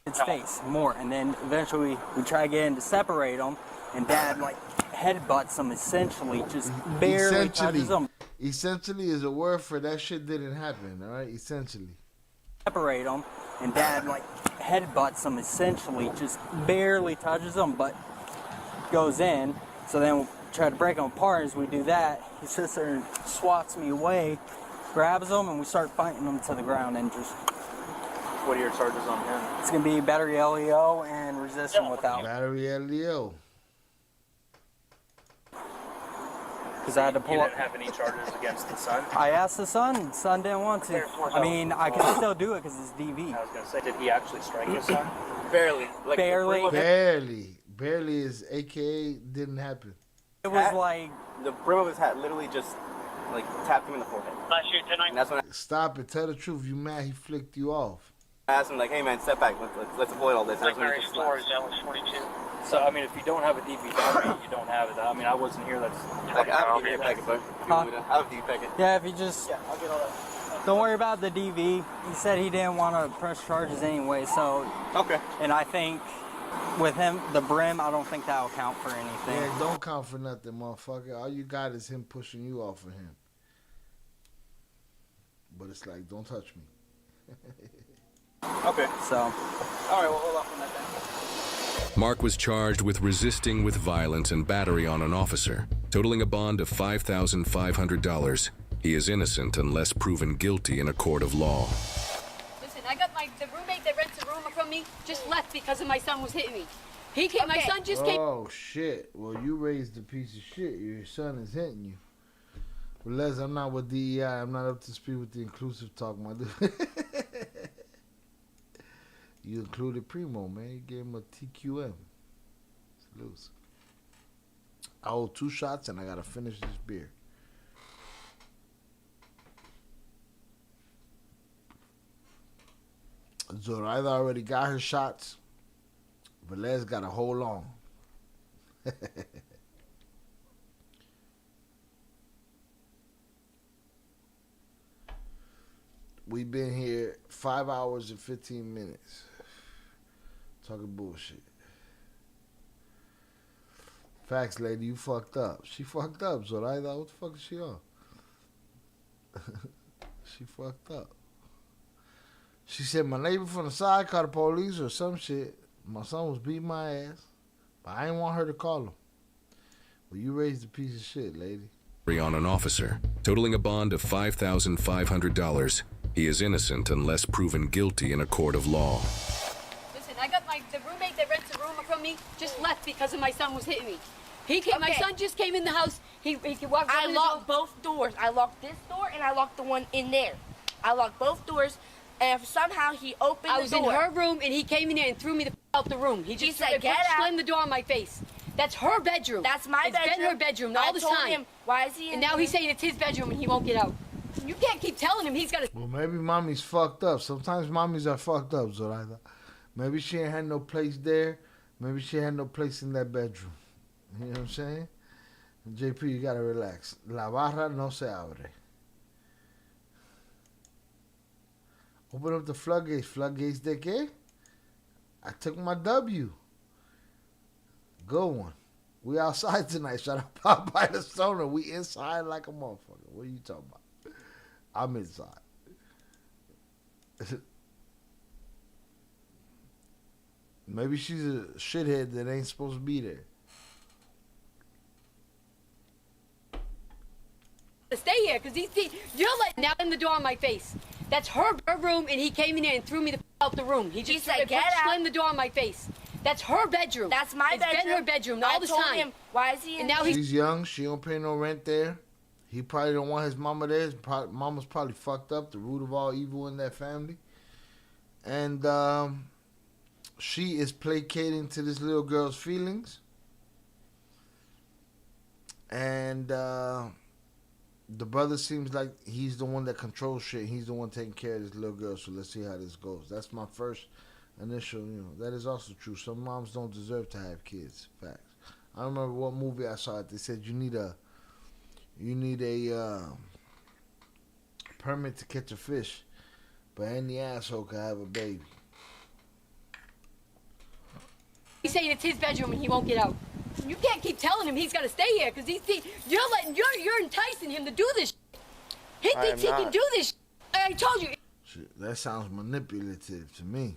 His face more, and then eventually we try again to separate them, and Dad like headbutts him essentially, just barely touches him. Essentially is a word for that shit didn't happen. All right, essentially. Separate them, and Dad like headbutts him essentially, just barely touches him, but goes in. So then we try to break them apart. As we do that, he sits there and swats me away, grabs them, and we start fighting them to the ground and just. What are your charges on him? It's gonna be battery LEO and resisting without. Battery LEO. Because I had to pull You up. didn't have any charges against the son? I asked the son didn't want to. I mean, I can still do it because it's DV. I was gonna say, did he actually strike his son? Barely. Like Barely is AKA didn't happen. It was like the brim of his hat literally just like tapped him in the forehead. Last year tonight. And that's when Stop it. Tell the truth. You mad he flicked you off. I asked him like, hey man, step back. Let's avoid all this. And that's when he Primary just floor is slapped. that was 22. So I mean, if you don't have a DV battery, you don't have it. I mean, I wasn't here. That's Like, I have a DV packet, but if you want me to, I have a DV packet. yeah, if you just I'll get all that. don't worry about the DV. He said he didn't want to press charges anyway. So okay. And I think with him, the brim, I don't think that will count for anything. Yeah, don't count for nothing, motherfucker. All you got is him pushing you off of him. But it's like, don't touch me. Okay. So. All right, we'll hold off on that then. Mark was charged with resisting with violence and battery on an officer, totaling a bond of $5,500. He is innocent unless proven guilty in a court of law. Listen, I got the roommate that rents a room from me just left because of my son was hitting me. He came, my son just came. Oh, shit. Well, you raised a piece of shit. Your son is hitting you. Well, Les, I'm not with DEI. I'm not up to speed with the inclusive talk, my dude. You included Primo, man. You gave him a TQM. Salute. I owe 2 shots, and I got to finish this beer. Zoraida already got her shots. Velez got to hold on. We've been here 5 hours and 15 minutes. Talking bullshit. Facts, lady, you fucked up. She fucked up, Zoraida. What the fuck is she on? She fucked up. She said my neighbor from the side called the police or some shit. My son was beating my ass. But I didn't want her to call him. Well, you raised a piece of shit, lady. On an officer, totaling a bond of $5,500. He is innocent unless proven guilty in a court of law. Listen, I got the roommate that rents a room from me just left because of my son was hitting me. He came, my son just came in the house. He walked. I locked both doors. I locked this door and I locked the one in there. I locked both doors, and somehow he opened the door. I was in her room and he came in there and threw me out the room. He just said, "Get out!" slammed the door on my face. That's her bedroom. That's my bedroom. It's been her bedroom all this I told time. him, why is he in And now here? he's saying it's his bedroom and he won't get out. You can't keep telling him he's got to. Well, maybe mommy's fucked up. Sometimes mommies are fucked up, Zoraida. Maybe she ain't had no place there. Maybe she had no place in that bedroom. You know what I'm saying? JP, you gotta relax. La barra no se abre. Open up the floodgates. Floodgates de qué? I took my W. Good one. We outside tonight. Shout out Popeye the Stoner. We inside like a motherfucker. What are you talking about? I'm inside. Maybe she's a shithead that ain't supposed to be there. Stay here because you're letting out in the door on my face. That's her room and he came in there and threw me out the room. He just said, "Get out!" slammed the door on my face. That's her bedroom. That's my bedroom. It's been her bedroom all I this told time. him, why is he in And now here? She's young. She don't pay no rent there. He probably don't want his mama there. Mama's probably fucked up, the root of all evil in that family. And she is placating to this little girl's feelings. And the brother seems like he's the one that controls shit. He's the one taking care of this little girl. So let's see how this goes. That's my first initial. That is also true. Some moms don't deserve to have kids. Facts. I don't remember what movie I saw it. They said you need a permit to catch a fish, but any asshole can have a baby. He's saying it's his bedroom and he won't get out. You can't keep telling him he's got to stay here because you're enticing him to do this. He thinks he can do this. I told you. Shit, that sounds manipulative to me.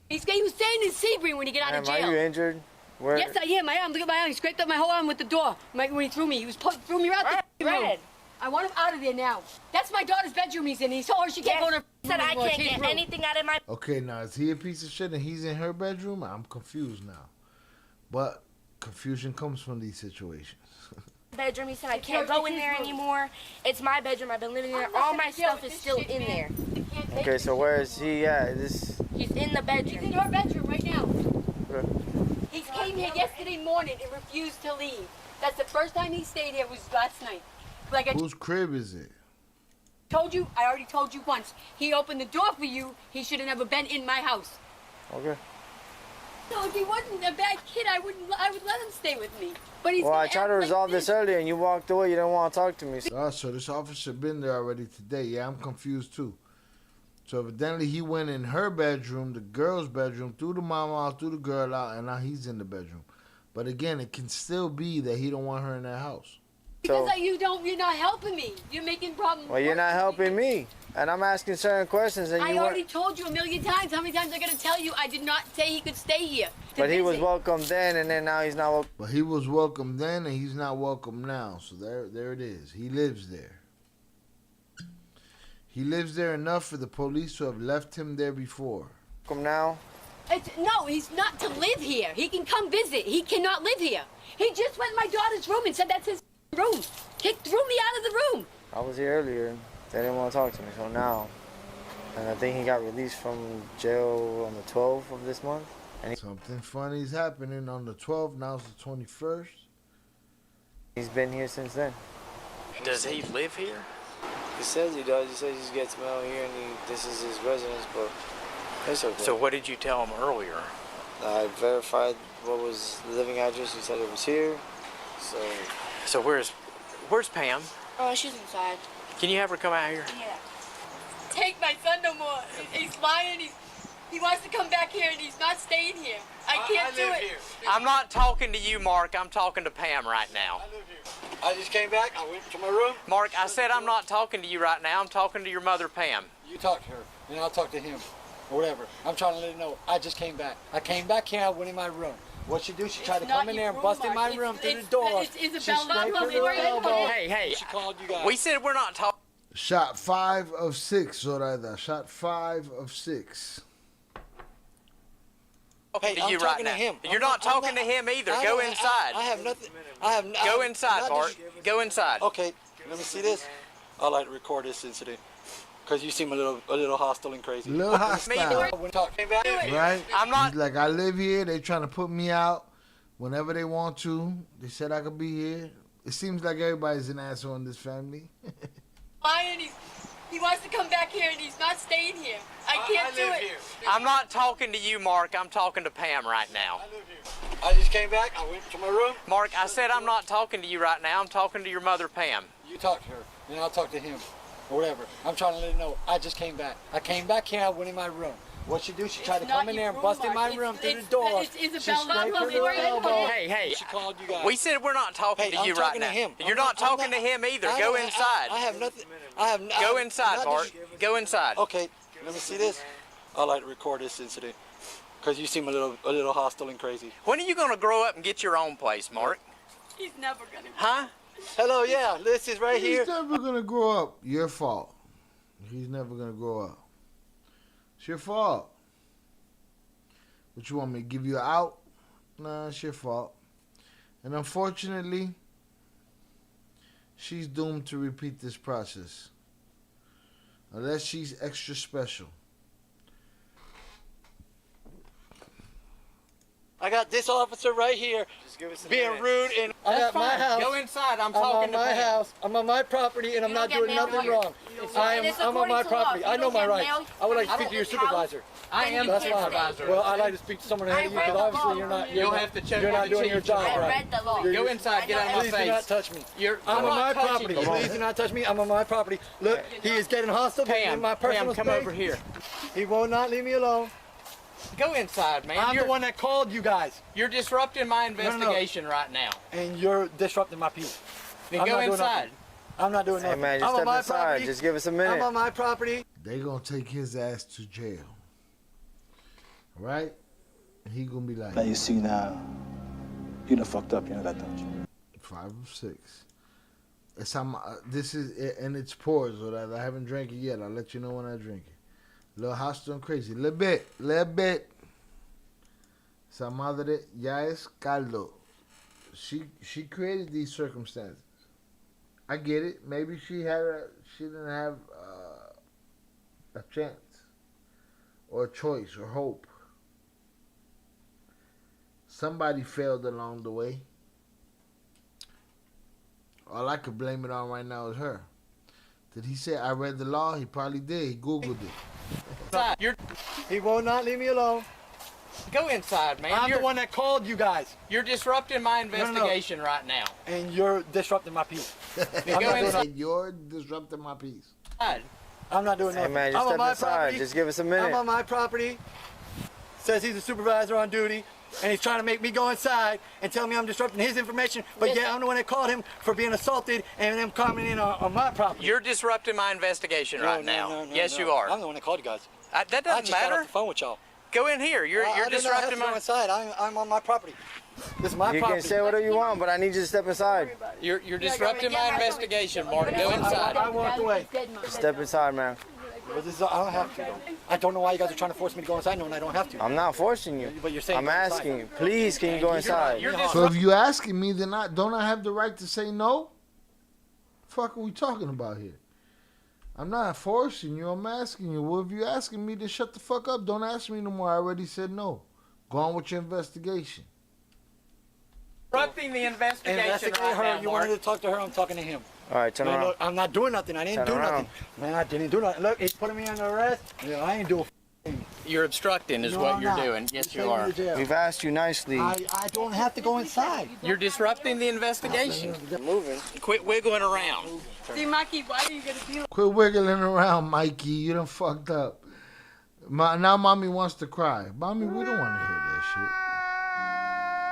He was staying in Sebring when he got out of jail. Are you injured? Where? Yes, I am. Look at my arm. He scraped up my whole arm with the door when he threw me. He threw me right the room. I want him out of there now. That's my daughter's bedroom he's in. He told her she can't go in her said I room. can't get anything out of my... Okay, now is he a piece of shit and he's in her bedroom? I'm confused now. But confusion comes from these situations. bedroom. He said I can't go in there anymore. It's my bedroom. I've been living there. All my stuff is still in there. Okay, so where is he at? He's in the bedroom. He's in her bedroom right now. He came here yesterday morning and refused to leave. That's the first time he stayed here was last night. Whose crib is it? I already told you once. He opened the door for you. He should have never been in my house. Okay. So if he wasn't a bad kid, I would let him stay with me. But he's I tried to resolve this earlier and you walked away. You didn't want to talk to me. So this officer been there already today. Yeah, I'm confused too. So evidently he went in her bedroom, the girl's bedroom, threw the mom out, threw the girl out, and now he's in the bedroom. But again, it can still be that he don't want her in that house. Because you're not helping me. You're making problems. Well, you're not helping me. And I'm asking certain questions and I already told you a million times. How many times am I going to tell you I did not say he could stay here? But he was welcome then and then now he's not welcome. But he was welcome then and he's not welcome now. So there it is. He lives there. He lives there enough for the police to have left him there before. Welcome now? No, he's not to live here. He can come visit. He cannot live here. He just went in my daughter's room and said that's his room. He threw me out of the room. I was here earlier. They didn't want to talk to me, so now. And I think he got released from jail on the 12th of this month. And something funny is happening on the 12th. Now it's the 21st. He's been here since then. Does he live here? He says he does. He says he gets mail here and this is his residence, but it's okay. So what did you tell him earlier? I verified what was the living address. He said it was here. So where's Pam? Oh, she's inside. Can you have her come out here? Yeah. Take my son no more. He's lying. He wants to come back here and he's not staying here. I can't do it. Here. I'm not talking to you, Mark. I'm talking to Pam right now. I live here. I just came back. I went to my room. Mark, I said I'm not talking to you right now. I'm talking to your mother, Pam. You talk to her, and I'll talk to him, or whatever. I'm trying to let you know. I just came back. I came back here. I went in my room. What she do? She tried to come in there and bust in my room through the door. She scraped her little elbow. Hey. She called you guys. We said we're not talking. Shot 5 of 6, Zoraida. Shot 5 of 6. Hey, I'm you talking right to him. You're not talking to him either. Go inside. I have nothing. Go inside, Bart. Go inside. Okay, let me see this. I'd like to record this incident because you seem a little hostile and crazy. A little hostile. Right? I'm not. He's like, I live here. They trying to put me out whenever they want to. They said I could be here. It seems like everybody's an asshole in this family. Lying. He wants to come back here and he's not staying here. I can't do it. Here. I'm not talking to you, Mark. I'm talking to Pam right now. I live here. I just came back. I went to my room. Mark, I said I'm not talking to you right now. I'm talking to your mother, Pam. You talk to her, and I'll talk to him, or whatever. I'm trying to let you know. I just came back. I came back here. I went in my room. What she do? She tried to come in there and bust in my room through the door. She scraped her little elbow. Hey. She called you guys. We said we're not talking to you right now. Him. You're not talking to him either. Go inside. I have nothing. Go inside, Bart. Go inside. Okay, let me see this. I'd like to record this incident because you seem a little hostile and crazy. When are you going to grow up and get your own place, Mark? He's never gonna. Huh? Hello, yeah, this is right here. He's never gonna grow up. Your fault. He's never gonna grow up. It's your fault. What you want me to give you out? Nah, it's your fault. And unfortunately, she's doomed to repeat this process. Unless she's extra special. I got this officer right here being rude, and I got my house. Go inside. I'm on talking to my Pam. house. I'm on my property, and I'm not doing nothing wrong. I'm on my property. I know my rights. I would like to speak to your supervisor. I am the supervisor. Well, I'd like to speak to someone ahead of you because obviously you're not. You'll have to check. You're not doing your job right. Go inside. Get out of my face. Please do not touch me. I'm on my property. Please do not touch me. I'm on my property. Look, he is getting hostile in my personal space. Come over here. He will not leave me alone. Go inside, man. I'm the one that called you guys. You're disrupting my investigation right now. And you're disrupting my peace. Then go inside. I'm not doing nothing. Hey man, just I'm step on my inside. property. Just give us a minute. I'm on my property. They gonna take his ass to jail. Right? He gonna be like, Now you see now, you done fucked up, you know that, don't you? 5 of 6. It's this is, and it's pours, or that I haven't drank it yet. I'll let you know when I drink it. A little hostile and crazy. Little bit. Esa madre ya es caldo. She created these circumstances. I get it. Maybe she didn't have a chance, or a choice, or hope. Somebody failed along the way. All I could blame it on right now is her. Did he say I read the law? He probably did. He Googled it. He will not leave me alone. Go inside, man. I'm the one that called you guys. You're disrupting my investigation right now. And you're disrupting my peace. Go inside. You're disrupting my peace. I'm not doing Hey nothing. man, just I'm on step my inside. property. Just give us a minute. I'm on my property. Says he's a supervisor on duty, and he's trying to make me go inside and tell me I'm disrupting his information. But yeah, I'm the one that called him for being assaulted and them coming in on my property. You're disrupting my investigation right now. Yes, you are. I'm the one that called you guys. That I doesn't just got matter. off the phone with y'all. Go in here. You're disrupting my. my. Go inside. I'm on my property. This is my You property. can say whatever you want, but I need you to step inside. You're disrupting my investigation, Mark. Go inside. I walked away. Step inside, man. But this is, I don't have to. Though. I don't know why you guys are trying to force me to go inside knowing I don't have to. I'm not forcing you. But you're saying I'm go inside. asking you. Please, can you go inside? So if you asking me, then don't I have the right to say no? Fuck are we talking about here? I'm not forcing you. I'm asking you. Well, if you asking me, then shut the fuck up. Don't ask me no more. I already said no. Go on with your investigation. Disrupting the investigation Investigate right her. now, You wanted to talk to her. I'm talking to him. All right, turn Look, around. look, I'm not doing nothing. I didn't Turn do around. nothing. Man, I didn't do nothing. Look, he's putting me under arrest. Yeah, I ain't doing. You're obstructing is No, what I'm you're not. doing. Yes, You're you are. taking me to jail. We've asked you nicely. I don't have to go inside. You're disrupting the investigation. Moving. Quit wiggling around. See, Mikey, why are you gonna be like? Quit wiggling around, Mikey. You done fucked up. Now mommy wants to cry. Mommy, we don't want to hear that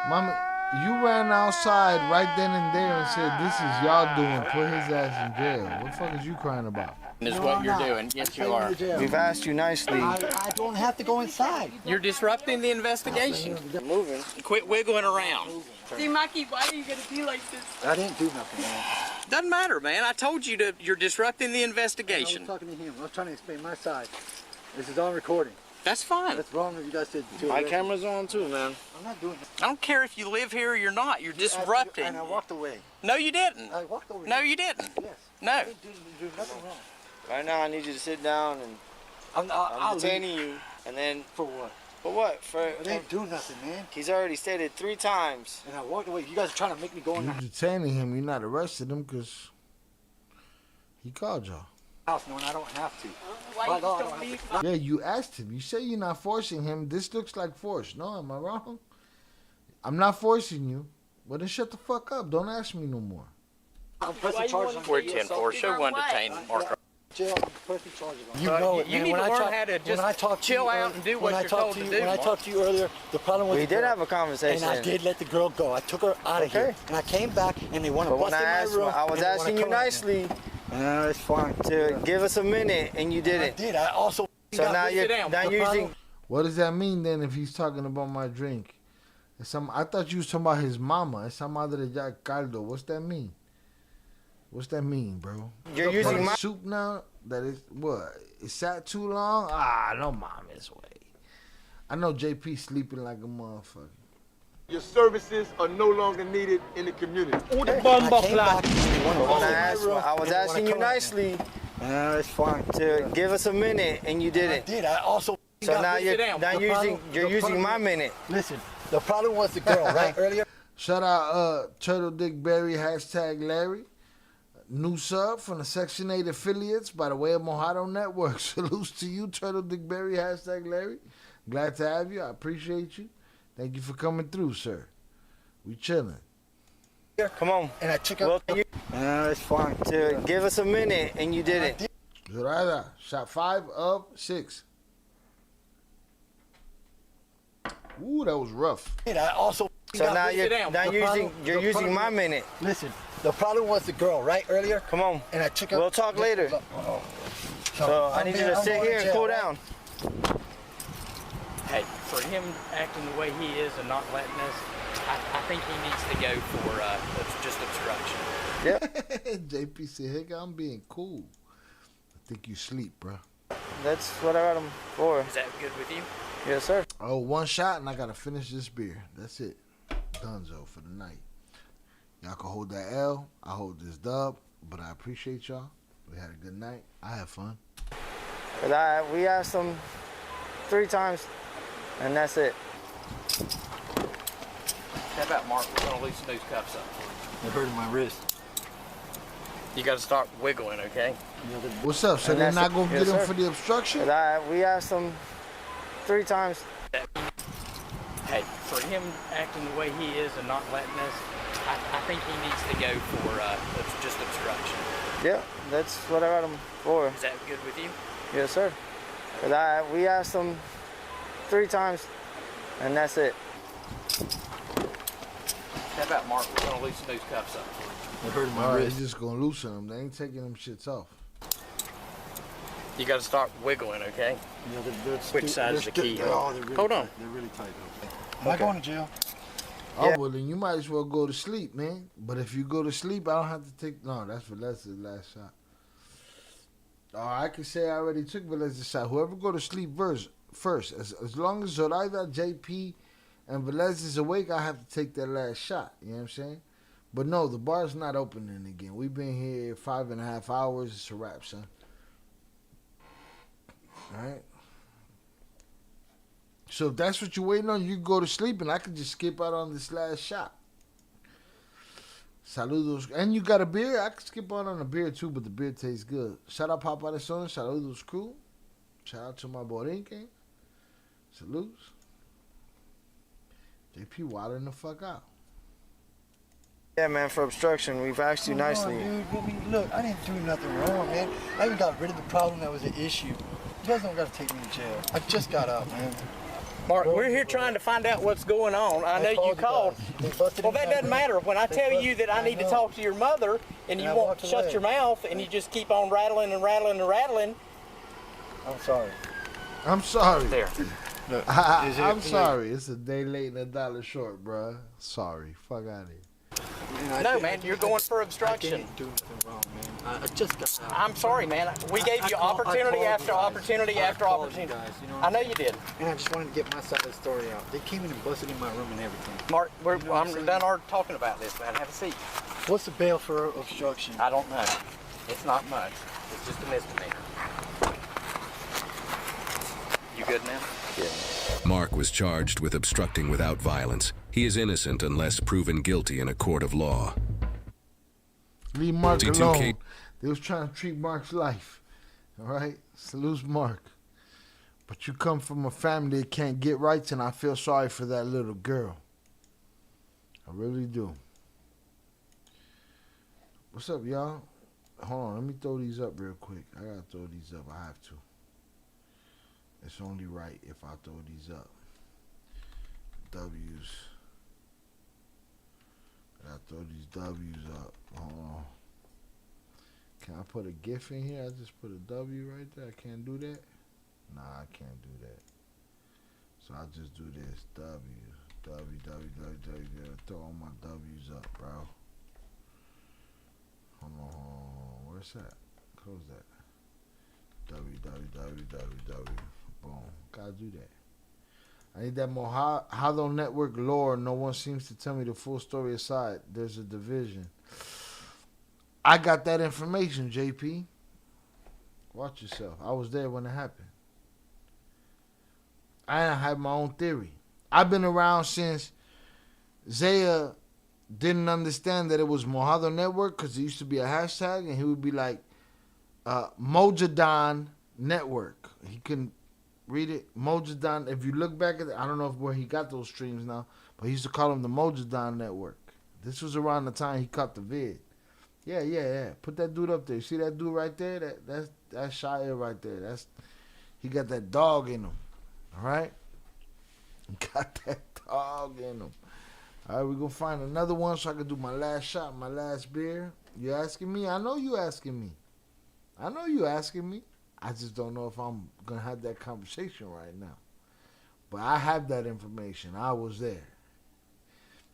shit. Mommy, you ran outside right then and there and said, this is y'all doing. Put his ass in jail. What the fuck is you crying about? Is what you're doing. Yes, you are. We've asked you nicely. I don't have to go inside. You're disrupting the investigation. Moving. Quit wiggling around. See, Mikey, why are you gonna be like this? I didn't do nothing, man. Doesn't matter, man. I told you to. You're disrupting the I investigation. was talking to him. I was trying to explain my side. This is on recording. That's fine. That's wrong if you guys did. My camera's on too, man. I'm not doing it. I don't care if you live here or you're not. You're disrupting. And I walked away. No, you didn't. I walked away. No, you didn't. Yes. No. I didn't do nothing wrong. Right now, I need you to sit down and I'm detaining you. And then For what? for what? For I didn't do nothing, man. he's already stated 3 times. And I walked away. You guys are trying to make me go in You the detaining him. You're not arresting him because he called y'all. house knowing I don't have to. Why By you law, I just don't don't have leave? to. Yeah, you asked him. You say you're not forcing him. This looks like force. No, am I wrong? I'm not forcing you. Well, then shut the fuck up. Don't ask me no more. I'm pressing charges on We're you. 10-4. Show one detained, Mark. Jail, I'm pressing charges on you. You know it, you man. need When to I learn talk- how to when I just talk to chill you out earlier- and do when what I you're talked told to to you- do. When I Mark. talked to you earlier, the problem was We the did girl. have a conversation. And I did let the girl go. I took her out of here. And I came back and they want to But when bust in I my asked, room. I was and they wanna asking you come at me. nicely It's fine. to give us a minute, and you I didn't. did. I also So now you're using. What does that mean then if he's talking about my drink? I thought you was talking about his mama. Esa madre ya caldo. What's that mean? What's that mean, bro? You're using my soup now. That is what? It sat too long. No mama's way. I know JP sleeping like a motherfucker. Your services are no longer needed in the community. When I was asking you nicely it's fine. to give us a minute, and you I didn't. did. I also. So now you're using my minute. Listen, The problem was the girl, right? Earlier. Shout out Turtle Dick Berry, #Larry. New sub from the Section 8 affiliates by the way of Mojado Network. Salutes to you, Turtle Dick Berry, #Larry. Glad to have you. I appreciate you. Thank you for coming through, sir. We chilling. Come on. And I took up. It's fine. Give us a minute, and you did it. Zurada, shot 5 of 6. Ooh, that was rough. And I also. So now you're using my minute. Listen, the problem was the girl, right? Earlier. Come on. And I took up. We'll talk later. So I need you to sit here and cool down. Hey, for him acting the way he is and not letting us, I think he needs to go for just obstruction. Yeah. JP said, "Hey, I'm being cool." I think you sleep, bro. That's what I got him for. Is that good with you? Yes, sir. Oh, one shot and I gotta finish this beer. That's it. Dunzo for the night. Y'all can hold that L. I hold this dub, but I appreciate y'all. We had a good night. I had fun. We asked him 3 times, and that's it. How about Mark? We're gonna loosen those cuffs up. They're hurting my wrist. You gotta start wiggling, okay? What's up? So they're not gonna get him for the obstruction? We asked him 3 times. Hey, for him acting the way he is and not letting us, I think he needs to go for just obstruction. Yeah, that's what I got him for. Is that good with you? Yes, sir. We asked him 3 times, and that's it. How about Mark? We're gonna loosen those cuffs up. They're hurting my All right, wrist. he's just gonna loosen them. They ain't taking them shits off. You gotta start wiggling, okay? Which side is the key? Really Hold on. They're really tight, though. Am I going to jail? Oh, well, then you might as well go to sleep, man. But if you go to sleep, I don't have to take... No, that's Velez's last shot. Oh, I can say I already took Velez's shot. Whoever go to sleep first. As long as Zoraida, JP, and Velez is awake, I have to take that last shot. You know what I'm saying? But no, the bar's not opening again. We've been here 5.5 hours. It's a wrap, son. All right? So if that's what you're waiting on, you can go to sleep and I can just skip out on this last shot. Saludos. And you got a beer? I can skip out on a beer too, but the beer tastes good. Shout out Papa de Son. Saludos crew. Shout out to my Borinque. Salutes. JP wilding the fuck out. Yeah, man, for obstruction, we've asked you nicely. Dude, I mean, look, I didn't do nothing wrong, man. I even got rid of the problem that was an issue. You guys don't got to take me to jail. I just got out, man. Mark, we're here trying to find out what's going on. I know you called. Well, that doesn't matter. When I tell you that I need to talk to your mother and you won't shut your mouth and you just keep on rattling and rattling and rattling. I'm sorry. I'm sorry. There. Look, I'm sorry. It's a day late and a dollar short, bruh. Sorry. Fuck out of here. No, man, you're going for obstruction. I didn't do nothing wrong, man. I just got out. I'm sorry, man. We gave you opportunity after opportunity after opportunity. I know you did. And I just wanted to get my side of the story out. They came in and busted in my room and everything. Mark, I'm done already talking about this, man. Have a seat. What's the bail for obstruction? I don't know. It's not much. It's just a misdemeanor. You good now? Yeah. Mark was charged with obstructing without violence. He is innocent unless proven guilty in a court of law. Leave Mark C2K. alone. They was trying to treat Mark's life. All right? Salute Mark. But you come from a family that can't get rights, and I feel sorry for that little girl. I really do. What's up, y'all? Hold on. Let me throw these up real quick. I got to throw these up. I have to. It's only right if I throw these up. W's. I gotta throw these W's up. Hold on. Can I put a GIF in here? I just put a W right there. I can't do that? Nah, I can't do that. So I'll just do this. W. Throw all my W's up, bro. Hold on. Where's that? Close that. W. Boom. Gotta do that. I need that Mojado Network lore. No one seems to tell me the full story aside. There's a division. I got that information, JP. Watch yourself. I was there when it happened. I had my own theory. I've been around since Zaya didn't understand that it was Mojado Network because it used to be a hashtag, and he would be like, Mojadan Network. He couldn't read it. Mojadan. If you look back at it, I don't know where he got those streams now, but he used to call them the Mojadan Network. This was around the time he cut the vid. Yeah. Put that dude up there. See that dude right there? That's Shia right there. He got that dog in him. All right? He got that dog in him. All right, we're going to find another one so I can do my last shot, my last beer. You asking me? I know you asking me. I just don't know if I'm going to have that conversation right now. But I have that information. I was there.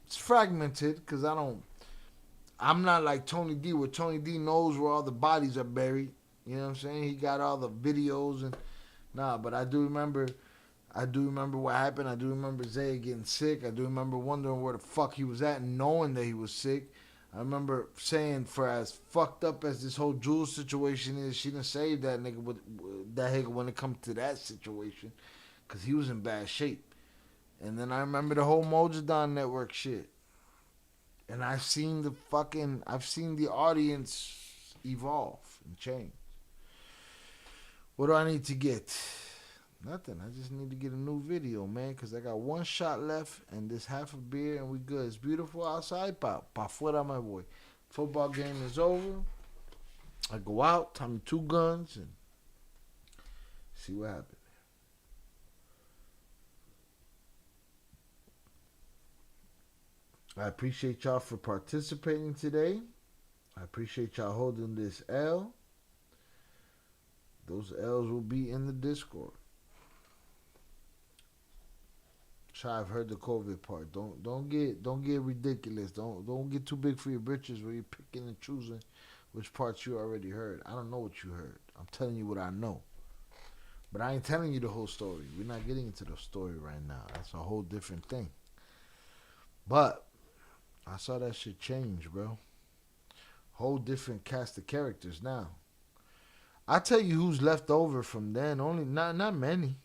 It's fragmented because I'm not like Tony D, where Tony D knows where all the bodies are buried. You know what I'm saying? He got all the videos and but I do remember what happened. I do remember Zaya getting sick. I do remember wondering where the fuck he was at and knowing that he was sick. I remember saying, for as fucked up as this whole Jules situation is, she didn't save that nigga when it comes to that situation, because he was in bad shape. And then I remember the whole Mojadan Network shit. And I've seen the audience evolve and change. What do I need to get? Nothing. I just need to get a new video, man, because I got one shot left and this half a beer and we good. It's beautiful outside. Pa fuera, my boy. Football game is over. I go out, tell me 2 guns, and see what happens. I appreciate y'all for participating today. I appreciate y'all holding this L. Those L's will be in the Discord. I've heard the COVID part. Don't get ridiculous. Don't get too big for your britches where you're picking and choosing which parts you already heard. I don't know what you heard. I'm telling you what I know. But I ain't telling you the whole story. We're not getting into the story right now. That's a whole different thing. But I saw that shit change, bro. Whole different cast of characters now. I tell you who's left over from then. Only not many.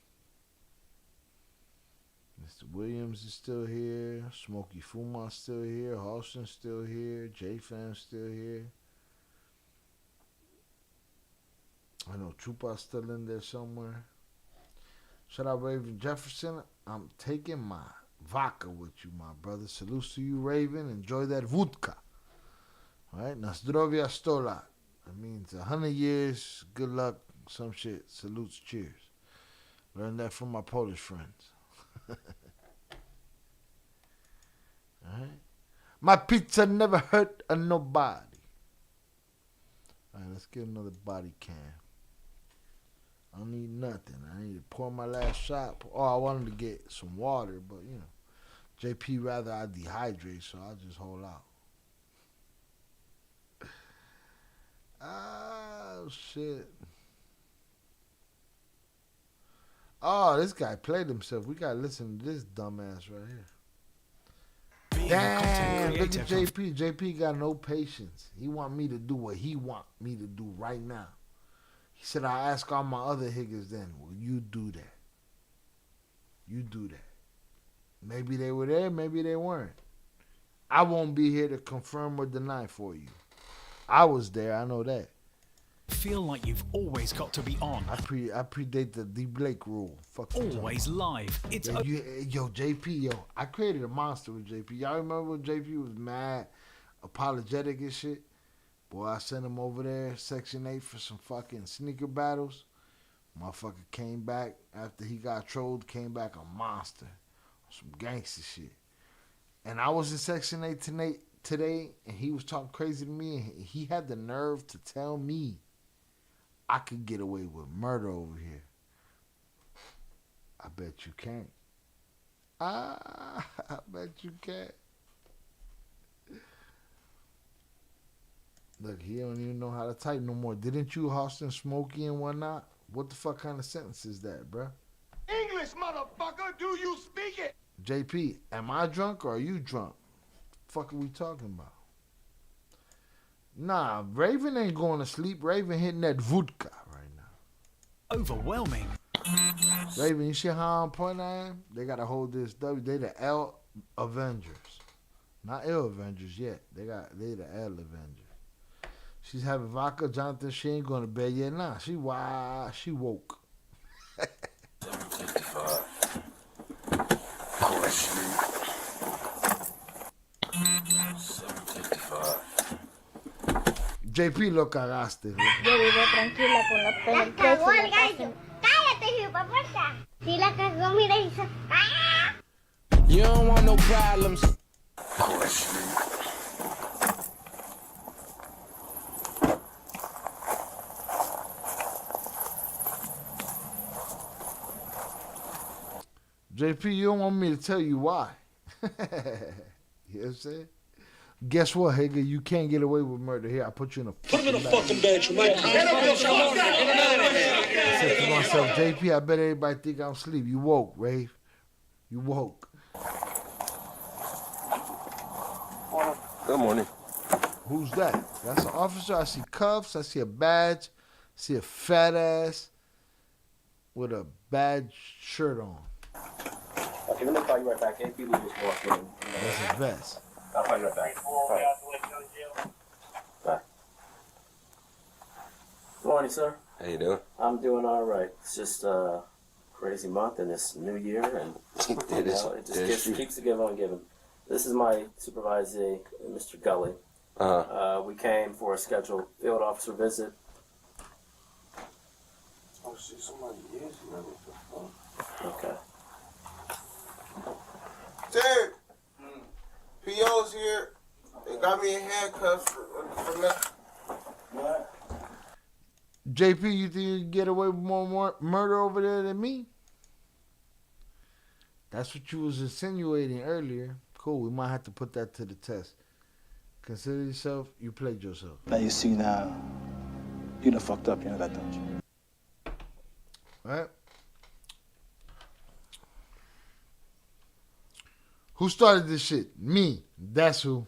Mr. Williams is still here. Smokey Fuma's still here. Halston's still here. J-Fam's still here. I know Chupa's still in there somewhere. Shout out Raven Jefferson. I'm taking my vodka with you, my brother. Salutes to you, Raven. Enjoy that vodka. All right? Nazdrovia stola. That means 100 years. Good luck. Some shit. Salutes. Cheers. Learned that from my Polish friends. Alright. My pizza never hurt a nobody. Alright, let's get another body cam. I don't need nothing. I need to pour my last shot. Oh, I wanted to get some water, but you know, JP rather I dehydrate, so I'll just hold out. Oh shit. Oh, this guy played himself. We gotta listen to this dumbass right here. Damn, look at JP. JP got no patience. He want me to do what he want me to do right now. He said, I ask all my other higgers then, well, you do that. You do that. Maybe they were there, maybe they weren't. I won't be here to confirm or deny for you. I was there, I know that. Feel like you've always got to be on. I predate the D Blake rule. Fuck always live. It's yo, JP, I created a monster with JP. Y'all remember when JP was mad, apologetic and shit? Boy, I sent him over there, Section 8 for some fucking sneaker battles. Motherfucker came back after he got trolled, came back a monster. Some gangster shit. And I was in Section 8 today, and he was talking crazy to me, and he had the nerve to tell me I could get away with murder over here. I bet you can't. I bet you can't. Look, he don't even know how to type no more. Didn't you, Halston, Smokey, and whatnot? What the fuck kind of sentence is that, bruh? English, motherfucker, do you speak it? JP, am I drunk or are you drunk? Fuck are we talking about? Nah, Raven ain't going to sleep. Raven hitting that vodka right now. Overwhelming. Raven, you see how on point I am? They gotta hold this W. They the L Avengers. Not L Avengers yet. They the L Avengers. She's having vodka. Jonathan, she ain't going to bed yet. Nah, she woke. JP lo cagaste. Yo vivo tranquila con los pelos. La cagó el gallo. Cállate, hijo, porfa. Si la cagó, mira, hizo. You don't want no problems. JP, you don't want me to tell you why. You know what I'm saying? Guess what, Hager? You can't get away with murder here. I put you in a fucking bed. You might. I said to myself, JP, I bet everybody think I'm asleep. You woke, Rave. You woke. Good morning. Who's that? That's an officer. I see cuffs. I see a badge. I see a fat ass with a badge shirt on. Okay, let me call you right back. AP, we just walked in. That's a vest. I'll call you right back. Right. Bye. Good morning, sir. How you doing? I'm doing all right. It's just a crazy month and it's New Year, and it just keeps giving on giving. This is my supervisor, Mr. Gully. We came for a scheduled field officer visit. Oh shit, somebody is here. Okay. Dad, PO's here. They got me in handcuffs for nothing. What? JP, you think you can get away with more murder over there than me? That's what you was insinuating earlier. Cool, we might have to put that to the test. Consider yourself, you played yourself. Now you see now, you done fucked up, you know that, don't you? Right? Who started this shit? Me. That's who.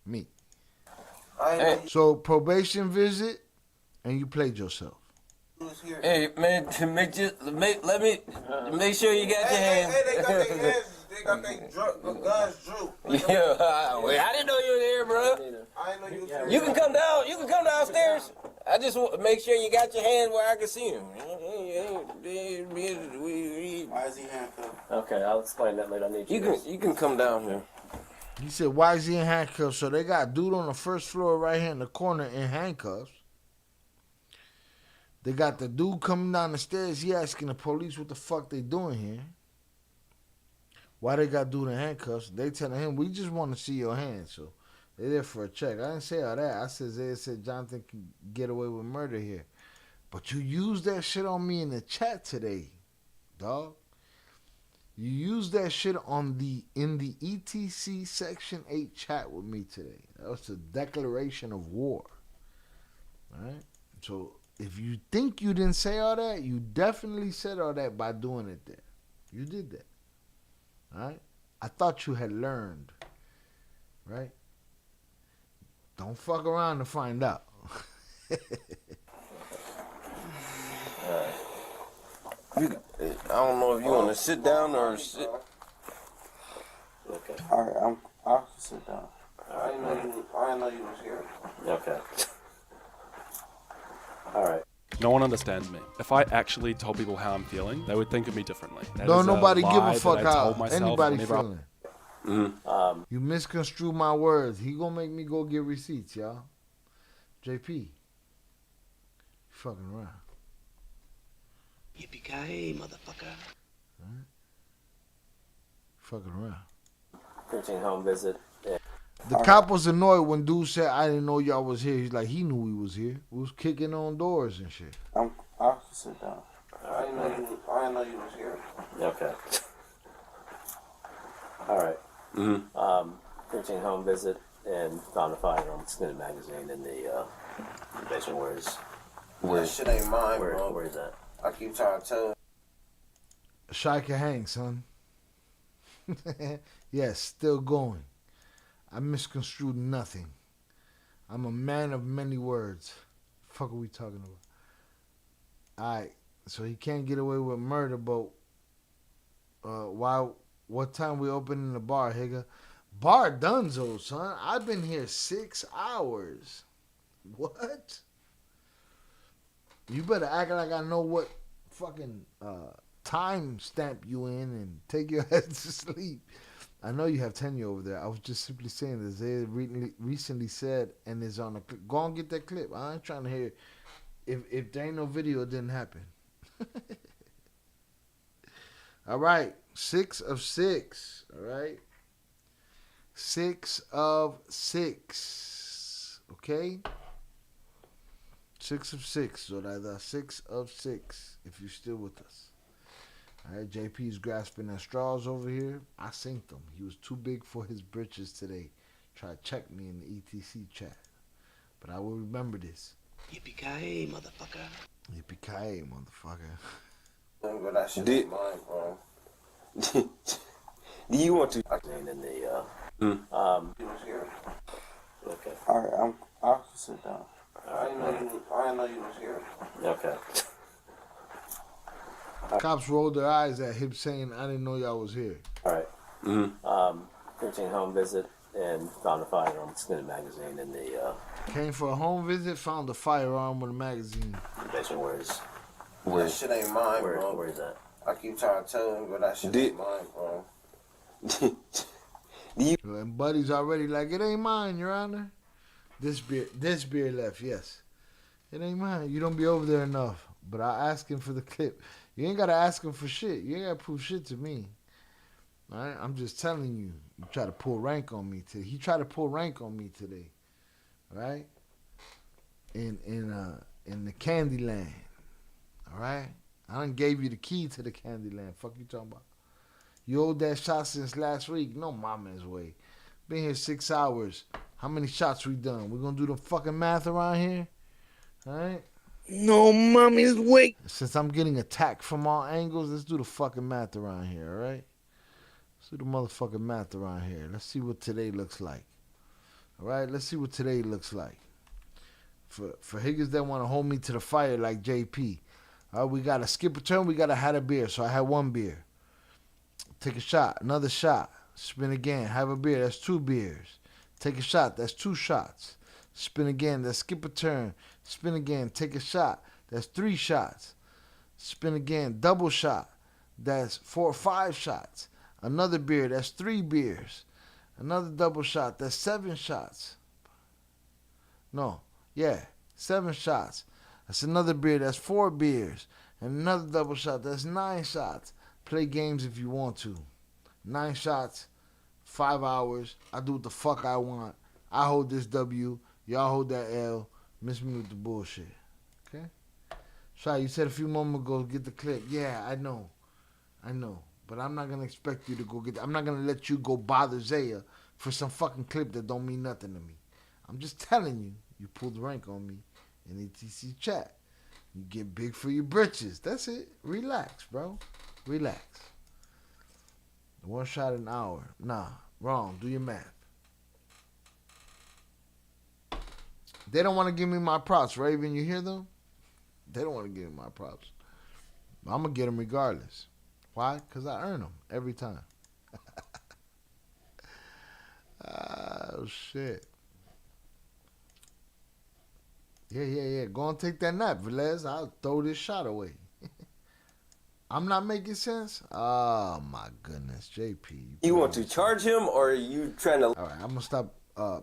Me. So probation visit, and you played yourself. Hey man, let me make sure you got your hands. Hey, they got their hands. They got their guns drew. Yeah, I didn't know you were there, bro. I didn't know you was here. You can come down. You can come downstairs. I just want to make sure you got your hands where I can see them. Why is he handcuffed? Okay, I'll explain that later. I need You can come down here. He said, why is he in handcuffs? So they got a dude on the first floor right here in the corner in handcuffs. They got the dude coming down the stairs. He asking the police what the fuck they doing here. Why they got dude in handcuffs? They telling him, we just want to see your hands. So they there for a check. I didn't say all that. I said Jonathan can get away with murder here. But you used that shit on me in the chat today, dog. You used that shit in the ETC Section 8 chat with me today. That was a declaration of war. All right? So if you think you didn't say all that, you definitely said all that by doing it there. You did that. All right? I thought you had learned. Right? Don't fuck around to find out. I don't know if you want to sit down or sit. Okay. Alright, I'll sit down. I didn't know you was here. Okay. All right. No one understands me. If I actually told people how I'm feeling, they would think of me differently. That Don't is nobody give a lie fuck that I how told myself anybody whenever I- feeling. You misconstrue my words. He gonna make me go get receipts, y'all. JP, you fucking around. Yippee-ki-yay, motherfucker. Right? Fucking around. Routine home visit. Yeah. The cop was annoyed when dude said, I didn't know y'all was here. He's like, he knew we was here. We was kicking on doors and shit. I'll sit down. I didn't know you was here. Okay. All right. Routine home visit and found a firearm extended magazine in the basement. That shit ain't mine, bro. Where is that? I keep trying to tell you. Shy can hang, son. Yes, still going. I misconstrued nothing. I'm a man of many words. Fuck are we talking about? Alright, so he can't get away with murder, but what time we opening the bar, Higa? Bar Dunzo, son. I've been here 6 hours. What? You better act like I know what fucking time stamp you in and take your ass to sleep. I know you have tenure over there. I was just simply saying that Zay recently said and is on a clip. Go and get that clip. I ain't trying to hear. If there ain't no video, it didn't happen. All right. 6 of 6. All right. 6 of 6. Okay? 6 of 6. So that's 6 of 6 if you're still with us. All right, JP's grasping at straws over here. I synced him. He was too big for his britches today. Tried to check me in the ETC chat. But I will remember this. Yippee-ki-yay, motherfucker. Yippee-ki-yay, motherfucker. But that shit ain't mine, bro. Do you want to? In the, he was here. Okay. Alright, I'll sit down. I didn't know you was here. Okay. Cops rolled their eyes at him saying, I didn't know y'all was here. All right. Routine home visit and found a firearm extended magazine in the. Came for a home visit, found a firearm with a magazine. Basement That shit ain't mine, bro. Where is that? I keep trying to tell him, but that shit ain't mine, bro. And Buddy's already like, it ain't mine, Your Honor. This beer left, yes. It ain't mine. You don't be over there enough. But I ask him for the clip. You ain't got to ask him for shit. You ain't got to prove shit to me. All right? I'm just telling you. You try to pull rank on me today. He tried to pull rank on me today. All right? In the candy land. All right? I done gave you the key to the candy land. Fuck you talking about? You owed that shot since last week. No mama's way. Been here 6 hours. How many shots we done? We gonna do the fucking math around here? All right? No mommy's way. Since I'm getting attacked from all angles, let's do the fucking math around here, all right? Let's do the motherfucking math around here. Let's see what today looks like. All right? Let's see what today looks like. For Higgins that want to hold me to the fire like JP. All right, we got to skip a turn. We got to have a beer. So I had 1 beer. Take a shot. Another shot. Spin again. Have a beer. That's 2 beers. Take a shot. That's 2 shots. Spin again. That's skip a turn. Spin again. Take a shot. That's 3 shots. Spin again. Double shot. That's 4 or 5 shots. Another beer. That's 3 beers. Another double shot. That's 7 shots. No. Yeah. 7 shots. That's another beer. That's 4 beers. And another double shot. That's 9 shots. Play games if you want to. 9 shots. 5 hours. I do what the fuck I want. I hold this W. Y'all hold that L. Miss me with the bullshit. Okay? Shy, you said a few moments ago, get the clip. Yeah, I know. But I'm not going to expect you to go get I'm not going to let you go bother Zaya for some fucking clip that don't mean nothing to me. I'm just telling you. You pulled rank on me in ETC chat. You get big for your britches. That's it. Relax, bro. Relax. 1 shot an hour. Nah, wrong. Do your math. They don't want to give me my props, Raven. You hear them? They don't want to give me my props. I'm going to get them regardless. Why? Because I earn them every time. Oh, shit. Yeah. Go and take that nap, Velez. I'll throw this shot away. I'm not making sense? Oh, my goodness. JP. You want to charge him, or are you trying to... All right, I'm going to stop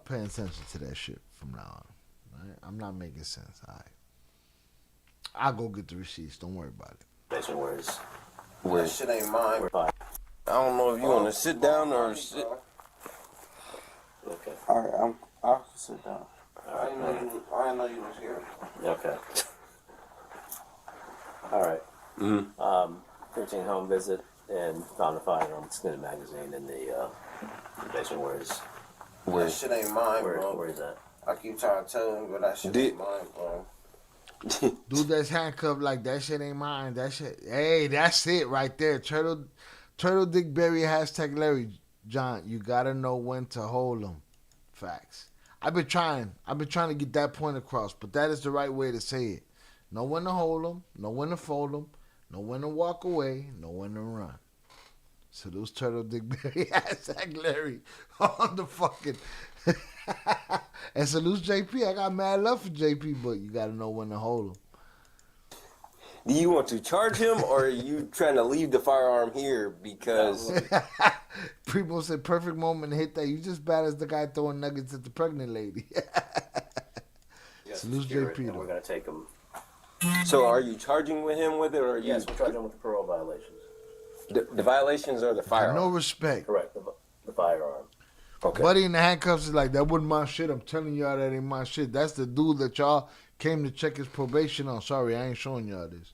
paying attention to that shit from now on. All right? I'm not making sense. All right. I'll go get the receipts. Don't worry about it. Where? That shit ain't mine. I don't know if you want to sit down or sit... Okay. Alright, I'll sit down. I didn't know you was here. Okay. All right. Routine home visit and found a firearm extended magazine in the basement. That shit ain't mine, bro. Where is that? I keep trying to tell him, but that shit ain't mine, bro. Dude that's handcuffed like that shit ain't mine. That shit. Hey, that's it right there. Turtle Dick Berry # Larry John. You gotta know when to hold them. Facts. I've been trying to get that point across, but that is the right way to say it. know when to hold them, know when to fold them, know when to walk away, know when to run. Salute Turtle Dick Berry, hashtag Larry on the fucking. And salute JP. I got mad love for JP, but you gotta know when to hold him. Do you want to charge him, or are you trying to leave the firearm here because... Primo said, perfect moment to hit that. You just bad as the guy throwing nuggets at the pregnant lady. Salute JP, though. We're going to take him. So are you charging with him with it, or are you... Yes, we're charging him with the parole violations. The violations are the firearm? No respect. Correct, the firearm. Okay. Buddy in the handcuffs is like, that wasn't my shit. I'm telling y'all that ain't my shit. That's the dude that y'all came to check his probation on. Sorry, I ain't showing y'all this.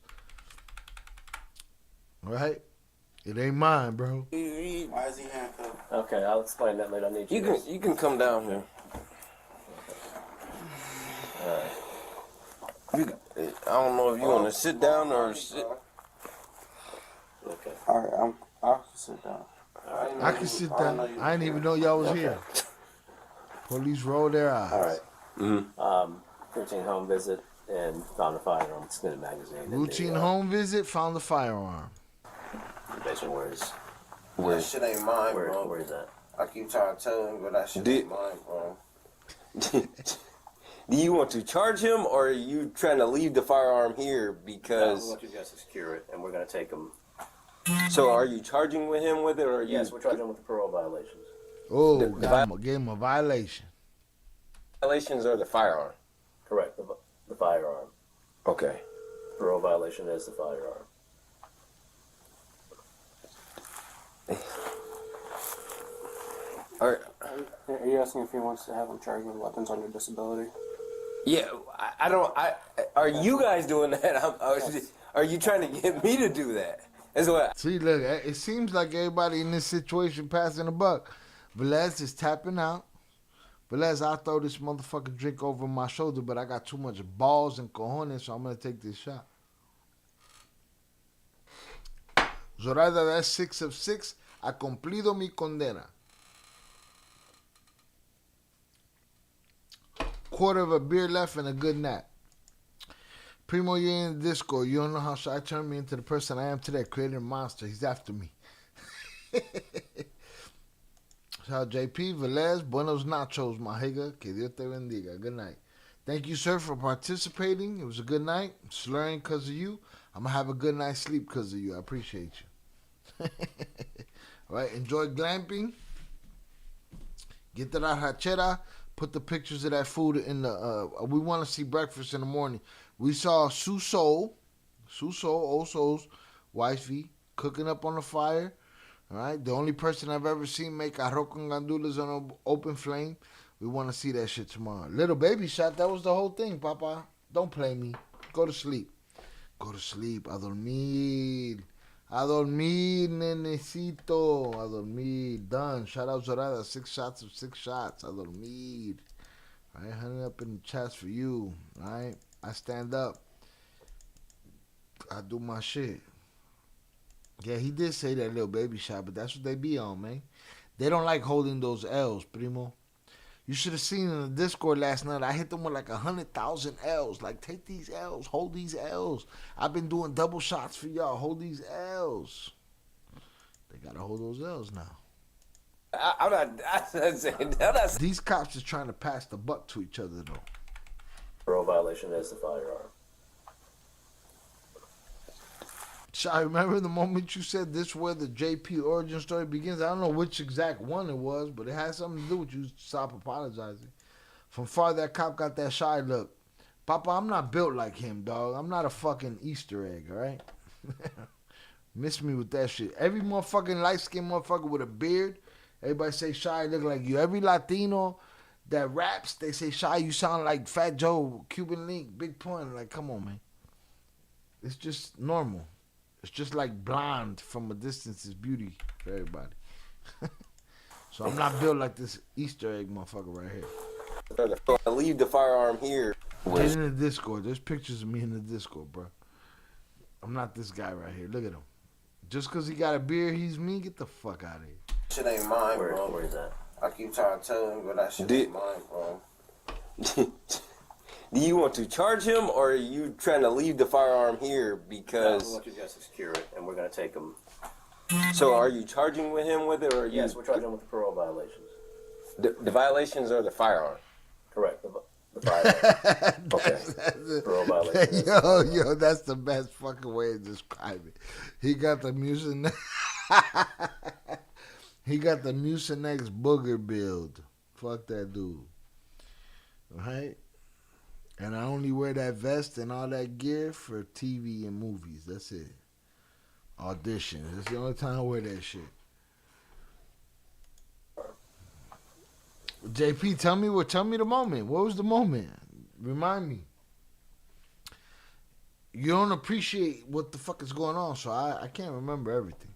Right? It ain't mine, bro. Why is he handcuffed? Okay, I'll explain that later. I need You can come down here. I don't know if you want to sit down or sit. Okay. All right, I'll sit down. I can sit down. I didn't even know y'all was here. Police roll their eyes. All right. Mm-hmm. Routine home visit and found a firearm, extended magazine. Routine home visit, found the firearm. Basically, That shit ain't mine, bro. Where is that? I keep trying to tell him, but that shit ain't mine, bro. Do you want to charge him, or are you trying to leave the firearm here because... we want you guys to secure it, and we're going to take him. So are you charging with him with it, or are you... Yes, we're charging him with the parole violations. Oh, gave him a violation. Violations are the firearm? Correct, the firearm. Okay. Parole violation is the firearm. Are you asking if he wants to have him charged with weapons under disability? Yeah, I don't... are you guys doing that? Are you trying to get me to do that? That's what... See, look, it seems like everybody in this situation passing the buck. Velez is tapping out. Velez, I'll throw this motherfucking drink over my shoulder, but I got too much balls and cojones, so I'm going to take this shot. Zoraida, that's 6 of 6. Ha cumplido mi condena. Quarter of a beer left and a good nap. Primo, you're in the Discord. You don't know how I turned me into the person I am today. Created a monster. He's after me. Shout out JP, Velez, buenos nachos, mahiga. Que Dios te bendiga. Good night. Thank you, sir, for participating. It was a good night. Slurring because of you. I'm going to have a good night's sleep because of you. I appreciate you. All right, enjoy glamping. Get that hachera. Put the pictures of that food in the... we want to see breakfast in the morning. We saw Suso, Old Soul's wifey, cooking up on the fire. All right, the only person I've ever seen make arroz con gandules on an open flame. We want to see that shit tomorrow. Little baby shot, that was the whole thing, Papa. Don't play me. Go to sleep. Go to sleep. A dormir. A dormir, nenecito. A dormir. Done. Shout out Zorada. 6 shots of 6 shots. A dormir. All right, honey up in the chats for you. All right. I stand up. I do my shit. Yeah, he did say that little baby shot, but that's what they be on, man. They don't like holding those L's, primo. You should have seen in the Discord last night, I hit them with like 100,000 L's. Like, take these L's. Hold these L's. I've been doing double shots for y'all. Hold these L's. They got to hold those L's now. I'm not saying that. These cops is trying to pass the buck to each other, though. Parole violation is the firearm. I remember the moment you said this where the JP origin story begins. I don't know which exact one it was, but it had something to do with you stop apologizing. From far, that cop got that shy look. Papa, I'm not built like him, dog. I'm not a fucking Easter egg, all right? Miss me with that shit. Every motherfucking light-skinned motherfucker with a beard, everybody say Shy look like you. Every Latino that raps, they say Shy, you sound like Fat Joe, Cuban Link, Big Pun. Like, come on, man. It's just normal. It's just like blonde from a distance is beauty for everybody. So I'm not built like this Easter egg motherfucker right here. I leave the firearm here. Get in the Discord. There's pictures of me in the Discord, bro. I'm not this guy right here. Look at him. Just because he got a beard, he's me. Get the fuck out of here. Shit ain't mine, bro. Where is that? I keep trying to tell him, but that shit ain't mine, bro. Do you want to charge him, or are you trying to leave the firearm here because? No, we want you guys to secure it, and we're going to take him. So, are you charging with him with it, or are you? Yes, we're charging him with the parole violations. The violations are the firearm. Correct. The firearm. Okay. Parole violations. Yo, that's the best fucking way to describe it. He got the Mucinex. He got the Mucinex booger build. Fuck that dude. Right? And I only wear that vest and all that gear for TV and movies. That's it. Auditions. That's the only time I wear that shit. JP, tell me the moment. What was the moment? Remind me. You don't appreciate what the fuck is going on, so I can't remember everything.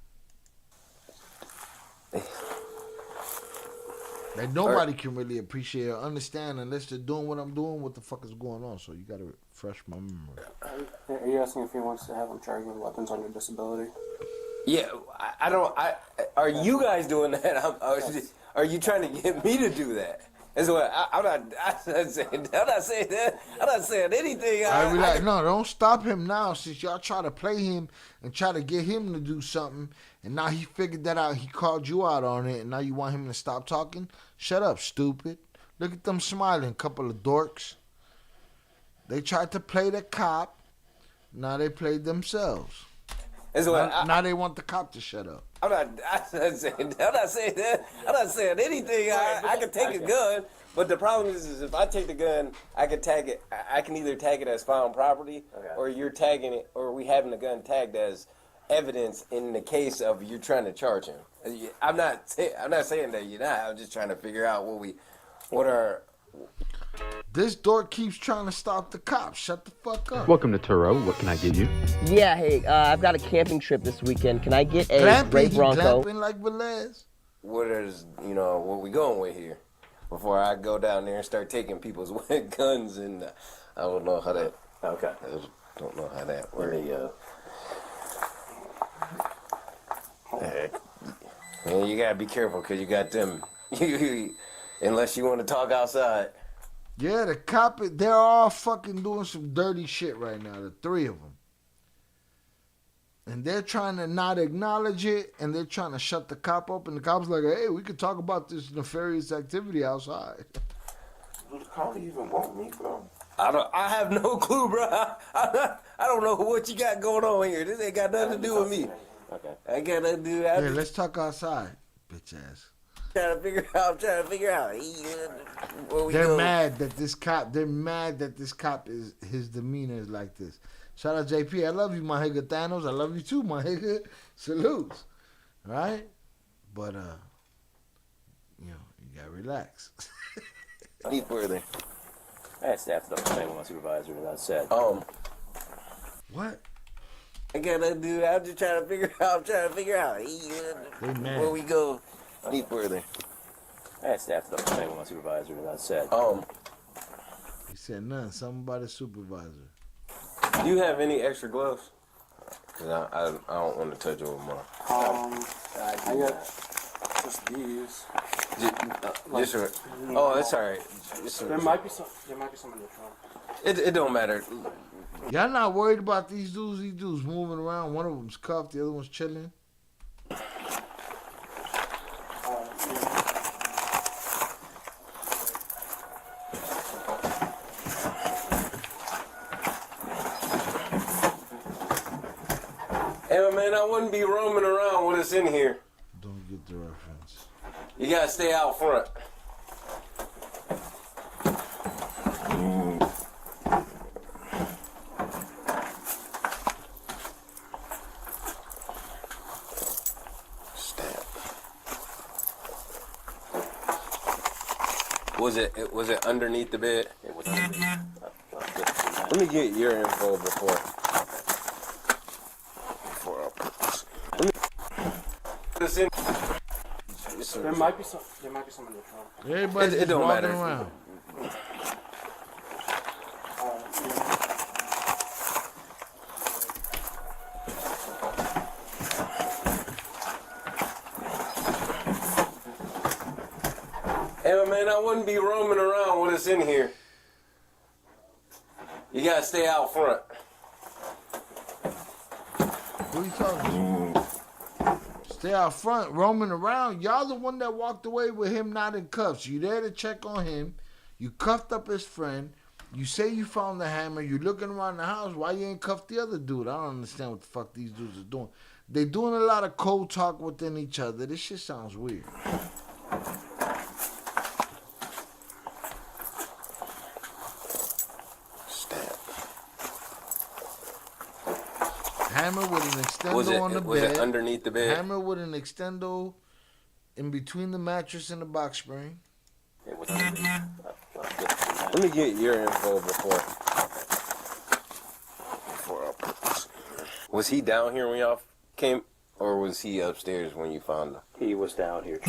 Like nobody can really appreciate or understand unless they're doing what I'm doing, what the fuck is going on. So you gotta refresh my memory. Are you asking if he wants to have him charged with weapons under disability? Yeah, I don't. Are you guys doing that? Are you trying to get me to do that? That's what I'm not saying that. I'm not saying anything. No, don't stop him now. Since y'all try to play him and try to get him to do something, and now he figured that out. He called you out on it, and now you want him to stop talking? Shut up, stupid. Look at them smiling, couple of dorks. They tried to play the cop. Now they played themselves. Now they want the cop to shut up. I'm not saying that. I'm not saying anything. I can take a gun, but the problem is if I take the gun, I can tag it. I can either tag it as found property, or you're tagging it, or we having the gun tagged as evidence in the case of you trying to charge him. I'm not saying that you're not. I'm just trying to figure out what are. This dork keeps trying to stop the cops. Shut the fuck up. Welcome to Turo. What can I give you? Yeah, hey, I've got a camping trip this weekend. Can I get a Ray Bronco? Glamping like Velez. What we going with here? Before I go down there and start taking people's guns, and I don't know how that. Okay. I don't know how that works. Man, you gotta be careful because you got them. Unless you want to talk outside. Yeah, the cop, they're all fucking doing some dirty shit right now, the three of them. And they're trying to not acknowledge it, and they're trying to shut the cop up, and the cop's like, hey, we could talk about this nefarious activity outside. What the cop even want me from? I have no clue, bro. I don't know what you got going on here. This ain't got nothing to do with me. Okay. I ain't got nothing to do with Yeah, let's talk outside, bitch ass. I'm trying to figure out. They're mad that this cop is, his demeanor is like this. Shout out JP. I love you, my nigga Thanos. I love you too, my nigga. Salutes. Right? But you gotta relax. Any further? I had staff up with my supervisor, and that's said. What? I gotta do. I'm just trying to figure out. Where we go. Any further? I had staff up with my supervisor, and that's said. He said none. Something about his supervisor. Do you have any extra gloves? Cause I don't want to touch over mine. I got just these. That's all right. There might be some in the trunk. It don't matter. Y'all not worried about these dudes? These dudes moving around. One of them's cuffed. The other one's chilling. Hey, man, I wouldn't be roaming around with us in here. Don't get the reference. You gotta stay out front. Was it underneath the bed? It was underneath. Let me get your info before I put this. There might be some in the trunk. Everybody's it don't walking matter. around. Hey, man, I wouldn't be roaming around with us in here. You gotta stay out front. Who you talking to? Stay out front, roaming around. Y'all the one that walked away with him not in cuffs. You there to check on him. You cuffed up his friend. You say you found the hammer. You looking around the house. Why you ain't cuffed the other dude? I don't understand what the fuck these dudes are doing. They doing a lot of cold talk within each other. This shit sounds weird. Hammer with an extendo on the bed. Was it underneath the bed? Hammer with an extendo in between the mattress and the box spring. Let me get your info before I put this. Was he down here when y'all came, or was he upstairs when you found him? He was down here.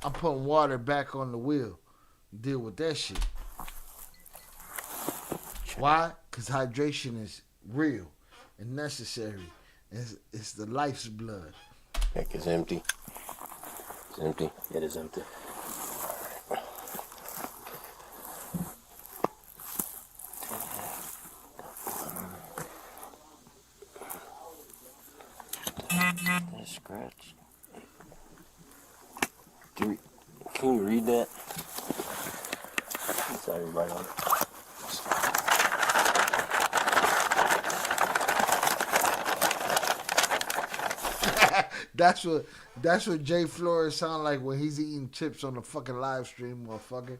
I'm putting water back on the wheel. Deal with that shit. Why? Because hydration is real and necessary. It's the life's blood. Heck, it's empty. It's empty. It is empty. Scratch. Can you read that? Sorry, right on. That's what Jay Flores sound like when he's eating chips on the fucking live stream, motherfucker.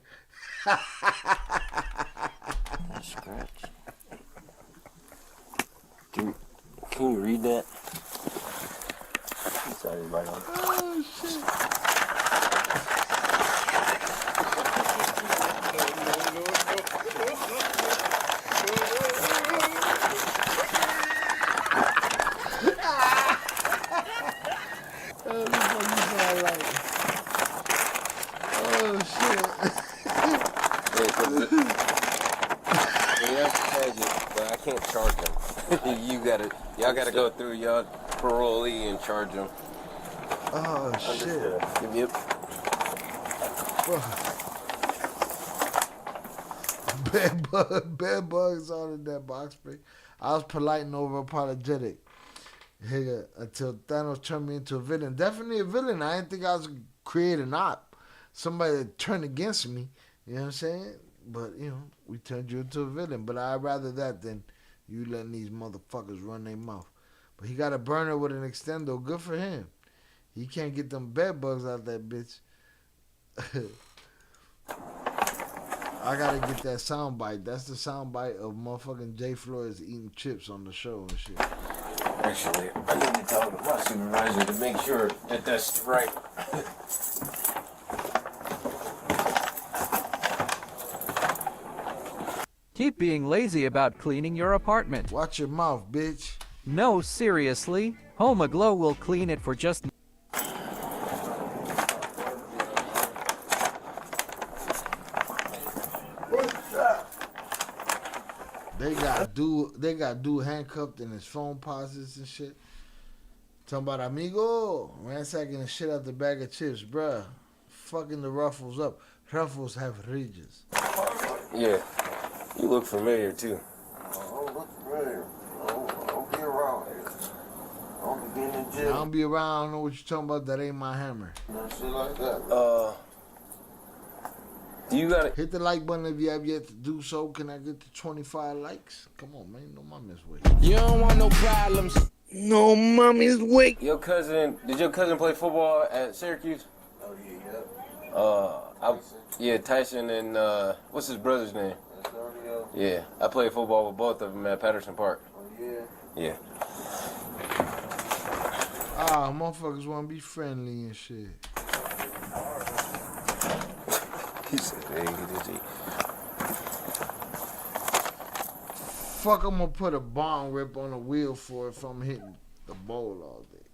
Scratch. Can you read that? Sorry, right on. Oh shit. Y'all gotta go through y'all parolee and charge them. Oh shit. Yep. Bed bugs on in that box spring. I was polite and over apologetic until Thanos turned me into a villain. Definitely a villain. I didn't think I was creating an op. Somebody that turned against me. You know what I'm saying? But, you know, we turned you into a villain. But I'd rather that than you letting these motherfuckers run their mouth. But he got a burner with an extendo. Good for him. He can't get them bed bugs out of that bitch. I gotta get that sound bite. That's the sound bite of motherfucking Jay Flores eating chips on the show and shit. Actually, I need to talk to my supervisor to make sure that that's right. Keep being lazy about cleaning your apartment. Watch your mouth, bitch. No, seriously. Home Aglow will clean it for just... They got dude handcuffed in his phone posits and shit. Talking about amigo, ransacking the shit out the bag of chips, bruh. Fucking the Ruffles up. Ruffles have ridges. Yeah, you look familiar too. Don't look familiar. Don't be around here. Don't be in the gym. I don't be around. I don't know what you're talking about. That ain't my hammer. No shit like that. You gotta hit the like button if you have yet to do so. Can I get the 25 likes? Come on, man. No mommy's way. You don't want no problems. No mommy's way. Did your cousin play football at Syracuse? Oh yeah. Tyson and what's his brother's name? Yeah, I played football with both of them at Patterson Park. Oh yeah. Yeah. Motherfuckers want to be friendly and shit. He said, hey, fuck, I'm gonna put a bong rip on a wheel for if I'm hitting the bowl all day.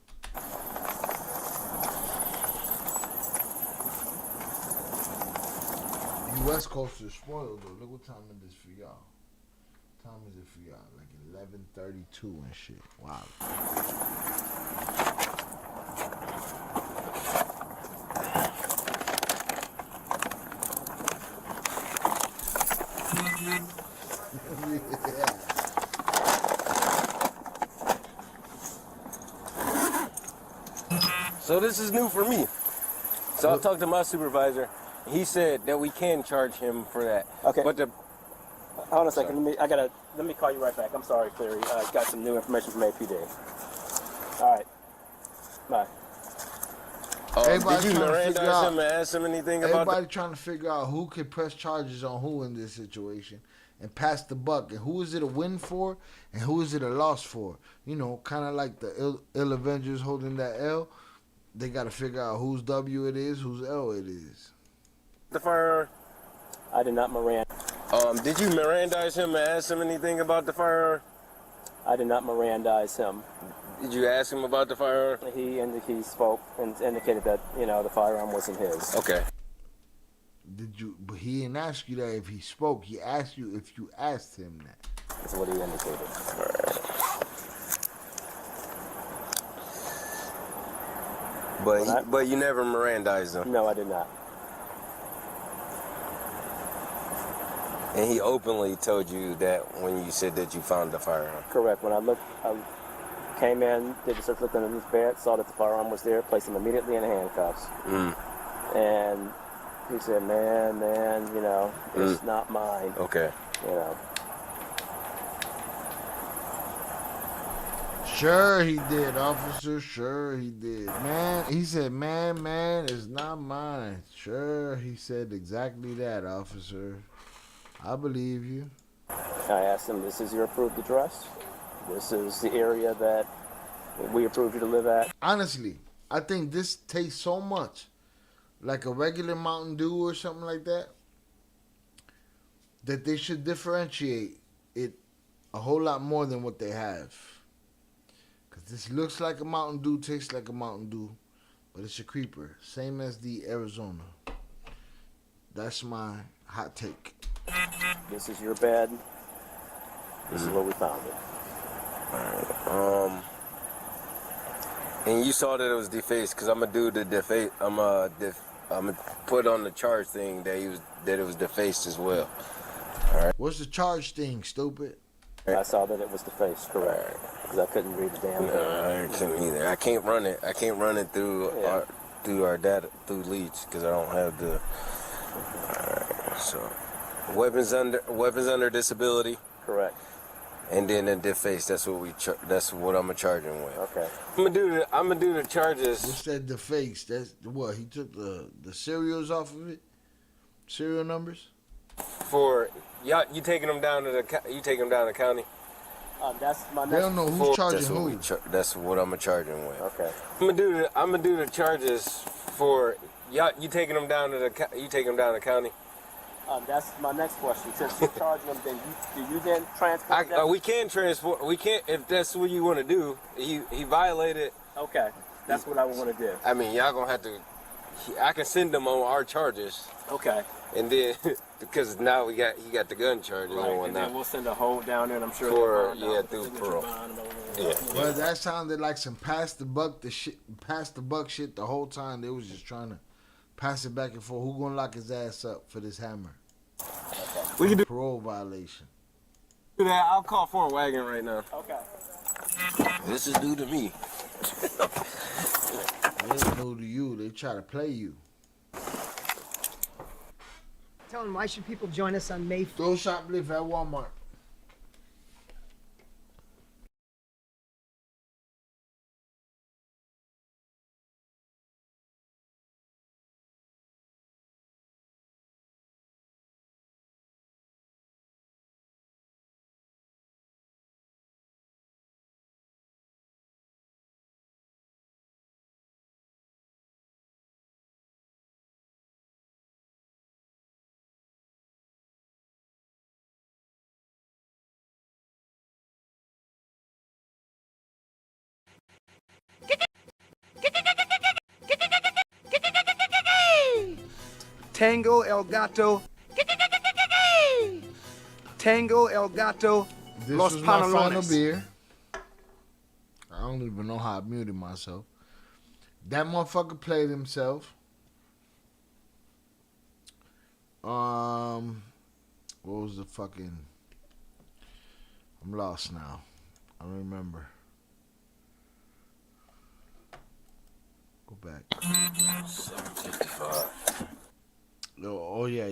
You West Coast is spoiled though. Look what time it is for y'all. What time is it for y'all? Like 11:32 and shit. Wow. So this is new for me. So I talked to my supervisor. He said that we can charge him for that. Okay. But the hold on a second. Let me call you right back. I'm sorry, Cleary. I got some new information from APD. All right. Bye. Did you Mirandize him and ask him anything about everybody trying to figure out who could press charges on who in this situation and pass the buck, and who is it a win for and who is it a loss for? You know, kind of like the ill Avengers holding that L. They got to figure out whose W it is, whose L it is. The firearm? I did not Mirand. Did you Mirandize him and ask him anything about the firearm? I did not Mirandize him. Did you ask him about the firearm? He spoke and indicated that, you know, the firearm wasn't his. Okay. Did you? But he didn't ask you that if he spoke. He asked you if you asked him that. That's what he indicated. All right. But you never Mirandized him. No, I did not. And he openly told you that when you said that you found the firearm. Correct. When I came in, did the search, looked under his bed, saw that the firearm was there, placed him immediately in handcuffs. And he said, man, you know, it's not mine. Okay. You know. Sure he did, officer. Sure he did. Man, he said, man, it's not mine. Sure, he said exactly that, officer. I believe you. I asked him, this is your approved address? This is the area that we approved you to live at? Honestly, I think this tastes so much like a regular Mountain Dew or something like that, that they should differentiate it a whole lot more than what they have. Because this looks like a Mountain Dew, tastes like a Mountain Dew, but it's a creeper. Same as the Arizona. That's my hot take. This is your bed. This is where we found it. Alright. And you saw that it was defaced, because I'm gonna do the deface. I'm gonna put on the charge thing that it was defaced as well. All right. What's the charge thing, stupid? I saw that it was defaced, correct? Because I couldn't read the damn thing. No, I couldn't either. I can't run it. I can't run it through our data through Leech because I don't have the. Alright, so weapons under disability. Correct. And then the deface. That's what I'm gonna charge him with. Okay. I'm gonna do the charges. What's that deface? That's what he took the serials off of it. Serial numbers. For y'all, you taking them down to the county. That's my next. They don't know who's charging who. That's what I'm gonna charge him with. Okay. I'm gonna do the charges for y'all. You taking them down to the county. That's my next question. Since you charge them, then do you then transport them? We can transport. We can't if that's what you want to do. He violated. Okay, that's what I want to do. I mean, y'all gonna have to. I can send them on our charges. Okay. And then because now he got the gun charges right, and whatnot. And then we'll send a hold down there, and I'm sure through parole. Yeah. Well, that sounded like some pass the buck shit the whole time. They was just trying to pass it back and forth. Who gonna lock his ass up for this hammer? We can do parole violation. Do that. I'll call for a wagon right now. Okay. This is due to me. They ain't new to you. They try to play you. Tell them, why should people join us on May 4th? Throw shoplift at Walmart. Tango El Gato Tango El Gato This Los was my final Pantalones. beer. I don't even know how I muted myself. That motherfucker played himself. What was the fucking... I'm lost now. I don't remember. Go back. 755. Oh yeah.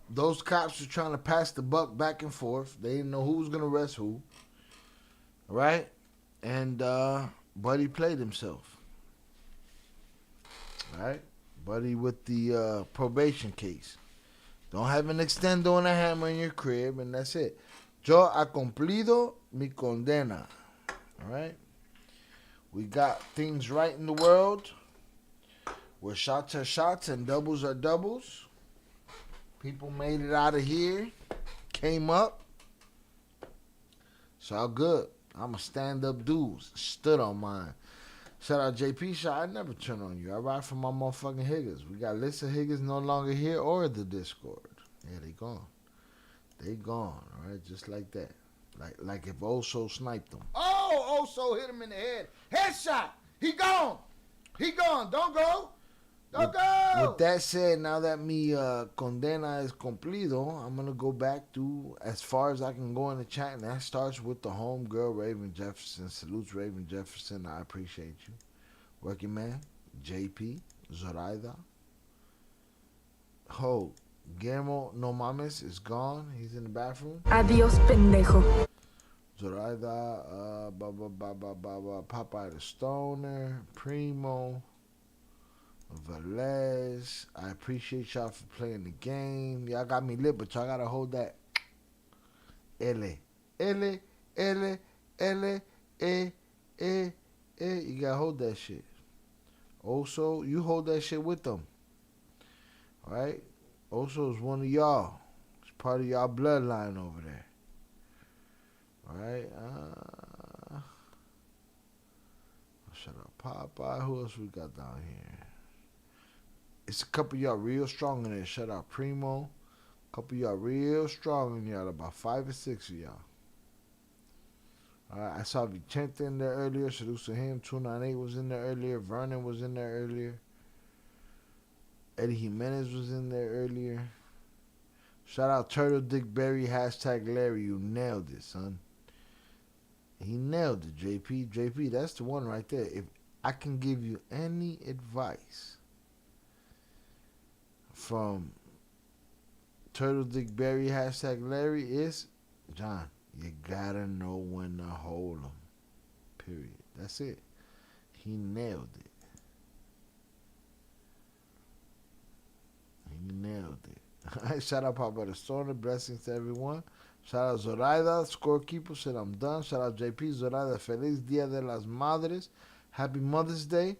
Those cops were trying to pass the buck back and forth. They didn't know who was gonna arrest who. Right? And Buddy played himself. Right? Buddy with the probation case. Don't have an extendo and a hammer in your crib, and that's it. Yo ha cumplido mi condena. Alright? We got things right in the world where shots are shots and doubles are doubles. People made it out of here. Came up. It's all good. I'm a stand-up dude. Stood on mine. Shout out JP Shot. I never turn on you. I ride for my motherfucking Higgers. We got Lissa Higgers no longer here or the Discord. Yeah, they gone. They gone. All right, just like that. Like if Oso sniped them. Oh, Oso hit him in the head. Headshot. He gone. He gone. Don't go. Don't go. With that said, now that mi condena is cumplido, I'm going to go back to as far as I can go in the chat, and that starts with the homegirl, Raven Jefferson. Salutes, Raven Jefferson. I appreciate you. Working man, JP, Zoraida. Ho, Guillermo No Mames is gone. He's in the bathroom. Adios, pendejo. Zoraida, Popeye the Stoner, Primo, Velez. I appreciate y'all for playing the game. Y'all got me lit, but y'all gotta hold that L. You gotta hold that shit. Also, you hold that shit with them. Alright? Also, is one of y'all. It's part of y'all bloodline over there. Alright? Shut up, Popeye. Who else we got down here? It's a couple of y'all real strong in there. Shout out Primo. A couple of y'all real strong in y'all. About 5 or 6 of y'all. Alright, I saw Vicente in there earlier. Salute to him. 298 was in there earlier. Vernon was in there earlier. Eddie Jimenez was in there earlier. Shout out Turtle Dick Berry. Hashtag Larry. You nailed it, son. He nailed it, JP. JP, that's the one right there. If I can give you any advice from Turtle Dick Berry, hashtag Larry, is, John, you gotta know when to hold him. Period. That's it. He nailed it. He nailed it. Shout out Papa the Stoner. Blessings to everyone. Shout out Zoraida. Scorekeeper said I'm done. Shout out JP. Zoraida. Feliz Dia de las Madres. Happy Mother's Day.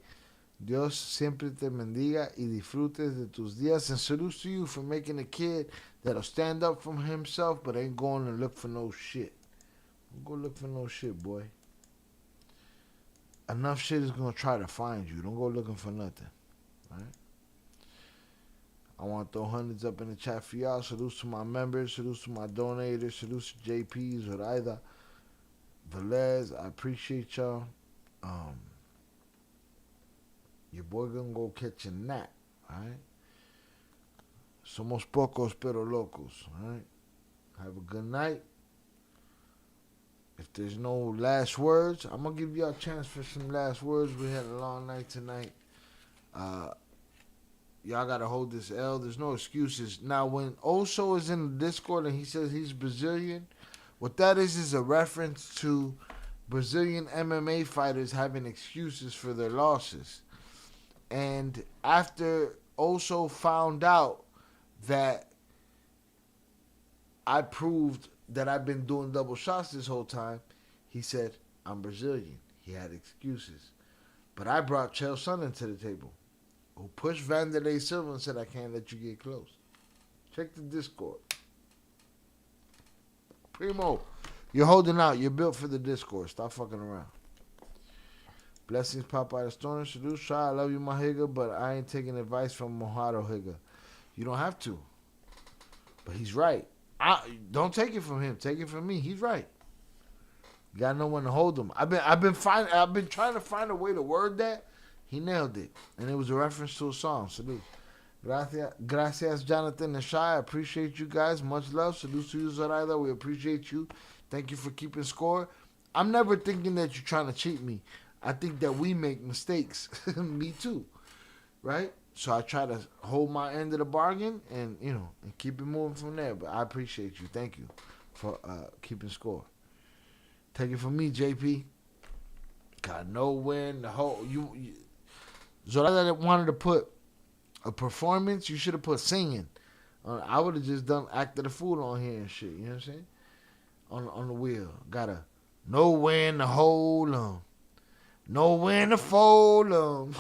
Dios siempre te bendiga y disfrutes de tus días. And salute to you for making a kid that'll stand up for himself but ain't going to look for no shit. Don't go look for no shit, boy. Enough shit is going to try to find you. Don't go looking for nothing. All right? I want to throw hundreds up in the chat for y'all. Salutes to my members. Salutes to my donators. Salutes to JP, Zoraida, Velez. I appreciate y'all. Your boy gonna go catch a nap. Alright? Somos pocos pero locos. Alright? Have a good night. If there's no last words, I'm gonna give y'all a chance for some last words. We had a long night tonight. Y'all gotta hold this L. There's no excuses. Now, when Oso is in the Discord and he says he's Brazilian, what that is a reference to Brazilian MMA fighters having excuses for their losses. And after Oso found out that I proved that I've been doing double shots this whole time, he said, I'm Brazilian. He had excuses. But I brought Chael Sonnen to the table, who pushed Vanderlei Silva and said, I can't let you get close. Check the Discord. Primo, you're holding out. You're built for the Discord. Stop fucking around. Blessings, Popeye the Stoner. Salute, Shy. I love you, my Higa, but I ain't taking advice from Mojado Higa. You don't have to. But he's right. Don't take it from him. Take it from me. He's right. You gotta know when to hold him. I've been trying to find a way to word that. He nailed it, and it was a reference to a song. Salute. Gracias, Jonathan and Shai. I appreciate you guys. Much love. Salute to you, Zoraida. We appreciate you. Thank you for keeping score. I'm never thinking that you're trying to cheat me. I think that we make mistakes. Me too. Right? So I try to hold my end of the bargain and, and keep it moving from there. But I appreciate you. Thank you for keeping score. Take it from me, JP. Gotta know when the whole... Zoraida wanted to put a performance. You should have put singing. I would have just done Act of the Fool on here and shit. You know what I'm saying? On the wheel. Gotta know when to hold 'em. Know when to fold 'em.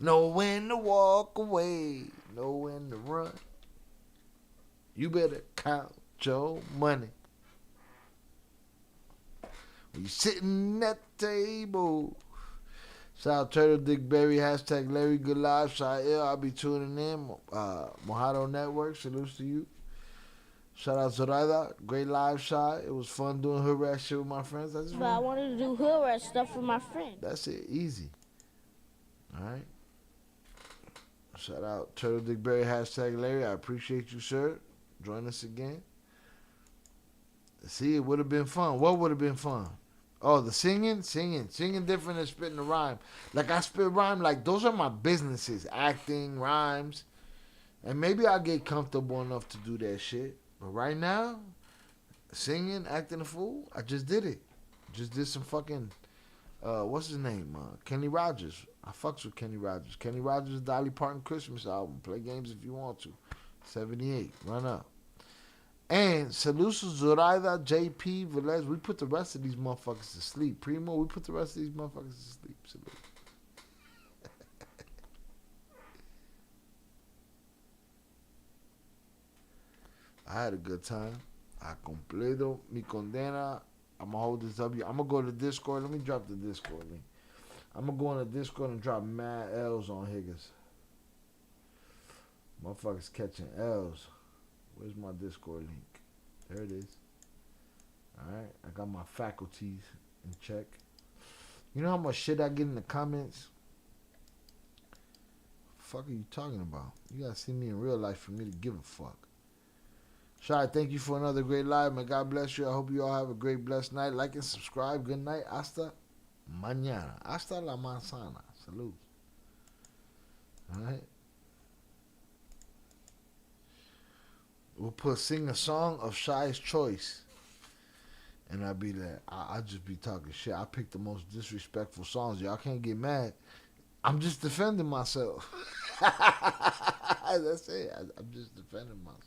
Know when to walk away. Know when to run. You better count your money. When you sitting at the table. Shout out Turtle Dick Berry, hashtag Larry Good Live, Shail, I'll be tuning in. Mojado Network, salutes to you. Shout out Zoraida, great live shot. It was fun doing hood rat shit with my friends. But I wanted to do hood rat stuff with my friends. That's it, easy. Alright. Shout out Turtle Dick Berry, hashtag Larry, I appreciate you, sir. Join us again. See, it would have been fun. What would have been fun? Oh, the singing different than spitting the rhyme. Like I spit rhyme, like those are my businesses, acting, rhymes, and maybe I'll get comfortable enough to do that shit. But right now, singing, acting a fool, I just did it. Just did some fucking, what's his name? Kenny Rogers. I fucks with Kenny Rogers. Kenny Rogers' Dolly Parton Christmas album. Play games if you want to. 78. Run up. And salute to Zoraida, JP, Velez. We put the rest of these motherfuckers to sleep. Primo, we put the rest of these motherfuckers to sleep. Salute. I had a good time. I completo mi condena. I'm going to hold this W. I'm going to go to Discord. Let me drop the Discord link. I'm going to go on the Discord and drop mad L's on Higgins. Motherfuckers catching L's. Where's my Discord link? There it is. Alright. I got my faculties in check. You know how much shit I get in the comments? Fuck are you talking about? You gotta see me in real life for me to give a fuck. Shai, thank you for another great live. May God bless you. I hope you all have a great, blessed night. Like and subscribe. Good night. Hasta mañana. Hasta la manzana. Salud. Alright. We'll sing a song of Shai's choice. And I'll be like, I'll just be talking shit. I picked the most disrespectful songs. Y'all can't get mad. I'm just defending myself. That's it. I'm just defending myself.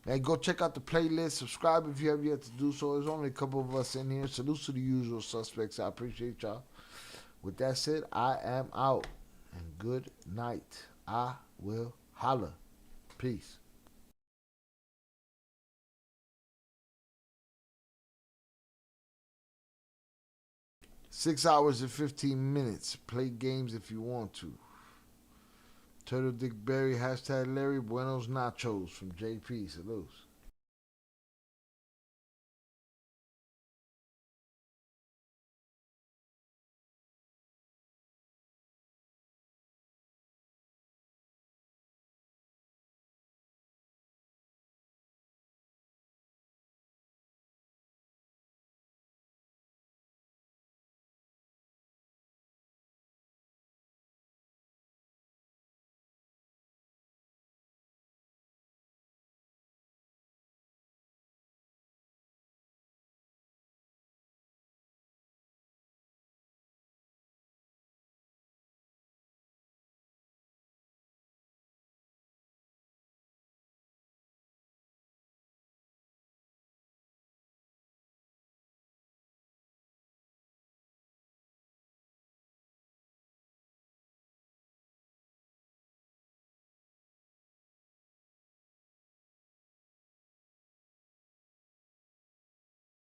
Man, go check out the playlist. Subscribe if you have yet to do so. There's only a couple of us in here. Salute to the usual suspects. I appreciate y'all. With that said, I am out. And good night. I will holla. Peace. Six hours and 15 minutes. Play games if you want to. Turtle Dick Berry, hashtag Larry, Buenos Nachos from JP. Salute.